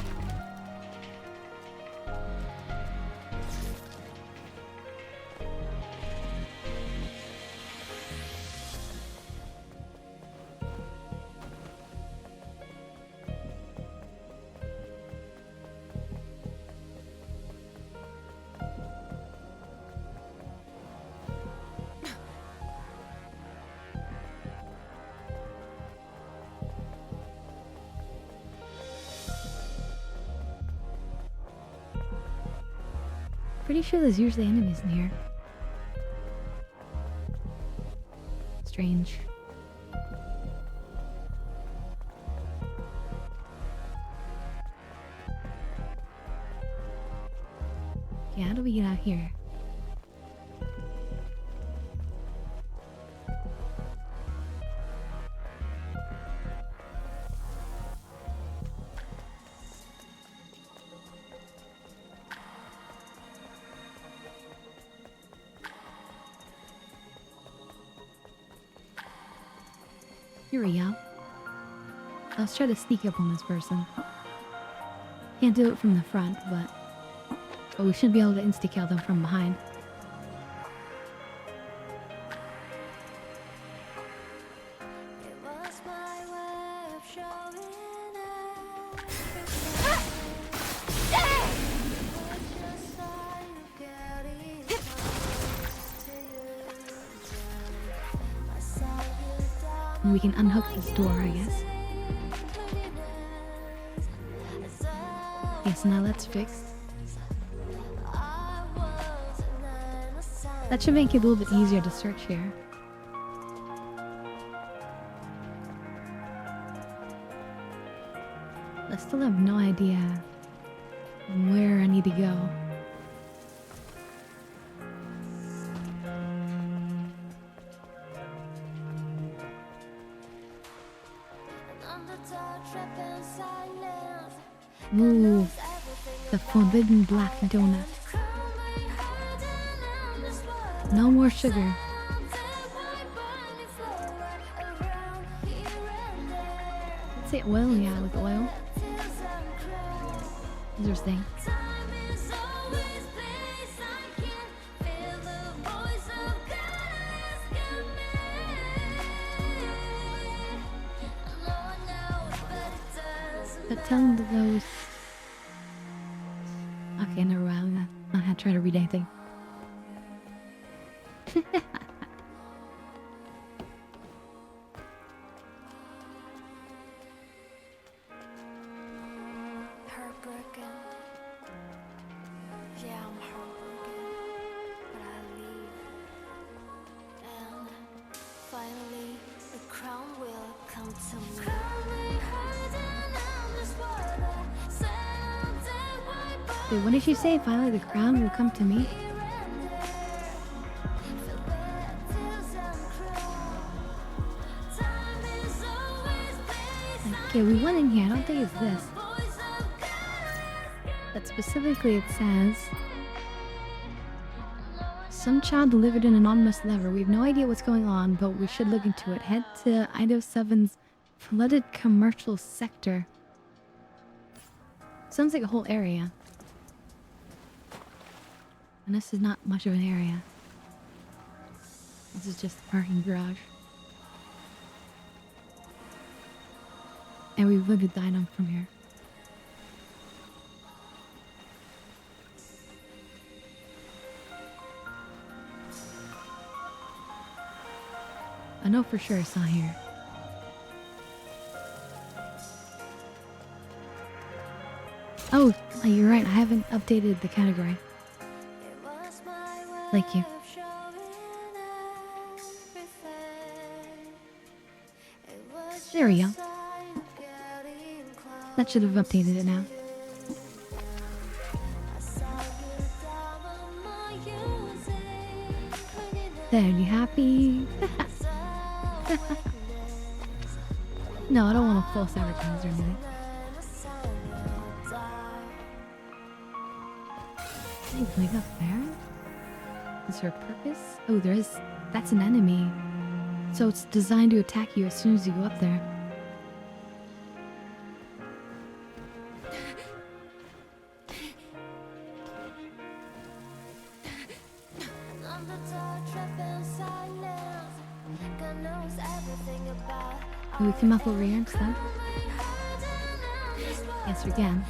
Pretty sure there's usually enemies in here. Strange. Okay, how do we get out here? Here we go. Let's try to sneak up on this person. Can't do it from the front, but we should be able to insta-kill them from behind. And we can unhook this door, I guess. Yes, now that's fixed. That should make it a little bit easier to search here. I still have no idea where I need to go. Ooh, the forbidden black donut. No more sugar. Let's say oil, yeah, with oil. Interesting. But tell them those. Okay, never mind. I'm not gonna try to read anything. Heartbroken. Yeah, I'm heartbroken. But I leave. And finally, the crown will come to me. Wait, what did she say? Finally, the crown will come to me? Okay, we went in here. I don't think it's this. But specifically it says, some child delivered an anonymous letter. We have no idea what's going on, but we should look into it. Head to Idaho 7's flooded commercial sector. Sounds like a whole area. And this is not much of an area. This is just the parking garage. And we looted the item from here. I know for sure it's not here. Oh, you're right. I haven't updated the category. Thank you. There we go. That should have updated it now. There, you happy? No, I don't want to false advertise or anything. Anything up there? Is there a purpose? Oh, there is. That's an enemy. So it's designed to attack you as soon as you go up there. Can we come up over here instead? Yes, we can.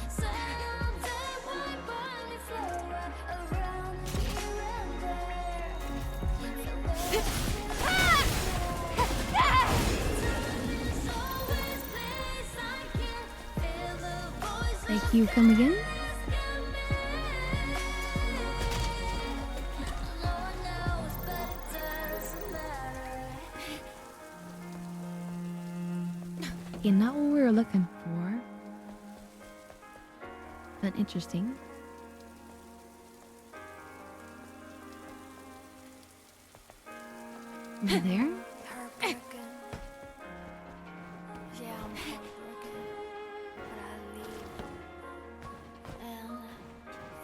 Thank you, come again? what we were looking for. But interesting. Over there? Heartbroken. Yeah, I'm heartbroken. But I leave. And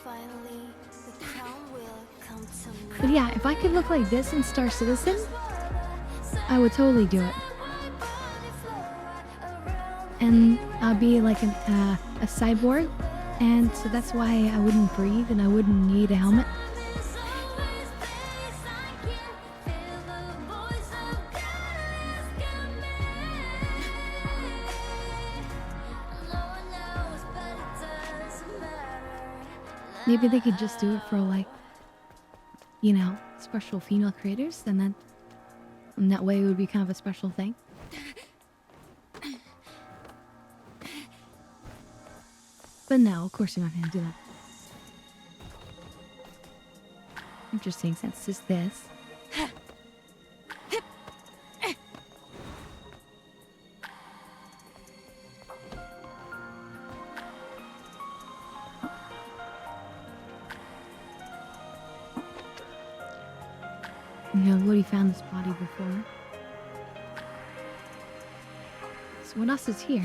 finally, the crown will come to me. But yeah, if I could look like this in Star Citizen, I would totally do it. And I'll be like a cyborg, and so that's why I wouldn't breathe and I wouldn't need a helmet. Maybe they could just do it for like, you know, special female creators, and then in that way it would be kind of a special thing. But no, of course you're not gonna do that. Interesting, since it's this. You know, I've already found this body before. So what else is here?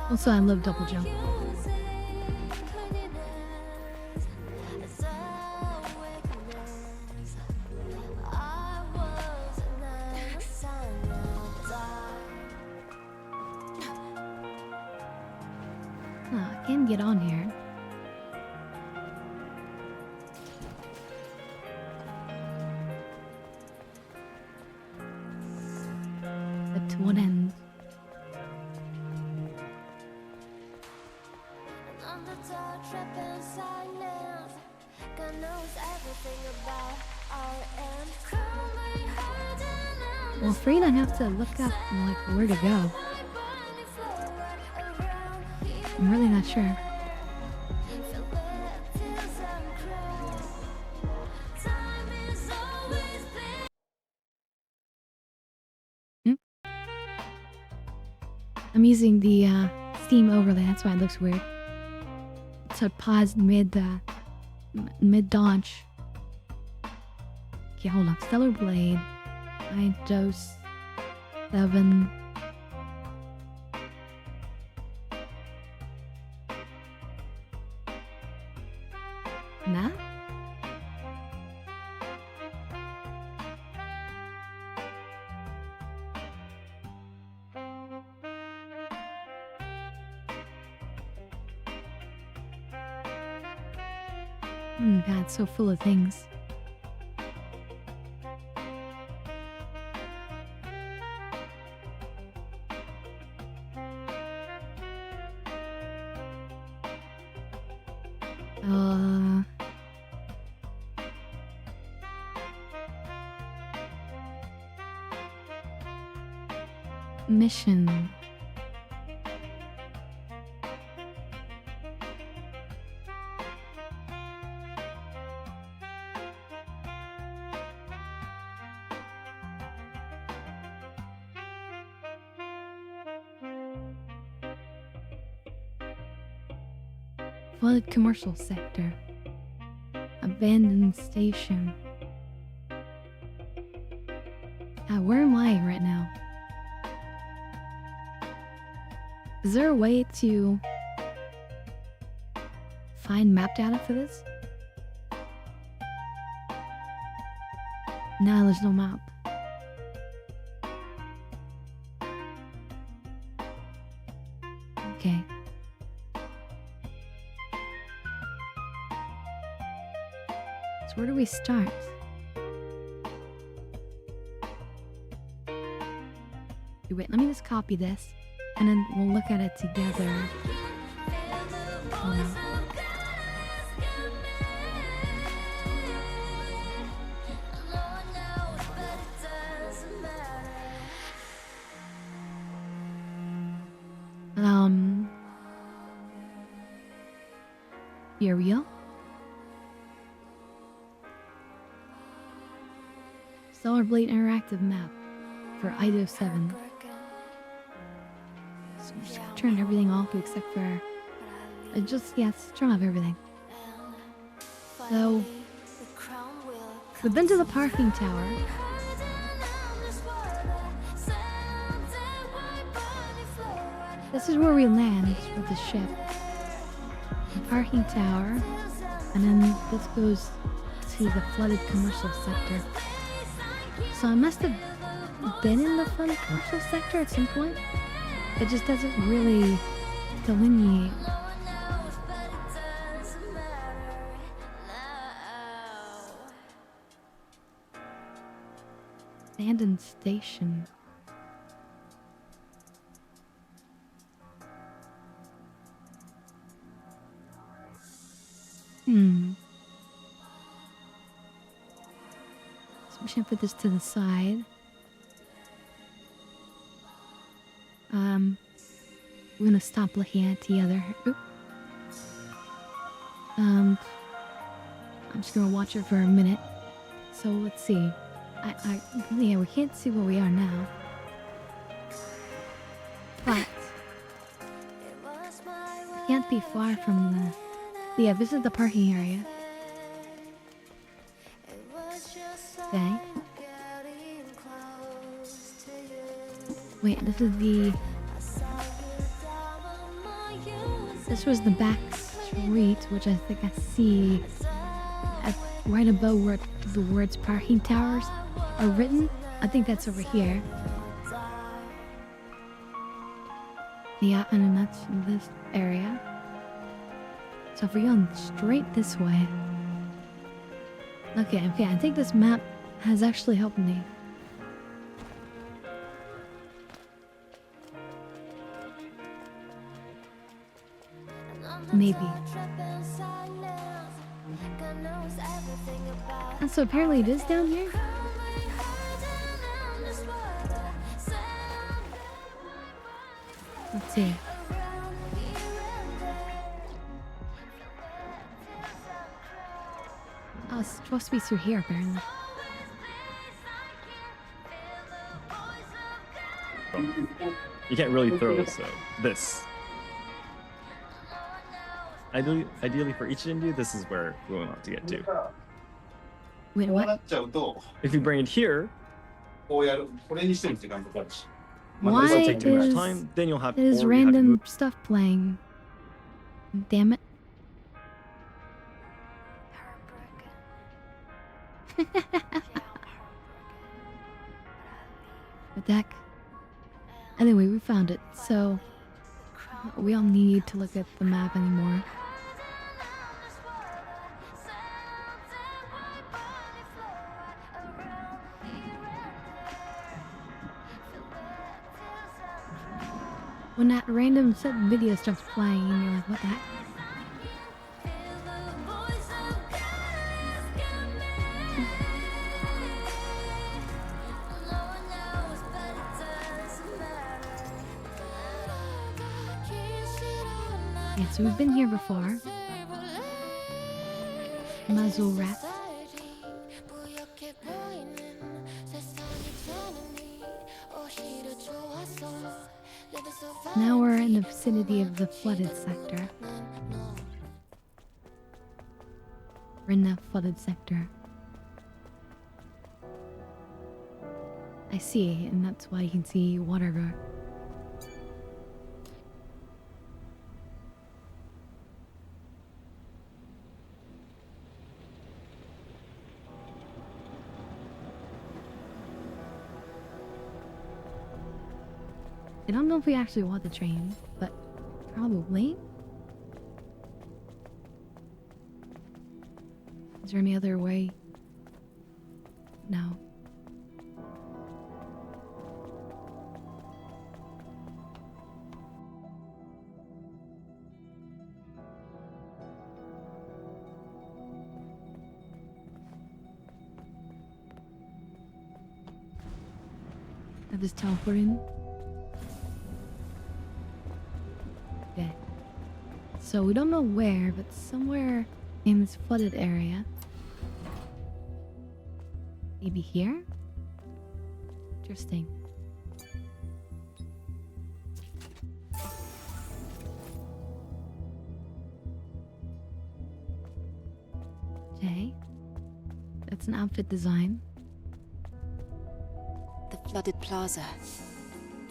Also, I love double jump. I can get on here. But to what end? Well, afraid I'd have to look up like where to go. I'm really not sure. I'm using the Steam overlay, that's why it looks weird. So it paused mid-launch. Okay, hold on. Stellar Blade. I dose 7. Nah? God, it's so full of things. Mission. Flooded commercial sector. Abandoned station. Where am I right now? Is there a way to find map data for this? No, there's no map. Okay. So where do we start? Wait, let me just copy this. And then we'll look at it together. Here we go. Stellar Blade interactive map for IDO 7. So I'm just gonna turn everything off except for yes, turn off everything. So we've been to the parking tower. This is where we land with the ship. The parking tower, and then this goes to the flooded commercial sector. So I must have been in the flooded commercial sector at some point. It just doesn't really delineate. Abandoned station. So I'm just gonna put this to the side. We're gonna stop looking at the other. Oop. I'm just gonna watch it for a minute. So let's see. Yeah, we can't see where we are now. But we can't be far from the. Yeah, this is the parking area. Okay. Wait, this is the. This was the back street, which I think I see right above where the words parking towers are written. I think that's over here. Yeah, and then that's this area. So if we're going straight this way. Okay, I think this map has actually helped me. Maybe. And so apparently it is down here? Let's see. Oh, it's supposed to be through here, apparently. You can't really throw this. Ideally for each India, this is where we want to get to. Wait, what? If you bring it here, Why it'll take too much time, then you'll have is random stuff playing? Damn it. The deck. Anyway, we found it, so we don't need to look at the map anymore. When that random set video starts playing and you're like, what the heck? Yeah, so we've been here before. Muzzle rat. Now we're in the vicinity of the flooded sector. We're in the flooded sector. I see, and that's why you can see water everywhere. I don't know if we actually want the train, but probably. Is there any other way? No. I just teleport in. Okay. So we don't know where, but somewhere in this flooded area. Maybe here? Interesting. Okay. That's an outfit design. The flooded plaza.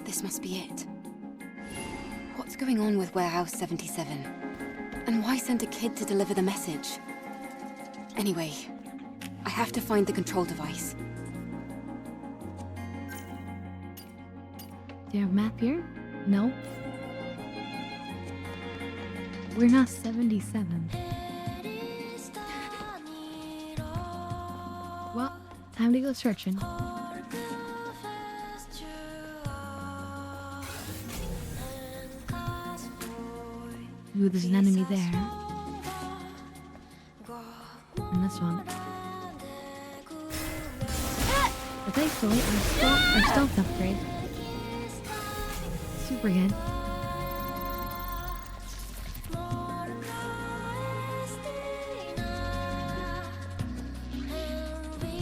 This must be it. What's going on with Warehouse 77? And why send a kid to deliver the message? Anyway, I have to find the control device. Do you have a map here? No. We're not 77. Well, time to go searching. Ooh, there's an enemy there. And this one. But thankfully, our stealth upgrade. Super good.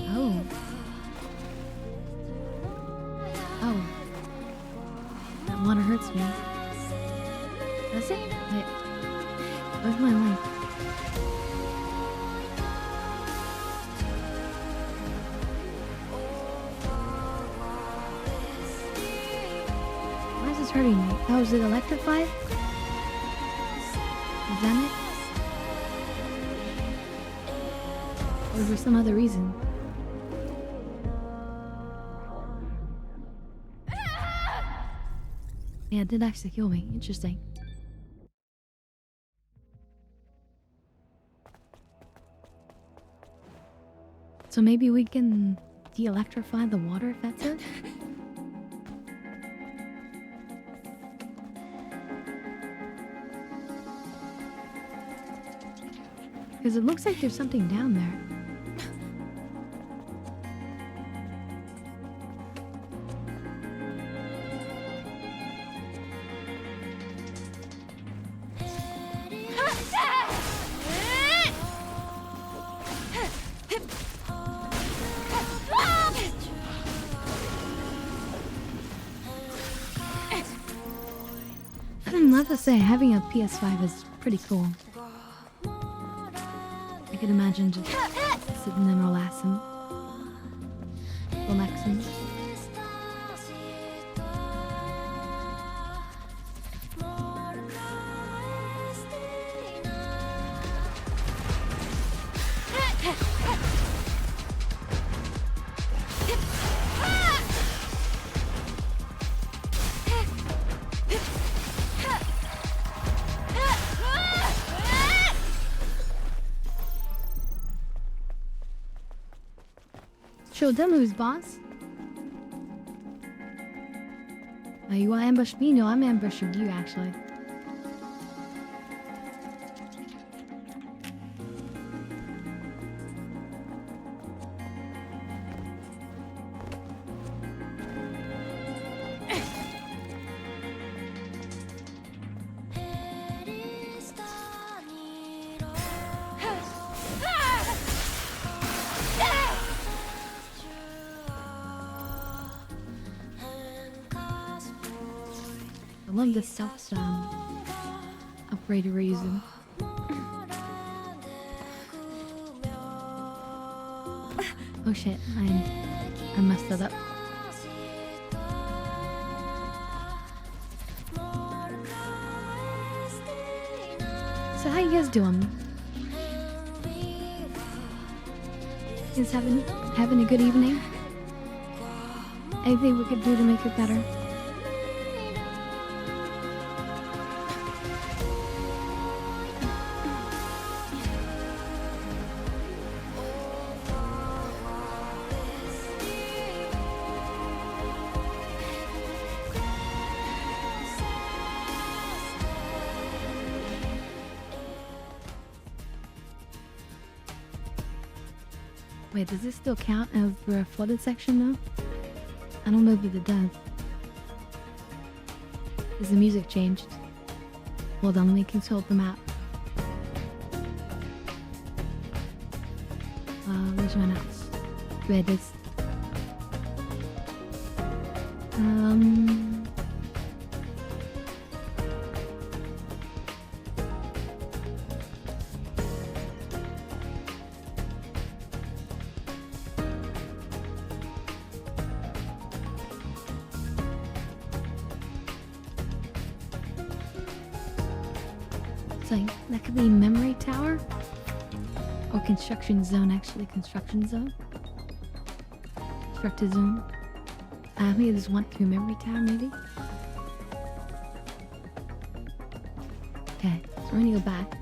Oh. Oh. That water hurts me. Does it? Wait. Where's my life? Why is this hurting me? Oh, is it electrified? Is that it? Or for some other reason? Yeah, it did actually kill me. Interesting. So maybe we can de-electrify the water if that's it? Because it looks like there's something down there. I have to say, having a PS5 is pretty cool. I could imagine just sitting and relaxing. Show them who's boss. You want to ambush me? No, I'm ambushing you actually. I love the stealth upgrade we're using. Oh shit, I messed that up. So how you guys doing? You guys having a good evening? Anything we could do to make it better? Wait, does this still count as the flooded section though? I don't know if it does. Has the music changed? Hold on, let me consult the map. Where's my notes? Where it is. So that could be memory tower or construction zone. Actually, construction zone, constructed zone. Maybe there's one through memory tower. Maybe. Okay, so we're gonna go back.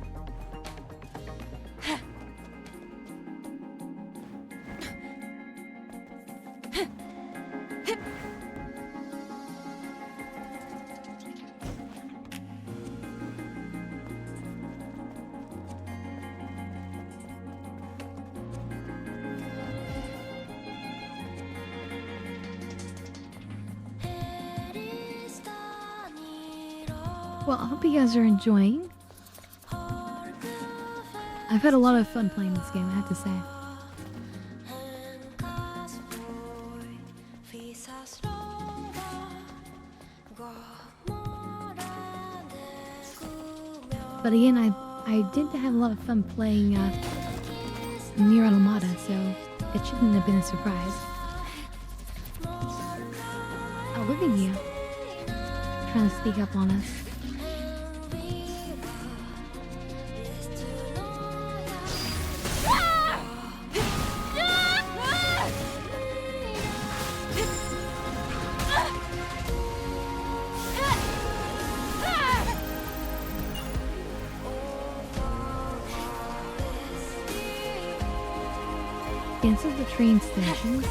Well, I hope you guys are enjoying. I've had a lot of fun playing this game, I have to say. But again, I did have a lot of fun playing Nier Automata, so it shouldn't have been a surprise. Oh, look at you. Trying to sneak up on us. Yeah, this is the train station, so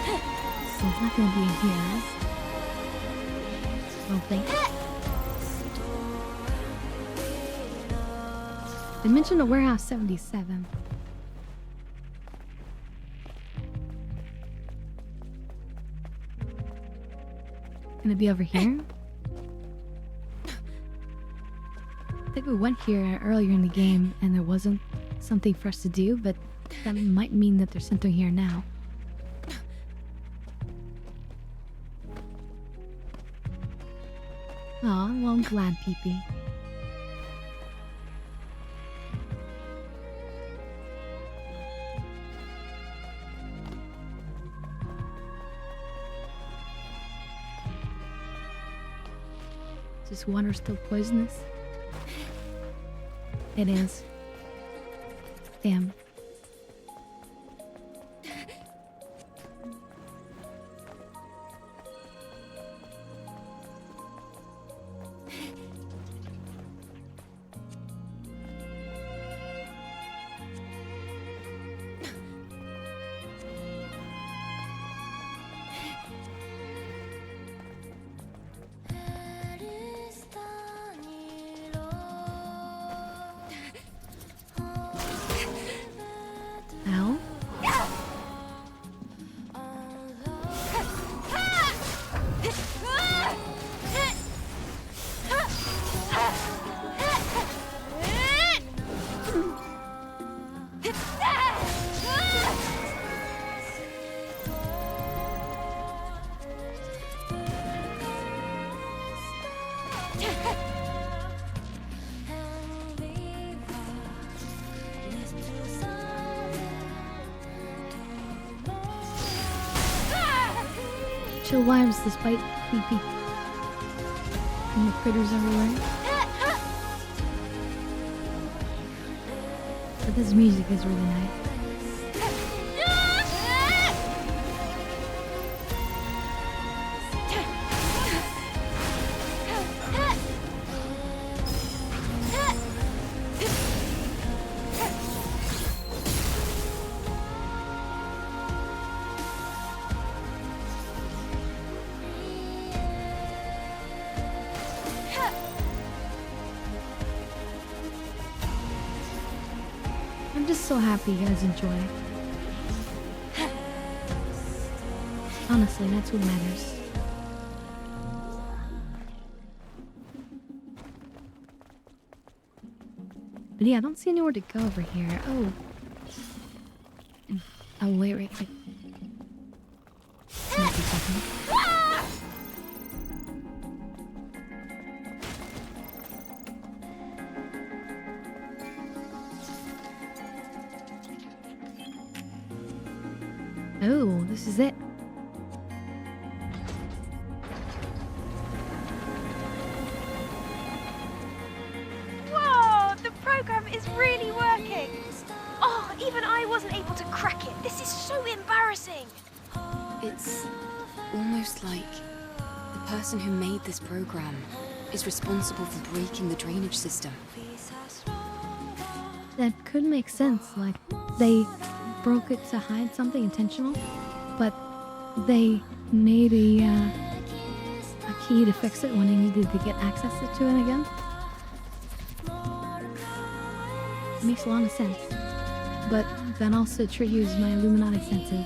it's not gonna be in here. I don't think. They mentioned a warehouse 77. Gonna be over here. I think we went here earlier in the game and there wasn't something for us to do, but that might mean that there's something here now. Aw, well, I'm glad, Pee-Pee. Is this water still poisonous? It is. Damn. Ow. Chill vibes despite creepy and the critters everywhere. But this music is really nice. I'm just so happy you guys enjoy. Honestly, that's what matters. But yeah, I don't see anywhere to go over here. Oh. Oh, wait. Sneaky second. Oh, this is it. Whoa! The program is really working! Oh, even I wasn't able to crack it. This is so embarrassing! It's almost like the person who made this program is responsible for breaking the drainage system. That could make sense. Like, they broke it to hide something intentional, but they made a key to fix it when they needed to get access to it again. It makes a lot of sense. But that also triggers my Illuminati senses.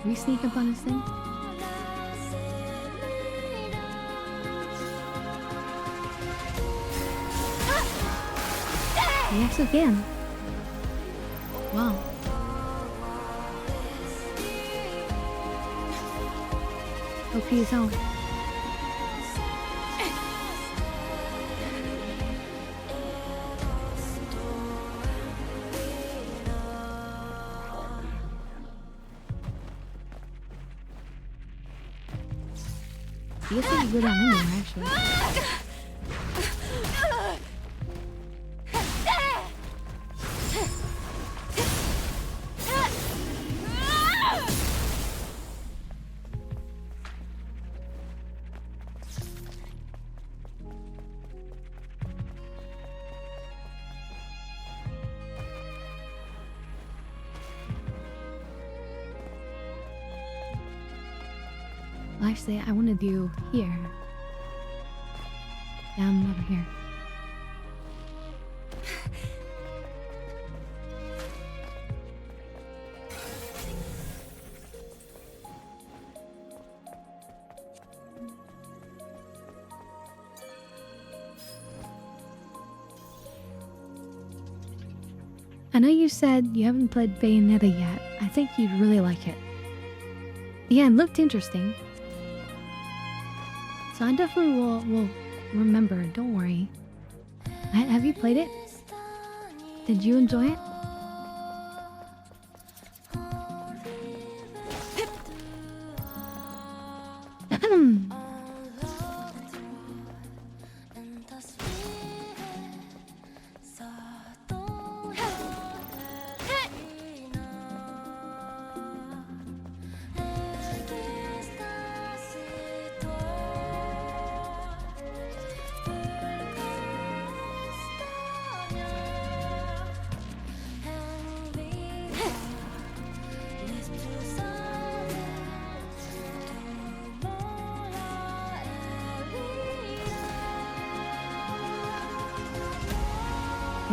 Can we sneak up on this thing? Yes, again. Wow. OP is on. I guess I can go down in there, actually. Well, actually, I want to do here. Down over here. I know you said you haven't played Bayonetta yet. I think you'd really like it. Yeah, it looked interesting. So I definitely will remember, don't worry. Have you played it? Did you enjoy it?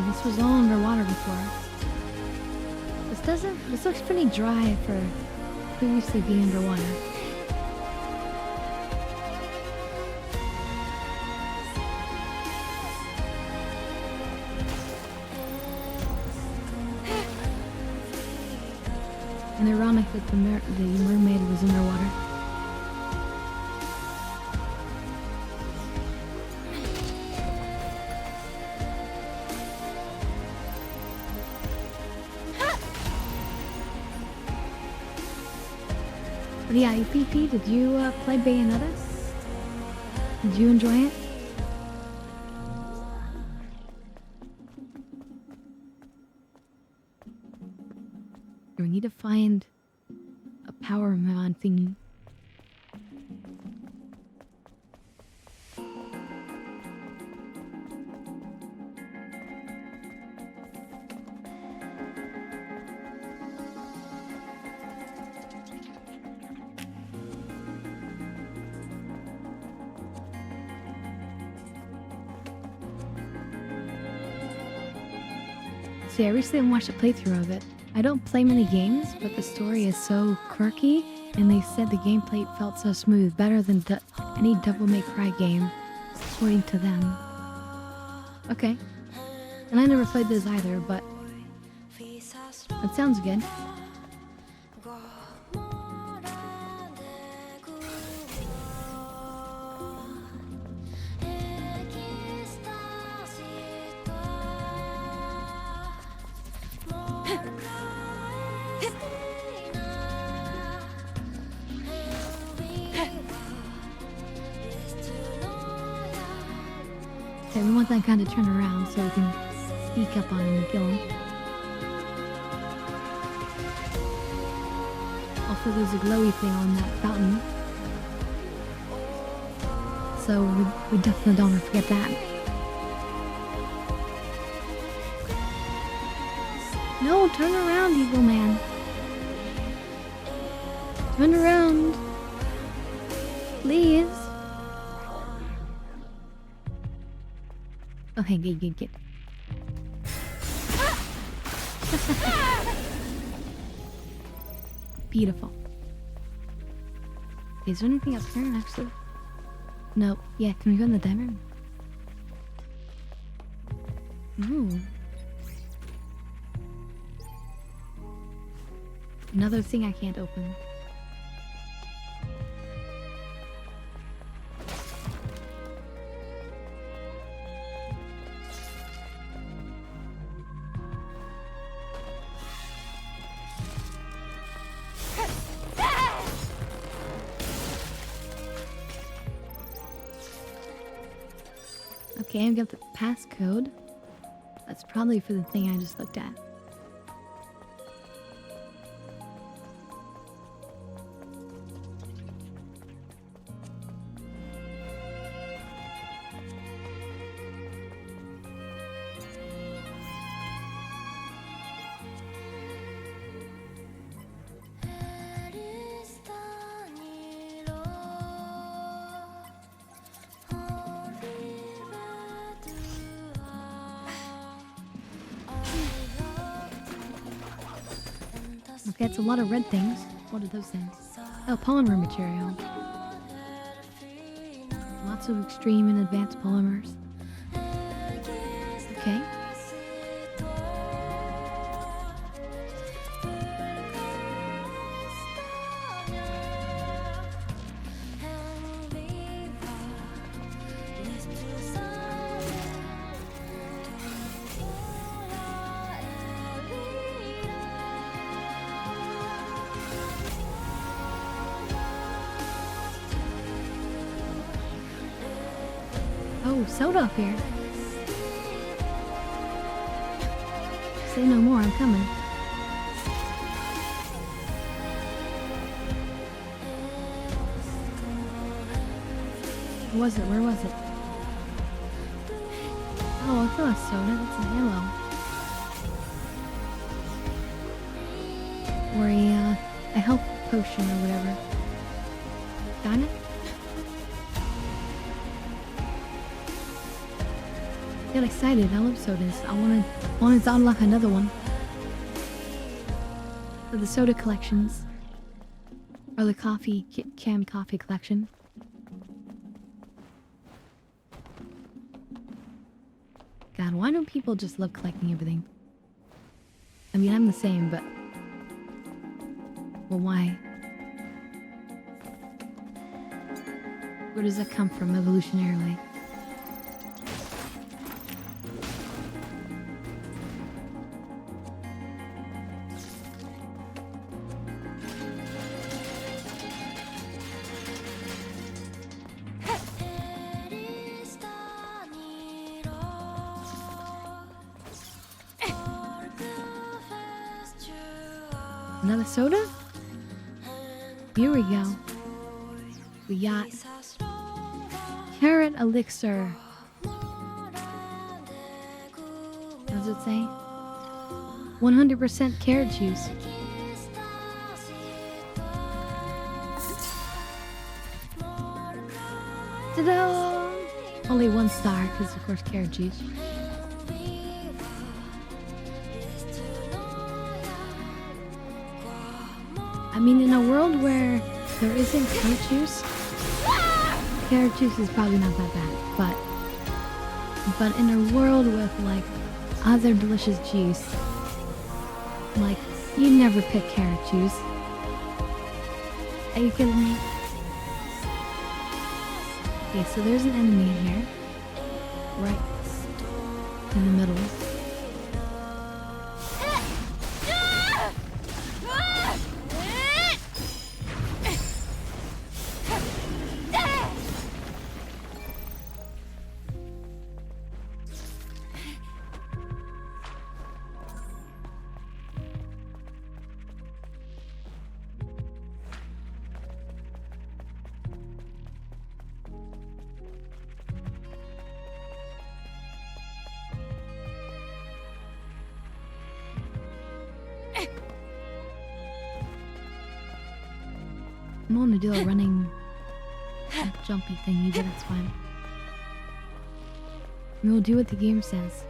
This was all underwater before. This looks pretty dry for previously being underwater. And ironic that the mermaid was underwater. But yeah, EPP, did you play Bayonetta? Did you enjoy it? We need to find a power mod thingy. See, I recently watched a playthrough of it. I don't play many games, but the story is so quirky, and they said the gameplay felt so smooth, better than any Devil May Cry game. According to them. Okay. And I never played this either, but that sounds good. Okay, we want that guy to turn around so we can sneak up on him and kill him. Also, there's a glowy thing on that fountain. So we definitely don't want to forget that. No, turn around, evil man. Turn around. Please. Okay, good. Beautiful. Is there anything up here, actually? No. Yeah, can we go in the dining room? Ooh. Another thing I can't open. Okay, I've got the passcode. That's probably for the thing I just looked at. Okay, it's a lot of red things. What are those things? Oh, polymer material. Lots of extreme and advanced polymers. Okay. Oh, soda up here. Say no more, I'm coming. Where was it? Where was it? Oh, I thought soda. That's an ammo. Or a health potion or whatever. Got it? Get excited, I love sodas. I wanted to unlock another one. For the soda collections. Or the coffee, canned coffee collection. God, why don't people just love collecting everything? I mean, I'm the same, but... Well, why? Where does that come from, evolutionarily? Another soda? Here we go. We got carrot elixir. What does it say? 100% carrot juice. Ta-da! Only 1 star, because of course carrot juice. I mean, in a world where there isn't carrot juice is probably not that bad, but but in a world with like other delicious juice. Like, you never pick carrot juice. Are you kidding me? Okay, so there's an enemy in here. Right in the middle. I don't want to do a running, jumpy thingy, but that's fine. We'll do what the game says.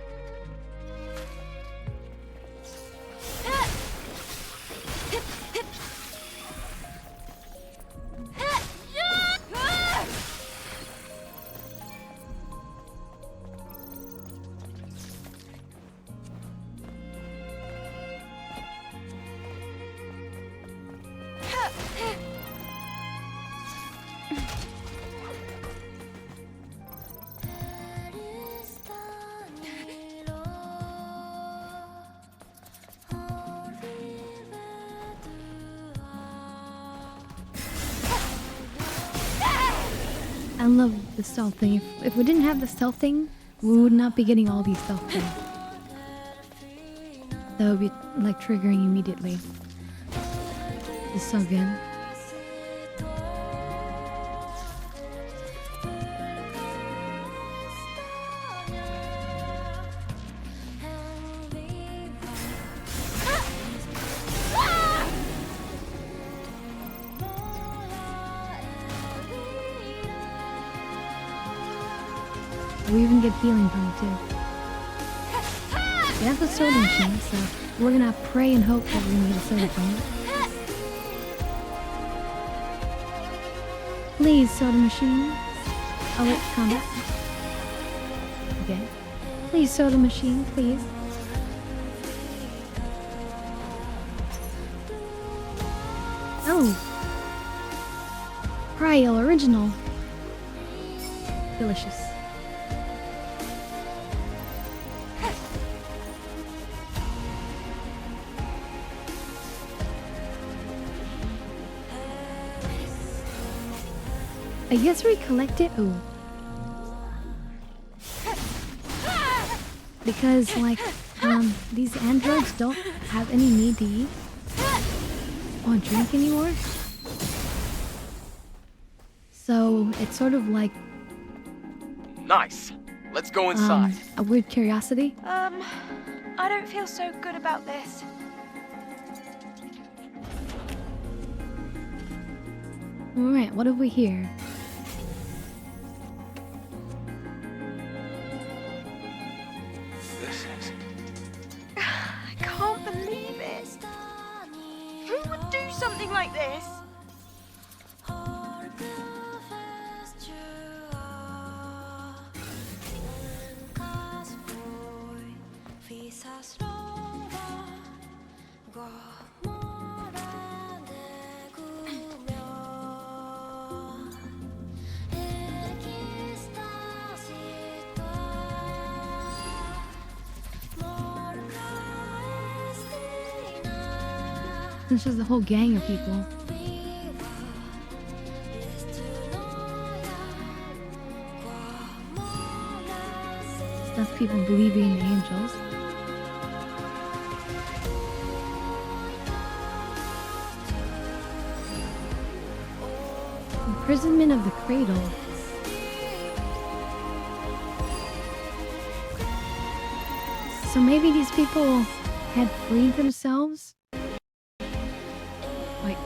I love the stealth thing. If we didn't have the stealth thing, we would not be getting all these stealth things. That would be like triggering immediately. It's so good. We even get healing from it too. We have the soda machine, so we're gonna pray and hope that we're gonna get a soda from it. Please, soda machine. Oh wait, combat. Okay. Please, soda machine, please. Oh! Cryo original. Delicious. I guess we collect it. Ooh. Because, like, these androids don't have any need to eat or drink anymore. So, it's sort of like... Nice. Let's go inside. A weird curiosity. I don't feel so good about this. Alright, what have we here? This is... I can't believe it. Who would do something like this? It's just a whole gang of people. Stuff people believing in angels. Imprisonment of the cradle. So maybe these people had freed themselves? Wait,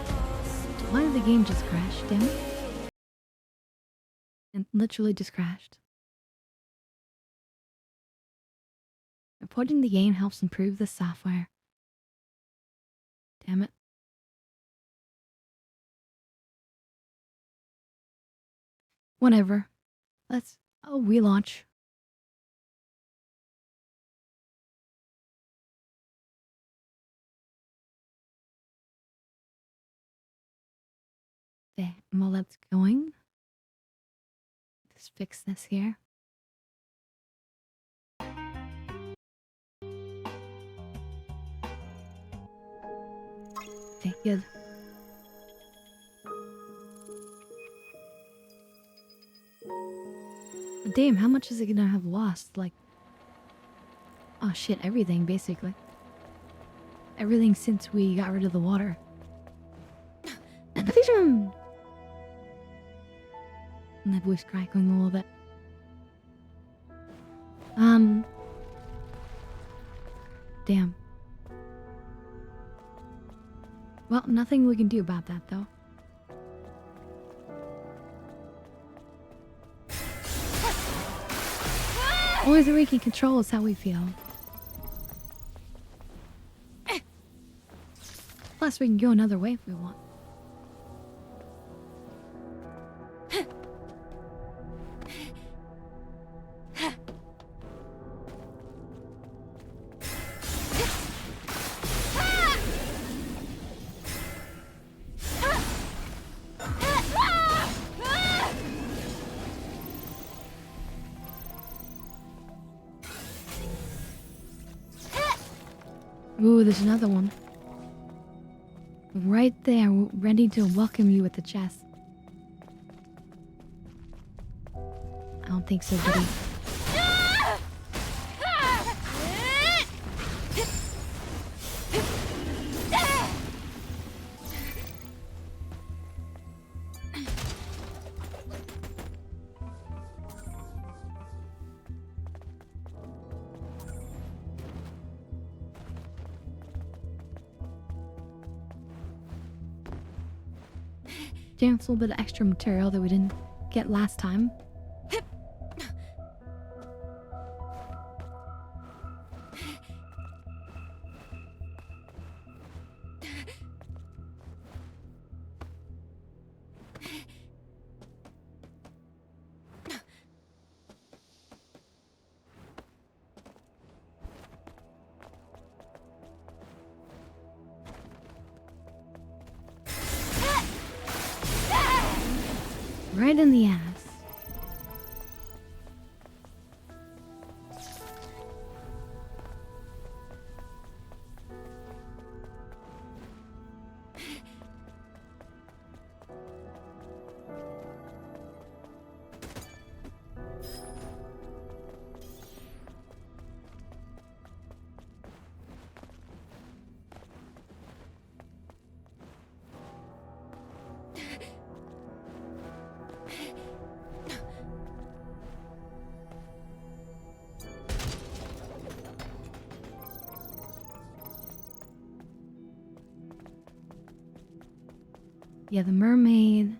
why did the game just crash? Damn it. And literally just crashed. Reporting the game helps improve the software. Damn it. Whatever. Let's... Oh, relaunch. Okay, while that's going, let's fix this here. Okay, good. Damn, how much is it gonna have lost? Like, oh shit, everything basically. Everything since we got rid of the water. And that voice crackling a little bit. Damn. Well, nothing we can do about that though. Only thing we can control is how we feel. Plus, we can go another way if we want. Ooh, there's another one. Right there, ready to welcome you with the chest. I don't think so, buddy. Damn, it's a little bit of extra material that we didn't get last time. Right in the ass. Yeah, the mermaid.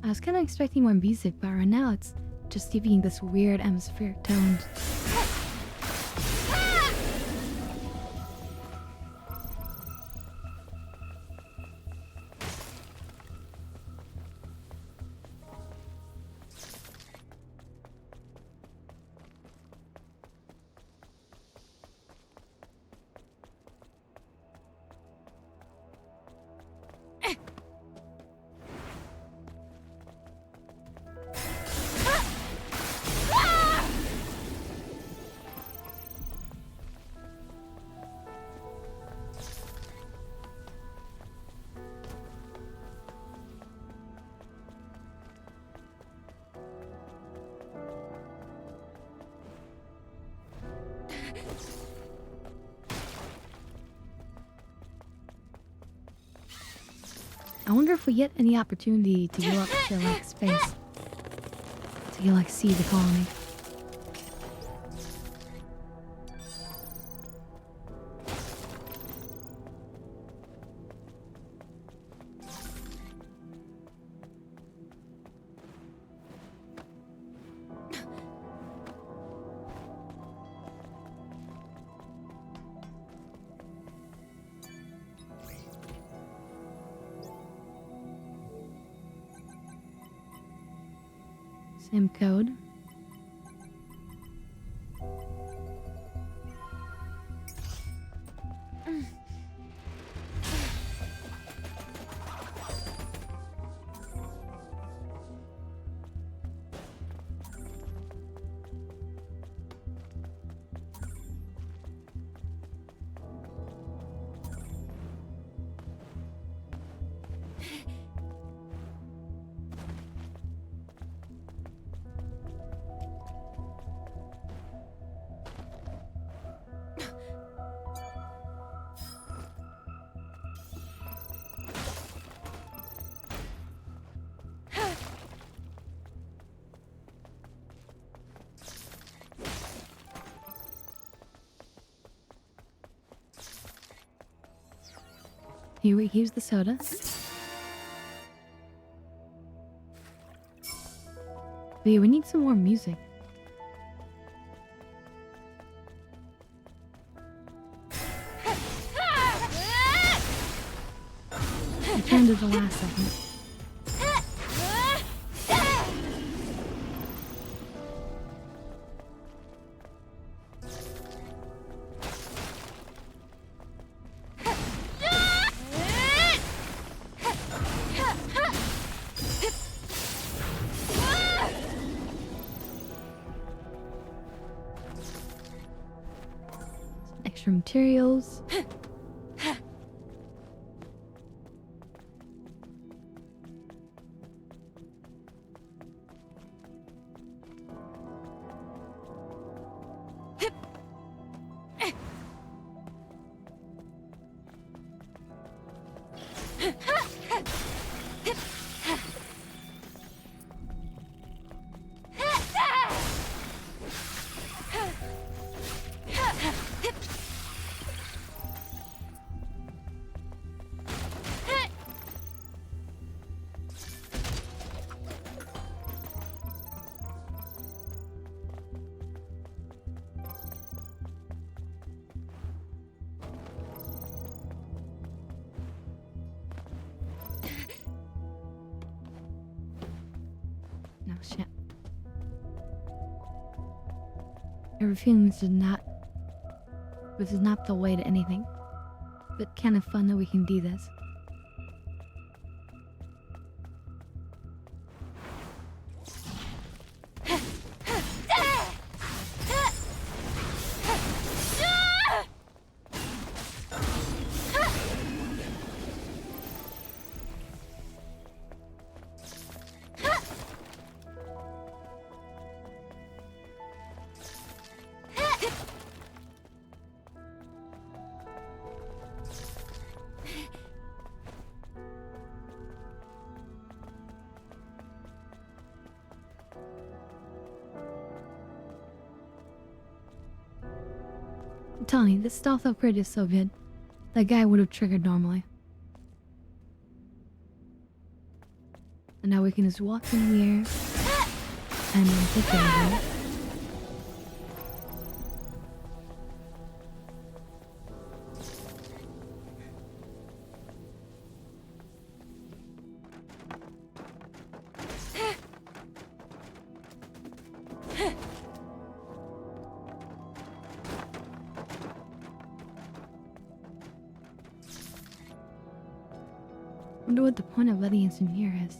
I was kind of expecting more music, but right now it's just giving this weird atmospheric tone. I wonder if we get any opportunity to go up to like space. so you like see the colony. Same code. Here's the soda. But yeah, we need some more music. I turned to the last second. Extra materials. No shit. I have a feeling this is not the way to anything. But kind of fun that we can do this. I'm telling you, this stealth upgrade is so good. That guy would have triggered normally. And now we can just walk in here and then take care of it. Wonder what the point of letting us in here is.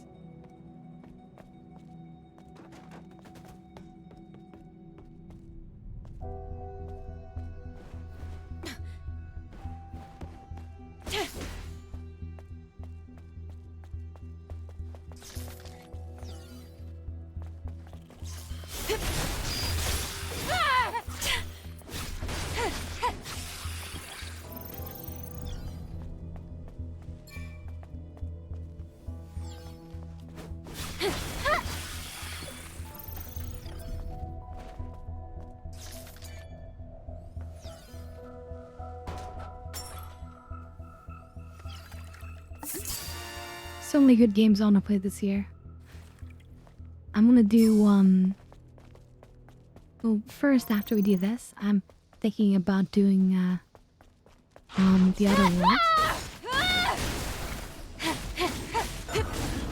so many good games I want to play this year. I'm gonna do, well, first, after we do this, I'm thinking about doing, The Outer Worlds.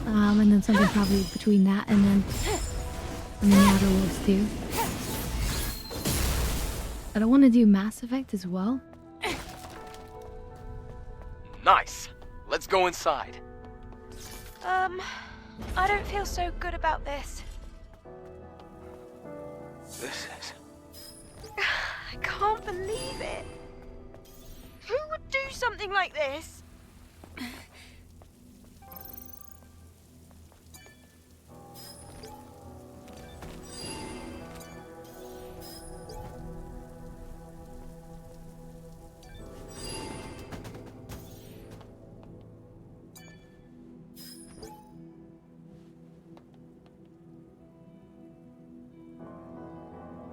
And then something probably between that and then The Outer Worlds too. But I want to do Mass Effect as well. Nice. Let's go inside. I don't feel so good about this. This is... I can't believe it. Who would do something like this?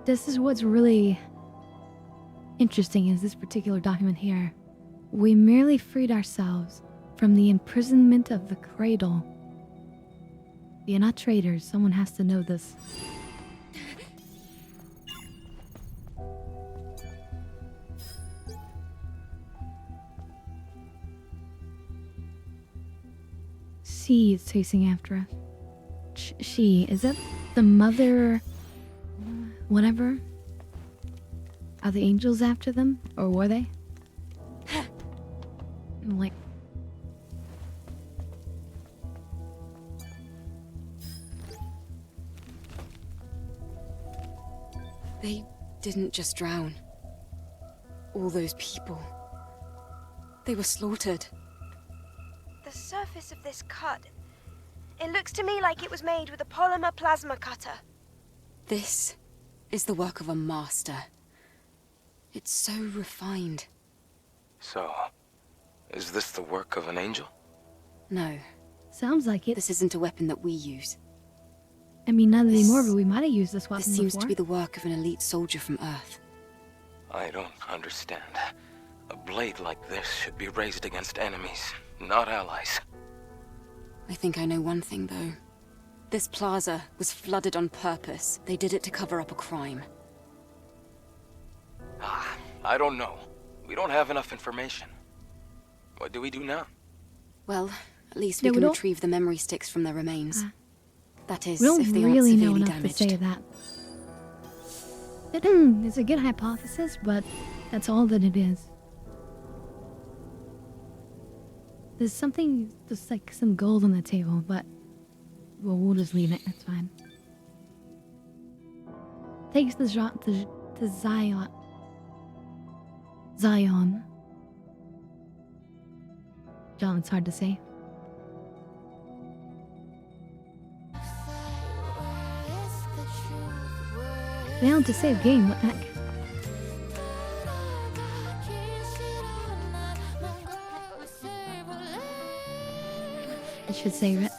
This is what's really interesting is this particular document here. We merely freed ourselves from the imprisonment of the cradle. We are not traitors. Someone has to know this. She is chasing after us. She, is that the mother... whatever? Are the angels after them? Or were they? I'm like... They didn't just drown. All those people. They were slaughtered. The surface of this cut... It looks to me like it was made with a polymer plasma cutter. This is the work of a master. It's so refined. So, is this the work of an angel? No. Sounds like it. This isn't a weapon that we use. I mean, not anymore, but we might have used this weapon This seems before. to be the work of an elite soldier from Earth. I don't understand. A blade like this should be raised against enemies, not allies. I think I know one thing, though. This plaza was flooded on purpose. They did it to cover up a crime. I don't know. We don't have enough information. What do we do now? Well, at least we can retrieve the memory sticks from their remains. That is, we don't if they really aren't know severely enough damaged. to say that. It's a good hypothesis, but that's all that it is. There's something, just like some gold on the table, but well, we'll just leave it. It's fine. Takes the Zion. John, it's hard to say. Failed to save game, what the heck? I should save it.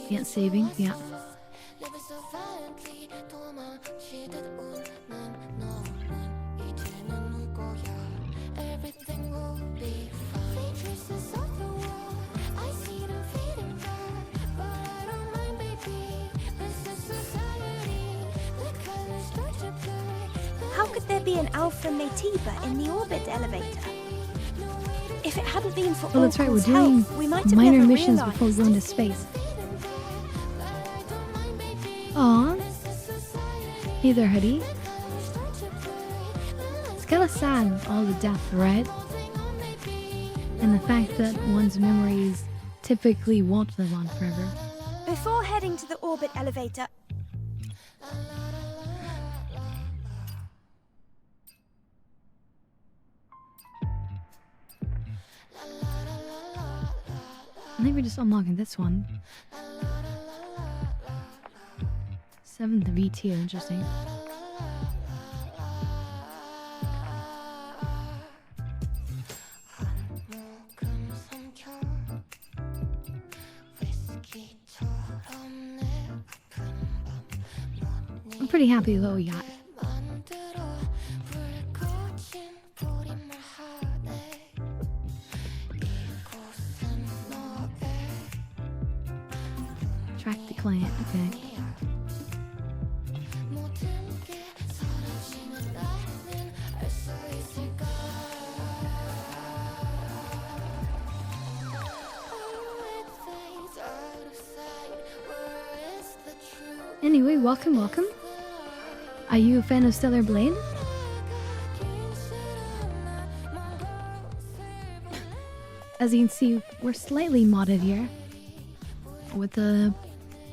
Yeah, saving, yeah. How could there be an Alpha Natiba in the orbit elevator? If it hadn't been for Well, that's right, we're doing minor missions before we go into space. Aww. Hey there, Hoodie. It's kinda sad, all the death, right? And the fact that one's memories typically won't live on forever. Before heading to the orbit elevator... I think we're just unlocking this one. 7th V2, interesting. I'm pretty happy with what we got. Anyway, welcome, welcome. Are you a fan of Stellar Blade? As you can see, we're slightly modded here. With the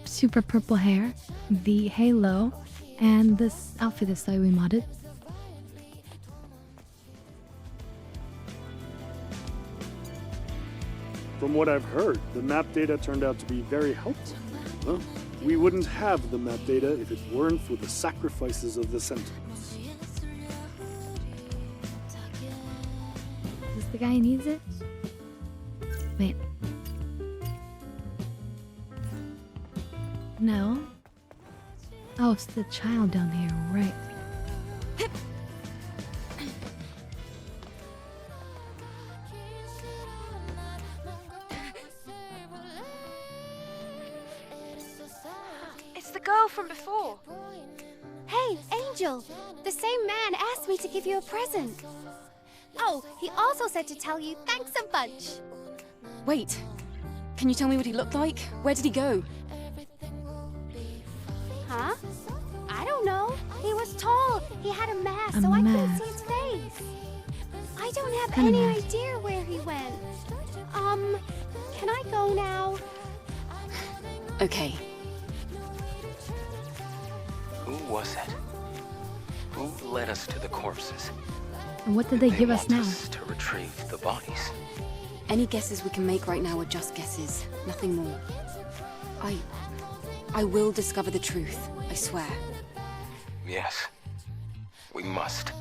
super purple hair, the halo, and this outfit is slightly modded. From what I've heard, the map data turned out to be very helpful. Well, we wouldn't have the map data if it weren't for the sacrifices of the Sentinels. Is this the guy who needs it? Wait. No. Oh, it's the child down here, right. It's the girl from before. Hey, Angel! The same man asked me to give you a present. Oh, he also said to tell you thanks a bunch. Wait. Can you tell me what he looked like? Where did he go? Huh? I don't know. He was tall. He had a mask, A so I couldn't mask. see his face. I don't have Kinda any mask. idea where he went. Can I go now? Okay. Who was it? Who led us to the corpses? And what did they give us want now? us to retrieve the bodies. Any guesses we can make right now are just guesses, nothing more. I will discover the truth, I swear. Yes. We must.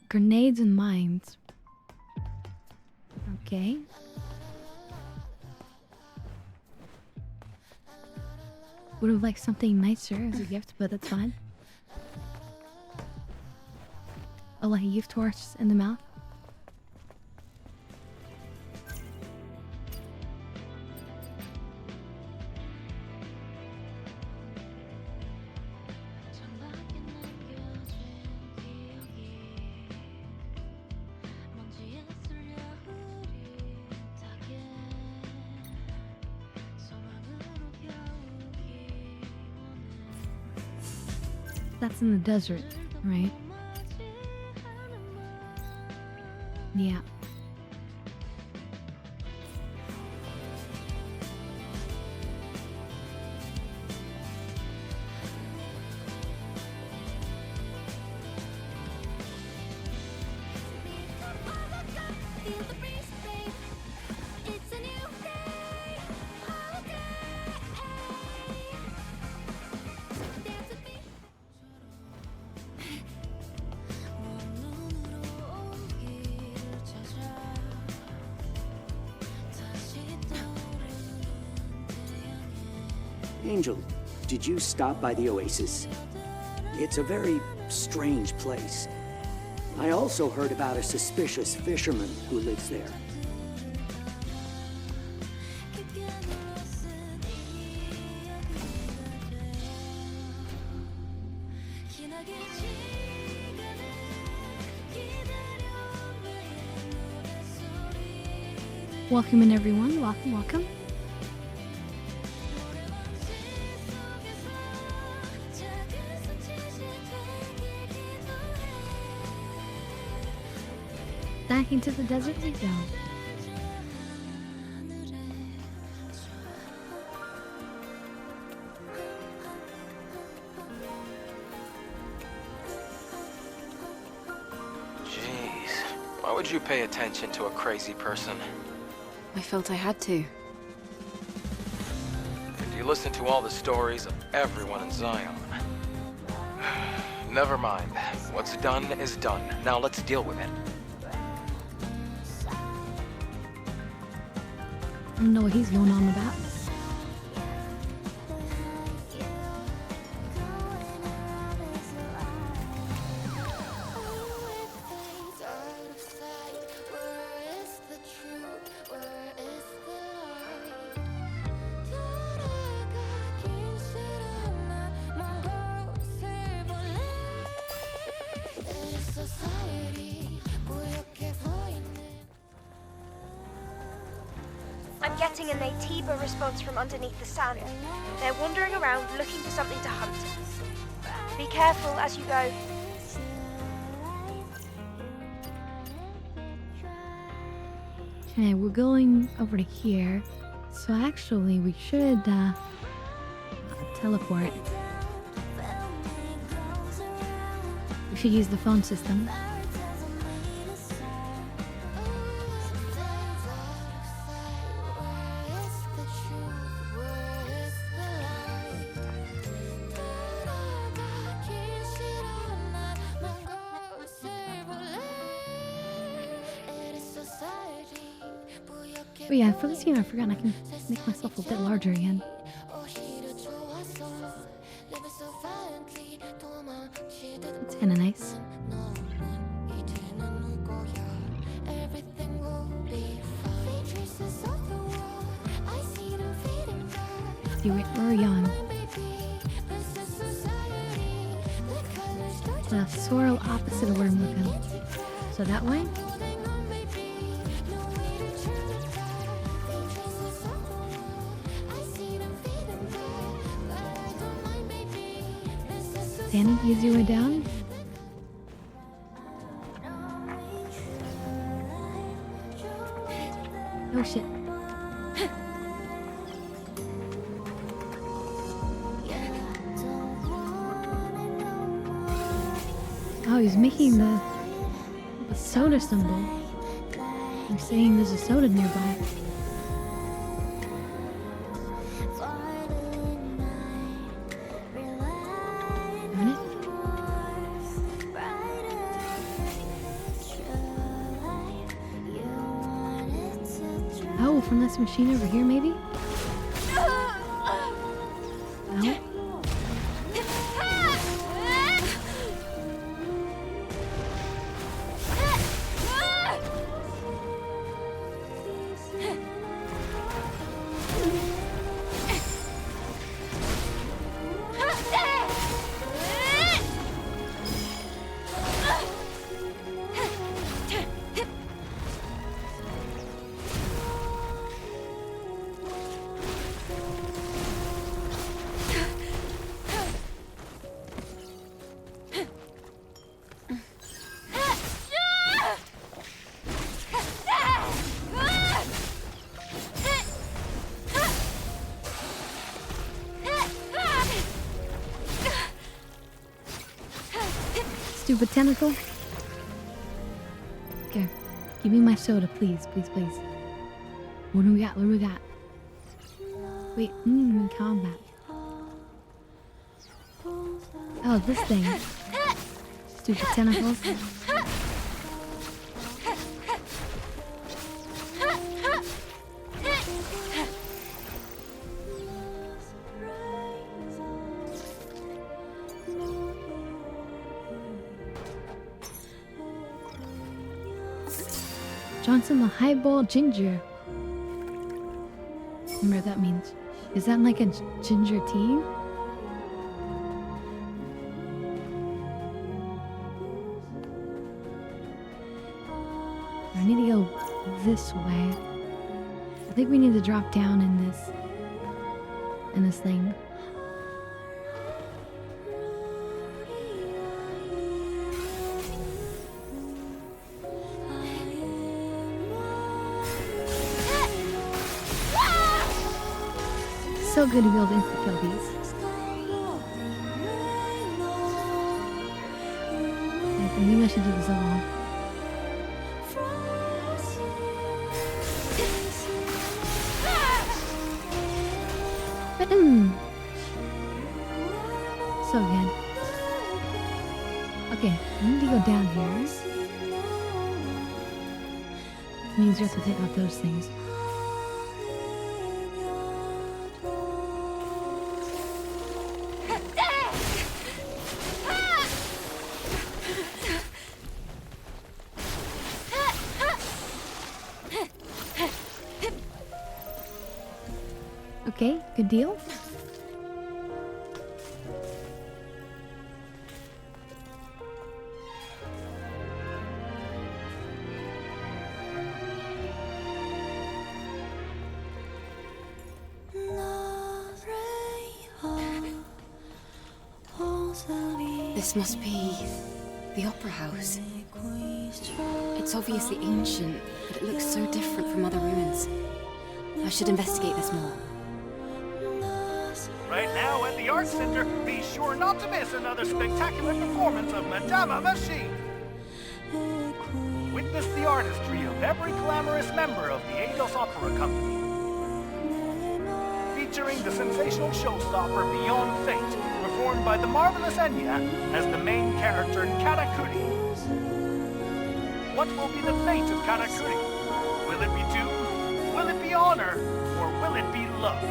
Grenades and mines. Okay. Would have liked something nicer as a gift, but that's fine. Oh, like a gift horse in the mouth. That's in the desert, right? Yeah. Angel, did you stop by the Oasis? It's a very strange place. I also heard about a suspicious fisherman who lives there. Welcome in, everyone. Welcome, welcome. Back into the desert we go. Jeez. Why would you pay attention to a crazy person? I felt I had to. And you listen to all the stories of everyone in Zion. Never mind. What's done is done. Now let's deal with it. I don't know what he's going on about. I'm getting a Vtuber response from underneath the sand. They're wandering around looking for something to hunt. Be careful as you go. Okay, we're going over to here. So actually, we should teleport. We should use the phone system. But yeah, for this game, I forgot I can make myself a bit larger again. It's kinda nice. We're young. The swirl opposite of where I'm looking. So that way? Danny, easy way down. Oh shit. Oh, he's making the soda symbol. He's saying there's a soda nearby. Darn it. Oh, from this machine over here, maybe? No? Stupid tentacle. Okay. Give me my soda, please. Please, please. What do we got? What do we got? Wait, combat. Oh, this thing. Stupid tentacles. Johnson the highball ginger. I wonder what that means. Is that like a ginger tea? I need to go this way. I think we need to drop down in this thing. So good to be able to insta-kill these. Yeah, maybe I should do this alone. So good. Okay, I need to go down here. It means you have to take out those things. Okay, good deal. This must be the opera house. It's obviously ancient, but it looks so different from other ruins. I should investigate this more. Right now at the Art Center, be sure not to miss another spectacular performance of Madame Machine. Witness the artistry of every glamorous member of the Eidos Opera Company. Featuring the sensational showstopper Beyond Fate, performed by the marvelous Enya as the main character Karakuri. What will be the fate of Karakuri? Will it be doom? Will it be honor? Or will it be love?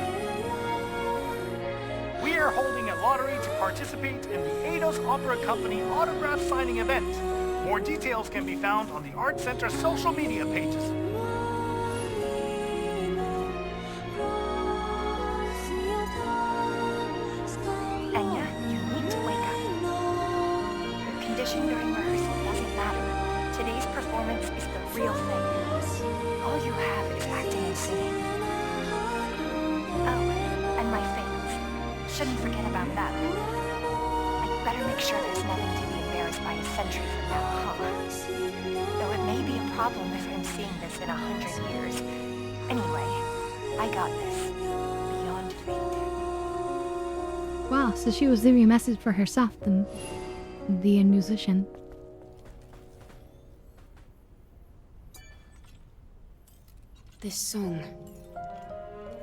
We are holding a lottery to participate in the Eidos Opera Company autograph signing event. More details can be found on the Art Center's social media pages. Enya, you need to wake up. Your condition during rehearsal doesn't matter. Today's performance is the real thing. All you have is acting and singing. Oh, and my fans. Shouldn't forget about them. I'd better make sure there's nothing to be embarrassed by a century from now, huh? Though it may be a problem if I'm seeing this in 100 years. Anyway, I got this. Beyond fate. Wow, so she was leaving a message for herself, the musician. This song.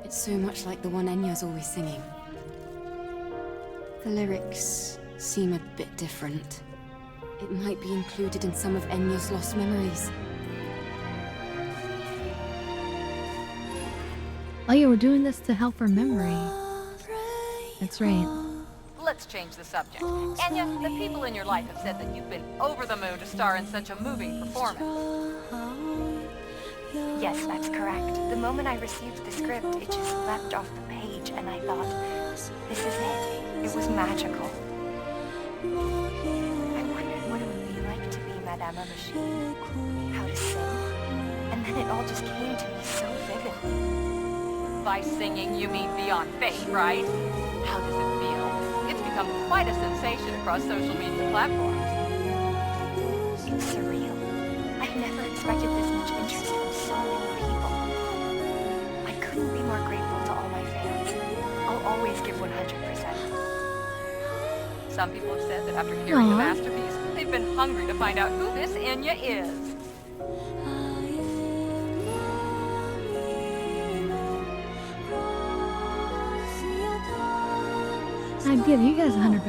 It's so much like the one Enya's always singing. The lyrics seem a bit different. It might be included in some of Enya's lost memories. Oh yeah, we're doing this to help her memory. That's right. Let's change the subject. Enya, the people in your life have said that you've been over the moon to star in such a moving performance. Yes, that's correct. The moment I received the script, it just leapt off the page, and I thought, this is it. It was magical. I wondered what it would be like to be Madame Machine, how to sing, and then it all just came to me so vividly. By singing, you mean Beyond Fate, right? How does it feel? It's become quite a sensation across social media platforms. It's surreal. I never expected this much interest from so many people. I couldn't be more grateful to all my fans. I'll always give 100%. Some people have said that after hearing the Aww. masterpiece, they've been hungry to find out who this Enya is. I'd give you guys 100%.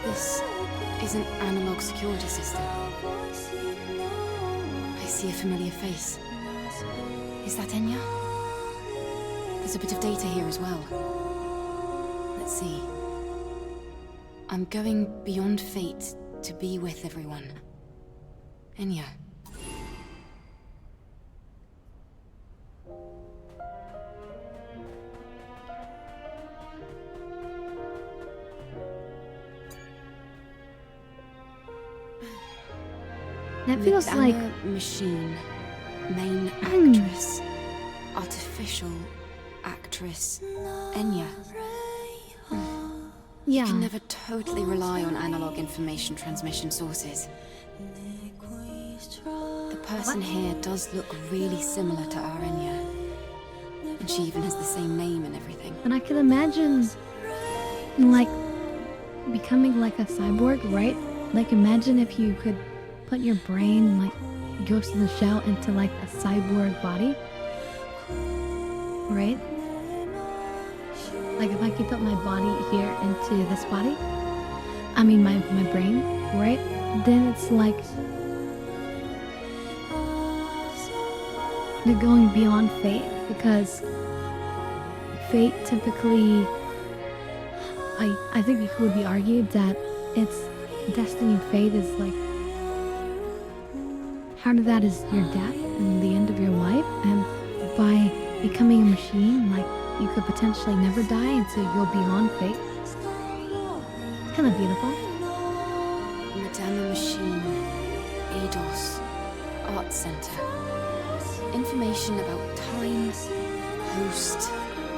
This is an analog security system. I see a familiar face. Is that Enya? There's a bit of data here as well. Let's see. I'm going beyond fate to be with everyone. Enya. That feels Madame like Machine, main actress, artificial actress, Enya. Yeah. You can never totally rely on analog information transmission sources. The person here does look really similar to our Enya. And she even has the same name and everything. But I can imagine, like, becoming like a cyborg, right? Like, imagine if you could put your brain, like, Ghost in the Shell into, like, a cyborg body. Right? Like, if I could put my body here into this body, I mean, my brain, right? Then it's like you're going beyond fate, because fate typically, I think it would be argued that it's destiny and fate is like, part of that is your death and the end of your life, and by becoming a machine, like, you could potentially never die, and so you'll be beyond fate. It's kind of beautiful. Madama Machine, Eidos, Art Center. Information about time, host,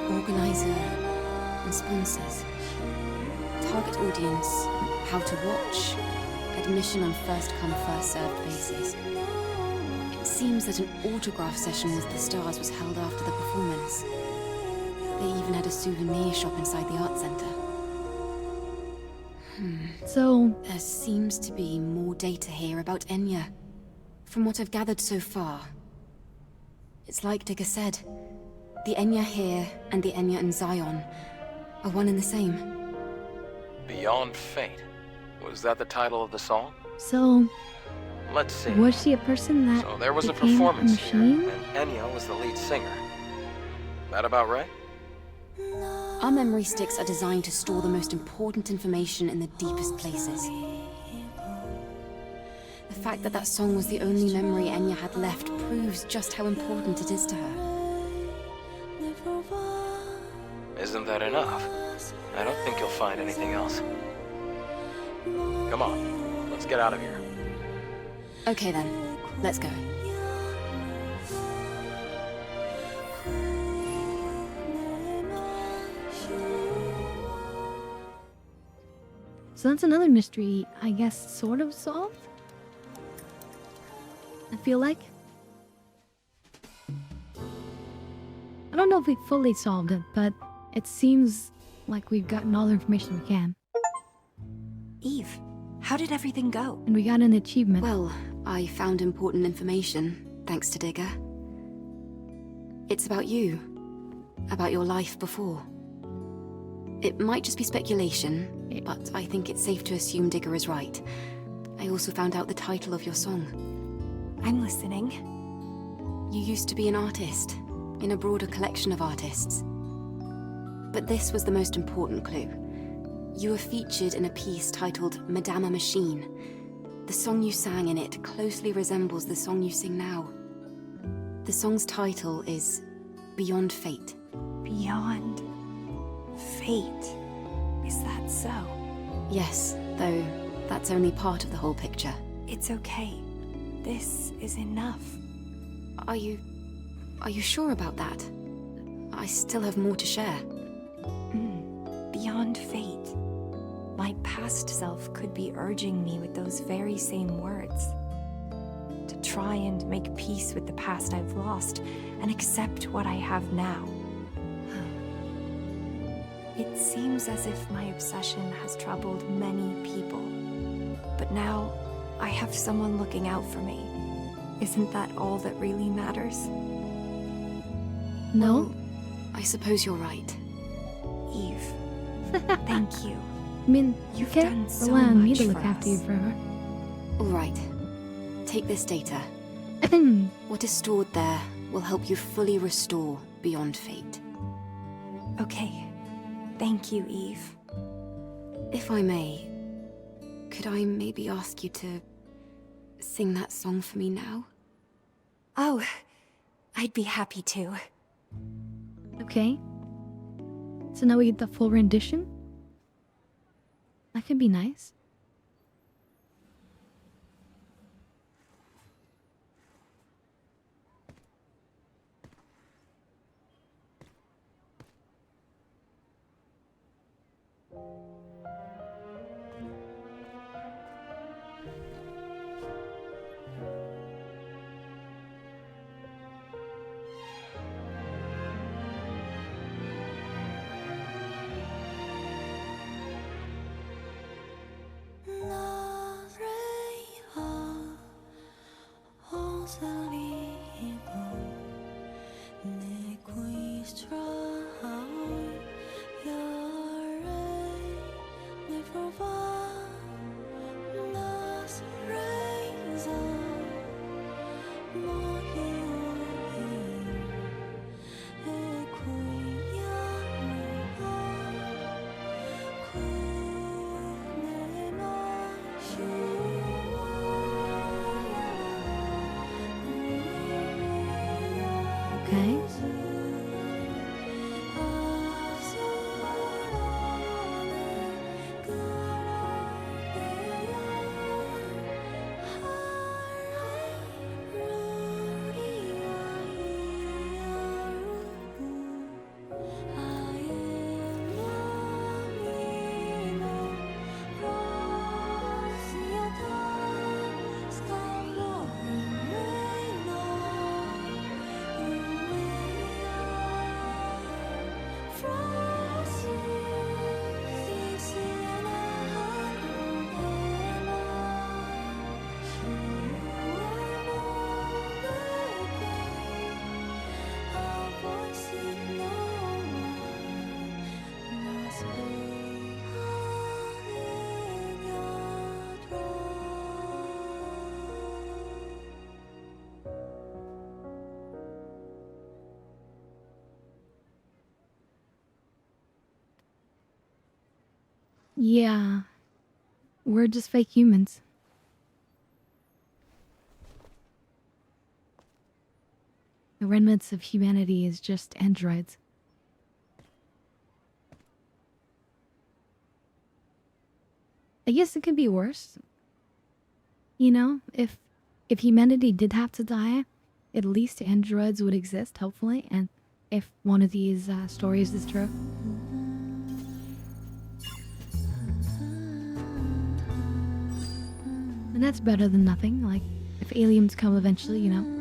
organizer, and sponsors. Target audience, how to watch, admission on first-come, first-served basis. It seems that an autograph session with the stars was held after the performance. They even had a souvenir shop inside the art center. So... There seems to be more data here about Enya. From what I've gathered so far, it's like Digger said. The Enya here and the Enya in Zion are one and the same. Beyond Fate. Was that the title of the song? So... Let's see. Was she a person that So there was a became performance here, machine? and Enya was the lead singer. That about right? Our memory sticks are designed to store the most important information in the deepest places. The fact that that song was the only memory Enya had left proves just how important it is to her. Isn't that enough? I don't think you'll find anything else. Come on, let's get out of here. Okay then, let's go. So that's another mystery, I guess, sort of solved? I feel like. I don't know if we fully solved it, but it seems like we've gotten all the information we can. Eve, how did everything go? And we got an achievement. Well, I found important information, thanks to Digger. It's about you. About your life before. It might just be speculation, but I think it's safe to assume Digger is right. I also found out the title of your song. I'm listening. You used to be an artist, in a broader collection of artists. But this was the most important clue. You were featured in a piece titled Madama Machine. The song you sang in it closely resembles the song you sing now. The song's title is Beyond Fate. Beyond Fate? Is that so? Yes, though that's only part of the whole picture. It's okay. This is enough. Are you sure about that? I still have more to share. Beyond fate. My past self could be urging me with those very same words. To try and make peace with the past I've lost and accept what I have now. It seems as if my obsession has troubled many people. But now, I have someone looking out for me. Isn't that all that really matters? No? Well, I suppose you're right. Eve, thank you. I mean, You've can't done so rely on me much to look for after you us. forever. All right. Take this data. What is stored there will help you fully restore Beyond Fate. Okay. Thank you, Eve. If I may, could I maybe ask you to sing that song for me now? Oh, I'd be happy to. Okay. So now we get the full rendition? That could be nice. Okay. Yeah. We're just fake humans. The remnants of humanity is just androids. I guess it could be worse. You know, if humanity did have to die, at least androids would exist, hopefully, and if one of these stories is true. And that's better than nothing, like, if aliens come eventually, you know.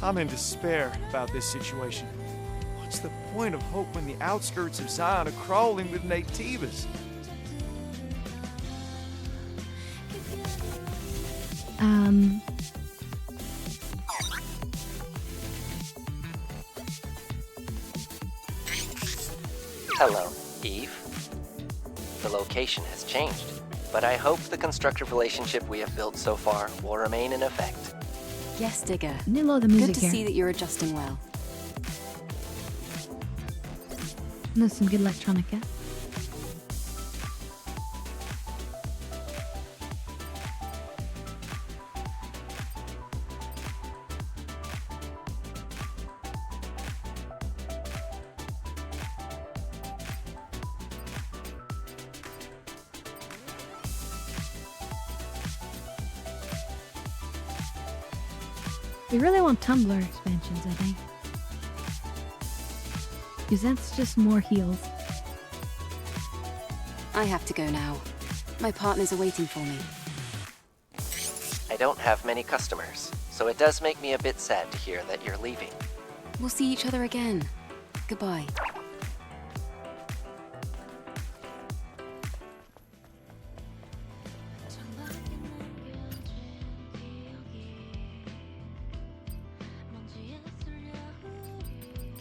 I'm in despair about this situation. What's the point of hope when the outskirts of Zion are crawling with natives? Hello, Eve. The location has changed, but I hope the constructive relationship we have built so far will remain in effect. Yes, Digger. The music Good to here. see that you're adjusting well. There's some good electronica. We really want Tumblr expansions, I think. Because that's just more heals. I have to go now. My partners are waiting for me. I don't have many customers, so it does make me a bit sad to hear that you're leaving. We'll see each other again. Goodbye.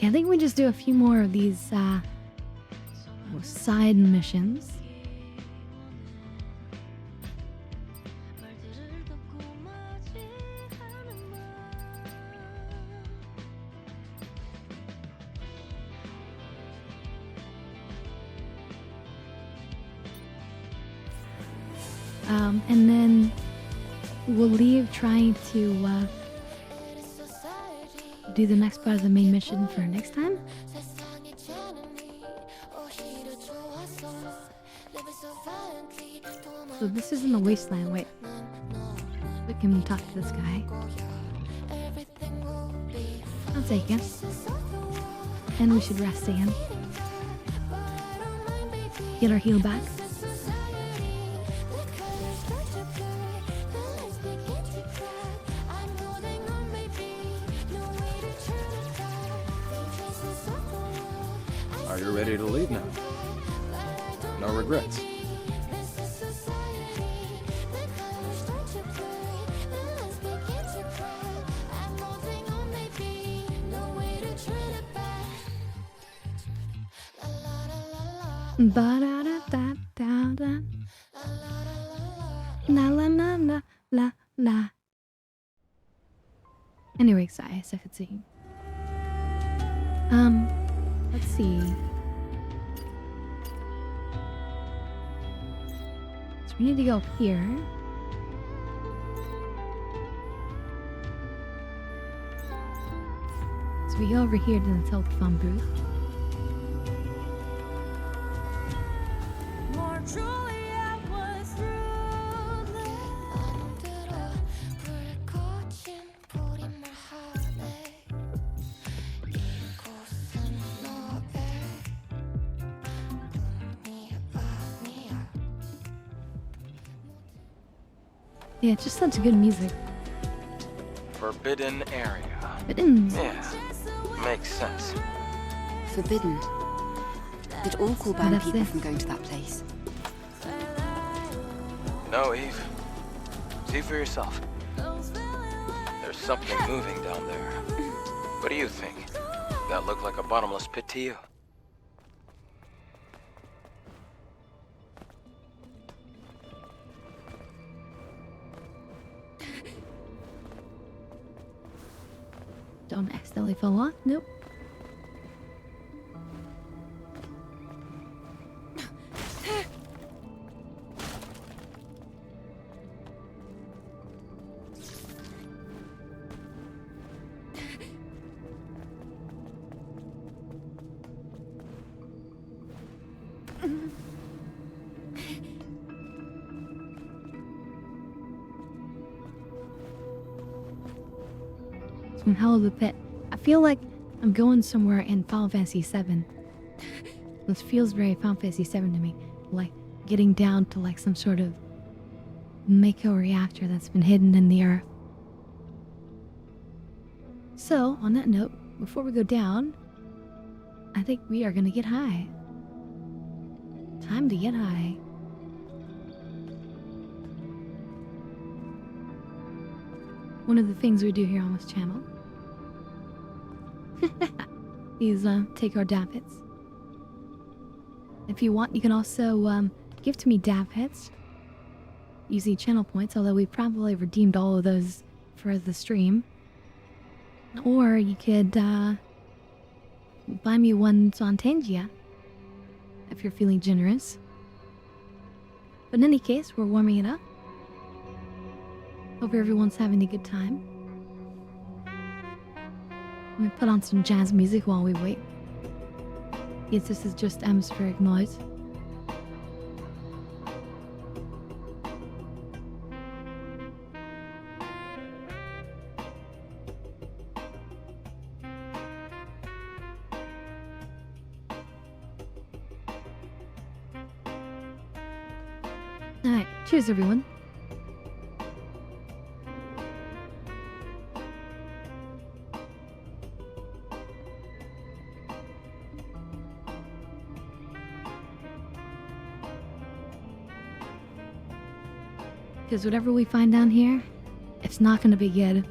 I think we just do a few more of these side missions. And then we'll leave trying to do the next part of the main mission for next time. So this is in the wasteland. Wait, we can talk to this guy. I'll take it. And we should rest again. Get our heal back. Are you ready to leave now? No regrets. Ba-da-da-da-da-da. La la la la la la. Anyway, sorry, I could sing. Let's see. So we need to go up here. So we go over here to the telephone booth. Yeah, it's just such good music. Forbidden area. Forbidden. Yeah, makes sense. Forbidden. Did all cool Oh, ban that's people it. from going to that place? No, Eve. See for yourself. There's something moving down there. What do you think? That look like a bottomless pit to you? Don't accidentally fall off. Nope. Some hell of a pit. I feel like I'm going somewhere in Final Fantasy VII. This feels very Final Fantasy VII to me. Like getting down to like some sort of Mako reactor that's been hidden in the earth. So, on that note, before we go down, I think we are gonna get high. Time to get high. One of the things we do here on this channel is take our dab hits. If you want, you can also give to me dab hits using channel points, although we probably redeemed all of those for the stream. Or you could buy me ones on Tangia if you're feeling generous. But in any case, we're warming it up. Hope everyone's having a good time. Let me put on some jazz music while we wait. Yes, this is just atmospheric noise. Alright, cheers everyone. Because whatever we find down here, it's not gonna be good.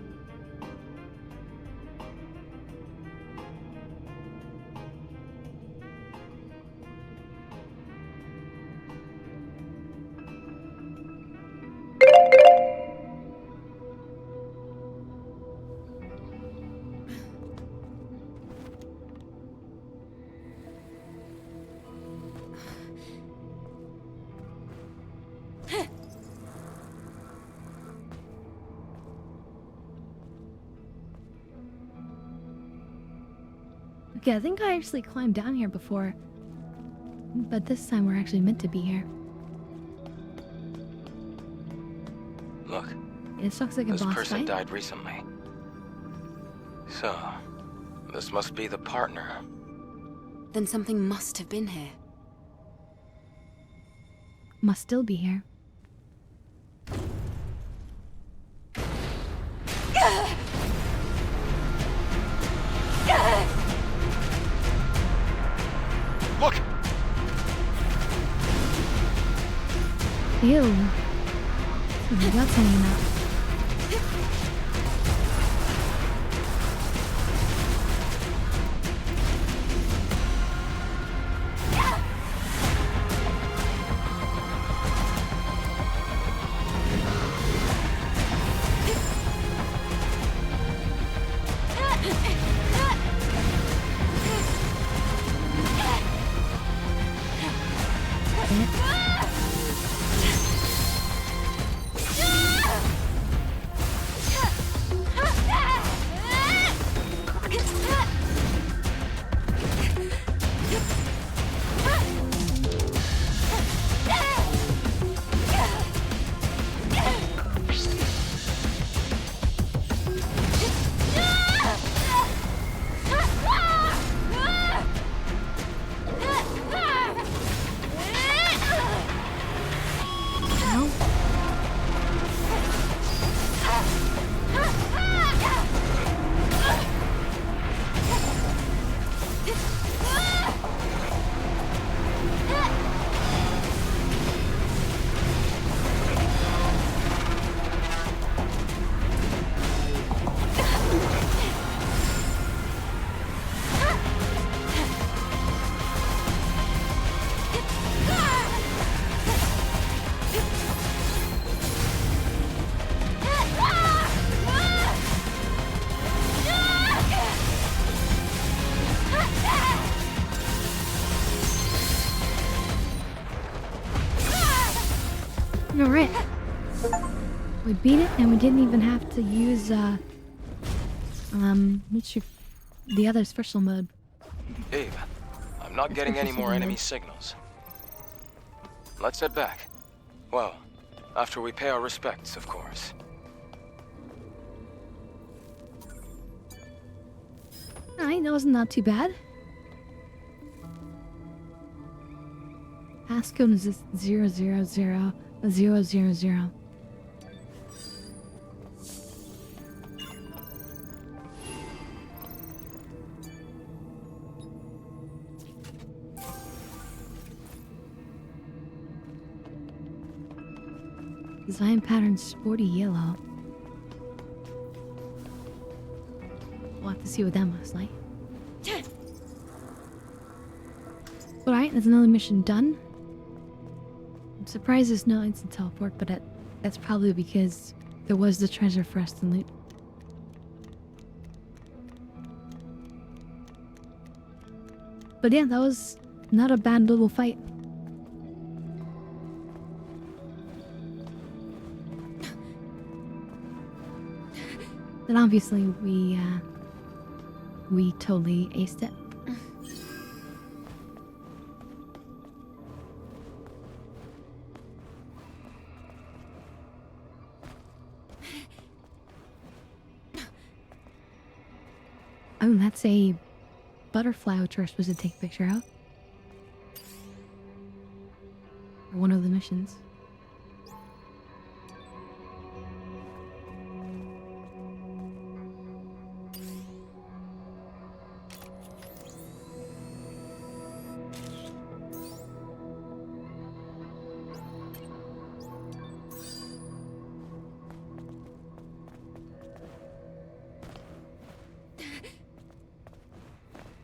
Okay, I think I actually climbed down here before. But this time we're actually meant to be here. Look, It looks like a this boss person fight. died recently. So, this must be the partner. Then something must have been here. Must still be here. Look! Ew. Some guts hanging out. Alright. We beat it, and we didn't even have to use, what's the other special mode. Abe, I'm not getting any more enemy signals. Let's head back. Well, after we pay our respects, of course. Alright, that was not too bad. Passcode is just 000. Design pattern sporty yellow. We'll have to see what that looks like. Alright, there's another mission done. I'm surprised there's no instant teleport, but that's probably because there was the treasure for us to loot. But yeah, that was not a bad little fight. Then obviously we totally aced it. Oh, that's a butterfly which we're supposed to take a picture of. Or one of the missions.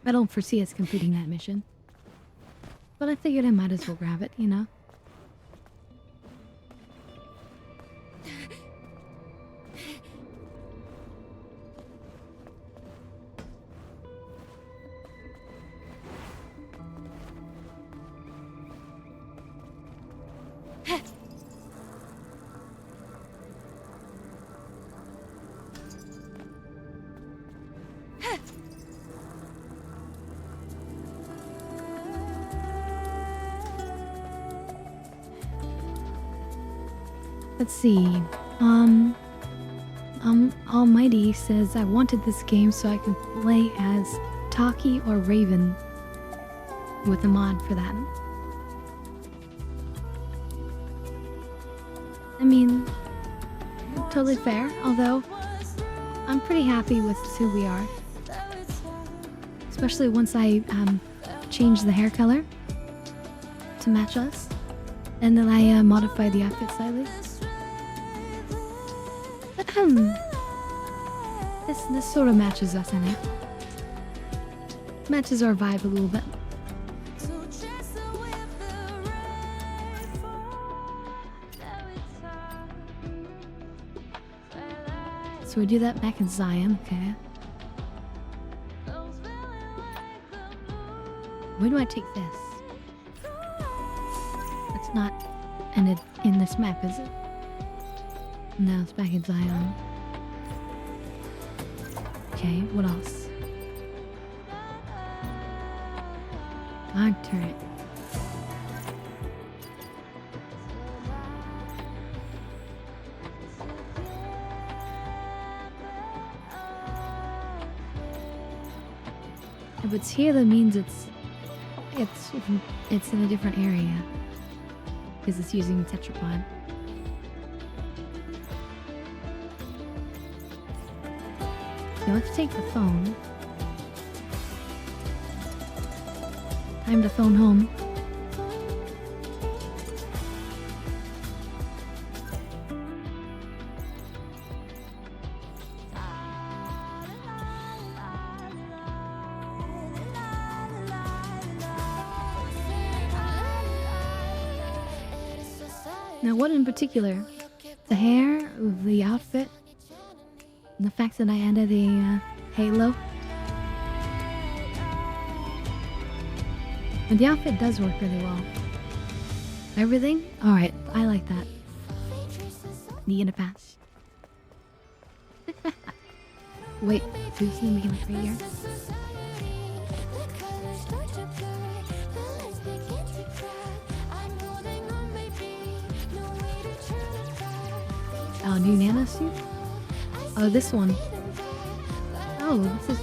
I don't foresee us completing that mission. But I figured I might as well grab it, you know? Let's see. Almighty says I wanted this game so I can play as Taki or Raven with a mod for that. I mean, totally fair, although I'm pretty happy with who we are. Especially once I change the hair color to match us. And then I modify the outfit slightly. But this sort of matches us, I think. Matches our vibe a little bit. So we do that back in Zion, okay. Where do I take this? It's not in this map, is it? No, it's back in Zion. Okay, what else? Guard turret. If it's here, that means it's in a different area. Because it's using tetrapod. Okay, let's take the phone. Time to phone home. Now, what in particular? The hair, the outfit, and the fact that I added a halo. And the outfit does work really well. Everything? Alright, I like that. need a pass. Wait, seriously, we can look right here? Oh, new nano suit? Oh, this one. Oh, this is...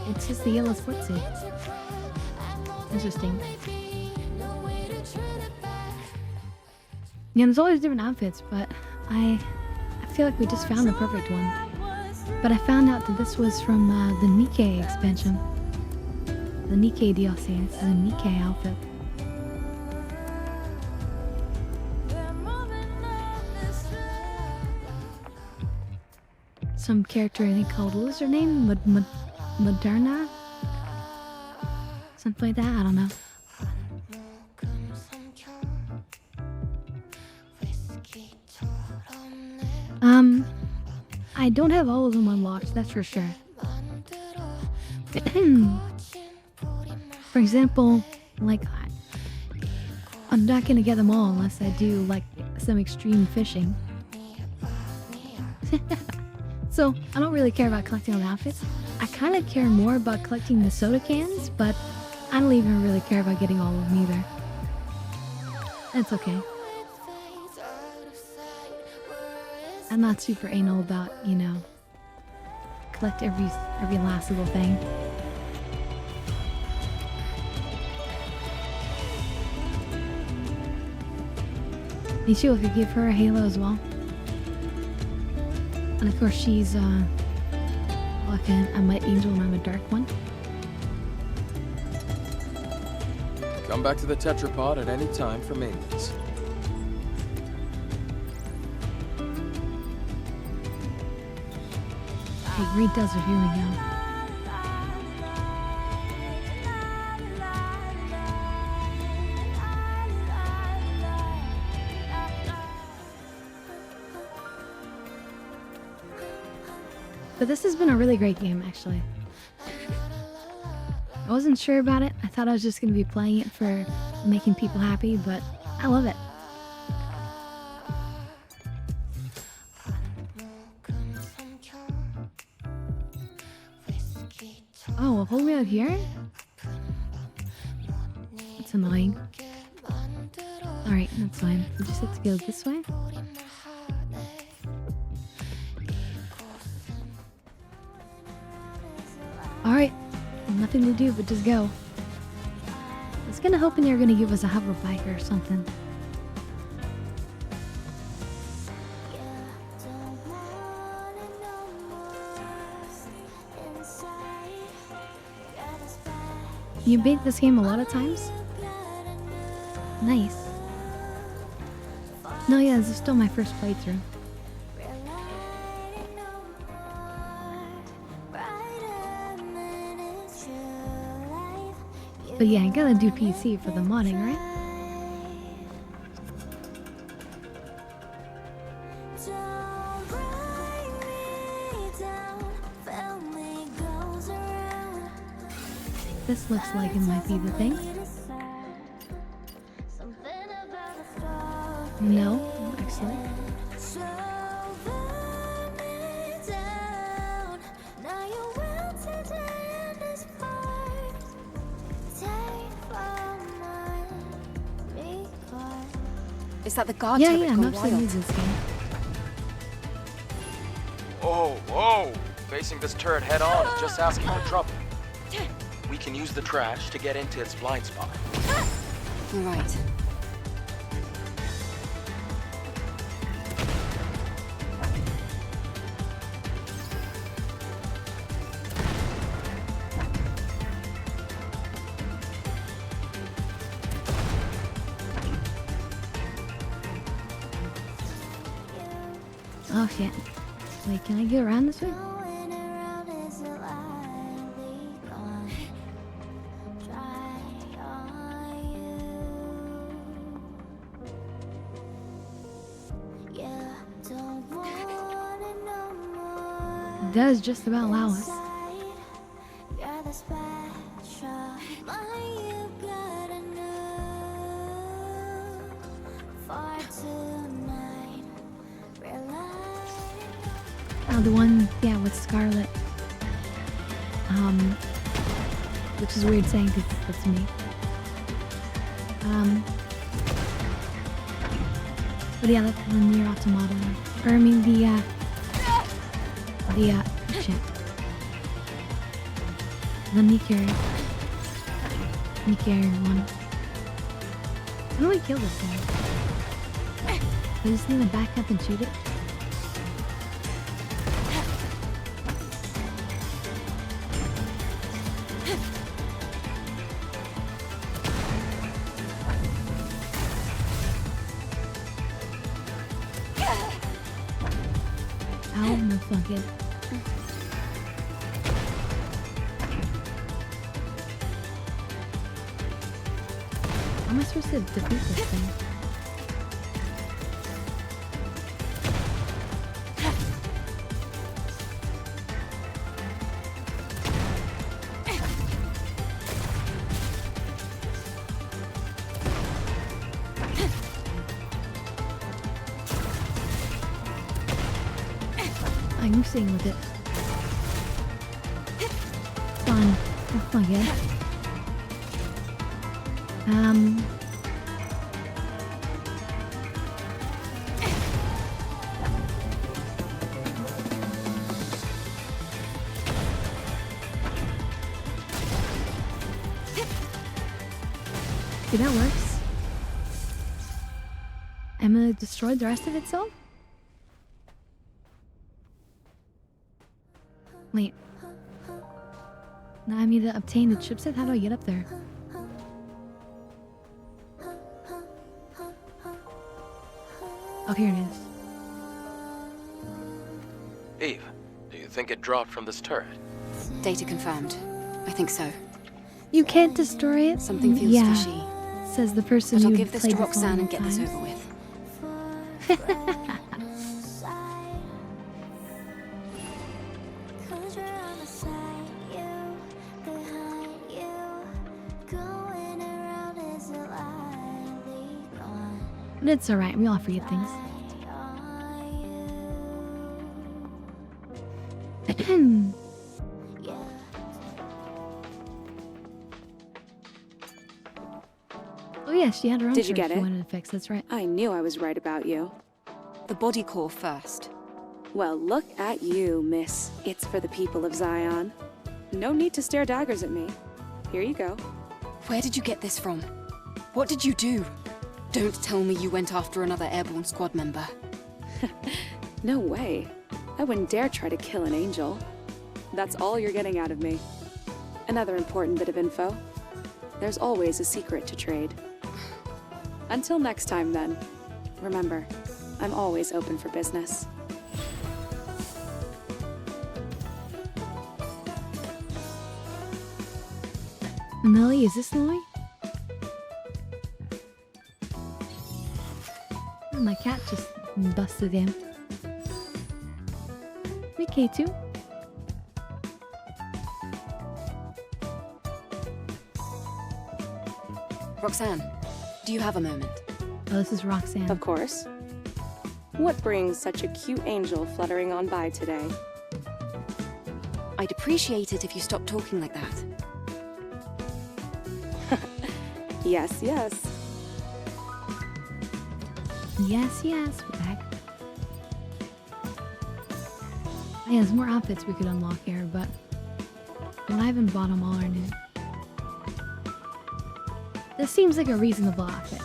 It's just the yellow sports suit. Interesting. Yeah, there's always different outfits, but I feel like we just found the perfect one. But I found out that this was from the Nikkei expansion. The Nikkei DLC. This is a Nikkei outfit. Some character I think called, what was her name? Moderna? Something like that, I don't know. I don't have all of them unlocked, that's for sure. For example, like, I'm not gonna get them all unless I do, like, some extreme fishing. So, I don't really care about collecting all the outfits. I kind of care more about collecting the soda cans, but I don't even really care about getting all of them either. That's okay. I'm not super anal about, you know, collect every last little thing. Michio could give her a halo as well. And of course she's like a Might Angel and I'm a dark one. Come back to the tetrapod at any time for maintenance. Okay, Great Desert, here we go. But this has been a really great game, actually. I wasn't sure about it. I thought I was just going to be playing it for making people happy, but I love it. Oh, well, hold me out here? That's annoying. Alright, that's fine. We just have to go this way. Alright, nothing to do but just go. I was kinda hoping they were gonna give us a hover bike or something. You beat this game a lot of times? Nice. No, yeah, this is still my first playthrough. But yeah, I gotta do PC for the modding, right? This looks like it might be the thing. No, actually. Is that the guard Yeah, turret yeah, gone enough wild? needs this game. Oh, whoa! Facing this turret head on is just asking for trouble. We can use the trash to get into its blind spot. Right. Oh shit. Wait, can I get around this way? It does just about allow us. Oh, the one, yeah, with Scarlet. Which is weird saying because that's me. But yeah, that's the Nier Automata. Or I mean shit. The Nier one. How do we kill this guy? I just need to back up and shoot it. Ow, no fucking. How am I supposed to defeat this thing? I'm seeing with it. Fun. That's not good. See, that works. I'm gonna destroy the rest of itself? Wait. Now I need to obtain the chipset? How do I get up there? Oh, here it is. Eve, do you think it dropped from this turret? Data confirmed. I think so. You can't destroy it? Something feels fishy. Says the person But I'll who give this played to this Roxanne and get this times. over with. But it's alright, we all forget things. Oh yeah, she had her own Did you shirt get she it? wanted to fix, that's right. I knew I was right about you. The body core first. Well, look at you, miss. It's for the people of Zion. No need to stare daggers at me. Here you go. Where did you get this from? What did you do? Don't tell me you went after another airborne squad member. No way. I wouldn't dare try to kill an angel. That's all you're getting out of me. Another important bit of info. There's always a secret to trade. Until next time, then. Remember, I'm always open for business. Nelly, is this Nelly? Oh, my cat just busted in. Me, K2. Roxanne, do you have a moment? Oh, this is Roxanne. Of course. What brings such a cute angel fluttering on by today? I'd appreciate it if you stopped talking like that. Yes, yes. Yes, yes. What the heck? Oh, yeah, there's more outfits we could unlock here, but I haven't bought them all or new. This seems like a reasonable outfit.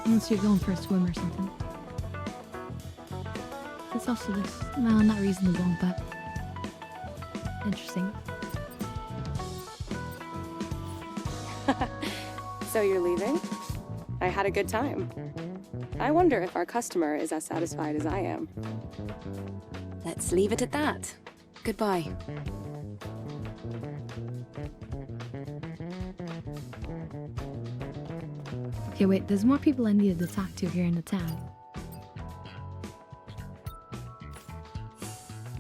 Unless you're going for a swim or something. It's also this. No, not reasonable, but interesting. So you're leaving? I had a good time. I wonder if our customer is as satisfied as I am. Let's leave it at that. Goodbye. Okay, wait, there's more people I needed to talk to here in the town.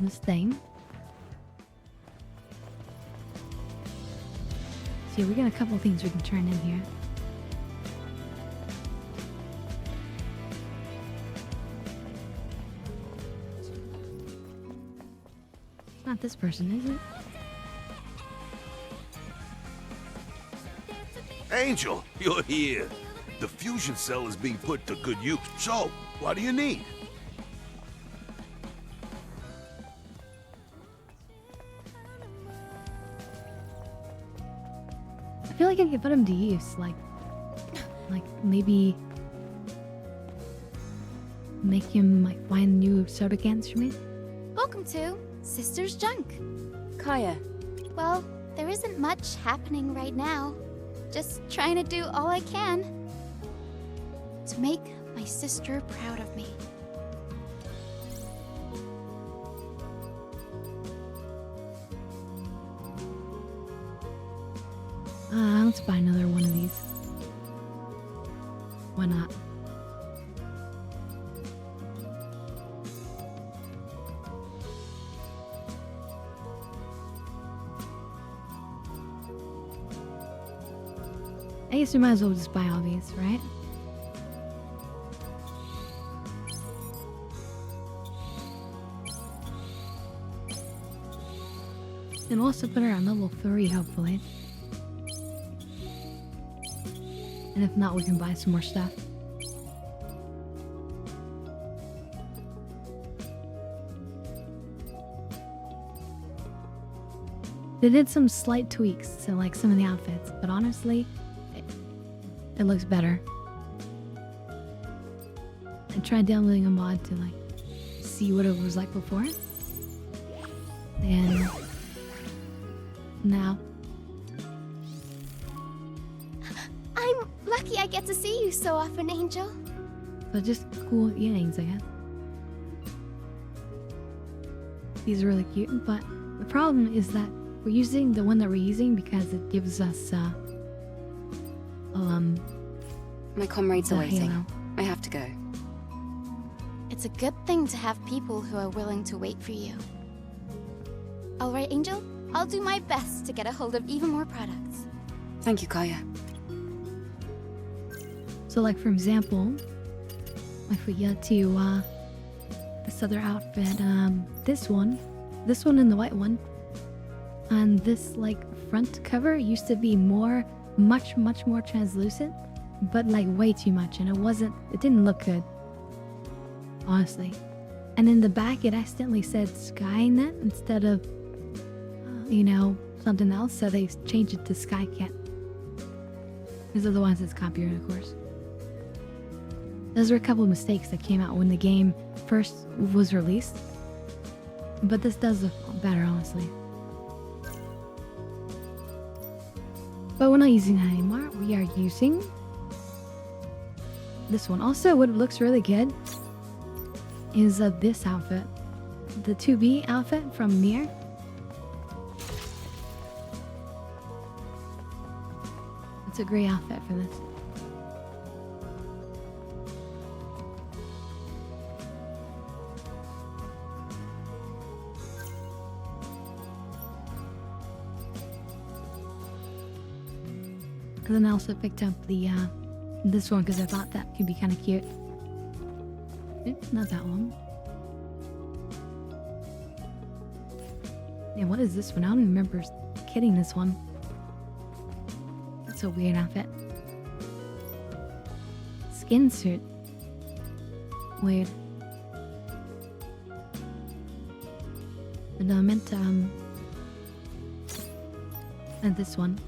This thing. See, we got a couple things we can turn in here. It's not this person, is it? Angel, you're here. The fusion cell is being put to good use. So, what do you need? I feel like I could put him to use, like maybe make him like find new soda cans for me. Welcome to Sister's Junk. Kaya. Well, there isn't much happening right now. Just trying to do all I can to make my sister proud of me. Let's buy another one of these. Why not? I guess we might as well just buy all these, right? And we'll also put her on level 3, hopefully. And if not, we can buy some more stuff. They did some slight tweaks to like some of the outfits, but honestly, it looks better. I tried downloading a mod to like see what it was like before. And now I'm lucky I get to see you so often, Angel. but just cool earrings, I guess. These are really cute, but the problem is that we're using the one that we're using because it gives us My comrades the are waiting. halo. I have to go. It's a good thing to have people who are willing to wait for you. Alright, Angel? I'll do my best to get a hold of even more products. Thank you, Kaya. So like for example, if we get to this other outfit, this one and the white one, and this like front cover used to be much more translucent, but like way too much, and it didn't look good, honestly. And in the back it accidentally said Skynet instead of something else, so they changed it to Skycat, because otherwise it's copyright, of course. Those were a couple of mistakes that came out when the game first was released, but this does look better, honestly. But we're not using that anymore. We are using this one. Also, what looks really good is this outfit, the 2B outfit from Nier. It's a great outfit for this. And then I also picked up the this one because I thought that could be kind of cute. Not that one. Yeah, what is this one? I don't even remember getting this one. That's a weird outfit. Skin suit. Weird. And I meant and this one.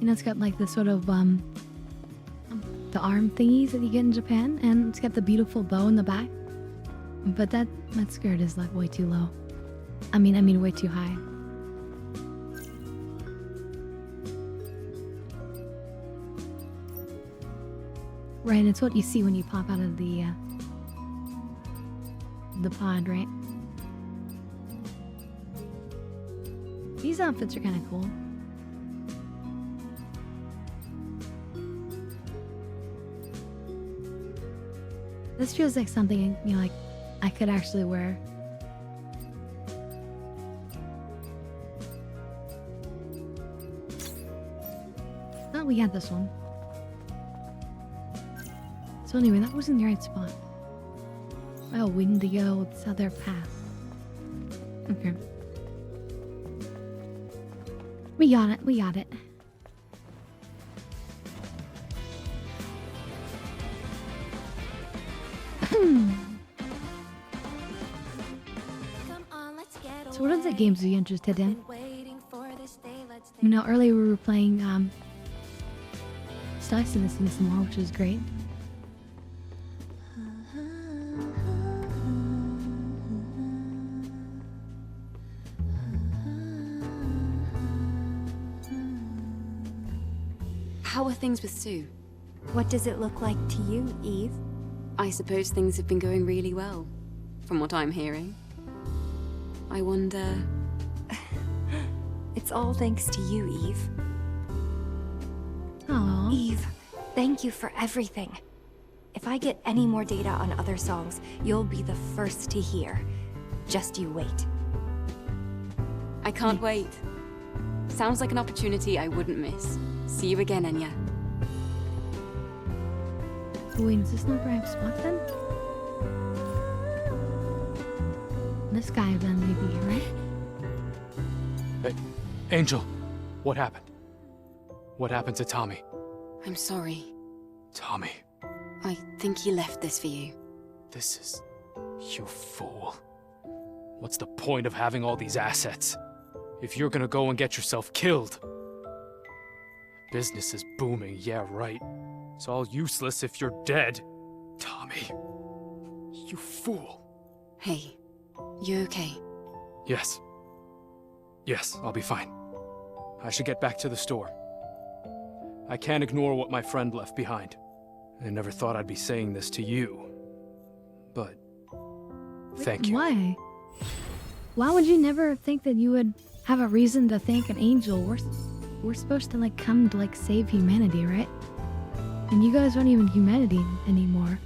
It's got like this sort of the arm thingies that you get in Japan, and it's got the beautiful bow in the back. But that skirt is like way too low. I mean way too high. Right, it's what you see when you pop out of the pod, right? These outfits are kind of cool. This feels like something, like I could actually wear. we had this one. So anyway, that wasn't the right spot. Oh, we need to go this other path. Okay. We got it, we got it. So what other games are you interested in? You know, earlier we were playing Star Citizen some more, which is great. How are things with Sue? What does it look like to you, Eve? I suppose things have been going really well, from what I'm hearing. I wonder... It's all thanks to you, Eve. Aww. Eve, thank you for everything. If I get any more data on other songs, you'll be the first to hear. Just you wait. I can't wait. Sounds like an opportunity I wouldn't miss. See you again, Enya. Wait, is this not the right spot then? This guy then maybe, right? Hey, Angel, what happened? What happened to Tommy? I'm sorry. Tommy. I think he left this for you. This is... You fool. What's the point of having all these assets if you're gonna go and get yourself killed? Business is booming, yeah, right. It's all useless if you're dead. Tommy. You fool. Hey, you okay? Yes. Yes, I'll be fine. I should get back to the store. I can't ignore what my friend left behind. I never thought I'd be saying this to you. But... thank you. Why? Why would you never think that you would have a reason to thank an angel? We're supposed to, like, come to, like, save humanity, right? And you guys aren't even humanity anymore.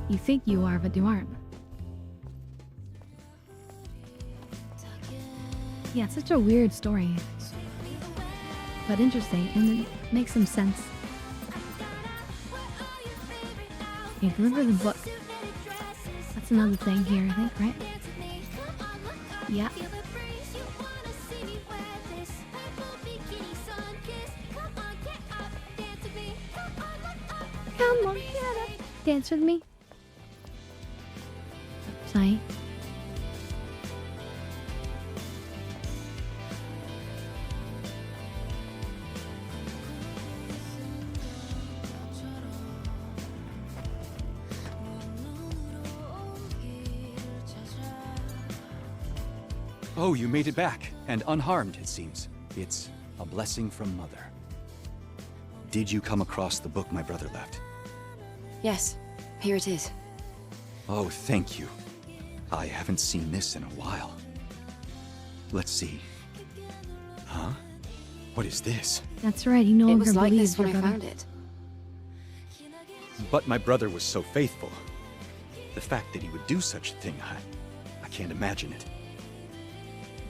You think you are, but you aren't. Yeah, it's such a weird story. But interesting, and it makes some sense. Yeah, remember the book. That's another thing here, I think, right? Yeah. Come on, get up. Dance with me. Sorry. Oh, you made it back, and unharmed, it seems. It's a blessing from Mother. Did you come across the book my brother left? Yes, here it is. Oh, thank you. I haven't seen this in a while. Let's see. Huh? What is this? That's right, he no It longer was like believes this when your I brother. found it. But my brother was so faithful. The fact that he would do such a thing, I can't imagine it.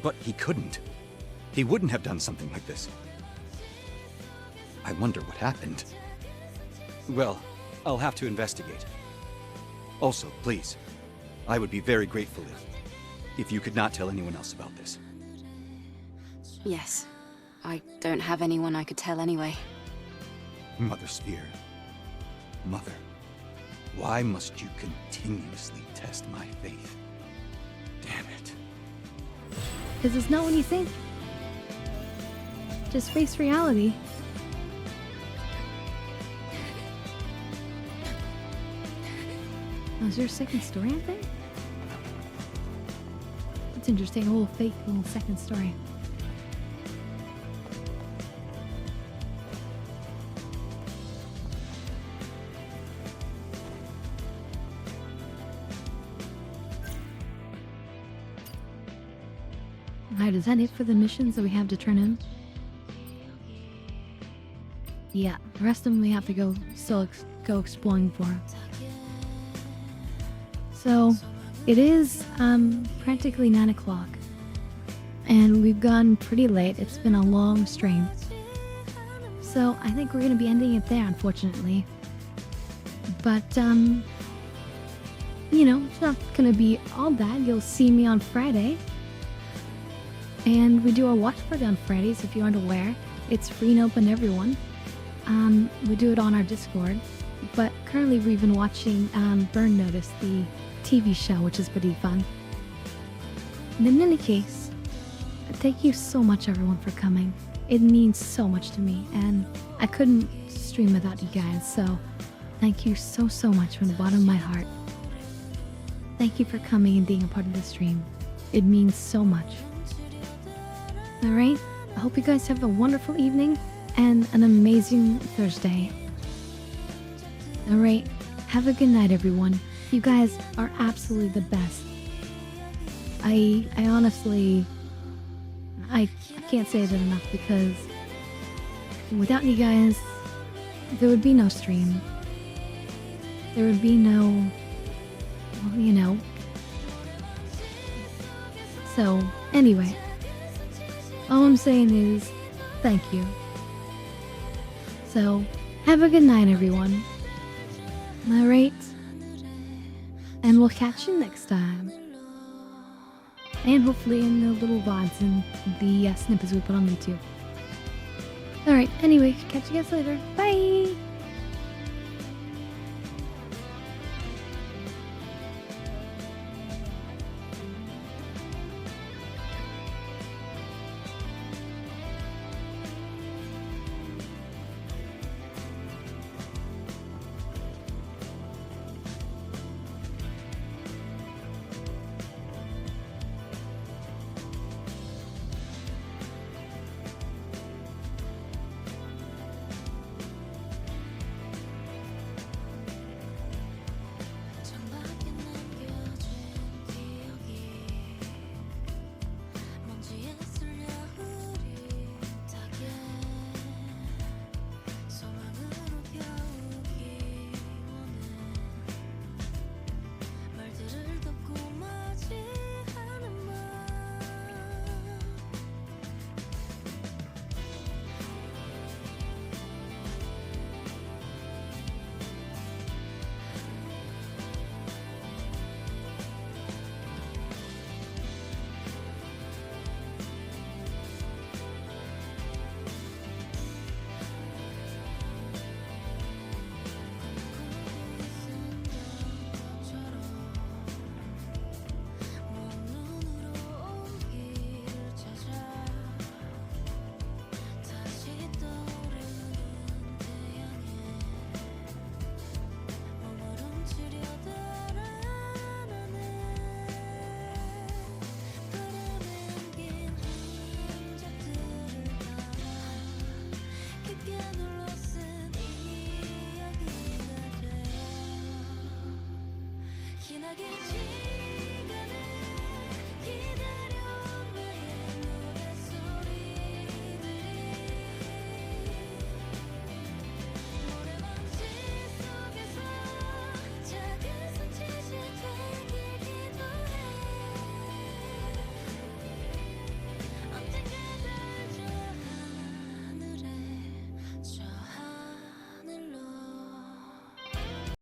But he couldn't. He wouldn't have done something like this. I wonder what happened. Well, I'll have to investigate. Also, please, I would be very grateful if you could not tell anyone else about this. Yes. I don't have anyone I could tell anyway. Mother Sphere. Mother, why must you continuously test my faith? Damn it. Because it's not what you think. Just face reality. Oh, is there a second story, I think? That's interesting, a whole fake little second story. Alright, is that it for the missions that we have to turn in? Yeah, the rest of them we have to go go exploring for. So, it is practically 9 o'clock. And we've gone pretty late. It's been a long stream. So I think we're gonna be ending it there, unfortunately. But, you know, it's not gonna be all bad. You'll see me on Friday. And we do our watch party on Fridays, if you aren't aware. It's free and open to everyone. We do it on our Discord. But currently we've been watching Burn Notice, the TV show, which is pretty fun. And in any case, thank you so much everyone for coming. It means so much to me, and I couldn't stream without you guys, so thank you so much from the bottom of my heart. Thank you for coming and being a part of the stream. It means so much. Alright, I hope you guys have a wonderful evening and an amazing Thursday. Alright, have a good night everyone. You guys are absolutely the best. I honestly, I can't say that enough because without you guys, there would be no stream. There would be no, well, you know. So, anyway, all I'm saying is thank you. So, have a good night, everyone. Alright? And we'll catch you next time. And hopefully in the little VODs and the snippets we put on YouTube. Alright, anyway, catch you guys later. Bye!